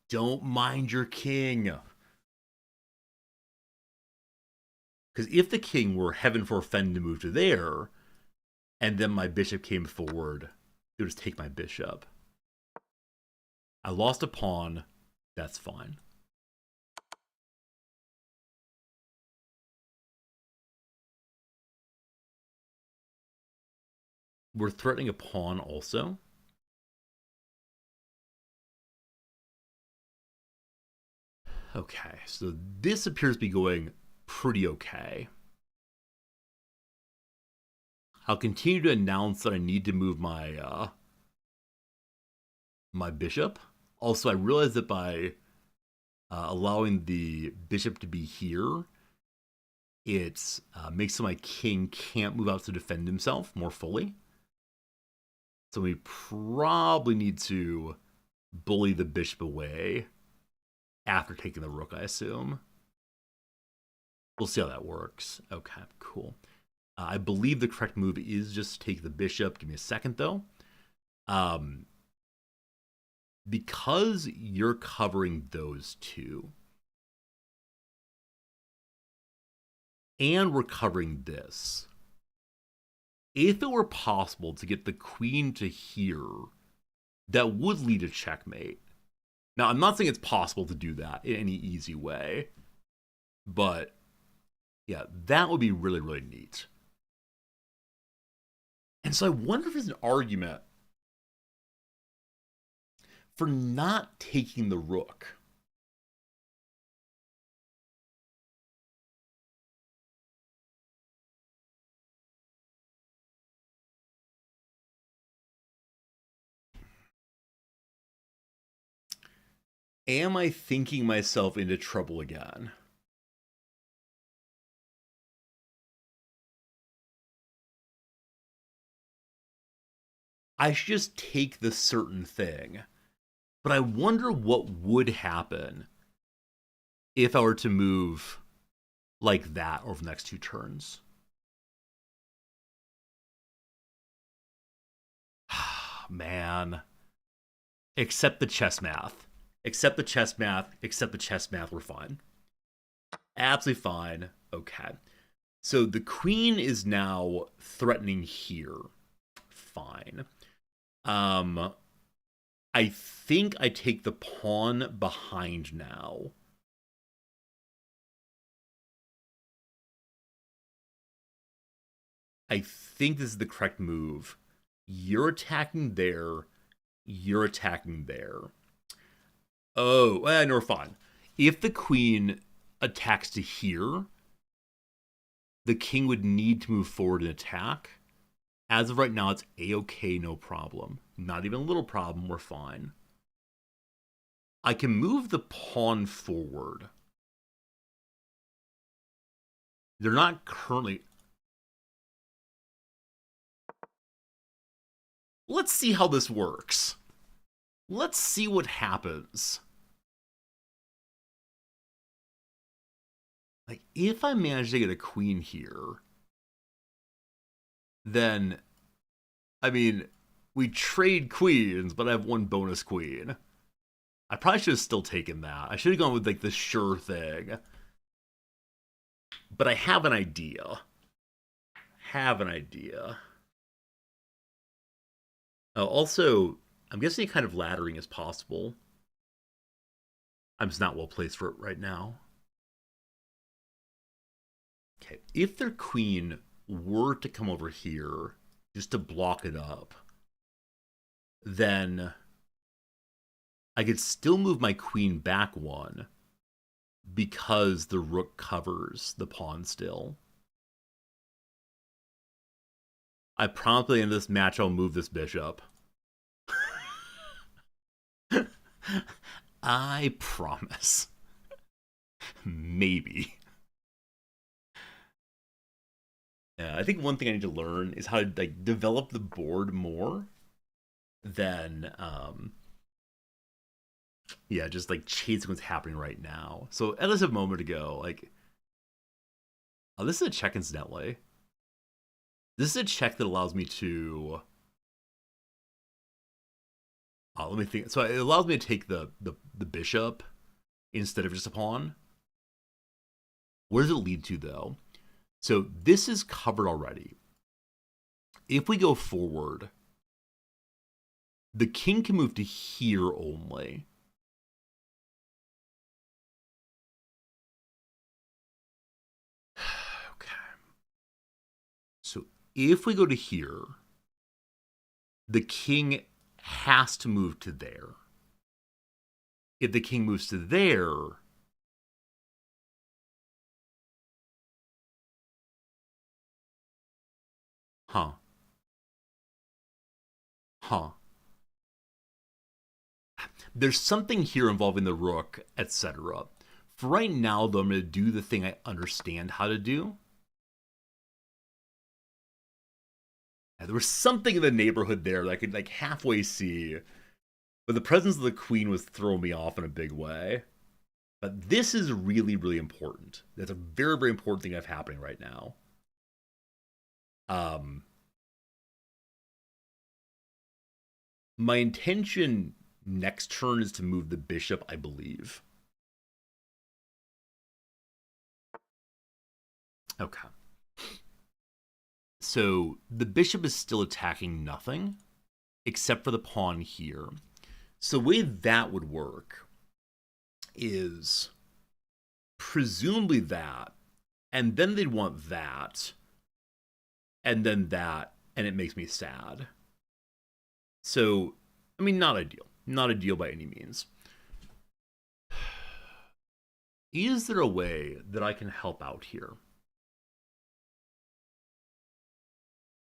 Don't mind your king. Because if the king were heaven forfend to move to there, and then my bishop came forward, it would just take my bishop. I lost a pawn. That's fine. We're threatening a pawn also. Okay, so this appears to be going pretty okay. I'll continue to announce that I need to move my my bishop. Also, I realize that by allowing the bishop to be here, it makes so my king can't move out to defend himself more fully. So we probably need to bully the bishop away after taking the rook, I assume. We'll see how that works. Okay, cool. I believe the correct move is just take the bishop. Give me a second, though. Because you're covering those two, and we're covering this, if it were possible to get the queen to here, that would lead to checkmate. Now, I'm not saying it's possible to do that in any easy way, but yeah, that would be really, really neat. And so I wonder if there's an argument for not taking the rook. Am I thinking myself into trouble again? I should just take the certain thing. But I wonder what would happen if I were to move like that over the next two turns. Man. Accept the chess math. Accept the chess math. Accept the chess math. We're fine. Absolutely fine. Okay. So the queen is now threatening here. Fine. I think I take the pawn behind now. I think this is the correct move. You're attacking there. You're attacking there. Oh, no, we're fine. If the queen attacks to here, the king would need to move forward and attack. As of right now, it's a-okay, no problem. Not even a little problem, we're fine. I can move the pawn forward. They're not currently... Let's see how this works. Let's see what happens. Like, if I manage to get a queen here, then, I mean, we trade queens, but I have one bonus queen. I probably should have still taken that. I should have gone with, like, the sure thing. But I have an idea. Oh, also, I'm guessing kind of laddering is possible. I'm just not well placed for it right now. Okay, if their queen were to come over here just to block it up, then I could still move my queen back one because the rook covers the pawn still. I promptly end this match, I'll move this bishop. I promise. Maybe. Yeah, I think one thing I need to learn is how to like develop the board more than yeah, just like chasing what's happening right now. So as of a moment ago, like oh, this is a check incidentally. This is a check that allows me to Let me think. So it allows me to take the bishop instead of just a pawn. Where does it lead to, though? So this is covered already. If we go forward, the king can move to here only. Okay. So if we go to here, the king has to move to there. If the king moves to there, huh. There's something here involving the rook, etc. For right now, though, I'm going to do the thing I understand how to do. There was something in the neighborhood there that I could like halfway see, but the presence of the queen was throwing me off in a big way. But this is really, really important. That's a very, very important thing that's happening right now. My intention next turn is to move the bishop, I believe. Okay. So the bishop is still attacking nothing except for the pawn here. So the way that would work is presumably that, and then they'd want that, and then that, and it makes me sad. So, I mean, not ideal. Not ideal by any means. Is there a way that I can help out here?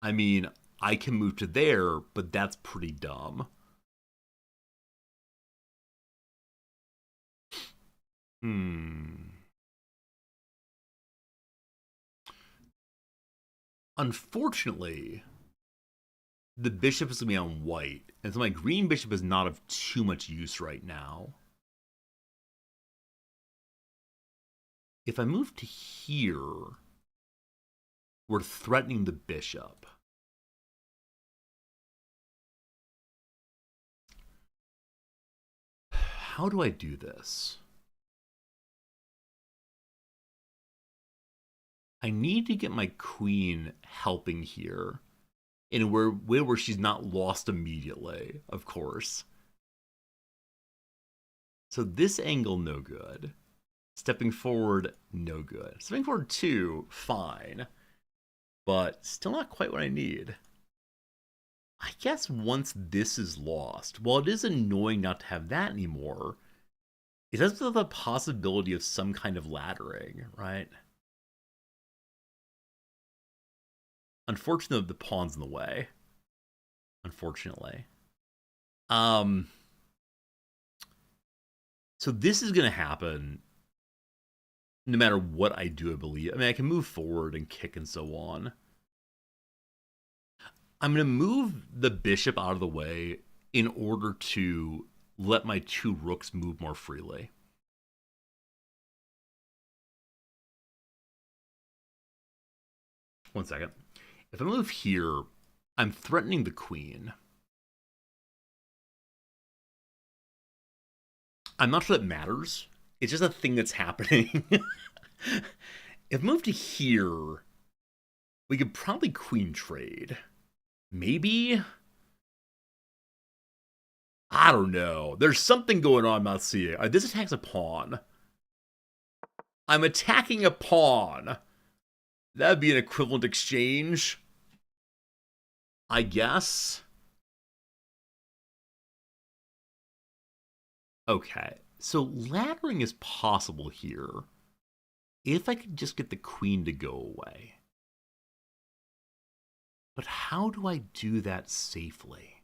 I mean, I can move to there, but that's pretty dumb. Unfortunately, the bishop is going to be on white, and so my green bishop is not of too much use right now. If I move to here, we're threatening the bishop. How do I do this? I need to get my queen helping here in a way where she's not lost immediately, of course. So this angle, no good. Stepping forward, no good. Stepping forward 2, fine. But still not quite what I need. I guess once this is lost, while it is annoying not to have that anymore, it does have the possibility of some kind of laddering, right? Unfortunately, the pawn's in the way. Unfortunately. So this is going to happen no matter what I do, I believe. I mean, I can move forward and kick and so on. I'm going to move the bishop out of the way in order to let my 2 rooks move more freely. One second. If I move here, I'm threatening the queen. I'm not sure that matters. It's just a thing that's happening. If I move to here, we could probably queen trade. Maybe? I don't know. There's something going on I'm not seeing. This attacks a pawn. I'm attacking a pawn. That'd be an equivalent exchange, I guess. Okay, so laddering is possible here if I could just get the queen to go away. But how do I do that safely?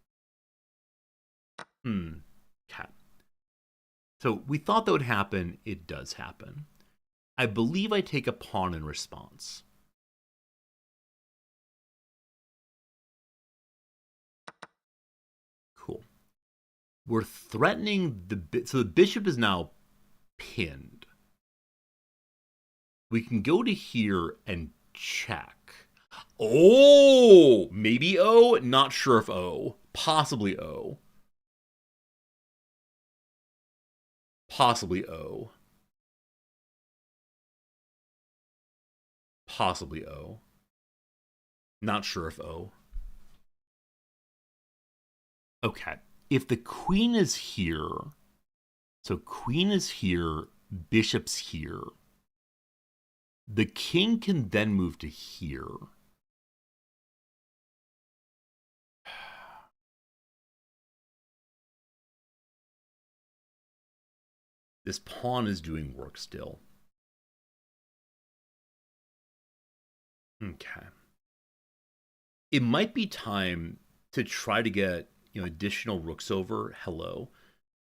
Okay. So we thought that would happen. It does happen. I believe I take a pawn in response. Cool. We're threatening so the bishop is now pinned. We can go to here and check. Oh, maybe O, not sure if O, possibly O. Possibly O. Possibly O. Not sure if O. Okay. If the queen is here, so queen is here, bishop's here. The king can then move to here. This pawn is doing work still. Okay. It might be time to try to get, additional rooks over. Hello.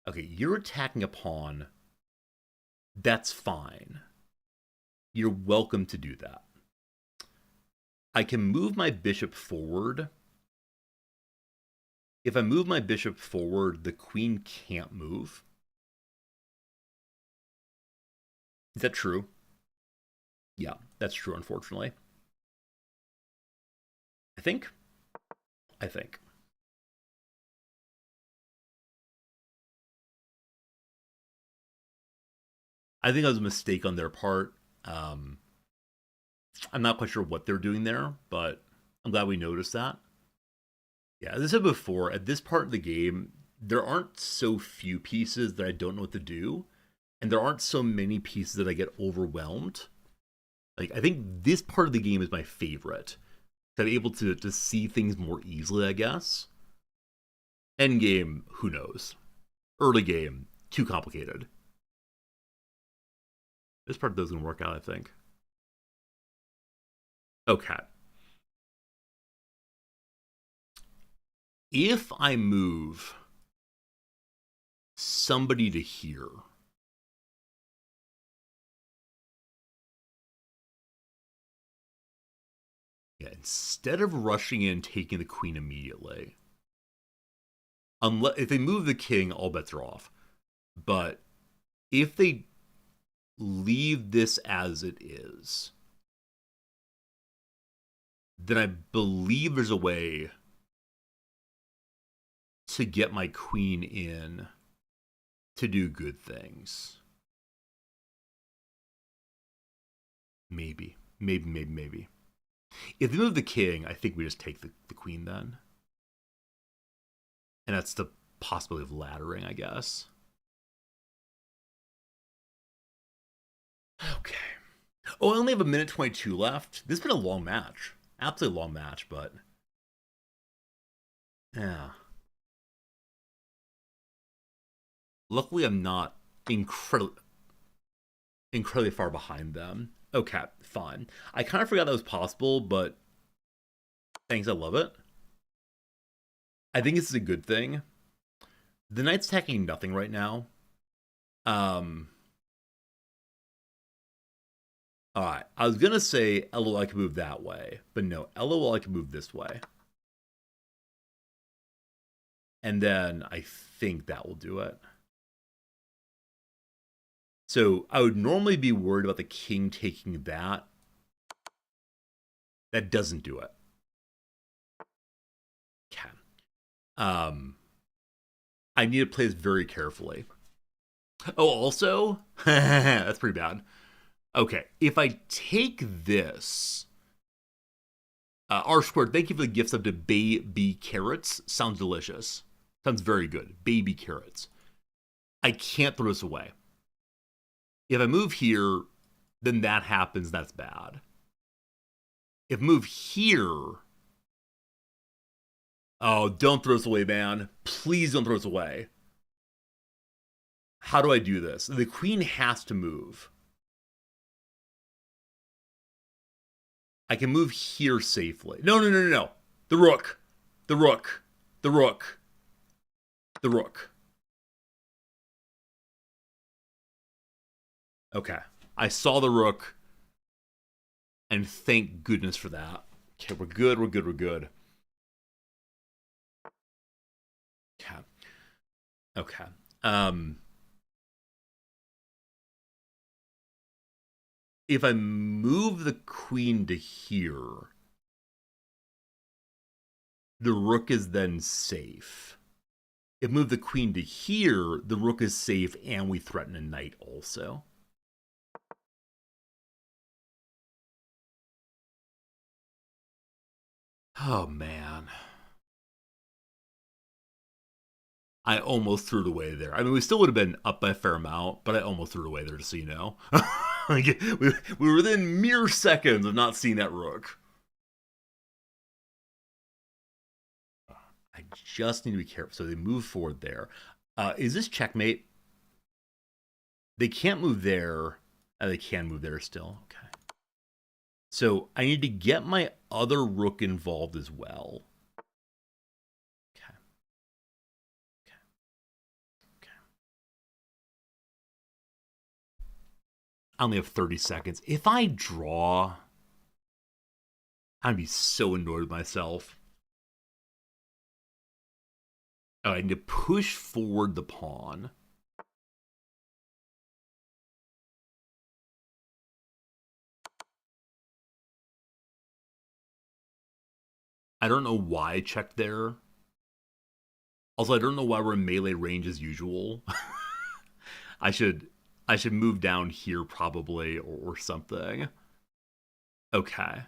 Okay, you're attacking a pawn. That's fine. You're welcome to do that. I can move my bishop forward. If I move my bishop forward, the queen can't move. Is that true? Yeah, that's true, unfortunately. I think. I think that was a mistake on their part. I'm not quite sure what they're doing there, but I'm glad we noticed that. Yeah, as I said before, at this part of the game, there aren't so few pieces that I don't know what to do, and there aren't so many pieces that I get overwhelmed. Like, I think this part of the game is my favorite. I'm able to see things more easily, I guess. End game, who knows? Early game, too complicated. This part doesn't work out, I think. Okay. If I move somebody to here, yeah, instead of rushing in and taking the queen immediately, if they move the king, all bets are off. But if they leave this as it is, then I believe there's a way to get my queen in to do good things. Maybe. If they move the king, I think we just take the queen then. And that's the possibility of laddering, I guess. Okay. Oh, I only have 1:22 left. This has been a long match. Absolutely long match, but... yeah. Luckily, I'm not incredibly far behind them. Okay, fine. I kind of forgot that was possible, but thanks, I love it. I think this is a good thing. The knight's attacking nothing right now. Alright, I was gonna say LOL I can move that way, but no, LOL I can move this way. And then I think that will do it. So I would normally be worried about the king taking that. That doesn't do it. Okay. I need to play this very carefully. Oh, also, that's pretty bad. Okay, if I take this, R squared, thank you for the gifts up to baby carrots. Sounds delicious. Sounds very good. Baby carrots. I can't throw this away. If I move here, then that happens. That's bad. If I move here, oh, don't throw this away, man. Please don't throw this away. How do I do this? The queen has to move. I can move here safely. No. The rook. The rook. The rook. The rook. Okay. I saw the rook. And thank goodness for that. Okay, we're good. Okay. Okay. If I move the queen to here, the rook is then safe. If move the queen to here, the rook is safe and we threaten a knight also. Oh, man. I almost threw it away there. I mean, we still would have been up by a fair amount, but I almost threw it away there, just so you know. Like, we were within mere seconds of not seeing that rook. I just need to be careful. So they move forward there. Is this checkmate? They can't move there. They can move there still. Okay. So I need to get my other rook involved as well. Okay. Okay. Okay. I only have 30 seconds. If I draw, I'd be so annoyed with myself. Oh, I need to push forward the pawn. I don't know why I checked there. Also, I don't know why we're in melee range as usual. I should move down here probably or something. Okay.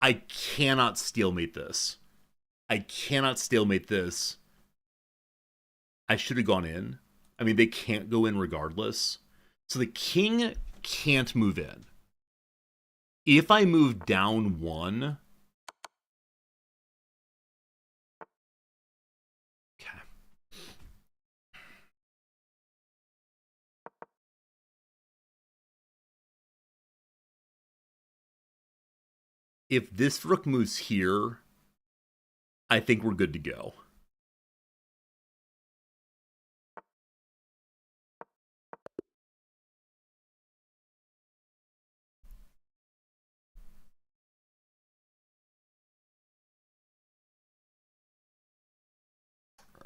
I cannot stalemate this. I cannot stalemate this. I should have gone in. I mean, they can't go in regardless. So the king can't move in. If I move down one... Okay. If this rook moves here, I think we're good to go.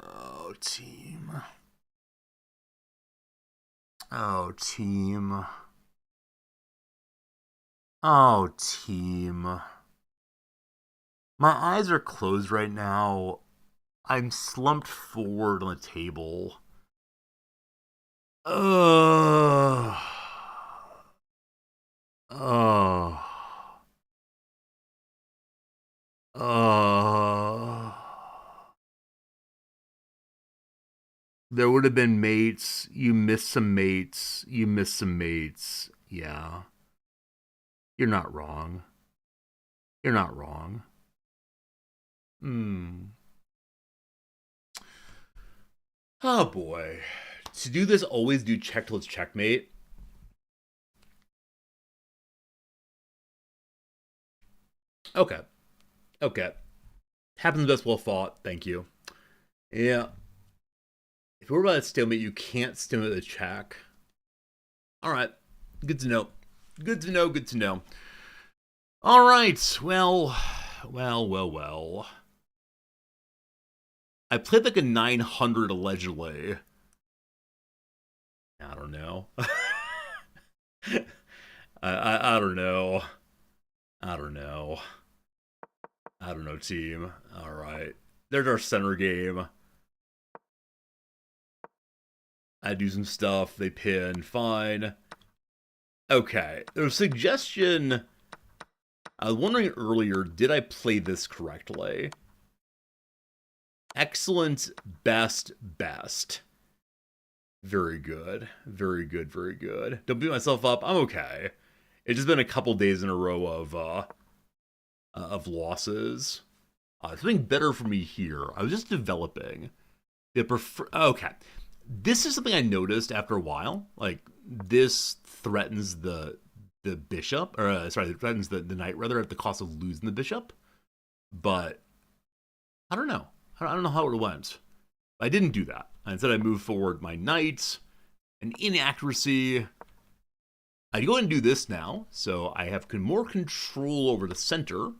Oh, team. Oh, team. Oh, team. My eyes are closed right now. I'm slumped forward on the table. Ugh. Oh. Oh. There would have been mates. You missed some mates. You missed some mates. Yeah. You're not wrong. You're not wrong. Hmm. Oh boy. To do this, always do check till it's checkmate. Okay. Okay. Happens best well fought. Thank you. Yeah. If we're about to stalemate, you can't stalemate the check. All right. Good to know. Good to know. Good to know. All right. Well. I played like a 900 allegedly. I don't know. I don't know. I don't know. I don't know, team. All right. There's our center game. I do some stuff. They pin. Fine. Okay. There's a suggestion. I was wondering earlier, did I play this correctly? Excellent, best, best. Very good. Very good, very good. Don't beat myself up. I'm okay. It's just been a couple days in a row of losses. It's something better for me here. I was just developing. Okay. This is something I noticed after a while. Like, this threatens the bishop, or sorry, it threatens the knight rather at the cost of losing the bishop. But I don't know. I don't know how it went. I didn't do that. Instead, I moved forward my knight. An inaccuracy. I go ahead and do this now, so I have more control over the center.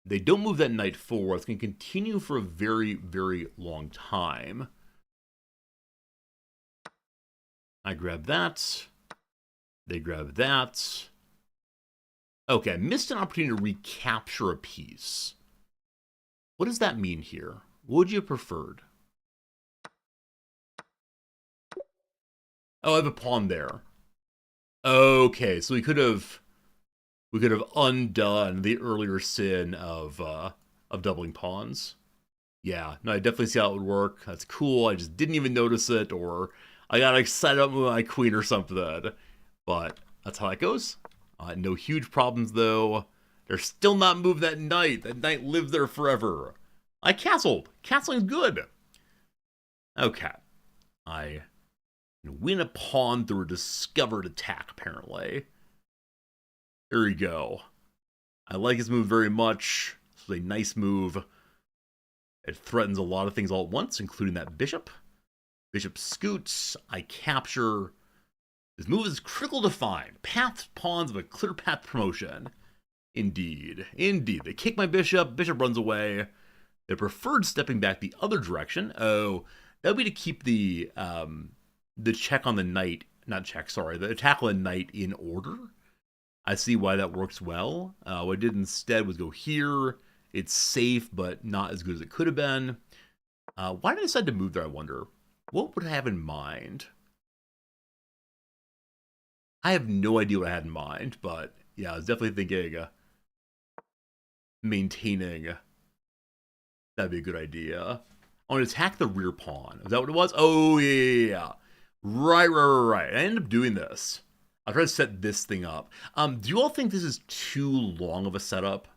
They don't move that knight forward. It's going to continue for a very, very long time. I grab that. They grab that. Okay, I missed an opportunity to recapture a piece. What does that mean here? What would you have preferred? Oh, I have a pawn there. Okay, so we could have undone the earlier sin of doubling pawns. Yeah, no, I definitely see how it would work. That's cool. I just didn't even notice it, or I got excited about moving my queen or something. But that's how that goes. No huge problems though. They're still not moving that knight. That knight lived there forever. I castled. Castling's good. Okay. I win a pawn through a discovered attack, apparently. There we go. I like his move very much. This was a nice move. It threatens a lot of things all at once, including that bishop. Bishop scoots. I capture. This move is critical to find. Path pawns of a clear path promotion. Indeed. Indeed. They kick my bishop. Bishop runs away. They preferred stepping back the other direction. Oh, that would be to keep the check on the knight. Not check, sorry. The attack on the knight in order. I see why that works well. What I did instead was go here. It's safe, but not as good as it could have been. Why did I decide to move there, I wonder? What would I have in mind? I have no idea what I had in mind, but yeah, I was definitely thinking maintaining. That'd be a good idea. I want to attack the rear pawn. Is that what it was? Oh, yeah. Right. I ended up doing this. I'll try to set this thing up. Do you all think this is too long of a setup?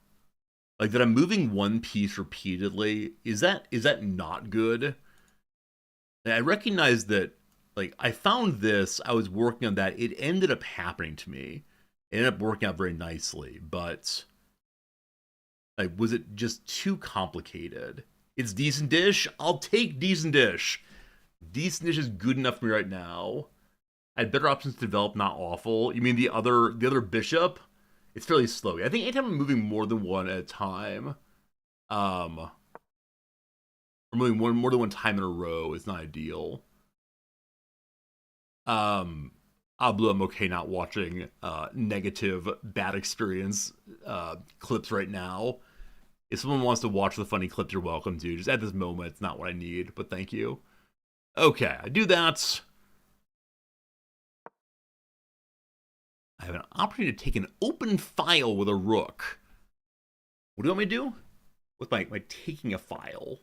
Like that I'm moving one piece repeatedly. Is that not good? And I recognize that, like, I found this, I was working on that, it ended up happening to me. It ended up working out very nicely, but like, was it just too complicated? It's decent dish. I'll take decent dish. Decent dish is good enough for me right now. I had better options to develop, not awful. You mean the other bishop? It's fairly slow. I think anytime I'm moving more than one at a time, or moving more than one time in a row is not ideal. Ablu, I'm okay not watching negative, bad experience clips right now. If someone wants to watch the funny clips, you're welcome to. Just at this moment, it's not what I need, but thank you. Okay, I do that. I have an opportunity to take an open file with a rook. What do you want me to do with my taking a file?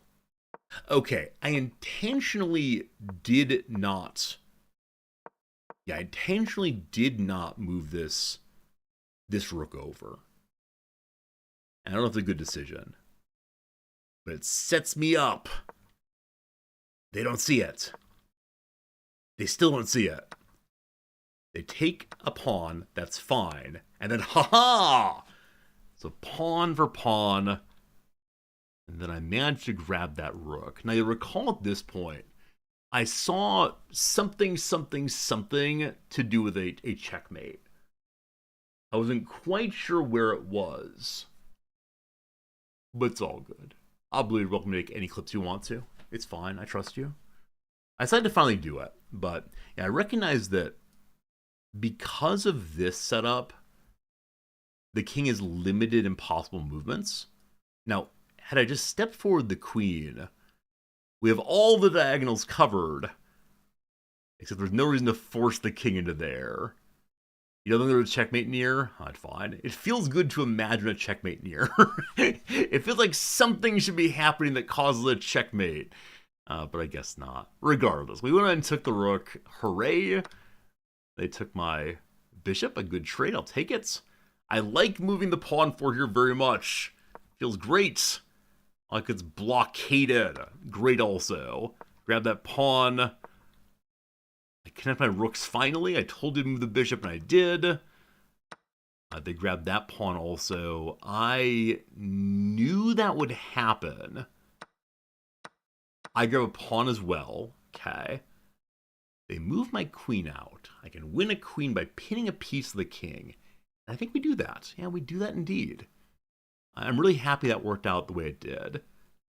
Okay, I intentionally did not. Yeah, I intentionally did not move this rook over. And I don't know if it's a good decision, but it sets me up. They don't see it. They still don't see it. They take a pawn, that's fine, and then haha! So pawn for pawn, and then I managed to grab that rook. Now you recall at this point, I saw something to do with a checkmate. I wasn't quite sure where it was, but it's all good. I'll believe you're welcome to make any clips you want to. It's fine, I trust you. I decided to finally do it, but yeah, I recognize that because of this setup, the king is limited in possible movements. Now, had I just stepped forward the queen, we have all the diagonals covered, except there's no reason to force the king into there. You don't think there's a checkmate near? That's fine. It feels good to imagine a checkmate near. It feels like something should be happening that causes a checkmate. But I guess not. Regardless, we went ahead and took the rook. Hooray! They took my bishop. A good trade. I'll take it. I like moving the pawn forward here very much. Feels great. Like it's blockaded. Great also. Grab that pawn. I connect my rooks finally. I told you to move the bishop, and I did. They grabbed that pawn also. I knew that would happen. I grab a pawn as well. Okay. They move my queen out. I can win a queen by pinning a piece of the king. I think we do that. Yeah, we do that indeed. I'm really happy that worked out the way it did.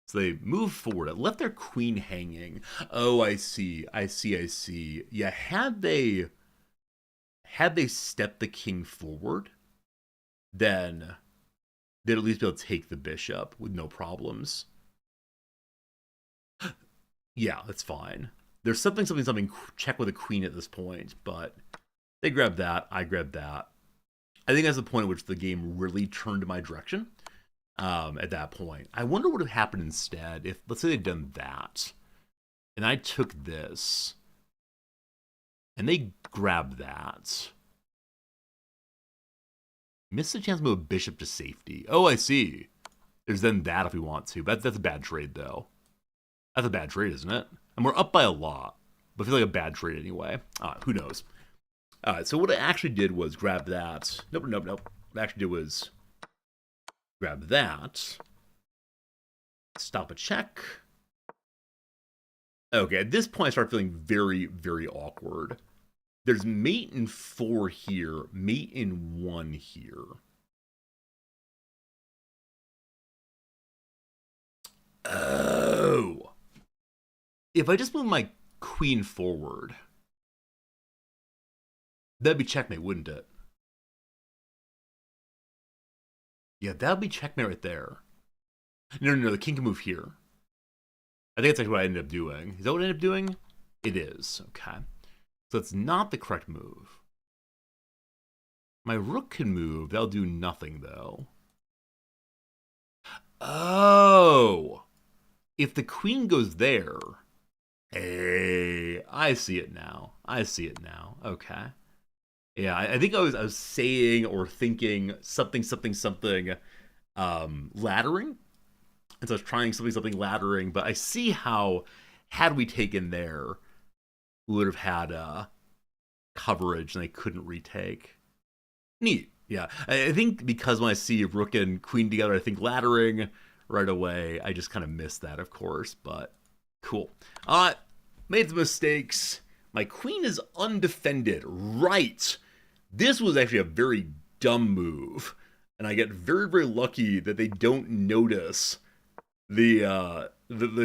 So they move forward. It left their queen hanging. Oh, I see. Yeah, had they stepped the king forward, then they'd at least be able to take the bishop with no problems. Yeah, that's fine. There's something, check with a queen at this point, but they grab that, I grab that. I think that's the point at which the game really turned in my direction. At that point, I wonder what would have happened instead if, let's say, they'd done that, and I took this, and they grabbed that. Miss the chance to move a bishop to safety. Oh, I see. There's then that if we want to, but that's a bad trade, though. That's a bad trade, isn't it? And we're up by a lot, but I feel like a bad trade anyway. Who knows? All right, so what I actually did was grab that. Nope. What I actually did was grab that. Stop a check. Okay, at this point I start feeling very, very awkward. There's mate in 4 here, mate in 1 here. Oh. If I just move my queen forward, that'd be checkmate, wouldn't it? Yeah, that'd be checkmate right there. No, the king can move here. I think that's actually what I ended up doing. Is that what I ended up doing? It is, okay. So it's not the correct move. My rook can move. That'll do nothing, though. Oh! If the queen goes there... Hey, I see it now. Okay. Yeah, I think I was saying or thinking something, laddering. And so I was trying something laddering, but I see how, had we taken there, we would have had coverage and they couldn't retake. Neat. Yeah, I think because when I see rook and queen together, I think laddering right away. I just kind of missed that, of course, but cool. Made some mistakes. My queen is undefended. Right. This was actually a very dumb move, and I get very, very lucky that they don't notice the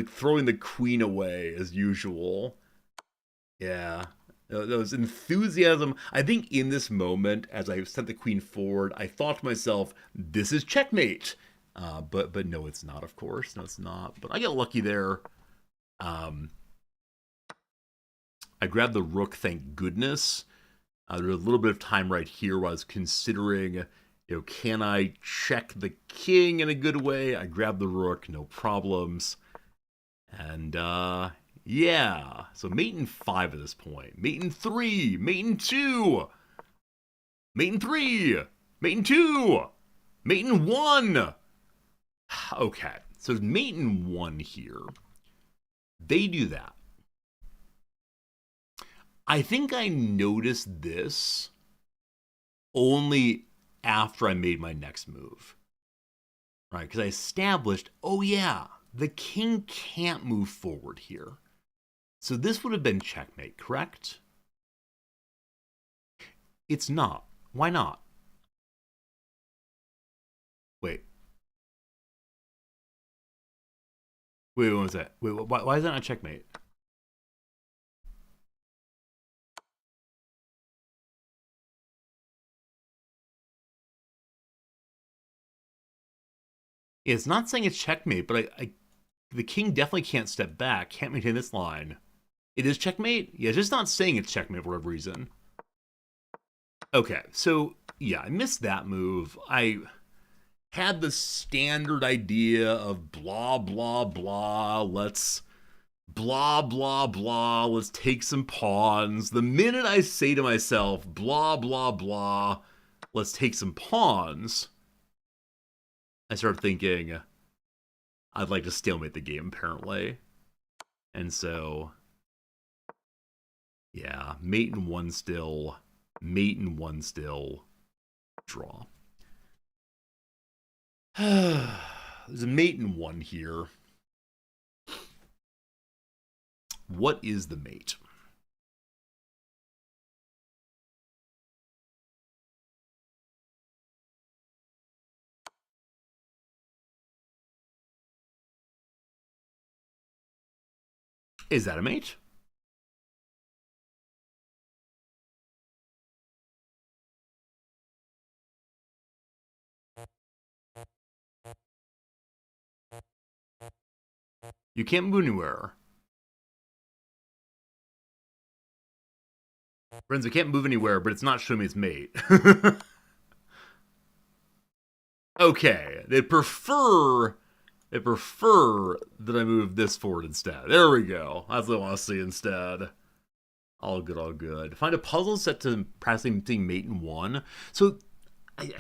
throwing the queen away as usual. Yeah. That was enthusiasm. I think in this moment, as I sent the queen forward, I thought to myself, this is checkmate. But no, it's not, of course. No, it's not. But I get lucky there. I grabbed the rook, thank goodness. There was a little bit of time right here where I was considering, can I check the king in a good way? I grabbed the rook, no problems. And, yeah. So mate in 5 at this point. Mate in 3. Mate in 2. Mate in 3. Mate in 2. Mate in 1. Okay. So there's mate in 1 here. They do that. I think I noticed this only after I made my next move. Right? Because I established, oh yeah, the king can't move forward here. So this would have been checkmate, correct? It's not. Why not? Wait, what was that? Wait, why is that not checkmate? It's not saying it's checkmate, but the king definitely can't step back, can't maintain this line. It is checkmate? Yeah, it's just not saying it's checkmate for whatever reason. Okay, so yeah, I missed that move. I had the standard idea of blah, blah, blah, let's take some pawns. The minute I say to myself, blah, blah, blah, let's take some pawns, I start thinking, I'd like to stalemate the game, apparently. And so, yeah, mate in 1 still, draw. There's a mate in 1 here. What is the mate? Is that a mate? You can't move anywhere. Friends, I can't move anywhere, but it's not showing me its mate. Okay, they prefer that I move this forward instead. There we go. That's what I want to see instead. All good, all good. Find a puzzle set to practicing mate in one. So, I,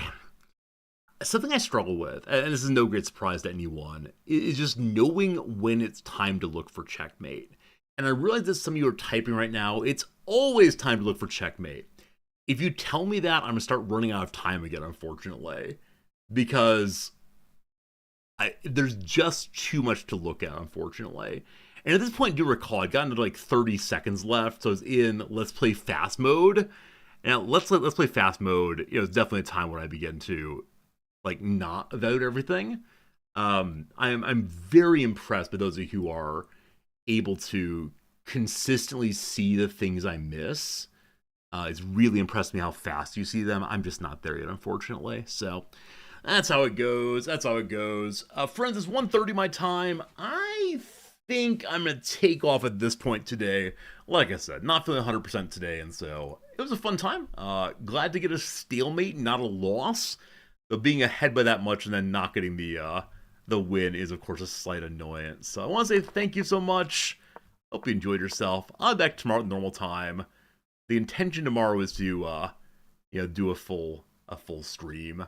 something I struggle with, and this is no great surprise to anyone, is just knowing when it's time to look for checkmate. And I realize that some of you are typing right now. It's always time to look for checkmate. If you tell me that, I'm going to start running out of time again, unfortunately. Because there's just too much to look at, unfortunately. And at this point, do recall, I'd gotten to like 30 seconds left, so I was in let's play fast mode. And let's play fast mode. You know, it's definitely a time when I begin to like not evaluate everything. I'm very impressed by those of you who are able to consistently see the things I miss. It's really impressed me how fast you see them. I'm just not there yet, unfortunately. So that's how it goes. That's how it goes. Friends, it's 1:30 my time. I think I'm going to take off at this point today. Like I said, not feeling 100% today, and so it was a fun time. Glad to get a stalemate, not a loss. But being ahead by that much and then not getting the win is, of course, a slight annoyance. So I want to say thank you so much. Hope you enjoyed yourself. I'll be back tomorrow at normal time. The intention tomorrow is to, do a full stream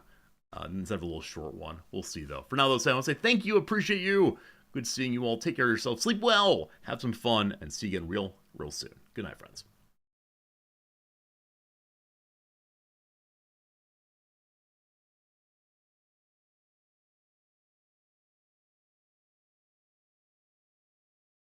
instead of a little short one. We'll see, though. For now, though, I want to say thank you. Appreciate you. Good seeing you all. Take care of yourself. Sleep well. Have some fun. And see you again real soon. Good night, friends.